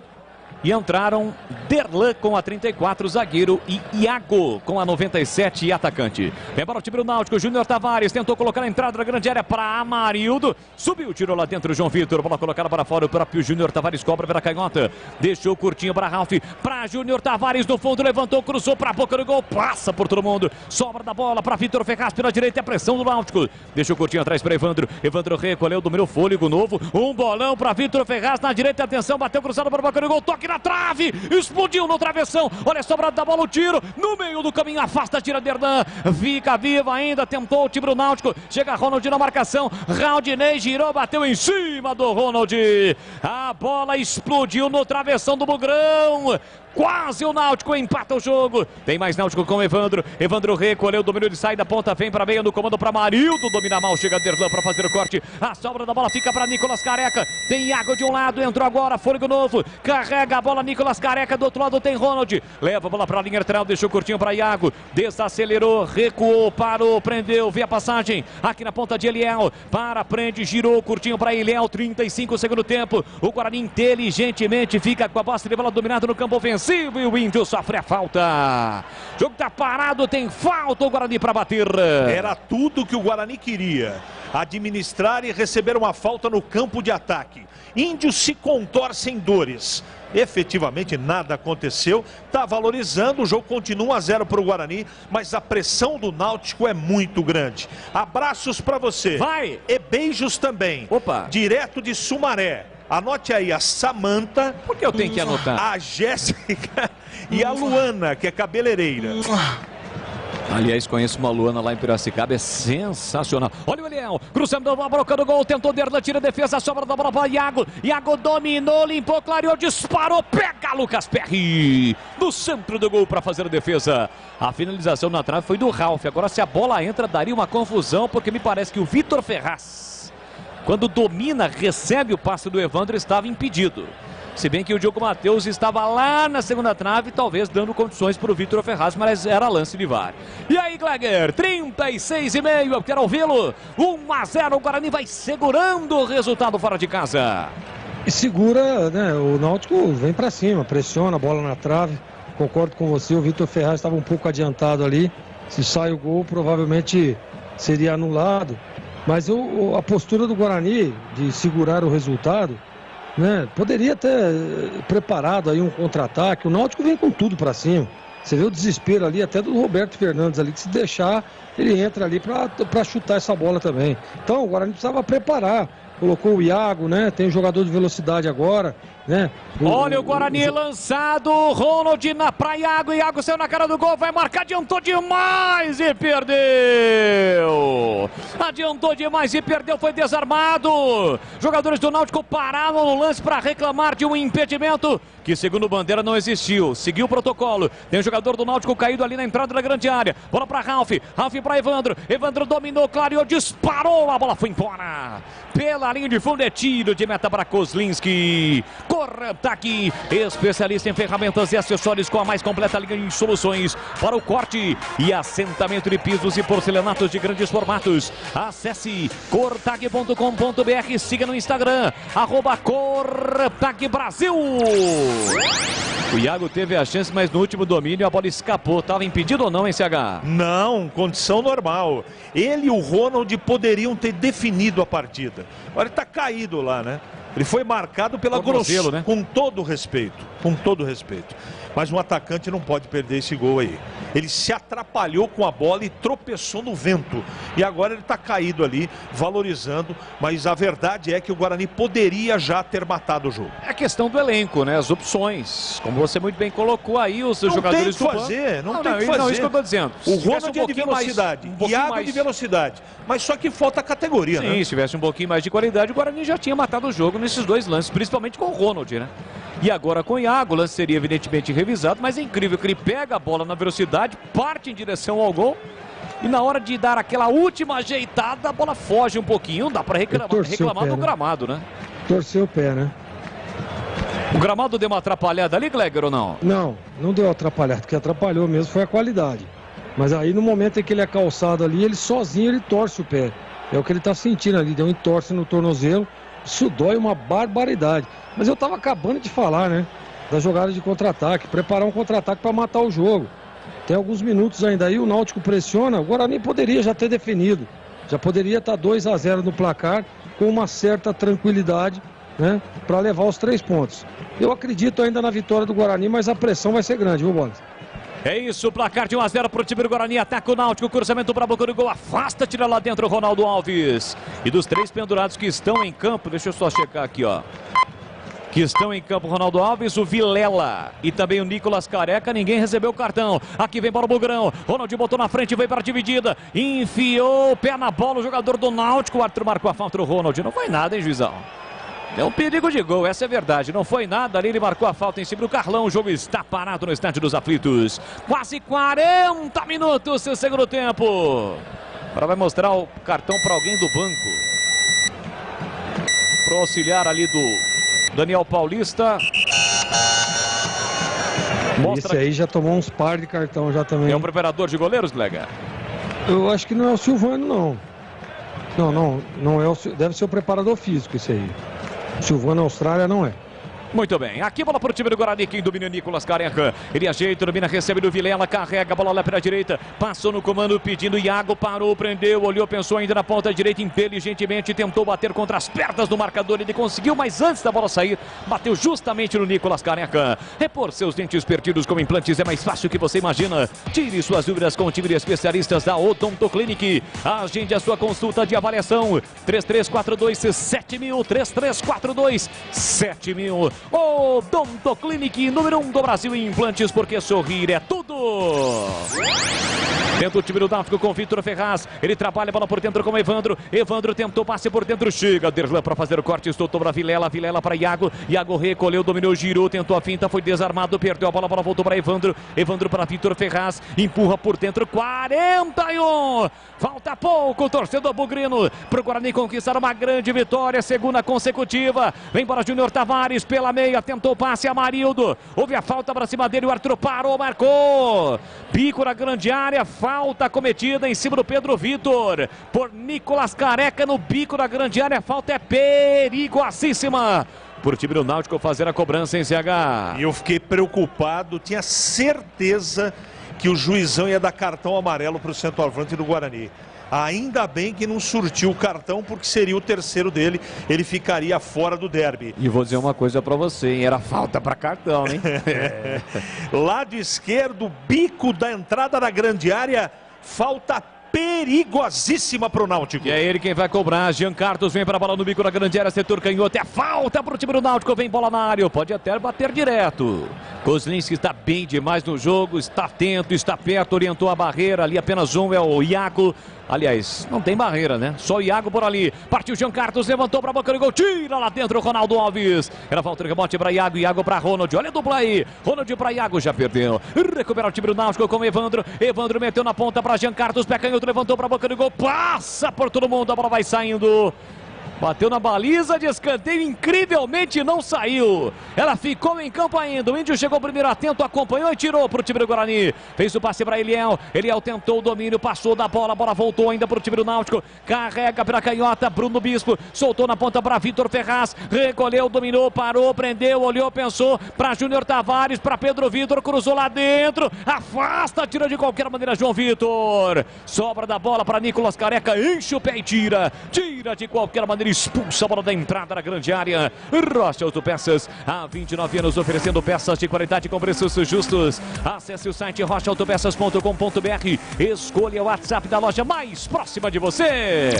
E entraram Derlan com a 34, zagueiro, e Iago com a 97, atacante. Vem para o time do Náutico, Júnior Tavares tentou colocar a entrada na grande área para Amarildo. Subiu, tirou lá dentro o João Vitor, bola colocada para fora, o próprio Júnior Tavares cobra pela canhota. Deixou curtinho para Ralf, para Júnior Tavares no fundo, levantou, cruzou para a boca do gol, passa por todo mundo. Sobra da bola para Vitor Ferraz pela direita, é a pressão do Náutico. Deixou curtinho atrás para Evandro. Evandro recolheu, dominou, fôlego novo. Um bolão para Vitor Ferraz na direita, atenção, bateu cruzado para a boca do gol, toque na trave, explodiu no travessão. Olha a sobrada da bola, o tiro no meio do caminho, afasta, tira Derlan, fica viva ainda, tentou o time do Náutico. Chega Ronald na marcação, Raudinei girou, bateu em cima do Ronald. A bola explodiu no travessão do Bugrão. Quase o Náutico empata o jogo. Tem mais Náutico com Evandro. Evandro recolheu, domínio de saída, ponta, vem para meia no comando para Marildo. Domina mal, chega Derlan para fazer o corte. A sobra da bola fica para Nicolas Careca. Tem Iago de um lado, entrou agora, fôlego novo. Carrega a bola, Nicolas Careca. Do outro lado tem Ronald. Leva a bola para a linha lateral, deixou curtinho para Iago. Desacelerou, recuou, parou, prendeu, vê a passagem. Aqui na ponta de Eliel. Para, prende, girou, curtinho para Eliel. 35 segundo tempo. O Guarani inteligentemente fica com a posse de bola dominada no campo ofensivo. E o Índio sofre a falta. O jogo tá parado, tem falta o Guarani para bater. Era tudo que o Guarani queria. Administrar e receber uma falta no campo de ataque. Índio se contorce em dores. Efetivamente nada aconteceu, está valorizando, o jogo continua 1-0 para o Guarani, mas a pressão do Náutico é muito grande. Abraços para você. Vai! E beijos também. Opa! Direto de Sumaré. Anote aí a Samanta. Por que eu tenho que anotar? A Jéssica e a Luana, que é cabeleireira. Aliás, conheço uma Luana lá em Piracicaba, é sensacional. Olha o Eliel, cruzando a bola do gol, tentou Derlan, tira a defesa, sobra da bola para Iago. Iago dominou, limpou, clareou, disparou, pega Lucas Perry no centro do gol para fazer a defesa. A finalização na trave foi do Ralf. Agora, se a bola entra, daria uma confusão, porque me parece que o Vitor Ferraz, quando domina, recebe o passe do Evandro, estava impedido. Se bem que o Diogo Matheus estava lá na segunda trave, talvez dando condições para o Vitor Ferraz, mas era lance de VAR. E aí, Gleger, 36,5, eu quero ouvi-lo. 1-0, o Guarani vai segurando o resultado fora de casa. E segura, né? O Náutico vem para cima, pressiona a bola na trave. Concordo com você, o Vitor Ferraz estava um pouco adiantado ali. Se sai o gol, provavelmente seria anulado. Mas a postura do Guarani de segurar o resultado, né, poderia ter preparado aí um contra-ataque. O Náutico vem com tudo para cima. Você vê o desespero ali até do Roberto Fernandes ali, que se deixar, ele entra ali para chutar essa bola também. Então o Guarani precisava preparar. Colocou o Iago, né? Tem um jogador de velocidade agora, né? Olha o Guarani lançado, Ronald pra Iago, Iago saiu na cara do gol, vai marcar, adiantou demais e perdeu. Adiantou demais e perdeu, foi desarmado. Jogadores do Náutico pararam no lance para reclamar de um impedimento que, segundo o Bandeira, não existiu. Seguiu o protocolo. Tem um jogador do Náutico caído ali na entrada da grande área. Bola para Ralf, Ralf para Evandro. Evandro dominou, clareou, disparou, a bola foi embora. Pela linha de fundo é tiro de meta para Kozlinski. Corra, tá aqui, especialista em ferramentas e acessórios com a mais completa linha de soluções para o corte e assentamento de pisos e porcelanatos de grandes formatos. Acesse cortag.com.br, siga no Instagram, @cortagbrasil. O Iago teve a chance, mas no último domínio a bola escapou. Estava impedido ou não, hein, CH? Não, condição normal. Ele e o Ronald poderiam ter definido a partida. Agora ele está caído lá, né? Ele foi marcado pela grossura, né? Com todo respeito, com todo respeito. Mas um atacante não pode perder esse gol aí. Ele se atrapalhou com a bola e tropeçou no vento. E agora ele está caído ali, valorizando. Mas a verdade é que o Guarani poderia já ter matado o jogo. É questão do elenco, né? As opções. Como você muito bem colocou aí, os seus jogadores do banco. Não tem que fazer. Não, isso que eu estou dizendo. O Ronald é de velocidade, Iago é de velocidade. Mas só que falta a categoria, né? Sim, se tivesse um pouquinho mais de qualidade, o Guarani já tinha matado o jogo nesses dois lances, principalmente com o Ronald, né? E agora com o Iago, o lance seria evidentemente revisado, mas é incrível que ele pega a bola na velocidade, parte em direção ao gol e na hora de dar aquela última ajeitada, a bola foge um pouquinho. Dá para reclamar do gramado, né? Torceu o pé, né? O gramado deu uma atrapalhada ali, Gleger, ou não? Não deu atrapalhada, o que atrapalhou mesmo foi a qualidade. Mas aí no momento em que ele é calçado ali, ele sozinho ele torce o pé. É o que ele está sentindo ali, deu um entorse no tornozelo. Isso dói uma barbaridade. Mas eu estava acabando de falar, né? da jogada de contra-ataque, preparar um contra-ataque para matar o jogo. Tem alguns minutos ainda aí, o Náutico pressiona, o Guarani poderia já ter definido, já poderia estar 2-0 no placar, com uma certa tranquilidade, né, para levar os 3 pontos. Eu acredito ainda na vitória do Guarani, mas a pressão vai ser grande, viu, Bolas? É isso, o placar de 1-0 para o time do Guarani, ataca o Náutico, cruzamento para a boca do gol, afasta, tira lá dentro o Ronaldo Alves. E dos 3 pendurados que estão em campo, deixa eu só checar aqui, ó. Que estão em campo, Ronaldo Alves, o Vilela e também o Nicolas Careca, ninguém recebeu o cartão. Aqui vem para o Bugrão, Ronaldinho botou na frente, veio para a dividida, enfiou o pé na bola, o jogador do Náutico, o árbitro marcou a falta, o Ronald, não foi nada, hein, juizão? Deu um perigo de gol, essa é verdade, não foi nada, ali ele marcou a falta em cima do Carlão, o jogo está parado no estádio dos Aflitos. Quase 40 minutos, seu segundo tempo. Agora vai mostrar o cartão para alguém do banco. Para o auxiliar ali do Daniel Paulista. Esse aí já tomou uns par de cartão já também. É o preparador de goleiros, Glega? Eu acho que não é o Silvano, não. Não é o, deve ser o preparador físico esse aí. O Silvano Austrália não é. Muito bem, aqui bola para o time do Guarani, quem domina é Nicolas Careca, ele ajeita, domina, recebe do Vilela, carrega a bola lá pela direita, passou no comando pedindo, Iago parou, prendeu, olhou, pensou ainda na ponta direita, inteligentemente tentou bater contra as pernas do marcador, ele conseguiu, mas antes da bola sair, bateu justamente no Nicolas Careca. Repor seus dentes perdidos com implantes é mais fácil que você imagina, tire suas dúvidas com o time de especialistas da Odonto Clinic, agende a sua consulta de avaliação, 3342-7000, 3342-7000. Odonto Clinic, número 1 do Brasil em implantes, porque sorrir é tudo. Dentro do time do Náutico com Vitor Ferraz, ele trabalha a bola por dentro com o Evandro, Evandro tentou passe por dentro, chega Derlan para fazer o corte, estoutou para Vilela, Vilela para Iago, Iago recolheu, dominou, girou, tentou a finta, foi desarmado, perdeu a bola voltou para Evandro, Evandro para Vitor Ferraz, empurra por dentro, 41, falta pouco, torcedor bugrino, pro Guarani conquistar uma grande vitória, segunda consecutiva, vem para Júnior Tavares pela meia, tentou passe, Amarildo, houve a falta para cima dele, o Arthur parou, marcou, pico na grande área, falta cometida em cima do Pedro Vitor, por Nicolas Careca no bico da grande área, a falta é perigosíssima por time do Náutico fazer a cobrança em CH. E eu fiquei preocupado, tinha certeza que o juizão ia dar cartão amarelo para o centroavante do Guarani. Ainda bem que não surtiu o cartão, porque seria o terceiro dele, ele ficaria fora do derby. E vou dizer uma coisa pra você, hein? Era falta pra cartão, hein? Lado esquerdo, bico da entrada da grande área, falta perigosíssima pro Náutico. E é ele quem vai cobrar, Jean Carlos vem pra bola no bico da grande área, setor canhoto, é falta pro time do Náutico, vem bola na área, pode até bater direto. Kozlinski está bem demais no jogo, está atento, está perto, orientou a barreira, ali apenas um é o Iago. Aliás, não tem barreira, né? Só o Iago por ali. Partiu Jean Carlos, levantou para a boca do gol. Tira lá dentro o Ronaldo Alves. Era falta de rebote para Iago. Iago para Ronald. Olha a dupla aí. Ronald para Iago, já perdeu. Recupera o time do Náutico com o Evandro. Evandro meteu na ponta para Jean Carlos. Pé canhoto, levantou para a boca do gol. Passa por todo mundo. A bola vai saindo. Bateu na baliza de escanteio, incrivelmente não saiu. Ela ficou em campo ainda. O Índio chegou primeiro atento, acompanhou e tirou para o time do Guarani. Fez o passe para Eliel. Eliel tentou o domínio, passou da bola. A bola voltou ainda para o time do Náutico. Carrega pela canhota, Bruno Bispo. Soltou na ponta para Vitor Ferraz. Recolheu, dominou, parou, prendeu, olhou, pensou para Júnior Tavares, para Pedro Vitor. Cruzou lá dentro. Afasta, tira de qualquer maneira João Vitor. Sobra da bola para Nicolas Careca. Enche o pé e tira. Tira de qualquer maneira. Expulsa a bola da entrada da grande área. Rocha Autopeças, há 29 anos oferecendo peças de qualidade com preços justos. Acesse o site rochaautopeças.com.br. Escolha o WhatsApp da loja mais próxima de você.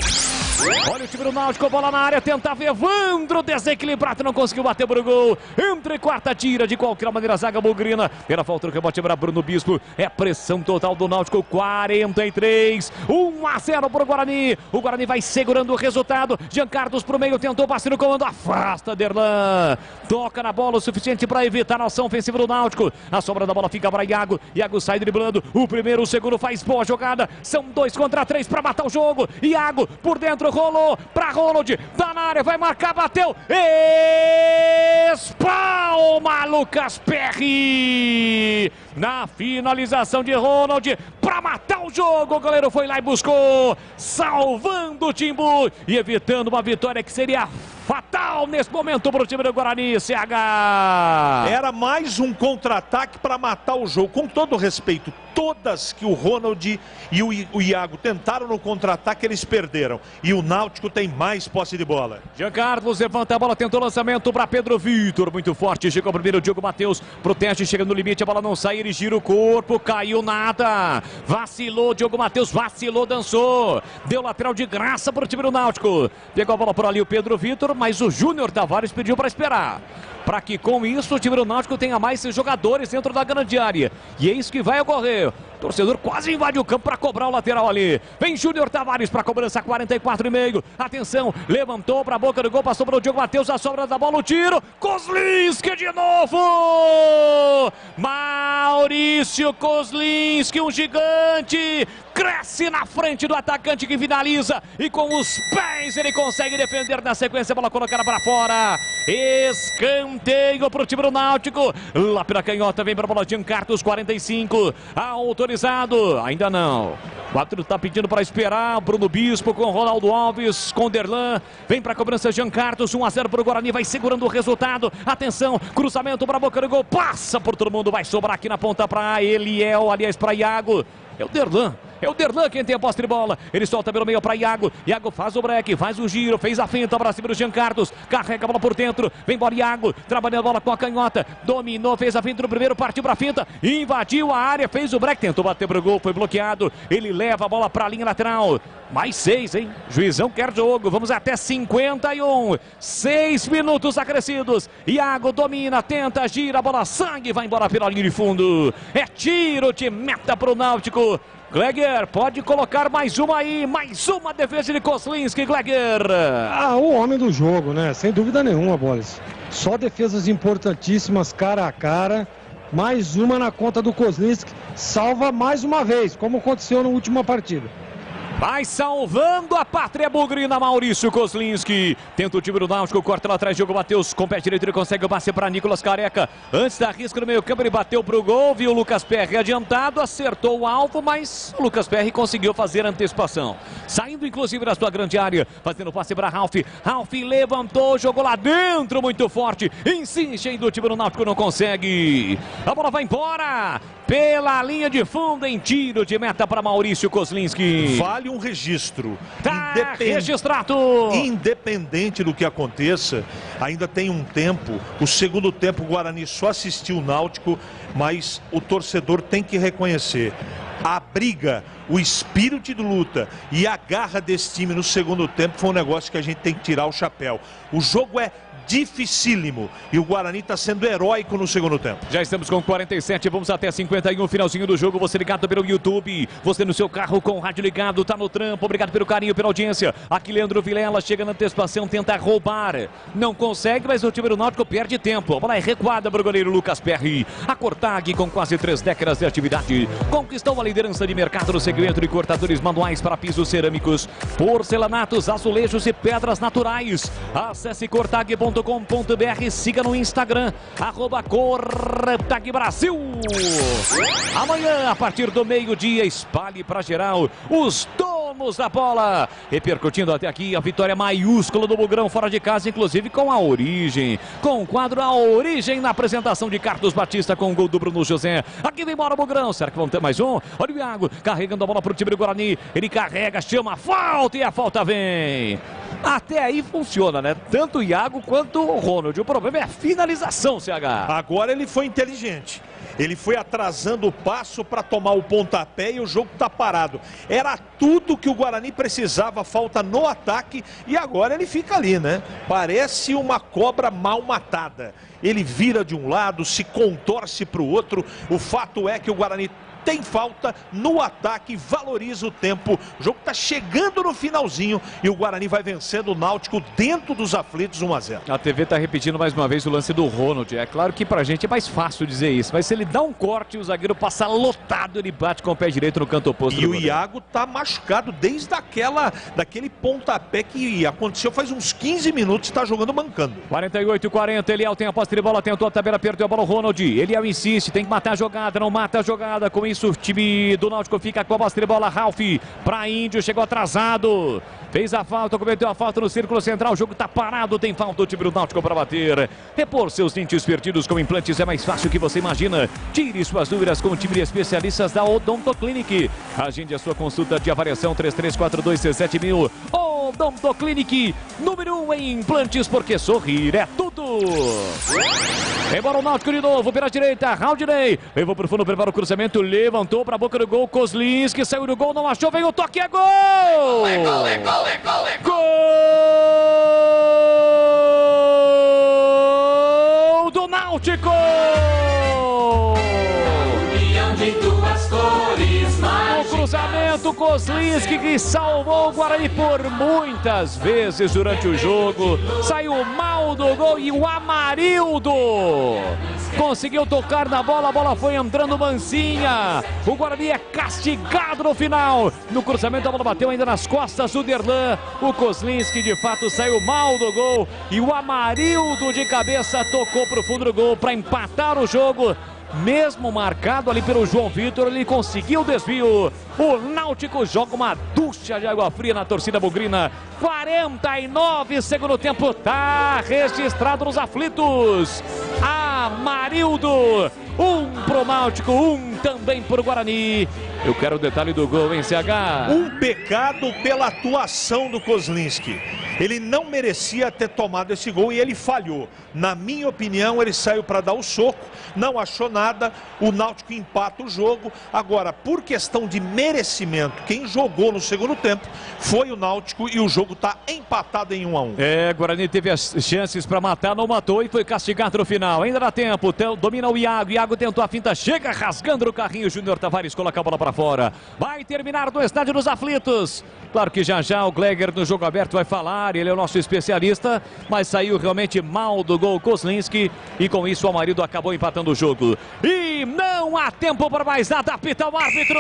Olha o time do Náutico, bola na área, tentava Evandro, desequilibrado, não conseguiu bater para o gol. Entre quarta, tira de qualquer maneira a zaga bugrina. Era falta do rebote para Bruno Bispo. É pressão total do Náutico, 43, 1-0 para o Guarani. O Guarani vai segurando o resultado. Jean Carlos pro meio, tentou passe no comando, afasta Derlan. Toca na bola o suficiente para evitar a ação ofensiva do Náutico. A sobra da bola fica para Iago. Iago sai driblando. O primeiro, o segundo faz boa jogada. São 2 contra 3 para matar o jogo. Iago por dentro, rolou para Ronald. Tá na área, vai marcar, bateu. Espalma Lucas Perry. Na finalização de Ronald para matar o jogo. O goleiro foi lá e buscou, salvando o Timbu e evitando uma vitória que seria fatal nesse momento para o time do Guarani, CH. Era mais um contra-ataque para matar o jogo. Com todo respeito, todas que o Ronald e o Iago tentaram no contra-ataque, eles perderam. E o Náutico tem mais posse de bola. Jean Carlos levanta a bola, tentou o lançamento para Pedro Vitor. Muito forte, chegou primeiro o Diogo Matheus. Protege, chega no limite, a bola não sai, ele gira o corpo, caiu nada. Vacilou, Diogo Matheus, vacilou, dançou. Deu lateral de graça para o time do Náutico. Pegou a bola por ali o Pedro Vitor, mas o Júnior Tavares pediu para esperar. Para que com isso o time do Náutico tenha mais jogadores dentro da grande área. E é isso que vai ocorrer. O torcedor quase invade o campo para cobrar o lateral ali. Vem Júnior Tavares para a cobrança, 44,5. Atenção, levantou para a boca do gol, passou para o Diogo Matheus, a sobra da bola, o tiro. Kozlinski de novo! Maurício Kozlinski, um gigante. Cresce na frente do atacante que finaliza. E com os pés ele consegue defender na sequência, a bola colocada para fora. Escanteio para o time do Náutico. Lá pela canhota, vem para a bola Jean Carlos, 45. Autorizado, ainda não. O árbitro está pedindo para esperar. Bruno Bispo com Ronaldo Alves, com Derlan. Vem para a cobrança Jean Carlos, 1-0 para o Guarani. Vai segurando o resultado. Atenção, cruzamento para a boca do gol. Passa por todo mundo, vai sobrar aqui na ponta para Eliel, aliás para Iago. É o Derlan. É o Derlan quem tem a posse de bola. Ele solta pelo meio para Iago. Iago faz o break, faz o giro, fez a finta para cima do Jean Carlos. Carrega a bola por dentro. Vem embora Iago. Trabalhando a bola com a canhota. Dominou, fez a finta no primeiro, partiu para a finta. Invadiu a área, fez o break. Tentou bater pro gol, foi bloqueado. Ele leva a bola para a linha lateral. Mais 6, hein? Juizão quer jogo. Vamos até 51. 6 minutos acrescidos. Iago domina, tenta, gira a bola. Sangue vai embora pela linha de fundo. É tiro de meta pro Náutico. Gleger, pode colocar mais uma aí, mais uma defesa de Kozlinski, Gleger. O homem do jogo, né? Sem dúvida nenhuma, Bolis. Só defesas importantíssimas, cara a cara. Mais uma na conta do Kozlinski. Salva mais uma vez, como aconteceu na última partida. Vai salvando a pátria bugrina, Maurício Kozlinski. Tenta o time do Náutico, corta lá atrás, Diogo Matheus. Com o pé direito ele consegue o passe para Nicolas Careca. Antes da risca no meio campo, ele bateu para o gol. Viu o Lucas Perry adiantado, acertou o alvo, mas o Lucas Perry conseguiu fazer a antecipação. Saindo inclusive da sua grande área, fazendo o passe para Ralf. Ralf levantou, jogou lá dentro, muito forte. Insiste ainda o time do Náutico, não consegue. A bola vai embora. Pela linha de fundo, em tiro de meta para Maurício Kozlinski. Vale um registro. Tá registrado. Independente do que aconteça, ainda tem um tempo. O segundo tempo, o Guarani só assistiu o Náutico, mas o torcedor tem que reconhecer. A briga, o espírito de luta e a garra desse time no segundo tempo foi um negócio que a gente tem que tirar o chapéu. O jogo é dificílimo e o Guarani está sendo heróico no segundo tempo. Já estamos com 47, vamos até 51, finalzinho do jogo. Você ligado pelo YouTube, você no seu carro com o rádio ligado, tá no trampo. Obrigado pelo carinho, pela audiência. Aqui Leandro Vilela chega na antecipação, tenta roubar, não consegue, mas o time do Náutico perde tempo. A bola é recuada para o goleiro Lucas Perry. A Cortag, com quase 3 décadas de atividade, conquistou a liderança de mercado no segmento de cortadores manuais para pisos cerâmicos, porcelanatos, azulejos e pedras naturais. Acesse cortag.com.br, siga no Instagram, @Cortag Brasil. Amanhã, a partir do meio-dia, espalhe para geral os donos da bola. Repercutindo até aqui a vitória maiúscula do Bugrão fora de casa, inclusive com a Origem. Com o quadro A Origem na apresentação de Carlos Batista com o gol do Bruno José. Aqui vem embora o Bugrão. Será que vão ter mais um? Olha o Iago carregando a bola para o time do Guarani. Ele carrega, chama a falta e a falta vem. Até aí funciona, né? Tanto o Iago quanto o Ronald. O problema é a finalização, CH. Agora ele foi inteligente. Ele foi atrasando o passo para tomar o pontapé e o jogo está parado. Era tudo que o Guarani precisava, falta no ataque e agora ele fica ali, né? Parece uma cobra mal matada. Ele vira de um lado, se contorce para o outro. O fato é que o Guarani tem falta no ataque, valoriza o tempo. O jogo está chegando no finalzinho e o Guarani vai vencendo o Náutico dentro dos aflitos 1-0. A TV está repetindo mais uma vez o lance do Ronald. É claro que pra gente é mais fácil dizer isso, mas se ele dá um corte e o zagueiro passa lotado, ele bate com o pé direito no canto oposto. E o Iago tá machucado desde daquele pontapé que aconteceu faz uns 15 minutos, está jogando mancando. 48-40, Eliel tem a posse de bola, tentou a tabela, perdeu a bola o Ronald. Eliel insiste, tem que matar a jogada, não mata a jogada. Com isso o time do Náutico fica com a posse de bola. Ralf para Índio, chegou atrasado. Fez a falta, cometeu a falta no círculo central. O jogo tá parado, tem falta. O time do Náutico para bater. Repor seus dentes perdidos com implantes é mais fácil que você imagina. Tire suas dúvidas com o time de especialistas da Odonto Clinic. Agende a sua consulta de avaliação 33427000. Odonto Clinic, número 1 em implantes, porque sorrir é tudo. Embora o Náutico de novo, pela direita, Raudinei. Levou pro fundo, prepara o cruzamento, levantou pra boca do gol. Kozlinski saiu do gol, não achou, vem o toque, é gol! Gol do Náutico! União de duas cores mais. O cruzamento, Kozlinski, que salvou o Guarani por muitas vezes durante o jogo. Saiu mal do gol e o Amarildo conseguiu tocar na bola, a bola foi entrando mansinha. O Guarani é castigado no final. No cruzamento a bola bateu ainda nas costas do Derlan. O Kozlinski de fato saiu mal do gol e o Amarildo de cabeça tocou para o fundo do gol para empatar o jogo. Mesmo marcado ali pelo João Vitor, ele conseguiu o desvio. O Náutico joga uma ducha de água fria na torcida bugrina. 49 segundo tempo, tá registrado nos aflitos. Amarildo, 1 pro Náutico, 1 também pro Guarani. Eu quero o detalhe do gol, hein, CH? Um pecado pela atuação do Kozlinski. Ele não merecia ter tomado esse gol e ele falhou. Na minha opinião, ele saiu para dar o soco, não achou nada, o Náutico empata o jogo. Agora, por questão de merecimento, quem jogou no segundo tempo foi o Náutico e o jogo está empatado em 1-1. Guarani teve as chances para matar, não matou e foi castigado no final. Ainda dá tempo, domina o Iago tentou a finta, chega rasgando o carrinho, Júnior Tavares coloca a bola para fora. Vai terminar no Estádio dos Aflitos. Claro que já o Gleger no jogo aberto vai falar, ele é o nosso especialista, mas saiu realmente mal do gol Kozlinski e com isso o Amarildo acabou empatando o jogo. E não há tempo para mais nada, apita o árbitro.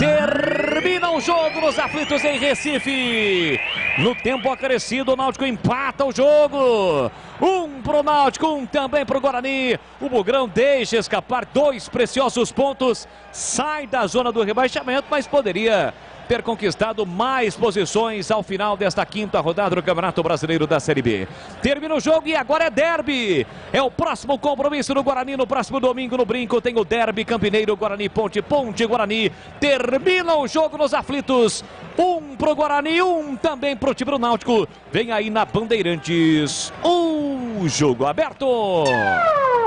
Termina o jogo nos Aflitos em Recife. No tempo acrescido, o Náutico empata o jogo. 1 pro Náutico, 1 também pro Guarani. O Bugrão deixa escapar 2 preciosos pontos. Sai da zona do rebaixamento, mas poderia ter conquistado mais posições ao final desta 5ª rodada do Campeonato Brasileiro da Série B. Termina o jogo e agora é derby. É o próximo compromisso do Guarani. No próximo domingo no Brinco tem o derby Campineiro, Guarani Ponte, Ponte Guarani. Termina o jogo nos Aflitos. 1 pro Guarani, 1 também pro time do Náutico. Vem aí na Bandeirantes. O jogo aberto.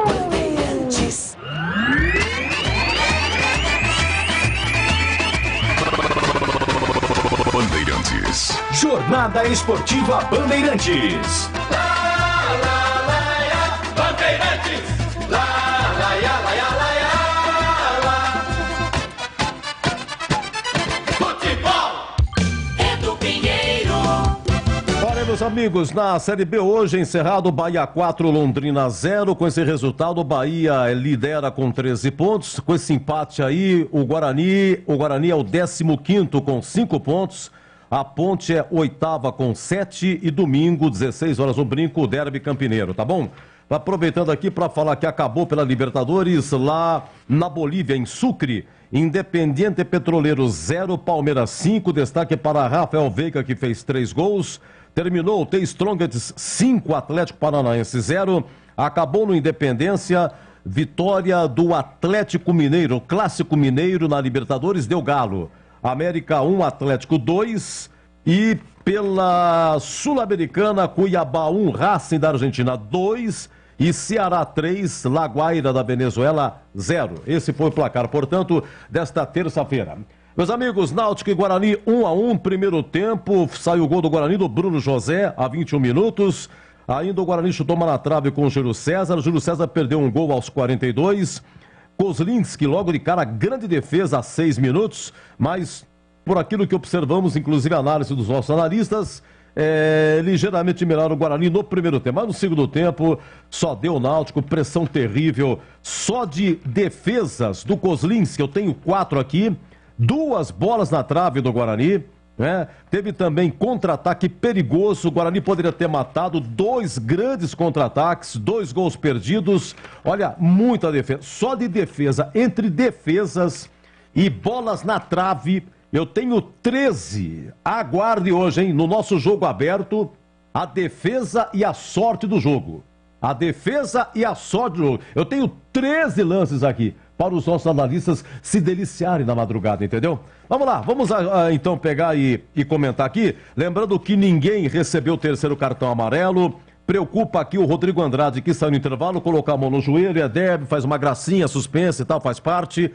Bandeirantes. Bandeirantes. Jornada Esportiva Bandeirantes. Bandeirantes. Futebol é do Pinheiro. Olha, meus amigos, na Série B hoje encerrado, Bahia 4, Londrina 0. Com esse resultado, o Bahia lidera com 13 pontos. Com esse empate aí, o Guarani é o 15º com 5 pontos. A Ponte é 8ª com 7 e domingo, 16 horas no Brinco, o derby Campineiro, tá bom? Aproveitando aqui para falar que acabou pela Libertadores lá na Bolívia, em Sucre. Independiente Petroleiro 0, Palmeiras 5. Destaque para Rafael Veiga, que fez 3 gols. Terminou o The Strongest 5, Atlético Paranaense 0. Acabou no Independência, vitória do Atlético Mineiro, Clássico Mineiro na Libertadores, deu Galo. América 1, Atlético 2. E pela Sul-Americana, Cuiabá 1, Racing da Argentina 2. E Ceará 3, Laguaira da Venezuela 0. Esse foi o placar, portanto, desta terça-feira. Meus amigos, Náutico e Guarani 1-1, primeiro tempo. Saiu o gol do Guarani do Bruno José a 21 minutos. Ainda o Guarani chutou uma na trave com o Júlio César. O Júlio César perdeu um gol aos 42. Kozlinski, logo de cara, grande defesa a 6 minutos, mas por aquilo que observamos, inclusive a análise dos nossos analistas, ligeiramente melhor o Guarani no primeiro tempo, mas no segundo tempo só deu Náutico, pressão terrível, só de defesas do Kozlinski, eu tenho 4 aqui, 2 bolas na trave do Guarani, né? Teve também contra-ataque perigoso, o Guarani poderia ter matado, 2 grandes contra-ataques, 2 gols perdidos, olha, muita defesa, só de defesa, entre defesas e bolas na trave, Eu tenho 13. Aguarde hoje, hein? No nosso jogo aberto, a defesa e a sorte do jogo. A defesa e a sorte do jogo. Eu tenho 13 lances aqui para os nossos analistas se deliciarem na madrugada, entendeu? Vamos lá, vamos então pegar e comentar aqui. Lembrando que ninguém recebeu o terceiro cartão amarelo. Preocupa aqui o Rodrigo Andrade, que saiu no intervalo, colocar a mão no joelho, é débil, faz uma gracinha, suspense e tal, faz parte.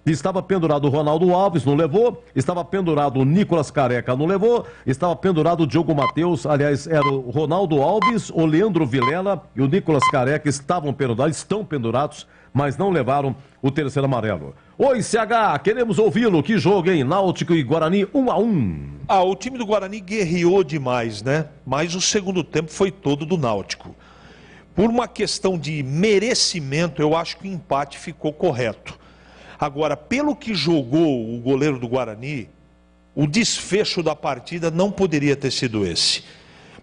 Estava pendurado o Ronaldo Alves, não levou. Estava pendurado o Nicolas Careca, não levou. Estava pendurado o Diogo Matheus, aliás, era o Ronaldo Alves, o Leandro Vilela e o Nicolas Careca estão pendurados, mas não levaram o terceiro amarelo. Oi, CH, queremos ouvi-lo. Que jogo, hein? Náutico e Guarani 1-1. O time do Guarani guerreou demais, né? Mas o segundo tempo foi todo do Náutico. Por uma questão de merecimento, eu acho que o empate ficou correto. Agora, pelo que jogou o goleiro do Guarani, o desfecho da partida não poderia ter sido esse.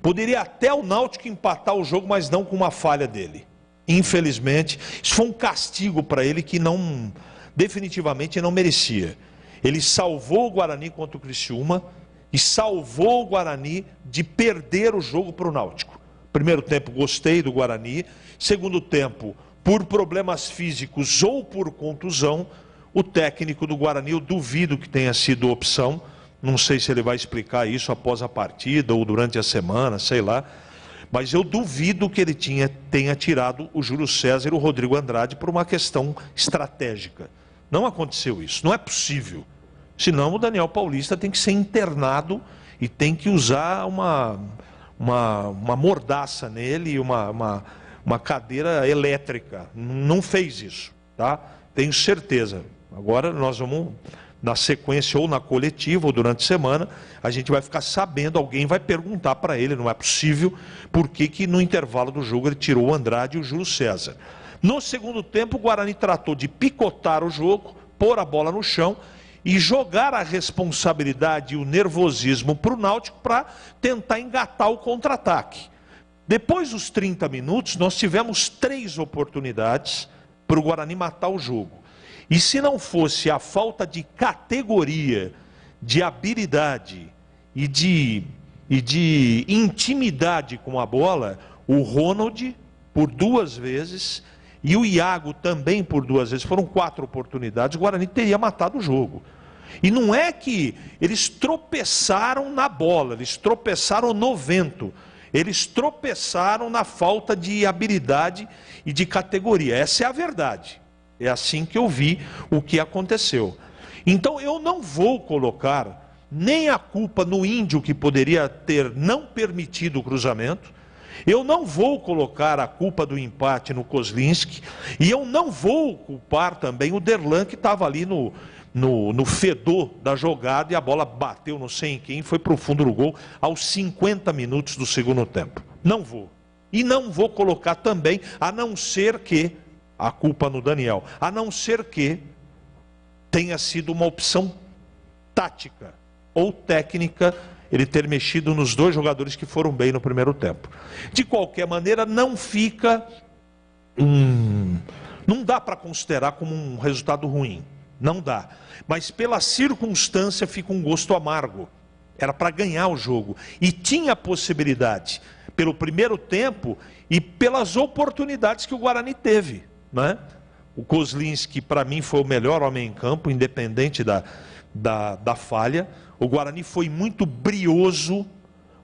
Poderia até o Náutico empatar o jogo, mas não com uma falha dele. Infelizmente, isso foi um castigo para ele que definitivamente não merecia. Ele salvou o Guarani contra o Criciúma e salvou o Guarani de perder o jogo para o Náutico. Primeiro tempo, gostei do Guarani. Segundo tempo, por problemas físicos ou por contusão, o técnico do Guarani, eu duvido que tenha sido opção. Não sei se ele vai explicar isso após a partida ou durante a semana, sei lá. Mas eu duvido que ele tenha tirado o Júlio César e o Rodrigo Andrade por uma questão estratégica. Não aconteceu isso, não é possível. Senão o Daniel Paulista tem que ser internado e tem que usar uma mordaça nele, uma cadeira elétrica. Não fez isso, tá? Tenho certeza. Agora nós vamos, na sequência ou na coletiva ou durante a semana, a gente vai ficar sabendo, alguém vai perguntar para ele, não é possível, por que no intervalo do jogo ele tirou o Andrade e o Júlio César. No segundo tempo, o Guarani tratou de picotar o jogo, pôr a bola no chão e jogar a responsabilidade e o nervosismo para o Náutico para tentar engatar o contra-ataque. Depois dos 30 minutos, nós tivemos 3 oportunidades para o Guarani matar o jogo. E se não fosse a falta de categoria, de habilidade e de intimidade com a bola, o Ronald, por 2 vezes, e o Iago também por 2 vezes, foram 4 oportunidades, o Guarani teria matado o jogo. E não é que eles tropeçaram na bola, eles tropeçaram no vento, eles tropeçaram na falta de habilidade e de categoria. Essa é a verdade. É assim que eu vi o que aconteceu. Então eu não vou colocar nem a culpa no Índio, que poderia ter não permitido o cruzamento. Eu não vou colocar a culpa do empate no Kozlinski. E eu não vou culpar também o Derlan, que estava ali no fedor da jogada e a bola bateu não sei em quem, foi para o fundo do gol aos 50 minutos do segundo tempo. Não vou. E não vou colocar também, a não ser que, a culpa no Daniel, a não ser que tenha sido uma opção tática ou técnica, ele ter mexido nos 2 jogadores que foram bem no primeiro tempo. De qualquer maneira, não fica não dá para considerar como um resultado ruim, não dá. Mas pela circunstância fica um gosto amargo. Era para ganhar o jogo e tinha possibilidade pelo primeiro tempo e pelas oportunidades que o Guarani teve, né? O Kozlinski, para mim, foi o melhor homem em campo, independente da falha. O Guarani foi muito brioso,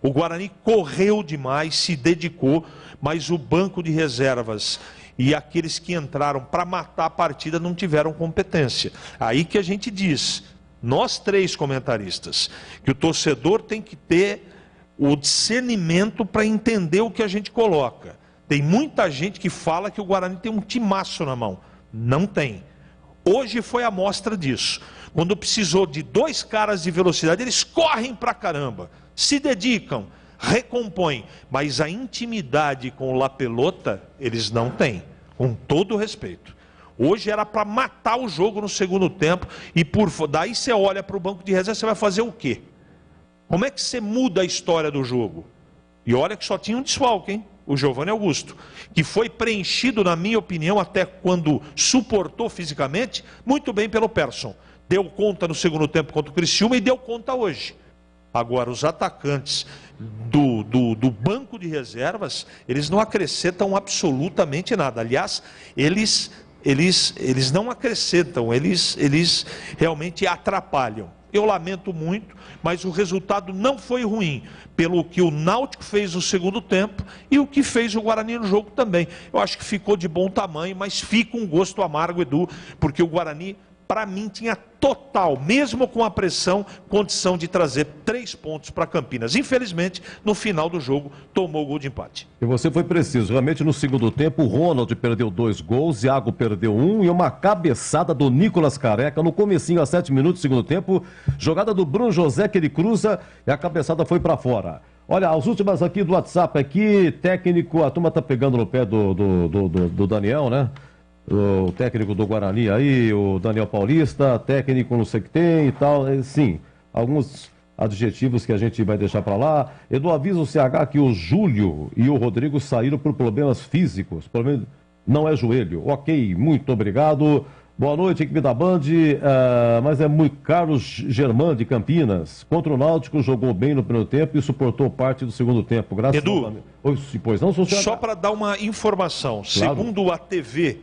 o Guarani correu demais, se dedicou, mas o banco de reservas e aqueles que entraram para matar a partida não tiveram competência. Aí que a gente diz, nós 3 comentaristas, que o torcedor tem que ter o discernimento para entender o que a gente coloca. Tem muita gente que fala que o Guarani tem um timaço na mão. Não tem. Hoje foi a mostra disso. Quando precisou de 2 caras de velocidade, eles correm pra caramba, se dedicam, recompõem, mas a intimidade com o La Pelota, eles não têm, com todo o respeito. Hoje era para matar o jogo no segundo tempo, e daí você olha para o banco de reserva, você vai fazer o quê? Como é que você muda a história do jogo? E olha que só tinha um desfalque, hein? O Giovanni Augusto, que foi preenchido, na minha opinião, até quando suportou fisicamente, muito bem pelo Persson. deu conta no segundo tempo contra o Criciúma e deu conta hoje. Agora, os atacantes do banco de reservas, eles não acrescentam absolutamente nada. Aliás, eles não acrescentam, eles realmente atrapalham. Eu lamento muito, mas o resultado não foi ruim, pelo que o Náutico fez no segundo tempo e o que fez o Guarani no jogo também. Eu acho que ficou de bom tamanho, mas fica um gosto amargo, Edu, porque o Guarani, para mim, tinha total, mesmo com a pressão, condição de trazer 3 pontos para Campinas. Infelizmente, no final do jogo, tomou o gol de empate. E você foi preciso. Realmente, no segundo tempo, o Ronald perdeu 2 gols, Iago perdeu 1 e uma cabeçada do Nicolas Careca no comecinho, a 7 minutos do segundo tempo. Jogada do Bruno José, que ele cruza e a cabeçada foi para fora. Olha, as últimas aqui do WhatsApp aqui, técnico, a turma tá pegando no pé do Daniel, né? O técnico do Guarani aí, o Daniel Paulista, técnico não sei o que tem e tal. Sim, alguns adjetivos que a gente vai deixar para lá. Edu, avisa o CH que o Júlio e o Rodrigo saíram por problemas físicos. Problema não é joelho. Ok, muito obrigado. Boa noite, equipe da Band. Mas é muito Carlos Germán de Campinas. Contra o Náutico, jogou bem no primeiro tempo e suportou parte do segundo tempo. Graças Edu, pois não, só para dar uma informação, claro. Segundo a TV,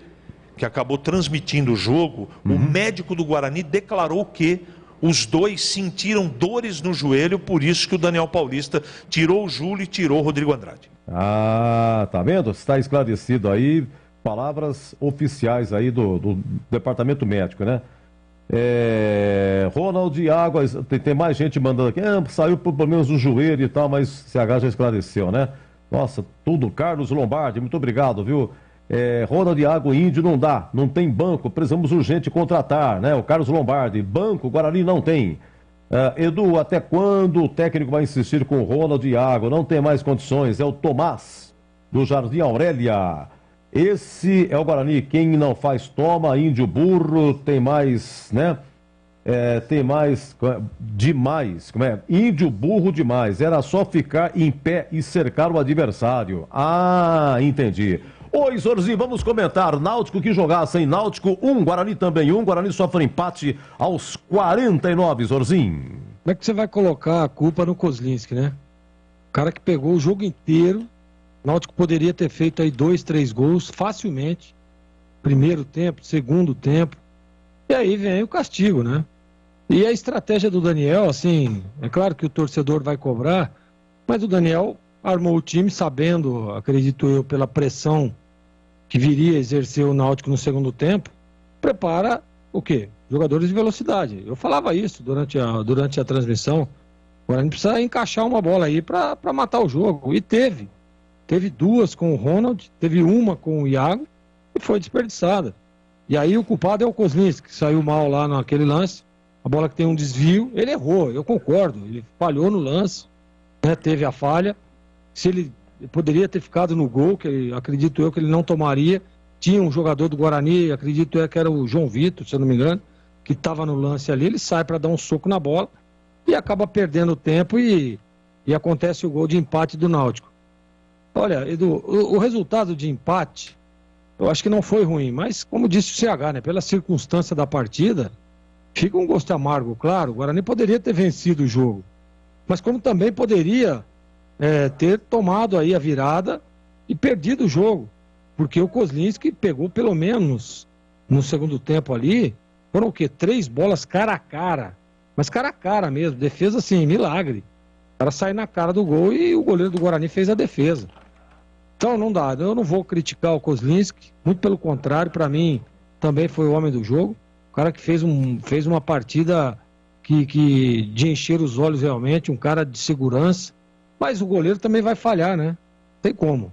que acabou transmitindo o jogo, o médico do Guarani declarou que os dois sentiram dores no joelho, por isso que o Daniel Paulista tirou o Júlio e tirou o Rodrigo Andrade. Tá vendo? Está esclarecido aí, palavras oficiais aí do departamento médico, né? Ronald, Iago, tem mais gente mandando aqui, saiu por pelo menos o joelho e tal, mas CH já esclareceu, né? Nossa, tudo. Carlos Lombardi, muito obrigado, viu? Ronald, Iago, Índio não dá, não tem banco, precisamos urgente contratar, né? O Carlos Lombardi, banco, Guarani não tem. Edu, até quando o técnico vai insistir com o Ronald e Iago? Não tem mais condições, é o Tomás, do Jardim Aurélia. Esse é o Guarani, quem não faz toma, Índio burro, tem mais, né? Tem mais, demais, Índio burro demais, era só ficar em pé e cercar o adversário. Entendi. Oi, Zorzi, vamos comentar. Náutico que jogasse em Náutico, 1, Guarani também 1. Guarani sofre empate aos 49, Zorzinho. Como é que você vai colocar a culpa no Kozlinski, né? O cara que pegou o jogo inteiro. Náutico poderia ter feito aí 2, 3 gols facilmente. Primeiro tempo, segundo tempo. E aí vem o castigo, né? E a estratégia do Daniel, assim, é claro que o torcedor vai cobrar, mas o Daniel armou o time sabendo, acredito eu, pela pressão que viria a exercer o Náutico no segundo tempo, prepara o quê? Jogadores de velocidade. Eu falava isso durante a transmissão. Agora a gente precisa encaixar uma bola aí para matar o jogo. E teve. Teve 2 com o Ronald, teve uma com o Iago e foi desperdiçada. E aí o culpado é o Kozlinski, que saiu mal lá naquele lance. A bola que tem um desvio, ele errou, eu concordo. Ele falhou no lance, né? Teve a falha. Se ele poderia ter ficado no gol, que acredito eu que ele não tomaria. Tinha um jogador do Guarani, acredito eu que era o João Vitor, se eu não me engano, que estava no lance ali. Ele sai para dar um soco na bola e acaba perdendo tempo e acontece o gol de empate do Náutico. Olha, Edu, o resultado de empate, eu acho que não foi ruim, mas como disse o CH, né, pela circunstância da partida, fica um gosto amargo, claro. O Guarani poderia ter vencido o jogo, mas como também poderia ter tomado aí a virada e perdido o jogo, porque o Kozlinski pegou pelo menos no segundo tempo ali, foram o quê? 3 bolas cara a cara, mas cara a cara mesmo, defesa assim, milagre. O cara sai na cara do gol e o goleiro do Guarani fez a defesa. Então não dá, eu não vou criticar o Kozlinski, muito pelo contrário, para mim também foi o homem do jogo, o cara que fez uma partida que de encher os olhos realmente, um cara de segurança. Mas o goleiro também vai falhar, né? Tem como.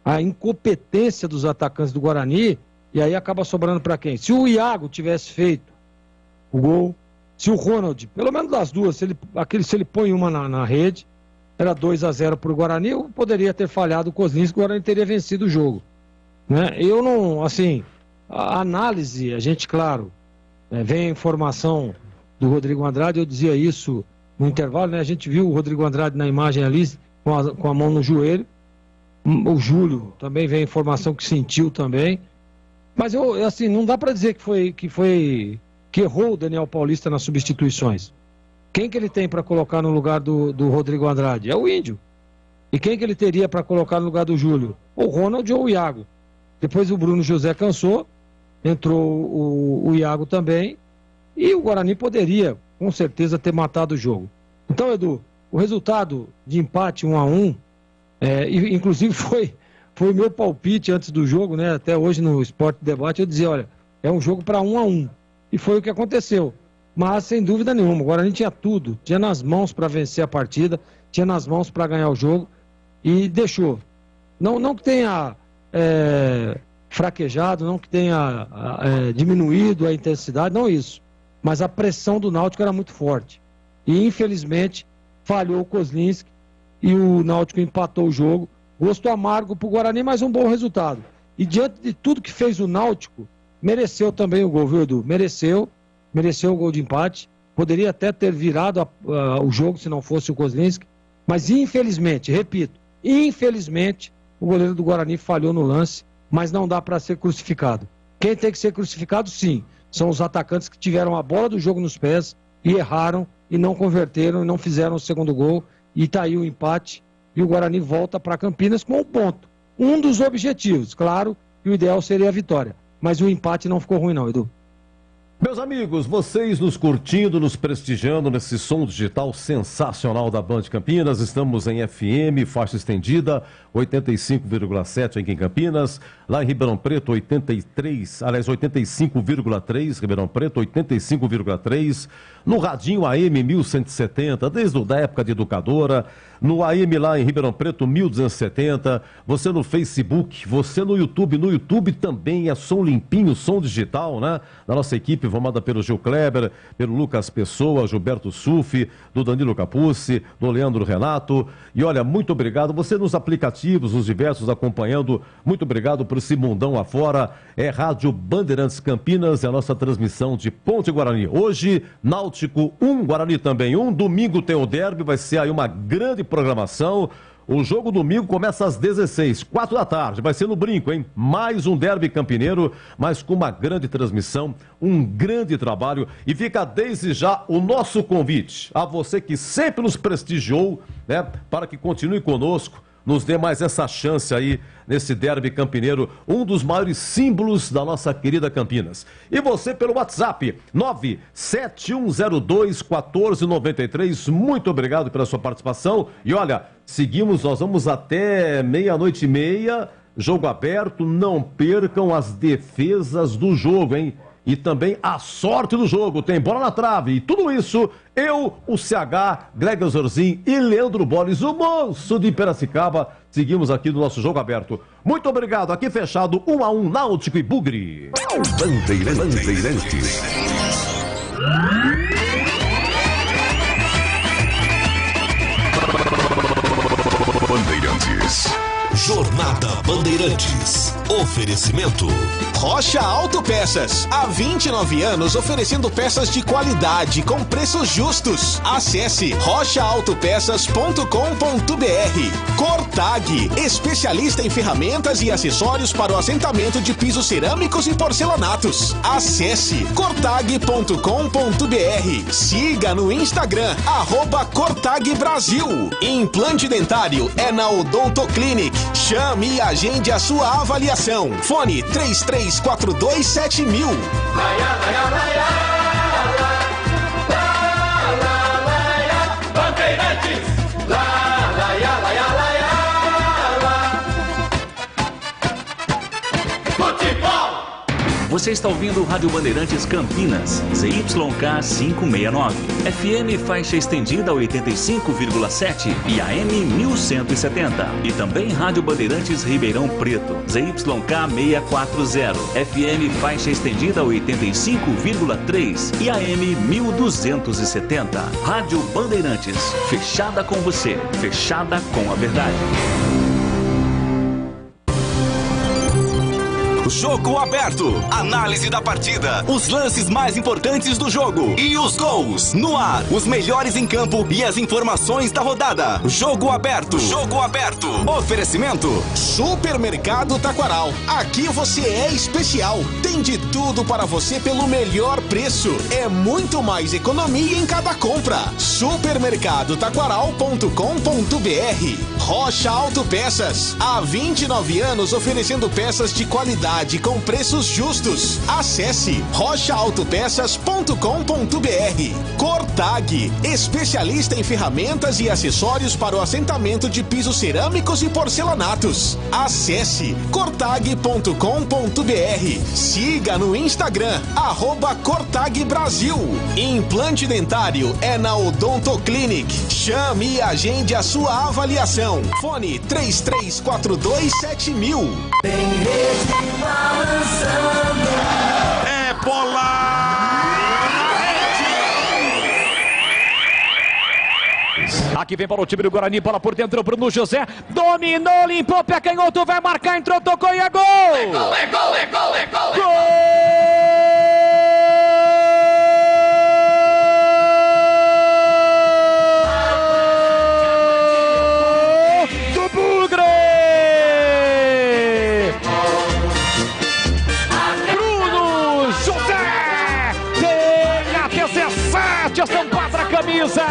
A incompetência dos atacantes do Guarani, e aí acaba sobrando para quem? Se o Iago tivesse feito o gol, se o Ronald, pelo menos das duas, se ele põe uma na rede, era 2-0 para o Guarani, eu poderia ter falhado o Kozlinski, o Guarani teria vencido o jogo. Né? Eu não, assim, a análise, a gente, claro, vem a informação do Rodrigo Andrade, eu dizia isso no intervalo, né? A gente viu o Rodrigo Andrade na imagem ali, com a mão no joelho. O Júlio também veio a informação que sentiu também. Mas assim, não dá para dizer que que errou o Daniel Paulista nas substituições. Quem que ele tem para colocar no lugar do Rodrigo Andrade? É o Índio. E quem que ele teria para colocar no lugar do Júlio? O Ronald ou o Iago. Depois o Bruno José cansou, entrou o Iago também, e o Guarani poderia, com certeza, ter matado o jogo. Então, Edu, o resultado de empate 1-1, inclusive foi o meu palpite antes do jogo, né? Até hoje no Esporte Debate eu dizia, olha, é um jogo para 1-1. E foi o que aconteceu. Mas, sem dúvida nenhuma, o Guarani tinha tudo. Tinha nas mãos para vencer a partida, tinha nas mãos para ganhar o jogo e deixou. Não que tenha fraquejado, não que tenha diminuído a intensidade, não isso. Mas a pressão do Náutico era muito forte. E, infelizmente, falhou o Kozlinski e o Náutico empatou o jogo. Gosto amargo para o Guarani, mas um bom resultado. E diante de tudo que fez o Náutico, mereceu também o gol, viu, Edu? Mereceu o gol de empate. Poderia até ter virado o jogo se não fosse o Kozlinski. Mas, infelizmente, repito, infelizmente, o goleiro do Guarani falhou no lance, mas não dá para ser crucificado. Quem tem que ser crucificado, sim, são os atacantes que tiveram a bola do jogo nos pés e erraram e não converteram e não fizeram o segundo gol. E tá aí o empate e o Guarani volta para Campinas com um ponto. Um dos objetivos, claro, que o ideal seria a vitória. Mas o empate não ficou ruim não, Edu. Meus amigos, vocês nos curtindo, nos prestigiando nesse som digital sensacional da Band Campinas. Estamos em FM, faixa estendida, 85,7 aqui em Campinas. Lá em Ribeirão Preto, 85,3, Ribeirão Preto, 85,3. No radinho AM 1170, desde a época de educadora. No AM lá em Ribeirão Preto, 1270. Você no Facebook, você no YouTube. No YouTube também é som limpinho, som digital, né? Da nossa equipe, formada pelo Gil Kleber, pelo Lucas Pessoa, Gilberto Sufi, do Danilo Capucci, do Leandro Renato. E olha, muito obrigado. Você nos aplicativos, nos diversos, acompanhando. Muito obrigado por esse mundão afora. É Rádio Bandeirantes Campinas, é a nossa transmissão de Ponte Guarani. Hoje, Náutico 1, Guarani também 1. Domingo tem o derby, vai ser aí uma grande programação. O jogo domingo começa às 16, 4 da tarde, vai ser no Brinco, hein? Mais um derby campineiro, mas com uma grande transmissão, um grande trabalho. E fica desde já o nosso convite a você que sempre nos prestigiou, né? Para que continue conosco, nos dê mais essa chance aí nesse derby campineiro, um dos maiores símbolos da nossa querida Campinas. E você pelo WhatsApp, 971021493, muito obrigado pela sua participação. E olha, seguimos, nós vamos até 00:30, jogo aberto, não percam as defesas do jogo, hein? E também a sorte do jogo, tem bola na trave. E tudo isso, eu, o CH, Gregor Zorzin e Leandro Bolis, o moço de Piracicaba, seguimos aqui no nosso jogo aberto. Muito obrigado, aqui fechado, 1-1, Náutico e Bugre. Bandeirantes. Jornada Bandeirantes. Oferecimento Rocha Autopeças. Há 29 anos oferecendo peças de qualidade com preços justos. Acesse rochaautopeças.com.br. Cortag, especialista em ferramentas e acessórios para o assentamento de pisos cerâmicos e porcelanatos. Acesse cortag.com.br. Siga no Instagram @CortagBrasil. Implante dentário é na Odontoclinic. Chame e agende a sua avaliação. Fone 33427000. Bandeirantes. Futebol. Você está ouvindo o Rádio Bandeirantes Campinas, ZYK 569, FM faixa estendida 85,7 e AM 1170. E também Rádio Bandeirantes Ribeirão Preto, ZYK 640, FM faixa estendida 85,3 e AM 1270. Rádio Bandeirantes, fechada com você, fechada com a verdade. Jogo aberto. Análise da partida. Os lances mais importantes do jogo. E os gols. No ar. Os melhores em campo e as informações da rodada. Jogo aberto. Jogo aberto. Oferecimento. Supermercado Taquaral. Aqui você é especial. Tem de tudo para você pelo melhor preço. É muito mais economia em cada compra. Supermercadotaquaral.com.br. Rocha Autopeças. Há 29 anos oferecendo peças de qualidade com preços justos. Acesse rochaautopeças.com.br. Cortag, especialista em ferramentas e acessórios para o assentamento de pisos cerâmicos e porcelanatos. Acesse cortag.com.br. Siga no Instagram, @CortagBrasil. Implante dentário é na Odontoclinic. Chame e agende a sua avaliação. Fone 33427000. Tem rede balançando. É bola! Aqui vem para o time do Guarani, bola por dentro, Bruno José, dominou, limpou, pé canhoto, vai marcar, entrou, tocou e é gol! É gol, é gol, é gol, é gol! Gol! Do Bugre! Bruno José! Tem a 17 estampada na camisa!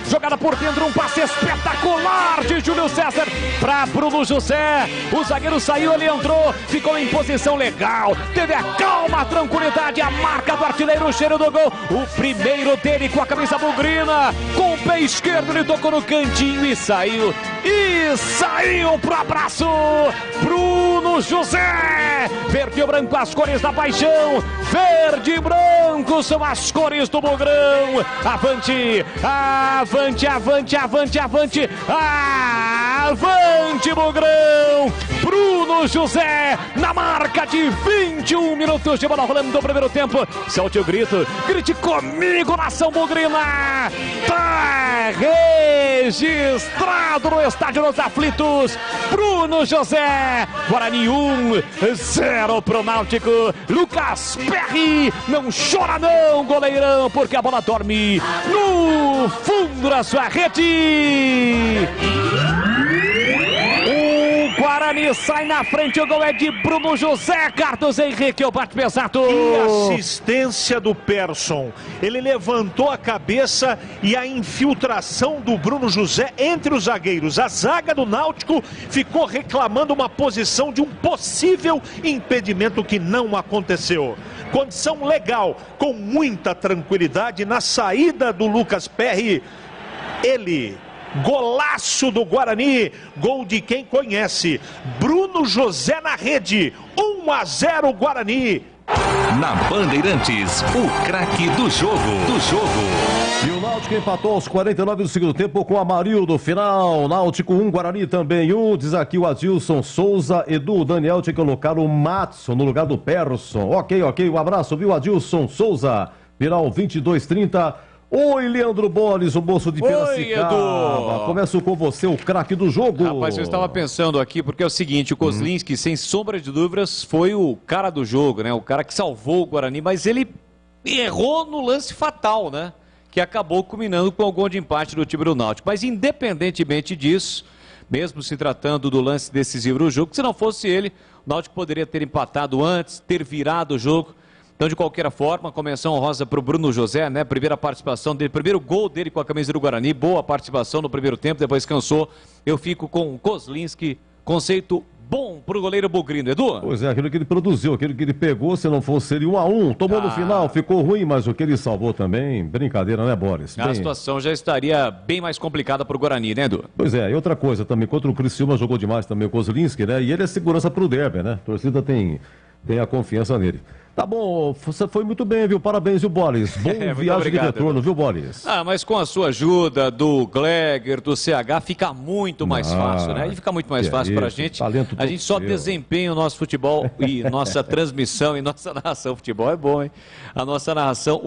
Jogada por dentro, um passe espetacular de Júlio César para Bruno José. O zagueiro saiu, ele entrou, ficou em posição legal. Teve a calma, a tranquilidade, a marca do artilheiro, o cheiro do gol. O primeiro dele com a camisa bugrina. Com o pé esquerdo, ele tocou no cantinho e saiu. E saiu pro abraço. Bruno José. Verde e branco, as cores da paixão. Verde e branco são as cores do Bugrão. Avante, avante, avante, avante, avante, avante, Bugrão! Bruno José, na marca de 21 minutos de bola rolando do primeiro tempo. Solte o grito, grite comigo, nação bugrina! Tá registrado no Estádio dos Aflitos. Bruno José, Guarani 1-0 pro Náutico. Lucas Perry, não chora não, goleirão, porque a bola dorme no fundo da sua rede. O Guarani sai na frente, o gol é de Bruno José. Carlos Henrique, o bate pesado. E assistência do Persson. Ele levantou a cabeça e a infiltração do Bruno José entre os zagueiros. A zaga do Náutico ficou reclamando uma posição de um possível impedimento que não aconteceu. Condição legal, com muita tranquilidade na saída do Lucas Perry. Ele, golaço do Guarani, gol de quem conhece. Bruno José na rede, 1-0 Guarani. Na Bandeirantes, o craque do jogo. E o Náutico empatou aos 49 do segundo tempo com Amarildo. Final, Náutico 1, Guarani também 1. Diz aqui o Adilson Souza. Edu, Daniel tinha que colocar o Matson no lugar do Persson. Ok, um abraço, viu, Adilson Souza. Final 22:30. Oi, Leandro Boles, o moço de Piracicaba. Oi, Edu. Começo com você, o craque do jogo. Rapaz, eu estava pensando aqui, porque é o seguinte, o Kozlinski, sem sombra de dúvidas, foi o cara do jogo, né? O cara que salvou o Guarani, mas ele errou no lance fatal, né? Que acabou culminando com o gol de empate do time do Náutico. Mas independentemente disso, mesmo se tratando do lance decisivo do jogo, se não fosse ele, o Náutico poderia ter empatado antes, ter virado o jogo. Então, de qualquer forma, com a menção honrosa para o Bruno José, né? Primeira participação dele, primeiro gol dele com a camisa do Guarani, boa participação no primeiro tempo, depois cansou. Eu fico com o Kozlinski, conceito bom para o goleiro bugrino, Edu. Pois é, aquilo que ele produziu, aquilo que ele pegou, se não fosse ele 1-1, tomou no final, ficou ruim, mas o que ele salvou também, brincadeira, né, Boris? A situação já estaria bem mais complicada para o Guarani, né, Edu? Pois é, e outra coisa também, contra o Criciúma jogou demais também o Kozlinski, né? E ele é segurança para o Derby, né? A torcida tem a confiança nele. Tá bom, você foi muito bem, viu? Parabéns, viu, Boris? Bom viagem obrigado, de retorno, viu, Boris? Mas com a sua ajuda, do Gleger, do CH, fica muito mais fácil, né? E fica muito mais fácil pra gente. A gente só desempenha o nosso futebol e nossa transmissão e nossa narração. Futebol é bom, hein? A nossa narração,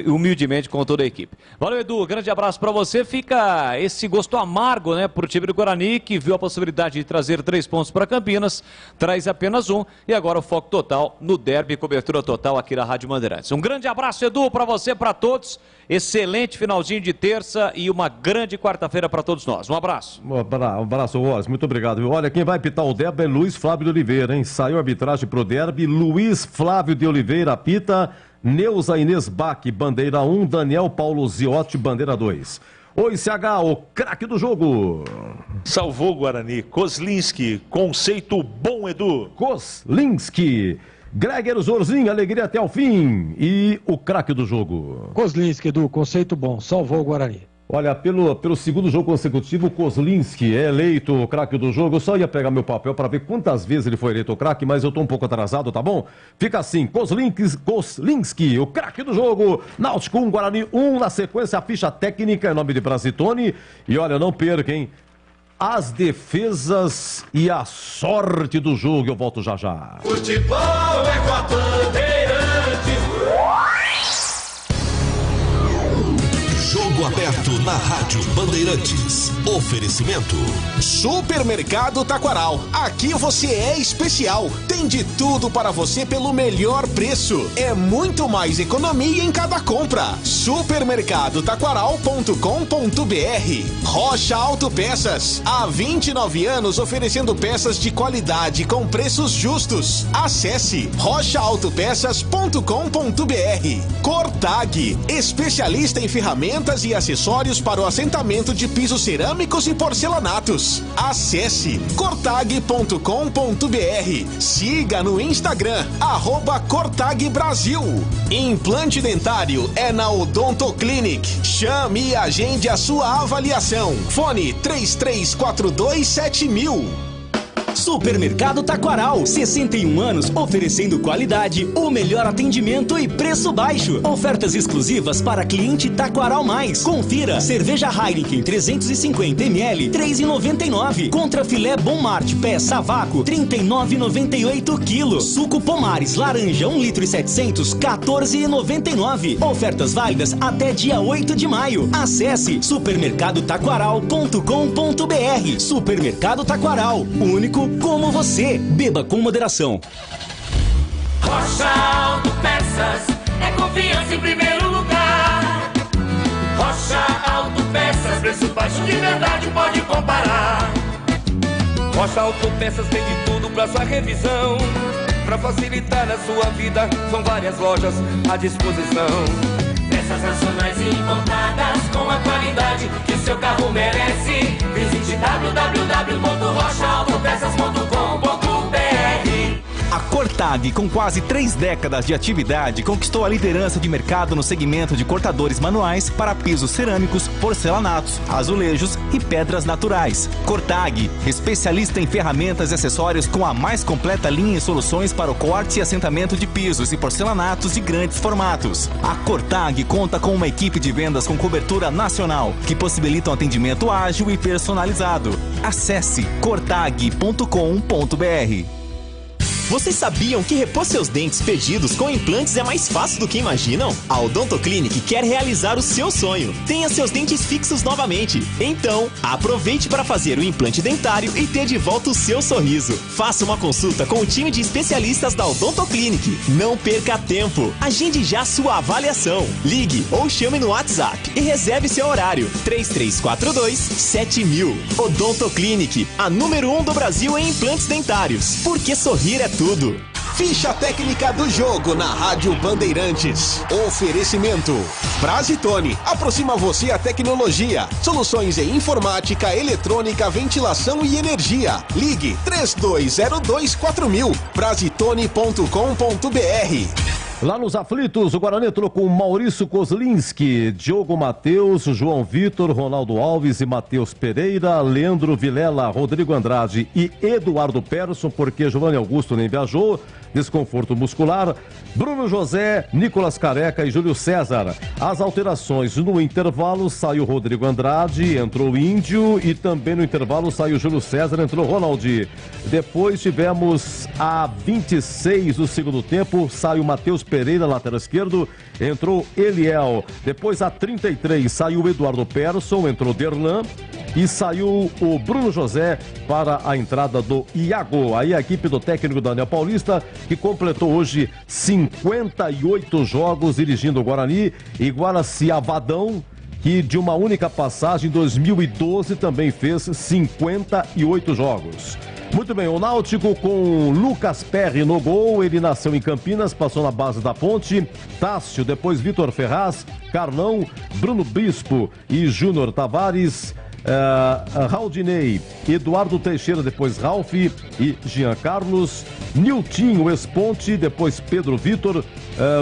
humildemente, com toda a equipe. Valeu, Edu. Grande abraço pra você. Fica esse gosto amargo, né, pro time do Guarani, que viu a possibilidade de trazer 3 pontos para Campinas, traz apenas 1. E agora o foco confronto total no derby, cobertura total aqui na Rádio Bandeirantes. Um grande abraço, Edu, para você, para todos. Excelente finalzinho de terça e uma grande quarta-feira para todos nós. Um abraço. Um abraço, Wallace. Muito obrigado. Olha, quem vai pitar o derby é Luiz Flávio de Oliveira, hein? Saiu a arbitragem pro derby. Luiz Flávio de Oliveira apita. Neuza Inês Bach, bandeira 1. Daniel Paulo Ziotti, bandeira 2. Oi, CH, o craque do jogo. Salvou o Guarani. Kozlinski, conceito bom, Edu. Kozlinski. Greger Zorzinho, alegria até o fim. E o craque do jogo. Kozlinski, Edu, conceito bom. Salvou o Guarani. Olha, pelo segundo jogo consecutivo, o Kozlinski é eleito o craque do jogo. Eu só ia pegar meu papel para ver quantas vezes ele foi eleito o craque, mas eu tô um pouco atrasado, tá bom? Fica assim, Kozlinski, o craque do jogo. Náutico 1, Guarani 1, na sequência a ficha técnica em nome de Brasitone. E olha, não perca, hein? As defesas e a sorte do jogo. Eu volto já já. Futebol é com a Bandeirantes. Jogo aberto na Rádio Bandeirantes. Oferecimento Supermercado Taquaral. Aqui você é especial. Tem de tudo para você pelo melhor preço. É muito mais economia em cada compra. Supermercadotaquaral.com.br. Rocha Autopeças. Há 29 anos oferecendo peças de qualidade com preços justos. Acesse rochaautopeças.com.br. Cortag, especialista em ferramentas e acessórios para o assentamento de pisos cerâmicos e porcelanatos. Acesse cortag.com.br. Siga no Instagram, @cortagbrasil. Implante dentário é na Odontoclinic. Chame e agende a sua avaliação. Fone 33427000. Supermercado Taquaral, 61 anos oferecendo qualidade, o melhor atendimento e preço baixo. Ofertas exclusivas para cliente Taquaral Mais. Confira: cerveja Heineken 350 ml, 3,99. Contra filé Bom Marte peça a vácuo, 39,98 kg. Suco Pomares laranja 1 litro e 700, 14,99. Ofertas válidas até dia 8 de maio. Acesse supermercadotaquaral.com.br. Supermercado Taquaral, único como você. Beba com moderação. Rocha Autopeças é confiança em primeiro lugar. Rocha Autopeças, preço baixo de verdade, pode comparar. Rocha Autopeças tem de tudo pra sua revisão. Pra facilitar a sua vida, são várias lojas à disposição. Peças nacionais e importadas com a qualidade que o seu carro merece. Visite www.rochaautopeças.com.br. A Cortag, com quase 3 décadas de atividade, conquistou a liderança de mercado no segmento de cortadores manuais para pisos cerâmicos, porcelanatos, azulejos e pedras naturais. Cortag, especialista em ferramentas e acessórios com a mais completa linha e soluções para o corte e assentamento de pisos e porcelanatos de grandes formatos. A Cortag conta com uma equipe de vendas com cobertura nacional, que possibilita um atendimento ágil e personalizado. Acesse cortag.com.br. Vocês sabiam que repor seus dentes perdidos com implantes é mais fácil do que imaginam? A Odontoclinic quer realizar o seu sonho. Tenha seus dentes fixos novamente. Então, aproveite para fazer o implante dentário e ter de volta o seu sorriso. Faça uma consulta com o time de especialistas da Odontoclinic. Não perca tempo. Agende já sua avaliação. Ligue ou chame no WhatsApp e reserve seu horário. 3342-7000. Odontoclinic, a número 1 do Brasil em implantes dentários. Porque sorrir é tudo. Ficha técnica do jogo na Rádio Bandeirantes. Oferecimento Brasitone, aproxima você a tecnologia. Soluções em informática, eletrônica, ventilação e energia. Ligue 32024000. Brasitone.com.br. Lá nos aflitos, o Guarani entrou com Maurício Kozlinski, Diogo Matheus, João Vitor, Ronaldo Alves e Matheus Pereira, Leandro Vilela, Rodrigo Andrade e Eduardo Persson, porque Giovanni Augusto nem viajou, desconforto muscular, Bruno José, Nicolas Careca e Júlio César. As alterações: no intervalo saiu Rodrigo Andrade, entrou o Índio, e também no intervalo saiu Júlio César, entrou Ronaldi. Depois tivemos a 26 do segundo tempo, saiu Matheus Pereira, lateral esquerdo, entrou Eliel. Depois a 33 saiu Eduardo Persson, entrou Derlan. e saiu o Bruno José para a entrada do Iago. Aí a equipe do técnico Daniel Paulista, que completou hoje 58 jogos dirigindo o Guarani, iguala-se a Vadão, que de uma única passagem em 2012 também fez 58 jogos. Muito bem, o Náutico com Lucas Perry no gol, ele nasceu em Campinas, passou na base da Ponte, Tássio, depois Vitor Ferraz, Carlão, Bruno Bispo e Júnior Tavares, Raudinei, Eduardo Teixeira, depois Ralf e Jean Carlos, Niltinho Esponte, depois Pedro Vitor,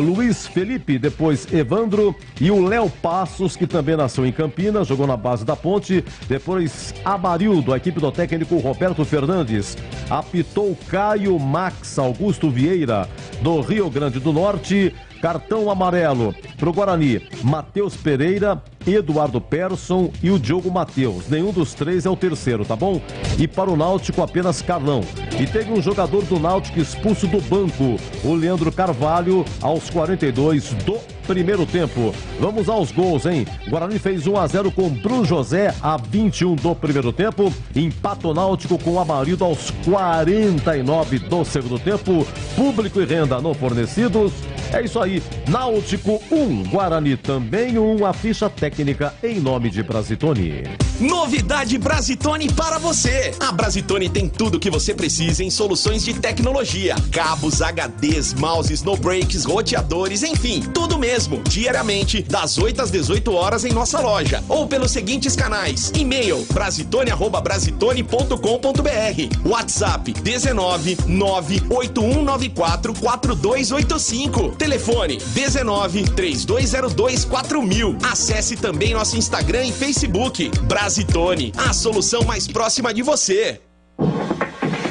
Luiz Felipe, depois Evandro e o Léo Passos, que também nasceu em Campinas, jogou na base da Ponte, depois Amarildo, a equipe do técnico Roberto Fernandes, apitou Caio Max Augusto Vieira, do Rio Grande do Norte. Cartão amarelo para o Guarani, Matheus Pereira, Eduardo Persson e o Diogo Matheus. Nenhum dos três é o terceiro, tá bom? E para o Náutico apenas Carlão. E teve um jogador do Náutico expulso do banco, o Leandro Carvalho, aos 42 do primeiro tempo. Vamos aos gols, hein? Guarani fez 1-0 com Bruno José a 21 do primeiro tempo. Empata o Náutico com o Amarildo aos 49 do segundo tempo. Público e renda não fornecidos. É isso aí, Náutico 1, Guarani também 1, a ficha técnica em nome de Brasitone. Novidade Brasitone para você. A Brasitone tem tudo o que você precisa em soluções de tecnologia. Cabos, HDs, mouses, no breaks, roteadores, enfim, tudo mesmo. Diariamente, das 8 às 18 horas em nossa loja. Ou pelos seguintes canais. E-mail brasitone@brasitone.com.br. WhatsApp 19 98194 4285. Telefone 19 3202 4000. Acesse também nosso Instagram e Facebook. Brasitone, a solução mais próxima de você.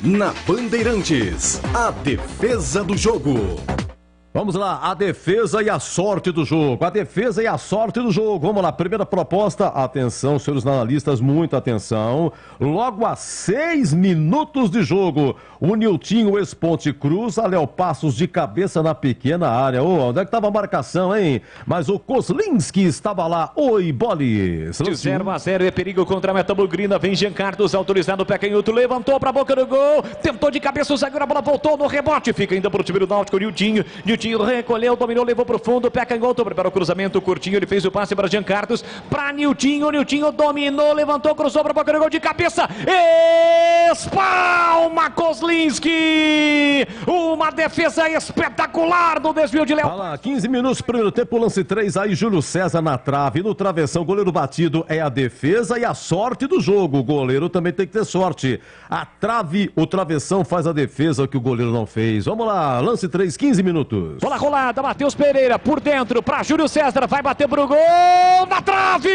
Na Bandeirantes, a defesa do jogo. Vamos lá, a defesa e a sorte do jogo. A defesa e a sorte do jogo. Vamos lá, primeira proposta. Atenção, senhores analistas, muita atenção. Logo a 6 minutos de jogo, o Niltinho Esponte cruza, Léo Passos de cabeça na pequena área. Onde é que estava a marcação, hein? Mas o Kozlinski estava lá. Oi, Bolis. De 0-0, é perigo contra a meta bugrina. Vem Jean Carlos, autorizado, pé canhoto, levantou para a boca do gol. Tentou de cabeça o zagueiro, a bola voltou no rebote. Fica ainda para o time do Náutico, Niltinho recolheu, dominou, levou pro fundo, pé canhoto, prepara o cruzamento curtinho, ele fez o passe para Jean Carlos, para Niltinho dominou, levantou, cruzou para a boca do gol de cabeça, espalma Kozlinski, uma defesa espetacular do desvio de Léo. Olha lá, 15 minutos, primeiro tempo, lance 3, aí Júlio César na trave, no travessão, goleiro batido, é a defesa e a sorte do jogo, o goleiro também tem que ter sorte, a trave, o travessão faz a defesa que o goleiro não fez. Vamos lá, lance 3, 15 minutos. Bola rolada, Matheus Pereira por dentro para Júlio César, vai bater pro gol, na trave!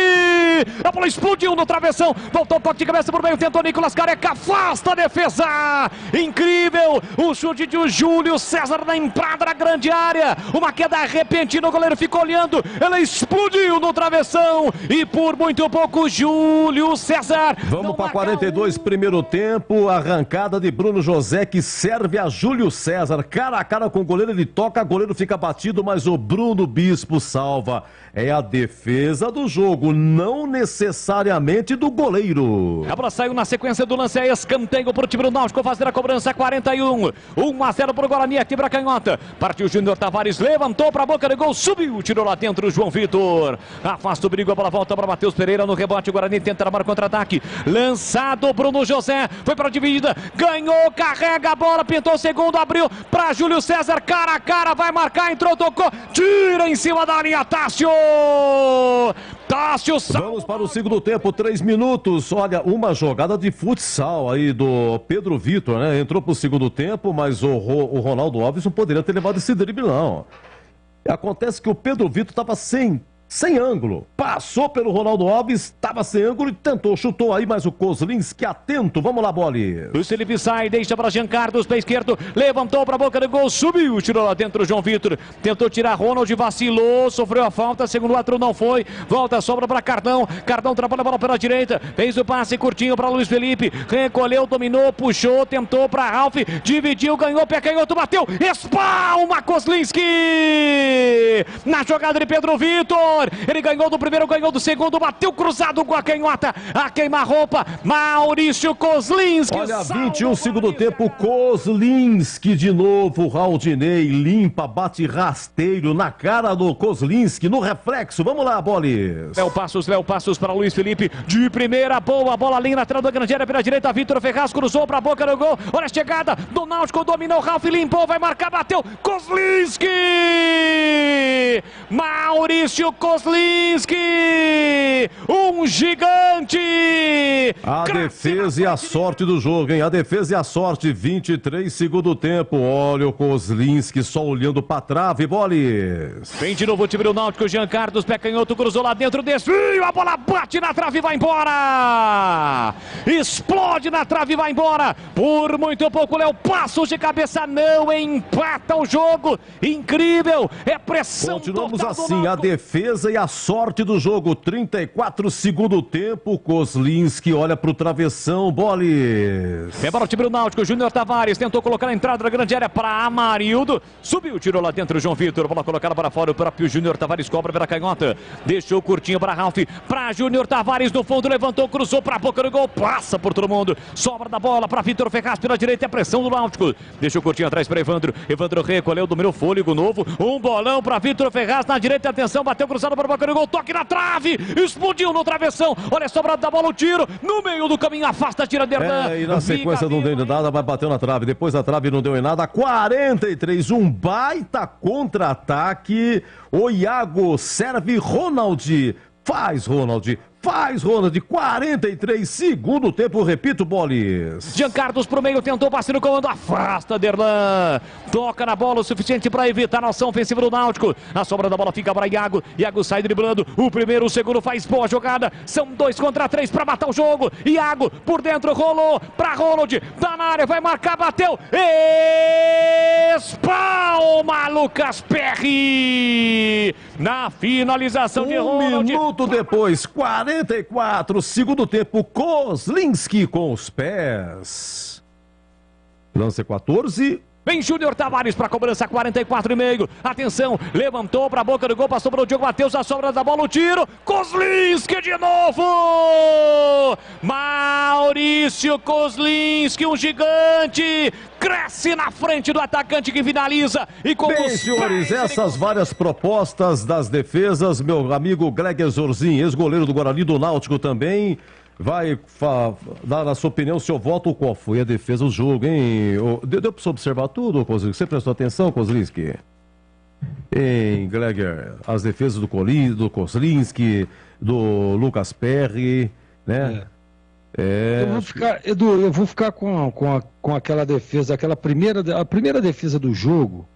A bola explodiu no travessão, voltou toque de cabeça por meio, tentou Nicolas Careca, afasta a defesa! Incrível! O chute de Júlio César na entrada da grande área, uma queda repentina, o goleiro ficou olhando, ela explodiu no travessão e por muito pouco Júlio César. Vamos para 42, primeiro tempo, arrancada de Bruno José que serve a Júlio César, cara a cara com o goleiro, ele toca, goleiro fica batido, mas o Bruno Bispo salva. É a defesa do jogo, não necessariamente do goleiro. A bola saiu na sequência do lance, é escanteio para o time do Náutico fazer a cobrança, 41. 1-0 para o Guarani, aqui para a canhota. Partiu Júnior Tavares, levantou para a boca do gol, subiu, tirou lá dentro o João Vitor. Afasta o perigo, a bola volta para Matheus Pereira no rebote, o Guarani tenta armar contra-ataque. Lançado Bruno José, foi para a dividida, ganhou, carrega a bola, pintou o segundo, abriu para Júlio César, cara a cara, vai marcar, entrou, tocou, tira em cima da linha, Tássio! Vamos para o segundo tempo, 3 minutos. Olha, uma jogada de futsal aí do Pedro Vitor, né? Entrou para o segundo tempo, mas o Ronaldo Alves não poderia ter levado esse drible, não. Acontece que o Pedro Vitor estava sem ângulo, passou pelo Ronaldo Alves, estava sem ângulo e tentou, chutou aí, mas o Kozlinski atento, vamos lá, Bolis. O Felipe sai, deixa para Jean Carlos, pé esquerdo, levantou para a boca do gol, subiu, tirou lá dentro o João Vitor, tentou tirar Ronald, vacilou, sofreu a falta, segundo o árbitro não foi, volta, sobra para Cardão trabalha a bola pela direita, fez o passe curtinho para Luiz Felipe, recolheu, dominou, puxou, tentou para Ralf, dividiu, ganhou, pé canhoto, bateu, espalma Kozlinski, na jogada de Pedro Vitor. jogador. Ele ganhou do primeiro, ganhou do segundo, bateu cruzado com a canhota. A queima-roupa, Maurício Kozlinski. Olha, 21 segundo tempo, Kozlinski de novo. Raudinei limpa, bate rasteiro na cara do Kozlinski, no reflexo. Vamos lá, Bolis. Léo Passos para Luiz Felipe. De primeira, boa bola ali na lateral da grande área pela direita. Vitor Ferraz cruzou para a boca do gol. Olha a chegada do Náutico, dominou, Ralf limpou, vai marcar, bateu. Kozlinski! Maurício Kozlinski! Um gigante! A defesa e a sorte do jogo, hein? A defesa e a sorte, 23 segundo tempo. Olha o Kozlinski só olhando pra trave, Bolis. Vem de novo o time do Náutico, Jean Carlos, pé canhoto, cruzou lá dentro, desvio, a bola bate na trave e vai embora! Explode na trave e vai embora! Por muito pouco, Léo Passos de cabeça não empata o jogo. Incrível, é pressão. Continuamos assim, a defesa e a sorte do jogo, 34 segundo tempo, Kozlinski olha pro travessão, Bolis. É para o time do Náutico, Júnior Tavares tentou colocar a entrada da grande área para Amarildo, subiu, tirou lá dentro o João Vitor, bola colocada para fora, o próprio Júnior Tavares cobra pela canhota, deixou curtinho para Ralf, para Júnior Tavares no fundo, levantou, cruzou para a boca do gol, passa por todo mundo, sobra da bola para Vitor Ferraz pela direita, é pressão do Náutico, deixou curtinho atrás para Evandro recolheu, dominou, fôlego novo, um bolão para Vitor Ferraz na direita, atenção, bateu cruzado para a boca do gol, toque na trave, explodiu no travessão, olha, sobrado da bola, o tiro, no meio do caminho, afasta, tira Derdan. E na sequência não deu em nada, vai bater na trave, depois da trave não deu em nada, 43, um baita contra-ataque, o Iago serve Ronald, faz Ronald, 43, segundo tempo, repito, Bolis. Jean Carlos pro meio, tentou passe no comando, afasta Derlan, toca na bola o suficiente para evitar a ação ofensiva do Náutico, a sobra da bola fica para Iago sai driblando, o primeiro, o segundo faz boa jogada, são 2 contra 3 para matar o jogo, Iago por dentro, rolou para Ronald, tá na área, vai marcar, bateu, espalma Lucas Perry, na finalização de Ronald. Um minuto depois, 44, segundo tempo, Kozlinski com os pés. Lance 14. Vem Júnior Tavares para a cobrança, 44,5. Atenção, levantou para a boca do gol, passou para o Diogo Matheus, a sobra da bola, o tiro. Kozlinski de novo! Maurício Kozlinski, um gigante, cresce na frente do atacante que finaliza. E com bem, senhores, essas várias propostas das defesas, meu amigo Gleger Zorzin, ex-goleiro do Guarani, do Náutico também, vai dar na sua opinião, seu voto, qual foi a defesa do jogo, hein? Deu para você observar tudo, Kozlinski? Você prestou atenção, Kozlinski? Hein, Gleger, as defesas do Kozlinski, do Lucas Perry, né? Eu vou ficar com aquela defesa, a primeira defesa do jogo.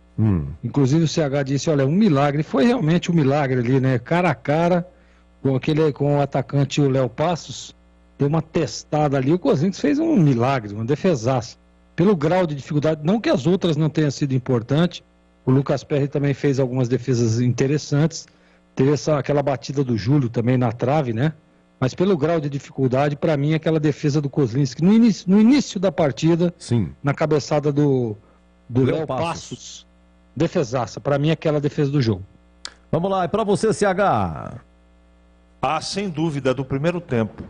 Inclusive o CH disse, olha, um milagre, foi realmente um milagre ali, né? Cara a cara com o atacante, o Léo Passos. Deu uma testada ali, o Kozlinski fez um milagre, uma defesaça. Pelo grau de dificuldade, não que as outras não tenham sido importantes, o Lucas Perry também fez algumas defesas interessantes, teve aquela batida do Júlio também na trave, né? Mas pelo grau de dificuldade, para mim, aquela defesa do Kozlinski, no início da partida, sim, na cabeçada do Léo Passos, defesaça, para mim, aquela defesa do jogo. Vamos lá, é para você, CH. Sem dúvida, do primeiro tempo.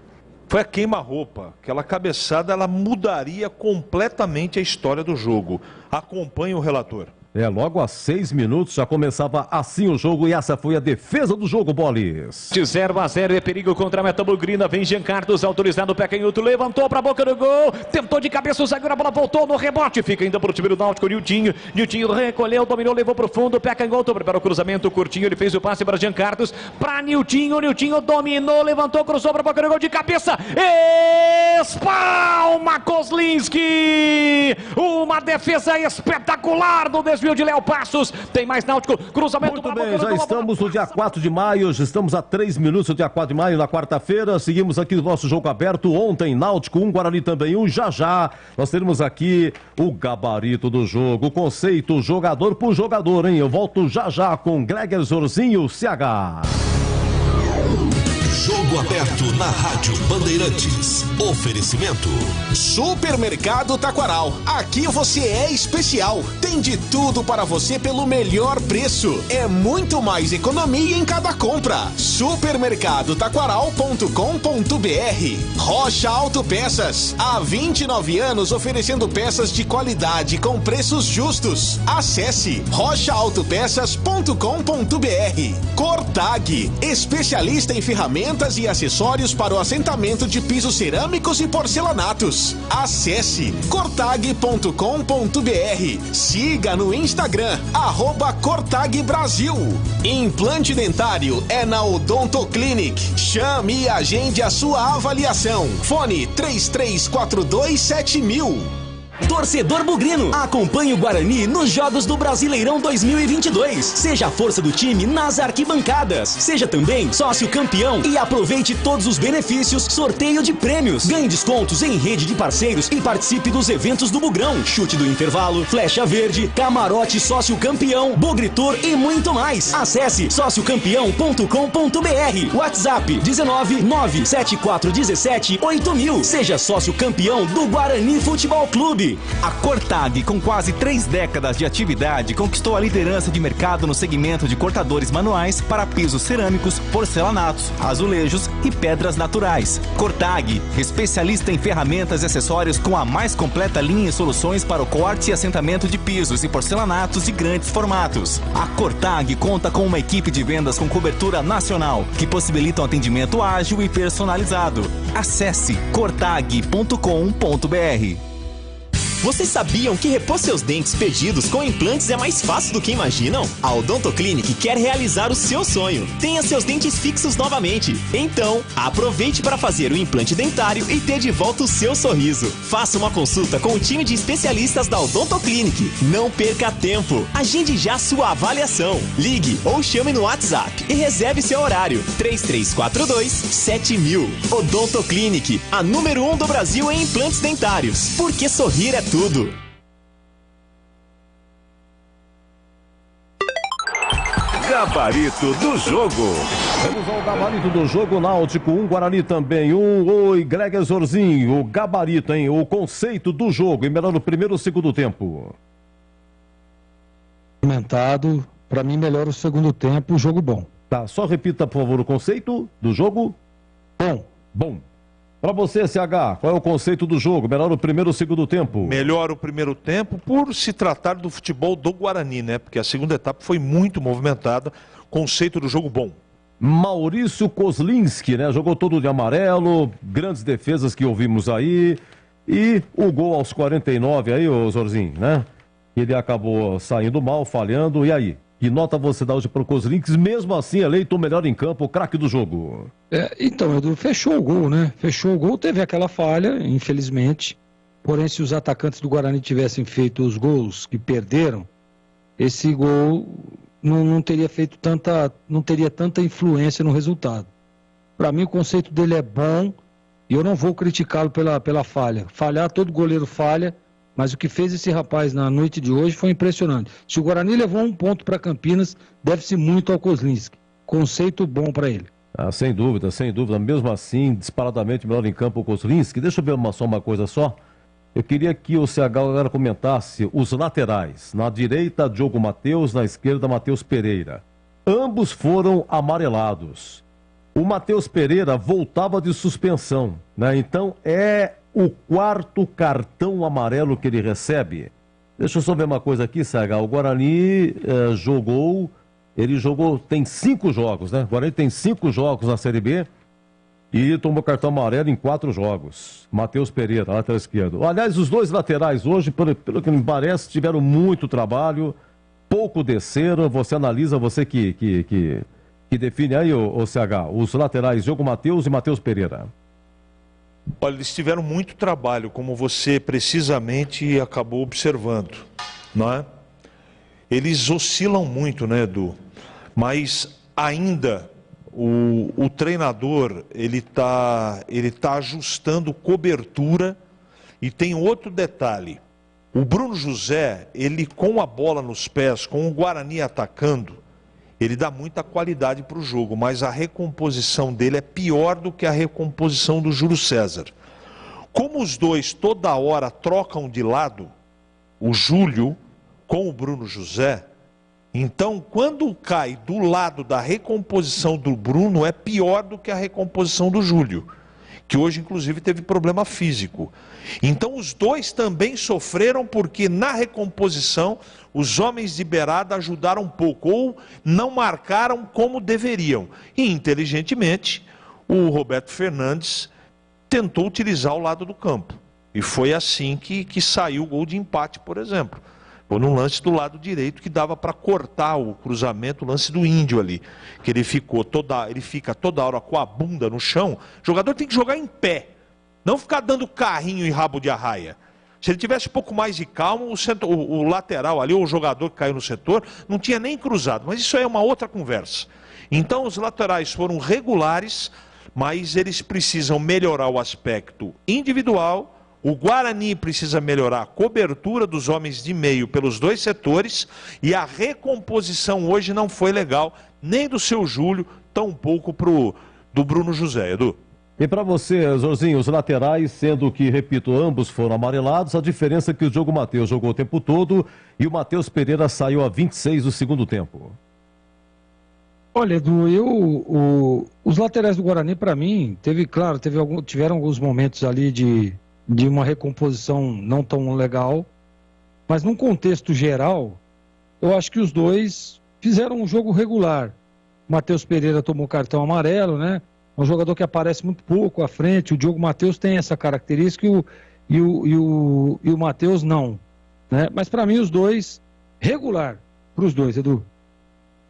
Foi a queima-roupa. Aquela cabeçada, ela mudaria completamente a história do jogo. Acompanhe o relator. Logo a 6 minutos já começava assim o jogo e essa foi a defesa do jogo, Bolis. De 0-0 é perigo contra a meta bugrina, vem Jean Carlos autorizado, pé canhoto, levantou para a boca do gol, tentou de cabeça o zagueiro, a bola voltou no rebote, fica ainda para o time do Náutico, Niltinho recolheu, dominou, levou para o fundo, pé canhoto, prepara o cruzamento, curtinho, ele fez o passe para Jean Carlos, para Niltinho dominou, levantou, cruzou para a boca do gol de cabeça, espalma Kozlinski, uma defesa espetacular do desvio de Léo Passos, tem mais Náutico, cruzamento. Muito bem, já estamos no dia 4 de maio, estamos a 3 minutos do dia 4 de maio, na quarta-feira, seguimos aqui no nosso jogo aberto, ontem Náutico 1, Guarani também 1, já, nós teremos aqui o gabarito do jogo, o conceito jogador por jogador, hein, eu volto já com Gleger Zorzinho, CH. Jogo aberto na Rádio Bandeirantes. Oferecimento. Supermercado Taquaral. Aqui você é especial. Tem de tudo para você pelo melhor preço. É muito mais economia em cada compra. Supermercadotaquaral.com.br. Rocha Autopeças. Há 29 anos oferecendo peças de qualidade com preços justos. Acesse rochaautopeças.com.br. Cortag. Especialista em ferramentas e acessórios para o assentamento de pisos cerâmicos e porcelanatos. Acesse cortag.com.br. Siga no Instagram, @cortagbrasil. Implante dentário é na Odonto Clinic. Chame e agende a sua avaliação. Fone 33427000. Torcedor bugrino, acompanhe o Guarani nos Jogos do Brasileirão 2022. Seja a força do time nas arquibancadas. Seja também sócio campeão e aproveite todos os benefícios, sorteio de prêmios. Ganhe descontos em rede de parceiros e participe dos eventos do Bugrão. Chute do intervalo, flecha verde, camarote sócio campeão, Bugritor e muito mais. Acesse sociocampeão.com.br. WhatsApp 19974178000. Seja sócio campeão do Guarani Futebol Clube. A Cortag, com quase 3 décadas de atividade, conquistou a liderança de mercado no segmento de cortadores manuais para pisos cerâmicos, porcelanatos, azulejos e pedras naturais. Cortag, especialista em ferramentas e acessórios com a mais completa linha e soluções para o corte e assentamento de pisos e porcelanatos de grandes formatos. A Cortag conta com uma equipe de vendas com cobertura nacional, que possibilita um atendimento ágil e personalizado. Acesse cortag.com.br. Vocês sabiam que repor seus dentes perdidos com implantes é mais fácil do que imaginam? A Odonto Clinic quer realizar o seu sonho. Tenha seus dentes fixos novamente. Então, aproveite para fazer o implante dentário e ter de volta o seu sorriso. Faça uma consulta com o time de especialistas da Odonto Clinic. Não perca tempo. Agende já sua avaliação. Ligue ou chame no WhatsApp e reserve seu horário. 33427000. Odonto Clinic, a número 1 do Brasil em implantes dentários. Porque sorrir é tudo. Gabarito do jogo. Vamos ao gabarito do jogo. Náutico 1, Guarani também 1. Oi, Greg Zorzinho, o gabarito, hein? O conceito do jogo, e melhor no primeiro ou segundo tempo? Comentado, pra mim melhor o segundo tempo, jogo bom. Tá, só repita por favor o conceito do jogo. Bom. Bom. Para você, CH, qual é o conceito do jogo? Melhor o primeiro ou o segundo tempo? Melhor o primeiro tempo por se tratar do futebol do Guarani, né? Porque a segunda etapa foi muito movimentada. Conceito do jogo bom. Maurício Kozlinski, né? Jogou todo de amarelo, grandes defesas que ouvimos aí. E o gol aos 49 aí, ô Zorzinho, né? Ele acabou saindo mal, falhando. E aí? Que nota você dá hoje para o Kozlinski, mesmo assim eleito o melhor em campo, o craque do jogo? Então, Edu, fechou o gol, né? Fechou o gol, teve aquela falha, infelizmente. Porém, se os atacantes do Guarani tivessem feito os gols que perderam, esse gol não teria feito não teria tanta influência no resultado. Para mim, o conceito dele é bom e eu não vou criticá-lo pela falha. Falhar, todo goleiro falha. Mas o que fez esse rapaz na noite de hoje foi impressionante. Se o Guarani levou 1 ponto para Campinas, deve-se muito ao Kozlinski. Conceito bom para ele. Ah, sem dúvida, sem dúvida. Mesmo assim, disparadamente melhor em campo o Kozlinski. Deixa eu ver só uma coisa só. Eu queria que o CH agora comentasse os laterais. Na direita, Diogo Matheus, na esquerda, Matheus Pereira. Ambos foram amarelados. O Matheus Pereira voltava de suspensão, né? Então é o 4º cartão amarelo que ele recebe. Deixa eu só ver uma coisa aqui, CH. O Guarani tem 5 jogos, né? O Guarani tem 5 jogos na Série B e tomou cartão amarelo em 4 jogos. Matheus Pereira, lateral esquerdo. Aliás, os dois laterais hoje, pelo que me parece, tiveram muito trabalho, pouco desceram. Você analisa, você que define aí, o CH, os laterais, Diogo Matheus e Matheus Pereira. Olha, eles tiveram muito trabalho, como você precisamente acabou observando, não é? Eles oscilam muito, né, Edu? Mas ainda o treinador, ele tá ajustando cobertura. E tem outro detalhe, o Bruno José, ele com a bola nos pés, com o Guarani atacando, ele dá muita qualidade para o jogo, mas a recomposição dele é pior do que a recomposição do Júlio César. Como os dois toda hora trocam de lado, o Júlio com o Bruno José, então quando cai do lado da recomposição do Bruno é pior do que a recomposição do Júlio, que hoje inclusive teve problema físico. Então os dois também sofreram porque na recomposição os homens de beirada ajudaram um pouco ou não marcaram como deveriam. E inteligentemente o Roberto Fernandes tentou utilizar o lado do campo. E foi assim que saiu o gol de empate, por exemplo. Foi num lance do lado direito que dava para cortar o cruzamento, o lance do Índio ali. Que ele fica toda hora com a bunda no chão. O jogador tem que jogar em pé. Não ficar dando carrinho e rabo de arraia. Se ele tivesse um pouco mais de calma, o lateral ali, ou o jogador que caiu no setor, não tinha nem cruzado. Mas isso aí é uma outra conversa. Então os laterais foram regulares, mas eles precisam melhorar o aspecto individual. O Guarani precisa melhorar a cobertura dos homens de meio pelos dois setores e a recomposição hoje não foi legal, nem do seu Júlio, tampouco do Bruno José, Edu. E para você, Zorzinho, os laterais, sendo que, repito, ambos foram amarelados, a diferença é que o Diogo Matheus jogou o tempo todo e o Matheus Pereira saiu a 26 do segundo tempo. Olha, Edu, os laterais do Guarani, para mim, tiveram alguns momentos ali de uma recomposição não tão legal, mas num contexto geral, eu acho que os dois fizeram um jogo regular. O Matheus Pereira tomou cartão amarelo, né? É um jogador que aparece muito pouco à frente. O Diogo Matheus tem essa característica e o Matheus não, né? Mas para mim os dois, regular para os dois, Edu.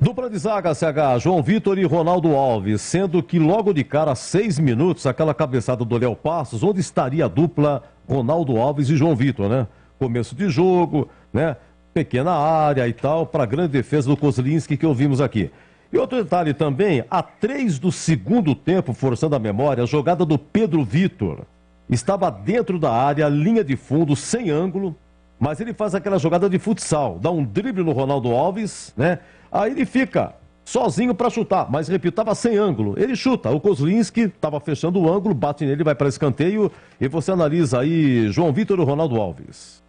Dupla de zaga, CH, João Vitor e Ronaldo Alves, sendo que logo de cara, 6 minutos, aquela cabeçada do Léo Passos, onde estaria a dupla Ronaldo Alves e João Vitor, né? Começo de jogo, né? Pequena área e tal, para a grande defesa do Kozlinski que ouvimos aqui. E outro detalhe também, a 3 do segundo tempo, forçando a memória, a jogada do Pedro Vitor. Estava dentro da área, linha de fundo, sem ângulo, mas ele faz aquela jogada de futsal, dá um drible no Ronaldo Alves, né? Aí ele fica sozinho para chutar, mas repito, estava sem ângulo. Ele chuta, o Kozlinski estava fechando o ângulo, bate nele, vai para escanteio, e você analisa aí João Vitor e Ronaldo Alves.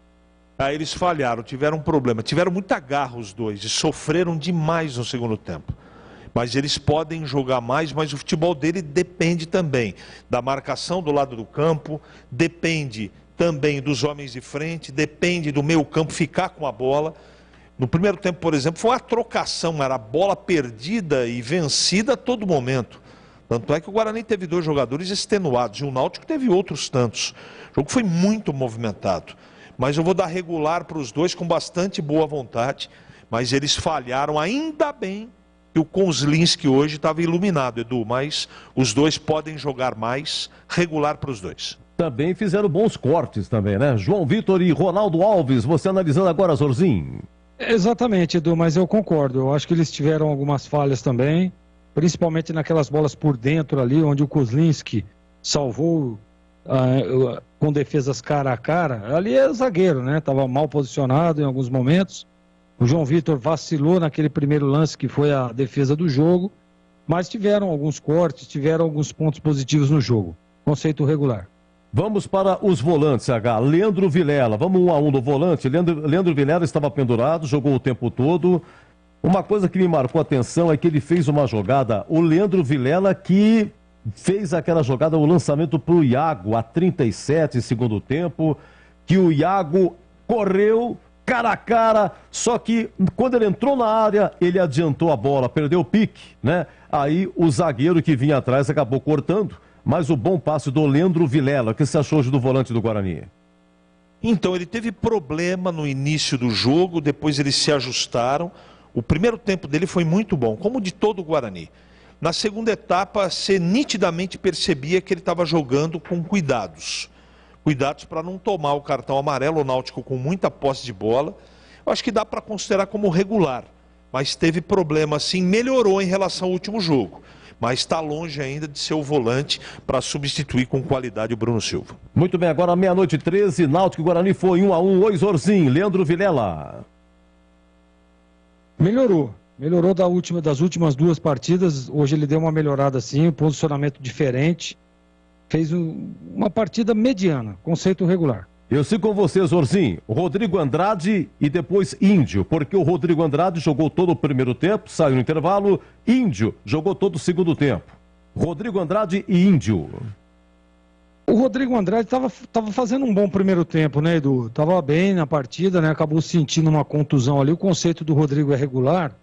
Aí eles falharam, tiveram um problema, tiveram muita garra os dois e sofreram demais no segundo tempo. Mas eles podem jogar mais, mas o futebol dele depende também da marcação do lado do campo, depende também dos homens de frente, depende do meio campo ficar com a bola. No primeiro tempo, por exemplo, foi uma trocação, era bola perdida e vencida a todo momento. Tanto é que o Guarani teve 2 jogadores extenuados e o Náutico teve outros tantos. O jogo foi muito movimentado. Mas eu vou dar regular para os dois com bastante boa vontade, mas eles falharam, ainda bem que o Kozlinski hoje estava iluminado, Edu, mas os dois podem jogar mais, regular para os dois. Também fizeram bons cortes também, né? João Vitor e Ronaldo Alves, você analisando agora, Zorzinho. Exatamente, Edu, mas eu concordo. Eu acho que eles tiveram algumas falhas também, principalmente naquelas bolas por dentro ali, onde o Kozlinski salvou com defesas cara a cara. Ali é zagueiro, né? Estava mal posicionado em alguns momentos. O João Vitor vacilou naquele primeiro lance que foi a defesa do jogo, mas tiveram alguns cortes, tiveram alguns pontos positivos no jogo. Conceito regular. Vamos para os volantes, CH. Leandro Vilela, vamos 1 a 1 do volante. Leandro Vilela estava pendurado, jogou o tempo todo. Uma coisa que me marcou a atenção é que ele fez uma jogada, o Leandro Vilela que fez aquela jogada, o lançamento para o Iago, a 37 segundo tempo, que o Iago correu cara a cara, só que quando ele entrou na área, ele adiantou a bola, perdeu o pique, né? Aí o zagueiro que vinha atrás acabou cortando, mas o bom passe do Leandro Vilela. O que você achou hoje do volante do Guarani? Então, ele teve problema no início do jogo, depois eles se ajustaram. O primeiro tempo dele foi muito bom, como de todo o Guarani. Na segunda etapa, você nitidamente percebia que ele estava jogando com cuidados. Cuidados para não tomar o cartão amarelo, o Náutico com muita posse de bola. Eu acho que dá para considerar como regular, mas teve problema sim, melhorou em relação ao último jogo. Mas está longe ainda de ser o volante para substituir com qualidade o Bruno Silva. Muito bem, agora 00:13, Náutico e Guarani foi 1 a 1. Oi, Zorzinho, Leandro Vilela. Melhorou. Melhorou das últimas 2 partidas. Hoje ele deu uma melhorada sim, um posicionamento diferente. Fez uma partida mediana, conceito regular. Eu sigo com você, Zorzinho. Rodrigo Andrade e depois Índio, porque o Rodrigo Andrade jogou todo o primeiro tempo, saiu no intervalo. Índio jogou todo o segundo tempo. Rodrigo Andrade e Índio. O Rodrigo Andrade estava fazendo um bom primeiro tempo, né, Edu? Tava bem na partida, né? Acabou sentindo uma contusão ali. O conceito do Rodrigo é regular.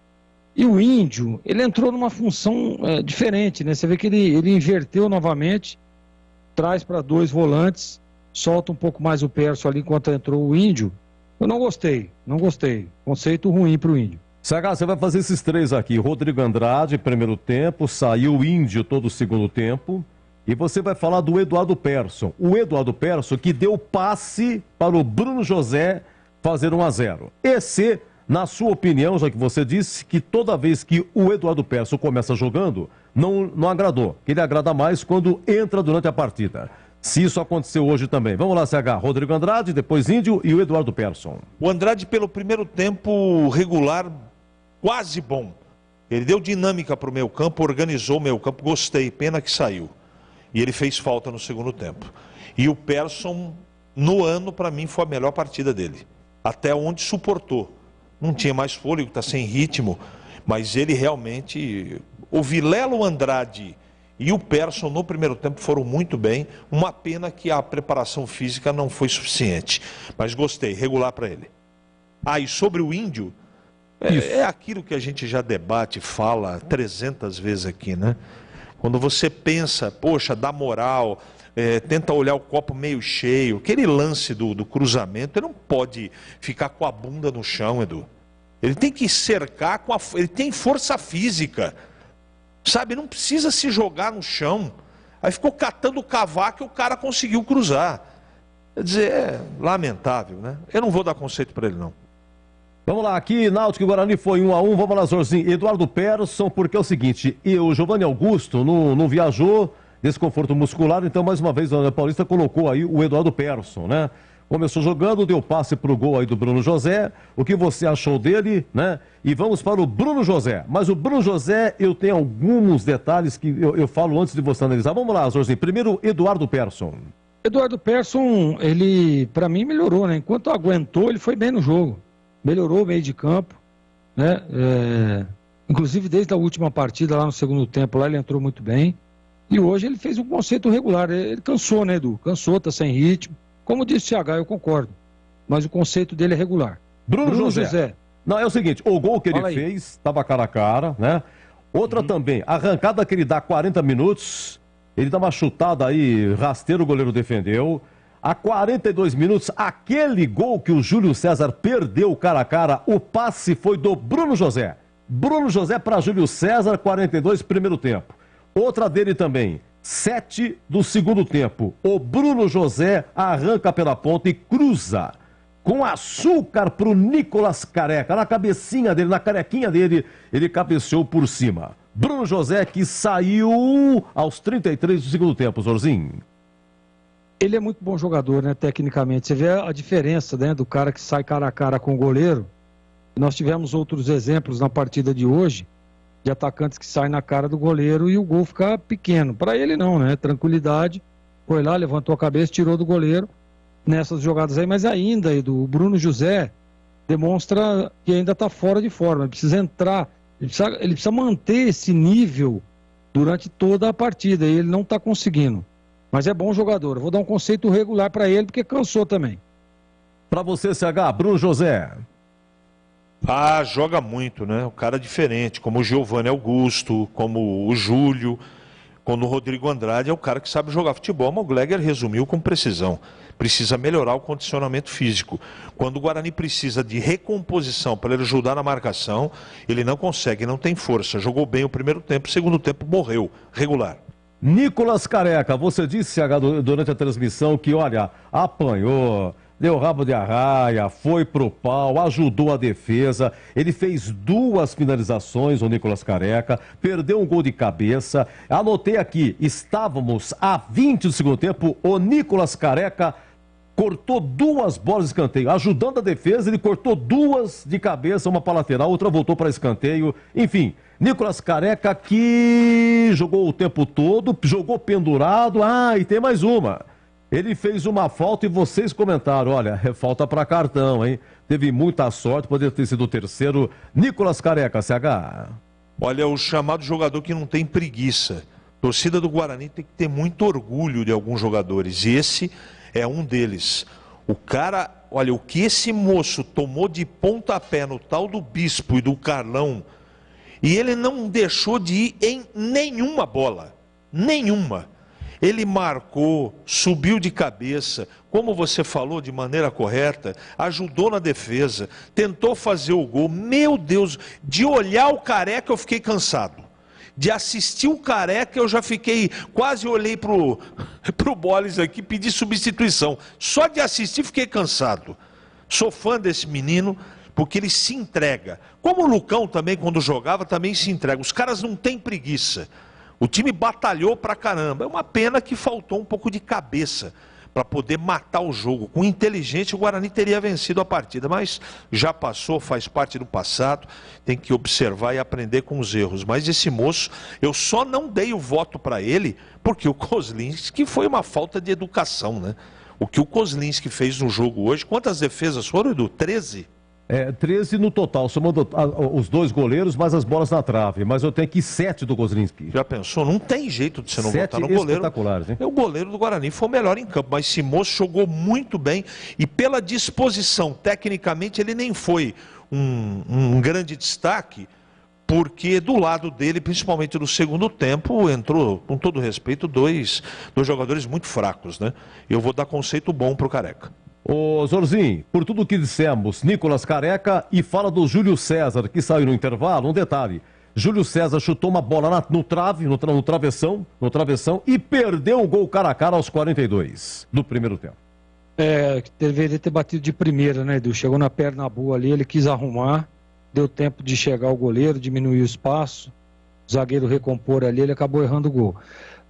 E o Índio, ele entrou numa função diferente, né? Você vê que ele inverteu novamente, traz para 2 volantes, solta um pouco mais o Perso ali enquanto entrou o Índio. Eu não gostei. Conceito ruim para o Índio. CH, você vai fazer esses 3 aqui. Rodrigo Andrade, primeiro tempo, saiu o Índio todo o segundo tempo. E você vai falar do Eduardo Persson. O Eduardo Persson que deu passe para o Bruno José fazer 1-0. Esse, na sua opinião, já que você disse que toda vez que o Eduardo Persson começa jogando, não agradou. Que ele agrada mais quando entra durante a partida. Se isso aconteceu hoje também. Vamos lá, CH. Rodrigo Andrade, depois Índio e o Eduardo Persson. O Andrade, pelo primeiro tempo regular, quase bom. Ele deu dinâmica para o meio campo, organizou o meio campo, gostei, pena que saiu. E ele fez falta no segundo tempo. E o Persson, no ano, para mim, foi a melhor partida dele. Até onde suportou. Não tinha mais fôlego, está sem ritmo, mas ele realmente... O Vilela, o Andrade e o Persson no primeiro tempo foram muito bem. Uma pena que a preparação física não foi suficiente. Mas gostei, regular para ele. E sobre o Índio, é aquilo que a gente já debate, fala 300 vezes aqui, né? Quando você pensa, poxa, dá moral, tenta olhar o copo meio cheio, aquele lance do cruzamento, ele não pode ficar com a bunda no chão, Edu. Ele tem que cercar, ele tem força física, sabe? Não precisa se jogar no chão. Aí ficou catando o cavaco e o cara conseguiu cruzar. Quer dizer, é lamentável, né? Eu não vou dar conceito para ele, não. Vamos lá, aqui Náutico e Guarani foi 1-1, vamos lá, Zorzinho. Eduardo Persson, porque é o seguinte, o Giovanni Augusto não viajou, desconforto muscular, então mais uma vez o André Paulista colocou aí o Eduardo Persson, né? Começou jogando, deu passe pro gol aí do Bruno José, o que você achou dele, né? E vamos para o Bruno José, mas o Bruno José eu tenho alguns detalhes que eu falo antes de você analisar. Vamos lá, Zorzinho, primeiro Eduardo Persson. Eduardo Persson, ele para mim melhorou, né? Enquanto aguentou, ele foi bem no jogo. Melhorou o meio de campo, né? Inclusive desde a última partida lá no segundo tempo, lá ele entrou muito bem. E hoje ele fez um conceito regular. Ele cansou, né, Edu? Cansou, tá sem ritmo. Como disse o CH, eu concordo. Mas o conceito dele é regular. Bruno José. Não, é o seguinte, o gol que ele fez estava cara a cara, né? Outra também, arrancada que ele dá 40 minutos, ele dá uma chutada aí, rasteiro, o goleiro defendeu. A 42 minutos, aquele gol que o Júlio César perdeu cara a cara, o passe foi do Bruno José. Bruno José para Júlio César, 42, primeiro tempo. Outra dele também, 7 do segundo tempo. O Bruno José arranca pela ponta e cruza com açúcar pro Nicolas Careca. Na cabecinha dele, na carequinha dele, ele cabeceou por cima. Bruno José que saiu aos 33 do segundo tempo, Zorzinho. Ele é muito bom jogador, né, tecnicamente. Você vê a diferença, né, do cara que sai cara a cara com o goleiro. Nós tivemos outros exemplos na partida de hoje, de atacantes que saem na cara do goleiro e o gol fica pequeno. Para ele não, né? Tranquilidade, foi lá, levantou a cabeça, tirou do goleiro nessas jogadas aí. Mas ainda, Edu, o Bruno José demonstra que ainda está fora de forma. Ele precisa entrar, ele precisa manter esse nível durante toda a partida e ele não está conseguindo. Mas é bom jogador. Eu vou dar um conceito regular para ele, porque cansou também. Para você, CH, Bruno José. Joga muito, né? O cara diferente, como o Giovanni Augusto, como o Júlio, como o Rodrigo Andrade, é o cara que sabe jogar futebol, mas o Gleger resumiu com precisão. Precisa melhorar o condicionamento físico. Quando o Guarani precisa de recomposição para ele ajudar na marcação, ele não consegue, não tem força. Jogou bem o primeiro tempo, o segundo tempo morreu, regular. Nicolas Careca, você disse, CH, durante a transmissão que, olha, apanhou, deu rabo de arraia, foi pro pau, ajudou a defesa, ele fez 2 finalizações, o Nicolas Careca, perdeu um gol de cabeça. Anotei aqui, estávamos a 20 do segundo tempo, o Nicolas Careca cortou 2 bolas de escanteio. Ajudando a defesa, ele cortou 2 de cabeça, uma para lateral, outra voltou para escanteio. Enfim, Nicolas Careca que jogou o tempo todo, jogou pendurado. Ah, e tem mais uma. Ele fez uma falta e vocês comentaram, olha, é falta para cartão, hein? Teve muita sorte, poderia ter sido o terceiro. Nicolas Careca, CH. Olha, o chamado jogador que não tem preguiça. A torcida do Guarani tem que ter muito orgulho de alguns jogadores. E esse é um deles. O cara, olha, o que esse moço tomou de pontapé no tal do Bispo e do Carlão, e ele não deixou de ir em nenhuma bola. Nenhuma. Ele marcou, subiu de cabeça, como você falou, de maneira correta, ajudou na defesa, tentou fazer o gol. Meu Deus, de olhar o Careca eu fiquei cansado. De assistir o Careca eu já fiquei, quase olhei pro Boles aqui, pedi substituição. Só de assistir fiquei cansado. Sou fã desse menino, porque ele se entrega. Como o Lucão também, quando jogava, também se entrega. Os caras não têm preguiça. O time batalhou pra caramba. É uma pena que faltou um pouco de cabeça para poder matar o jogo. Com inteligência, o Guarani teria vencido a partida, mas já passou, faz parte do passado. Tem que observar e aprender com os erros. Mas esse moço, eu só não dei o voto para ele, porque o Kozlinski foi uma falta de educação, né? O que o Kozlinski fez no jogo hoje, quantas defesas foram, Edu? 13? 13 no total, somando os 2 goleiros, mais as bolas na trave. Mas eu tenho aqui 7 do Kozlinski. Já pensou? Não tem jeito de você não 7 votar no goleiro. Espetaculares, hein? O goleiro do Guarani foi o melhor em campo, mas esse moço jogou muito bem e pela disposição, tecnicamente ele nem foi um grande destaque, porque do lado dele, principalmente no segundo tempo, entrou, com todo respeito, dois jogadores muito fracos, né? Eu vou dar conceito bom pro Careca. Ô Zorzinho, por tudo que dissemos, Nicolas Careca, e fala do Júlio César, que saiu no intervalo, um detalhe. Júlio César chutou uma bola no travessão, e perdeu o gol cara a cara aos 42 do primeiro tempo. Deveria ter batido de primeira, né, Edu? Chegou na perna boa ali, ele quis arrumar, deu tempo de chegar o goleiro, diminuir o espaço, o zagueiro recompor ali, ele acabou errando o gol.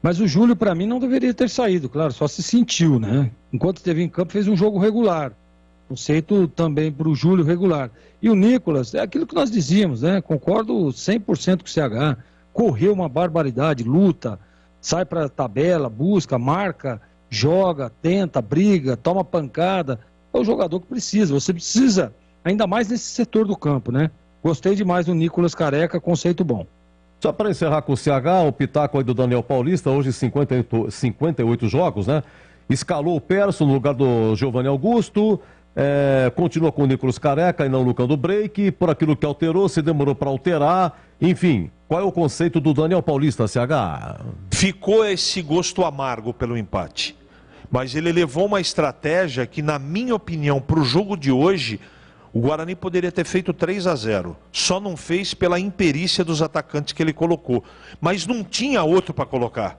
Mas o Júlio, para mim, não deveria ter saído, claro, só se sentiu, né? Enquanto esteve em campo, fez um jogo regular. Conceito também para o Júlio regular. E o Nicolas, é aquilo que nós dizíamos, né? Concordo 100% com o CH. Correu uma barbaridade, luta, sai para a tabela, busca, marca, joga, tenta, briga, toma pancada. É o jogador que precisa. Você precisa, ainda mais nesse setor do campo, né? Gostei demais do Nicolas Careca, conceito bom. Só para encerrar com o CH, o pitaco aí do Daniel Paulista, hoje 58 jogos, né? Escalou o Persson no lugar do Giovanni Augusto, continua com o Nicolas Careca e não o Lucão do Break, por aquilo que alterou, se demorou para alterar, enfim. Qual é o conceito do Daniel Paulista, CH? Ficou esse gosto amargo pelo empate, mas ele levou uma estratégia que, na minha opinião, para o jogo de hoje, o Guarani poderia ter feito 3-0, só não fez pela imperícia dos atacantes que ele colocou. Mas não tinha outro para colocar,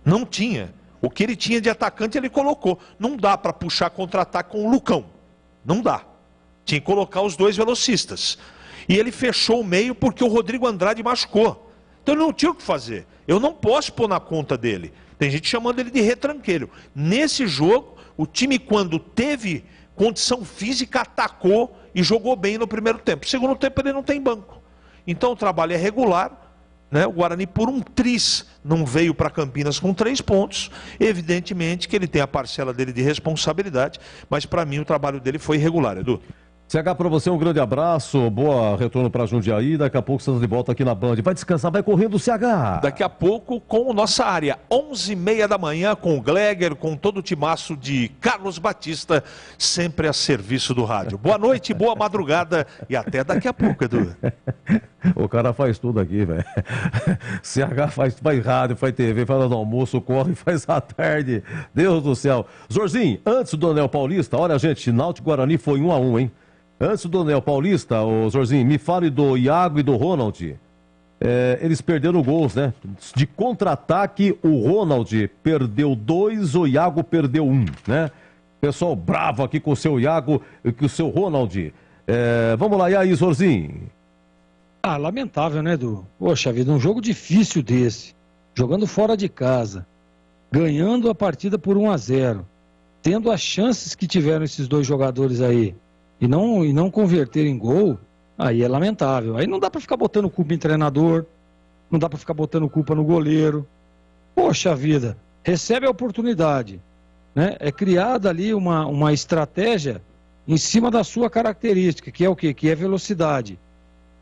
não tinha. O que ele tinha de atacante ele colocou. Não dá para puxar contra-ataque com o Lucão, não dá. Tinha que colocar os 2 velocistas. E ele fechou o meio porque o Rodrigo Andrade machucou. Então ele não tinha o que fazer. Eu não posso pôr na conta dele. Tem gente chamando ele de retranqueiro. Nesse jogo, o time, quando teve condição física, atacou e jogou bem no primeiro tempo. No segundo tempo ele não tem banco. Então o trabalho é regular, né? O Guarani, por um tris, não veio para Campinas com 3 pontos. Evidentemente que ele tem a parcela dele de responsabilidade, mas para mim o trabalho dele foi irregular, Edu. CH, para você um grande abraço, boa retorno para Jundiaí, daqui a pouco estamos de volta aqui na Band. Vai descansar, vai correndo, CH. Daqui a pouco com nossa área, 11h30 da manhã, com o Gleger, com todo o timaço de Carlos Batista, sempre a serviço do rádio. Boa noite, boa madrugada e até daqui a pouco, Edu. O cara faz tudo aqui, velho. CH faz rádio, faz TV, faz no almoço, corre, faz à tarde. Deus do céu. Zorzinho, antes do Daniel Paulista, olha, gente, Náutico Guarani foi 1-1, hein? Antes do Daniel Paulista, ô Zorzinho, me fale do Iago e do Ronald. Eles perderam gols, né? De contra-ataque, o Ronald perdeu 2, o Iago perdeu 1, né? Pessoal bravo aqui com o seu Iago e com o seu Ronald. Vamos lá, e aí, Zorzinho? Lamentável, né, Edu? Poxa vida, um jogo difícil desse. Jogando fora de casa. Ganhando a partida por 1-0. tendo as chances que tiveram esses dois jogadores aí e não converter em gol, aí é lamentável. Aí não dá para ficar botando culpa em treinador, não dá para ficar botando culpa no goleiro. Poxa vida, recebe a oportunidade, né? É criada ali uma estratégia em cima da sua característica, que é o quê? Que é velocidade.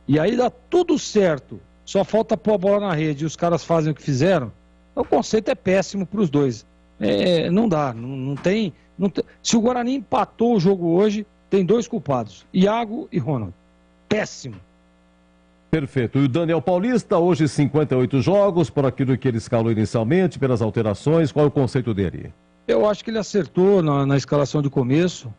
E aí dá tudo certo, só falta pôr a bola na rede e os caras fazem o que fizeram. O conceito é péssimo para os dois. Não dá, não tem. Se o Guarani empatou o jogo hoje, tem dois culpados, Iago e Ronald. Péssimo. Perfeito. E o Daniel Paulista, hoje 58 jogos, por aquilo que ele escalou inicialmente, pelas alterações, qual é o conceito dele? Eu acho que ele acertou na escalação de começo,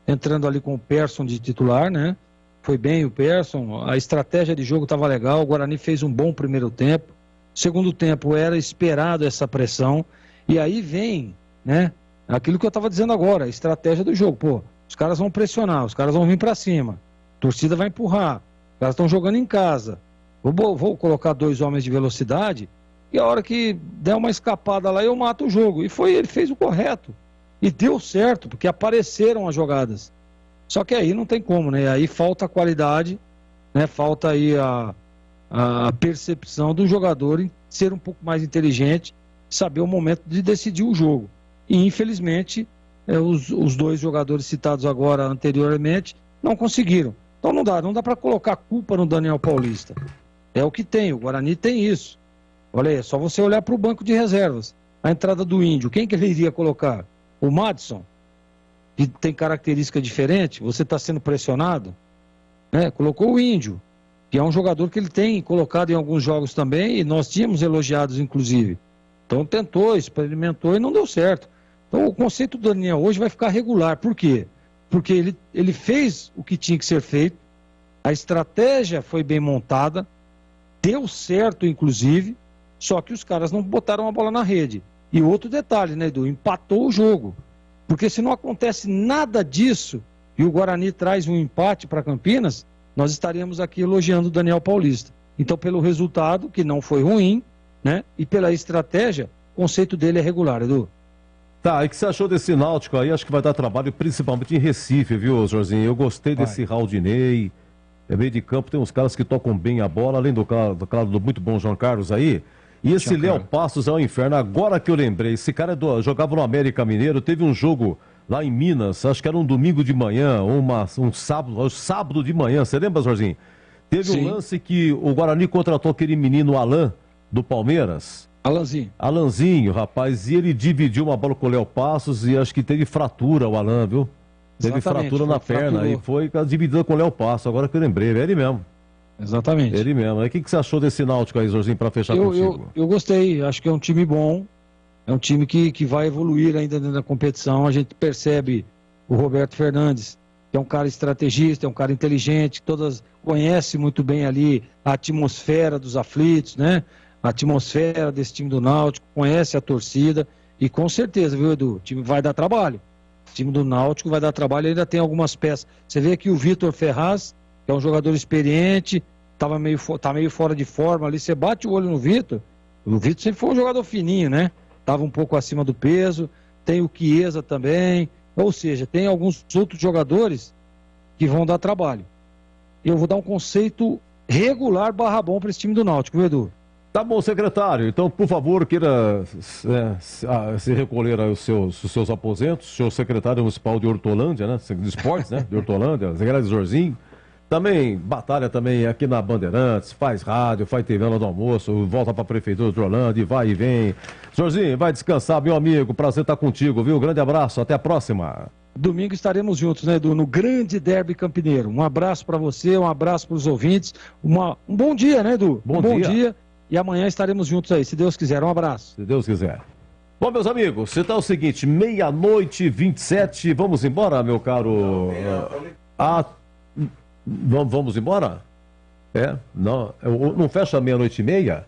entrando ali com o Persson de titular, né? Foi bem o Persson, a estratégia de jogo estava legal, o Guarani fez um bom primeiro tempo. Segundo tempo era esperado essa pressão, e aí vem, né, aquilo que eu estava dizendo agora, a estratégia do jogo. Pô, os caras vão pressionar, os caras vão vir para cima, a torcida vai empurrar, os caras estão jogando em casa. Vou colocar dois homens de velocidade, e a hora que der uma escapada lá, eu mato o jogo. E ele fez o correto, e deu certo, porque apareceram as jogadas. Só que aí não tem como, né, aí falta a qualidade, né, falta aí a percepção do jogador em ser um pouco mais inteligente, saber o momento de decidir o jogo. E infelizmente os dois jogadores citados agora anteriormente não conseguiram. Então não dá para colocar culpa no Daniel Paulista. É o que tem, o Guarani tem isso. Olha aí, é só você olhar para o banco de reservas. A entrada do Índio, quem que ele iria colocar? O Madison, que tem característica diferente, você está sendo pressionado, né? Colocou o Índio, que é um jogador que ele tem colocado em alguns jogos também, e nós tínhamos elogiados, inclusive. Então tentou, experimentou e não deu certo. Então o conceito do Daniel hoje vai ficar regular. Por quê? Porque ele fez o que tinha que ser feito, a estratégia foi bem montada, deu certo, inclusive, só que os caras não botaram a bola na rede. E outro detalhe, né, Edu? Empatou o jogo. Porque se não acontece nada disso, e o Guarani traz um empate para Campinas, nós estaríamos aqui elogiando o Daniel Paulista. Então, pelo resultado, que não foi ruim, né? E pela estratégia, o conceito dele é regular, Edu. Tá, e o que você achou desse Náutico aí? Acho que vai dar trabalho principalmente em Recife, viu, Jorginho? Eu gostei desse Raudinei. É meio de campo, tem uns caras que tocam bem a bola, além do muito bom João Carlos aí. E esse Léo Passos é um inferno. Agora que eu lembrei, esse cara jogava no América Mineiro, teve um jogo lá em Minas, acho que era um domingo de manhã, ou um sábado de manhã, você lembra, Jorginho? Teve um lance que o Guarani contratou aquele menino Alan, do Palmeiras. Alanzinho, rapaz, e ele dividiu uma bola com o Léo Passos e acho que teve fratura o Alan, viu? Teve fratura na perna e foi dividida com o Léo Passos, agora que eu lembrei, é ele mesmo. Exatamente. Ele mesmo. O que você achou desse Náutico aí, Jorginho, para fechar contigo? Eu gostei, acho que é um time bom, é um time que vai evoluir ainda dentro da competição. A gente percebe o Roberto Fernandes, que é um cara estrategista, é um cara inteligente, conhece muito bem ali a atmosfera dos aflitos, né? A atmosfera desse time do Náutico, conhece a torcida e com certeza, viu, Edu? O time vai dar trabalho. O time do Náutico vai dar trabalho, ainda tem algumas peças. Você vê aqui o Vitor Ferraz, que é um jogador experiente, tá meio fora de forma ali, você bate o olho no Vitor, o Vitor sempre foi um jogador fininho, né? Tava um pouco acima do peso, tem o Chiesa também, ou seja, tem alguns outros jogadores que vão dar trabalho. Eu vou dar um conceito regular / bom para esse time do Náutico, viu, Edu? Tá bom, secretário. Então, por favor, queira se recolher aos seus aposentos. O senhor secretário municipal de Hortolândia, né? De esportes, né? De Hortolândia, secretário Jorginho. Também batalha também aqui na Bandeirantes, faz rádio, faz TV lá do almoço, volta para a prefeitura de Hortolândia e vai e vem. Jorginho, vai descansar, meu amigo. Prazer estar contigo, viu? Grande abraço, até a próxima. Domingo estaremos juntos, né, Edu? No grande derby campineiro. Um abraço para você, um abraço para os ouvintes. Um bom dia, né, Edu? Bom dia. E amanhã estaremos juntos aí, se Deus quiser. Um abraço. Se Deus quiser. Bom, meus amigos, você tá o seguinte, 00:27, vamos embora, meu caro? Vamos embora? Não fecha 00:30?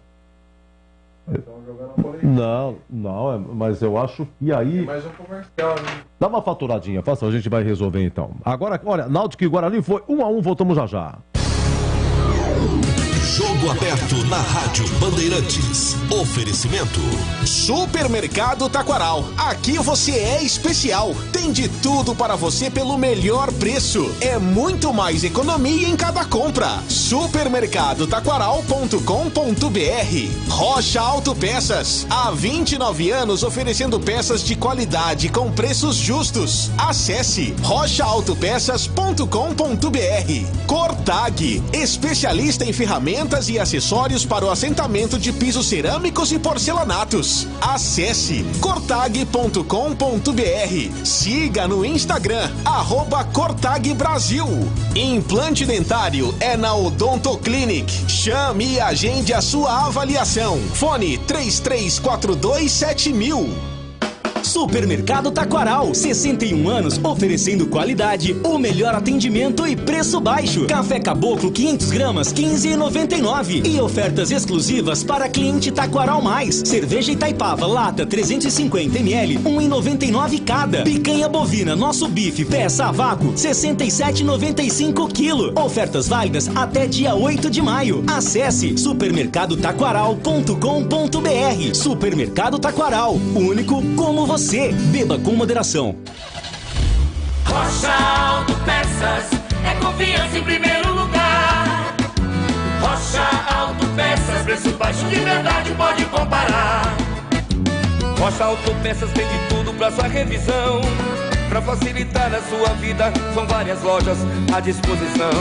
Não, mas eu acho que aí... Tem mais um comercial, né? Dá uma faturadinha, faça, a gente vai resolver então. Agora, olha, Náutico e Guarani foi 1-1, voltamos já. Jogo Jogo aberto na Rádio Bandeirantes. Oferecimento. Supermercado Taquaral. Aqui você é especial. Tem de tudo para você pelo melhor preço. É muito mais economia em cada compra. Supermercadotaquaral.com.br. Rocha Autopeças. Há 29 anos oferecendo peças de qualidade com preços justos. Acesse rochaautopeças.com.br. Cortag, especialista em ferramentas e acessórios para o assentamento de pisos cerâmicos e porcelanatos. Acesse cortag.com.br. Siga no Instagram, @CortagBrasil. Implante dentário é na Odontoclinic. Chame e agende a sua avaliação. Fone 33427000. Supermercado Taquaral, 61 anos oferecendo qualidade, o melhor atendimento e preço baixo. Café Caboclo 500 gramas, 15,99. E ofertas exclusivas para cliente Taquaral Mais. Cerveja Itaipava, lata 350 ml, 1,99 cada. Picanha bovina, nosso bife, peça a vácuo, 67,95 kg. Ofertas válidas até dia 8 de maio. Acesse supermercadotaquaral.com.br. Supermercado Taquaral, único como você. Beba com moderação. Rocha Autopeças é confiança em primeiro lugar. Rocha Autopeças, preço baixo de verdade, pode comparar. Rocha Autopeças tem de tudo pra sua revisão. Pra facilitar a sua vida, são várias lojas à disposição.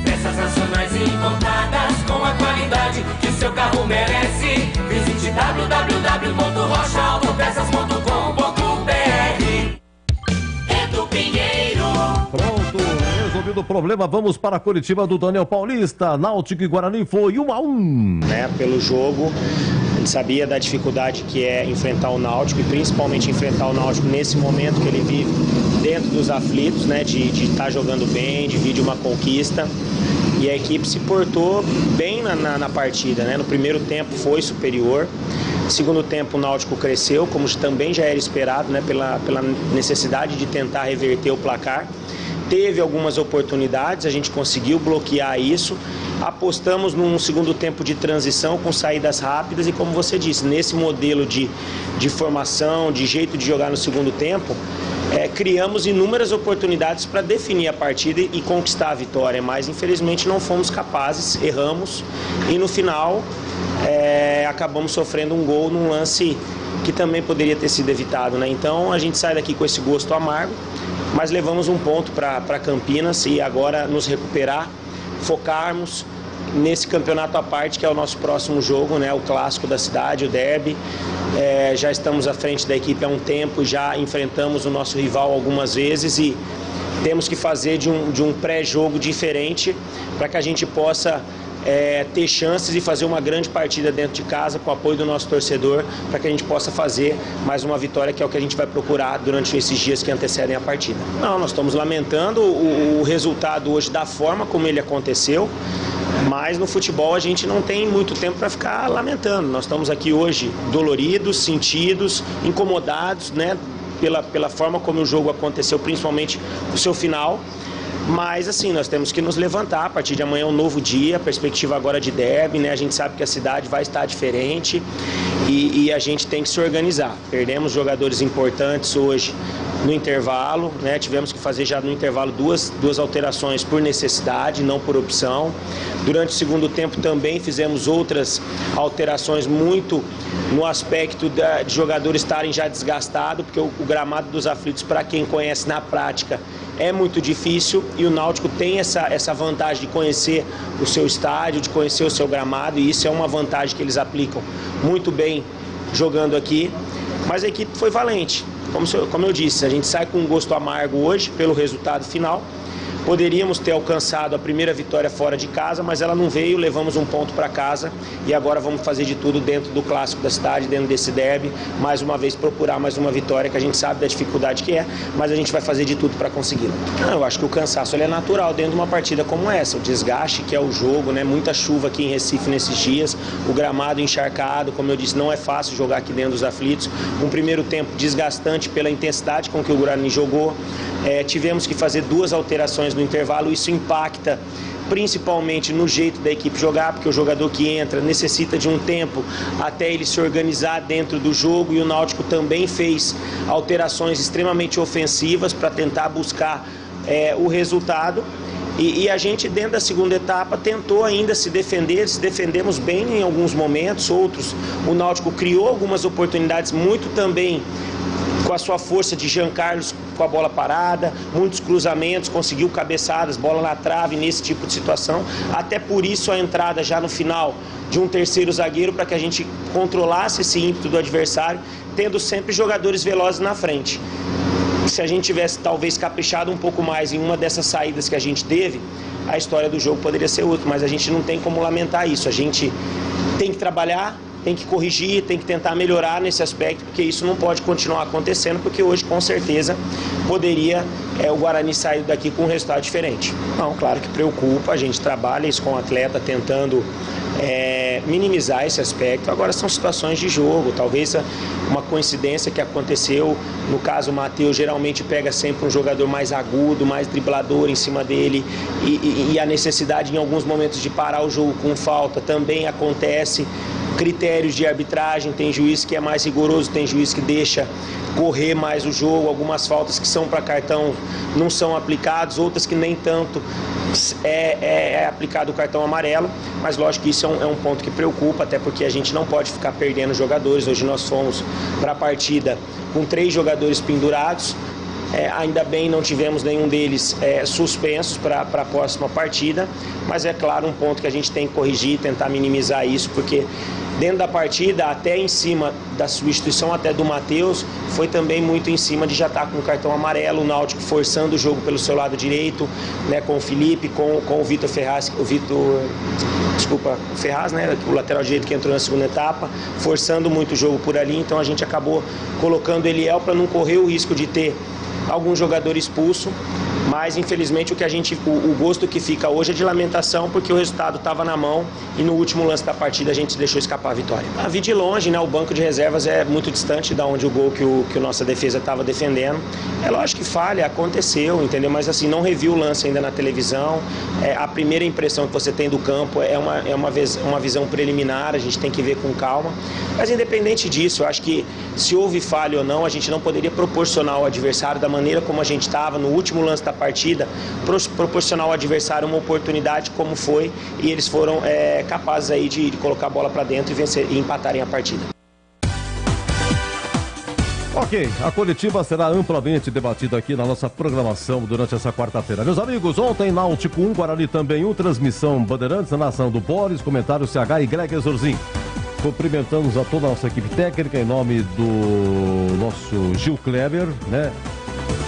Peças nacionais e importadas com a qualidade que seu carro merece. Visite www.rochaautopeças.com.br. Edu Pinheiro. Pronto, resolvido o problema, vamos para a coletiva do Daniel Paulista. Náutico e Guarani foi 1-1. Pelo jogo, a gente sabia da dificuldade que é enfrentar o Náutico e principalmente enfrentar o Náutico nesse momento que ele vive dentro dos aflitos, de estar jogando bem, de vir de uma conquista. E a equipe se portou bem na partida, No primeiro tempo foi superior. No segundo tempo o Náutico cresceu, como também já era esperado, pela necessidade de tentar reverter o placar. Teve algumas oportunidades, a gente conseguiu bloquear isso. Apostamos num segundo tempo de transição com saídas rápidas e, como você disse, nesse modelo de formação, de jeito de jogar no segundo tempo, criamos inúmeras oportunidades para definir a partida e conquistar a vitória, mas infelizmente não fomos capazes, erramos e no final acabamos sofrendo um gol num lance que também poderia ter sido evitado, Então a gente sai daqui com esse gosto amargo, mas levamos um ponto para Campinas e agora nos recuperar, focarmos nesse campeonato à parte que é o nosso próximo jogo, o clássico da cidade, o derby. Já estamos à frente da equipe há um tempo, já enfrentamos o nosso rival algumas vezes e temos que fazer de um pré-jogo diferente para que a gente possa ter chances e fazer uma grande partida dentro de casa com o apoio do nosso torcedor, para que a gente possa fazer mais uma vitória, que é o que a gente vai procurar durante esses dias que antecedem a partida. Não, nós estamos lamentando o resultado hoje da forma como ele aconteceu, mas no futebol a gente não tem muito tempo para ficar lamentando. Nós estamos aqui hoje doloridos, sentidos, incomodados, pela forma como o jogo aconteceu, principalmente no seu final. Mas assim, nós temos que nos levantar. A partir de amanhã é um novo dia, a perspectiva agora de derby, A gente sabe que a cidade vai estar diferente e a gente tem que se organizar. Perdemos jogadores importantes hoje no intervalo, Tivemos que fazer já no intervalo duas alterações por necessidade, não por opção. Durante o segundo tempo também fizemos outras alterações muito no aspecto de jogadores estarem já desgastados, porque o gramado dos aflitos, para quem conhece na prática, é muito difícil e o Náutico tem essa vantagem de conhecer o seu estádio, de conhecer o seu gramado, e isso é uma vantagem que eles aplicam muito bem jogando aqui. Mas a equipe foi valente, como eu disse, a gente sai com um gosto amargo hoje pelo resultado final. Poderíamos ter alcançado a primeira vitória fora de casa, mas ela não veio, levamos um ponto para casa e agora vamos fazer de tudo dentro do clássico da cidade, dentro desse derby, mais uma vez procurar mais uma vitória, que a gente sabe da dificuldade que é, mas a gente vai fazer de tudo para consegui-la. Eu acho que o cansaço é natural dentro de uma partida como essa, o desgaste que é o jogo, muita chuva aqui em Recife nesses dias, o gramado encharcado, como eu disse, não é fácil jogar aqui dentro dos aflitos, um primeiro tempo desgastante pela intensidade com que o Guarani jogou, tivemos que fazer duas alterações no intervalo, isso impacta principalmente no jeito da equipe jogar, porque o jogador que entra necessita de um tempo até ele se organizar dentro do jogo, e o Náutico também fez alterações extremamente ofensivas para tentar buscar o resultado. E a gente, dentro da segunda etapa, tentou ainda se defendemos bem em alguns momentos, outros o Náutico criou algumas oportunidades, muito também com a sua força de Jean Carlos com a bola parada, muitos cruzamentos, conseguiu cabeçadas, bola na trave nesse tipo de situação. Até por isso a entrada já no final de um terceiro zagueiro, para que a gente controlasse esse ímpeto do adversário, tendo sempre jogadores velozes na frente. Se a gente tivesse talvez caprichado um pouco mais em uma dessas saídas que a gente teve, a história do jogo poderia ser outra, mas a gente não tem como lamentar isso. A gente tem que trabalhar, tem que corrigir, tem que tentar melhorar nesse aspecto, porque isso não pode continuar acontecendo, porque hoje com certeza poderia o Guarani sair daqui com um resultado diferente. Não, claro que preocupa, a gente trabalha isso com o atleta, tentando minimizar esse aspecto. Agora são situações de jogo, talvez uma coincidência que aconteceu, no caso o Matheus geralmente pega sempre um jogador mais agudo, mais driblador em cima dele, e a necessidade em alguns momentos de parar o jogo com falta também acontece. Critérios de arbitragem, tem juiz que é mais rigoroso, tem juiz que deixa correr mais o jogo, algumas faltas que são para cartão não são aplicadas, outras que nem tanto é aplicado o cartão amarelo, mas lógico que isso é um ponto que preocupa, até porque a gente não pode ficar perdendo jogadores. Hoje nós fomos para a partida com 3 jogadores pendurados, ainda bem não tivemos nenhum deles suspensos para a próxima partida, mas é claro um ponto que a gente tem que corrigir, tentar minimizar isso, porque dentro da partida, até em cima da substituição até do Matheus, foi também muito em cima de já estar com o cartão amarelo, o Náutico forçando o jogo pelo seu lado direito, né, com o Felipe, com o Vitor Ferraz, Ferraz, né, o lateral direito que entrou na segunda etapa, forçando muito o jogo por ali, então a gente acabou colocando o Eliel para não correr o risco de ter algum jogador expulso, mas infelizmente o gosto que fica hoje é de lamentação, porque o resultado estava na mão e no último lance da partida a gente deixou escapar a vitória. A vi de longe, né, o banco de reservas é muito distante da onde o gol que a nossa defesa estava defendendo. É lógico que falha, aconteceu, entendeu? Mas assim, não revi o lance ainda na televisão. A primeira impressão que você tem do campo é uma visão preliminar, a gente tem que ver com calma. Mas independente disso, eu acho que se houve falha ou não, a gente não poderia proporcionar ao adversário, da maneira como a gente estava no último lance da partida, proporcionar ao adversário uma oportunidade como foi, e eles foram capazes aí de colocar a bola para dentro e vencer e empatarem a partida. Ok, a coletiva será amplamente debatida aqui na nossa programação durante essa quarta-feira. Meus amigos, ontem Náutico 1, Guarani também 1, transmissão Bandeirantes, na nação do Boris, comentário CH e Greg Exorzin. Cumprimentamos a toda a nossa equipe técnica em nome do nosso Gil Kleber, né?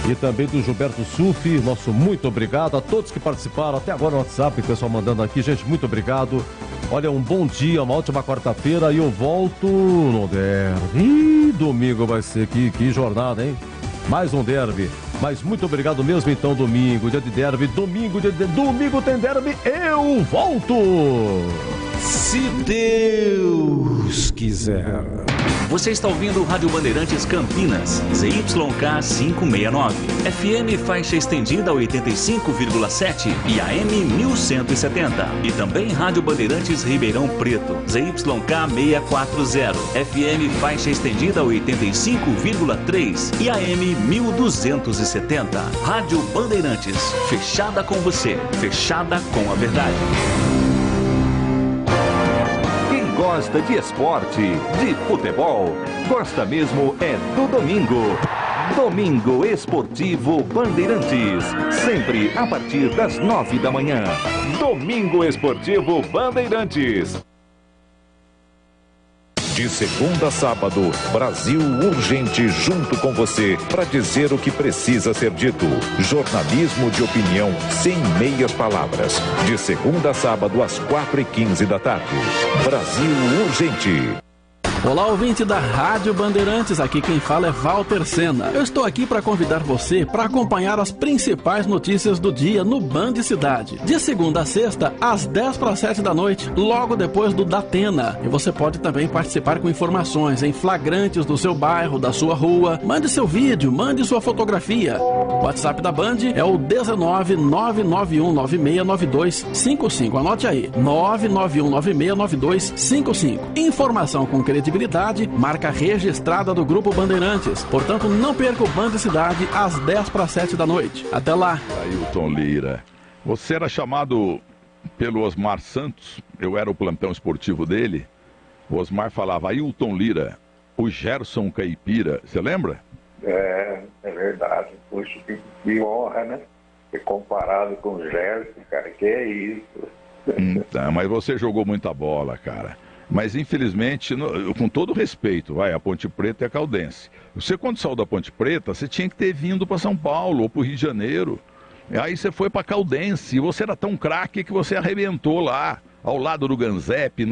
E também do Gilberto Sufi, nosso muito obrigado a todos que participaram até agora no WhatsApp, o pessoal mandando aqui, gente, muito obrigado. Olha, um bom dia, uma ótima quarta-feira e eu volto no derby. Ih, domingo vai ser que jornada, hein? Mais um derby. Mas muito obrigado mesmo, então, domingo, dia de derby, domingo tem derby, eu volto! Se Deus quiser. Você está ouvindo o Rádio Bandeirantes Campinas, ZYK 569, FM faixa estendida 85,7 e AM 1170. E também Rádio Bandeirantes Ribeirão Preto, ZYK 640, FM faixa estendida 85,3 e AM 1270. Rádio Bandeirantes, fechada com você, fechada com a verdade. Gosta de esporte, de futebol, gosta mesmo é do domingo. Domingo Esportivo Bandeirantes, sempre a partir das 9 da manhã. Domingo Esportivo Bandeirantes. De segunda a sábado, Brasil Urgente junto com você para dizer o que precisa ser dito. Jornalismo de opinião sem meias palavras. De segunda a sábado às 4h15 da tarde. Brasil Urgente. Olá, ouvinte da Rádio Bandeirantes, aqui quem fala é Walter Sena. Eu estou aqui para convidar você para acompanhar as principais notícias do dia no Band Cidade. De segunda a sexta, às 6:50 da noite, logo depois do Datena. E você pode também participar com informações em flagrantes do seu bairro, da sua rua. Mande seu vídeo, mande sua fotografia. O WhatsApp da Band é o 19991969255. Anote aí, 991969255. Informação com credibilidade, marca registrada do Grupo Bandeirantes. Portanto, não perca o Band Cidade às 6:50 da noite. Até lá. Ailton Lira, você era chamado pelo Osmar Santos, eu era o plantão esportivo dele. O Osmar falava, Ailton Lira, o Gerson Caipira, você lembra? É verdade. Puxa, que honra, né? Ser comparado com o Gerson, cara, que é isso. Mas você jogou muita bola, cara. Mas, infelizmente, com todo respeito, a Ponte Preta e a Caldense. Você, quando saiu da Ponte Preta, você tinha que ter vindo para São Paulo ou para o Rio de Janeiro. Aí você foi para Caldense e você era tão craque que você arrebentou lá, ao lado do Ganzep,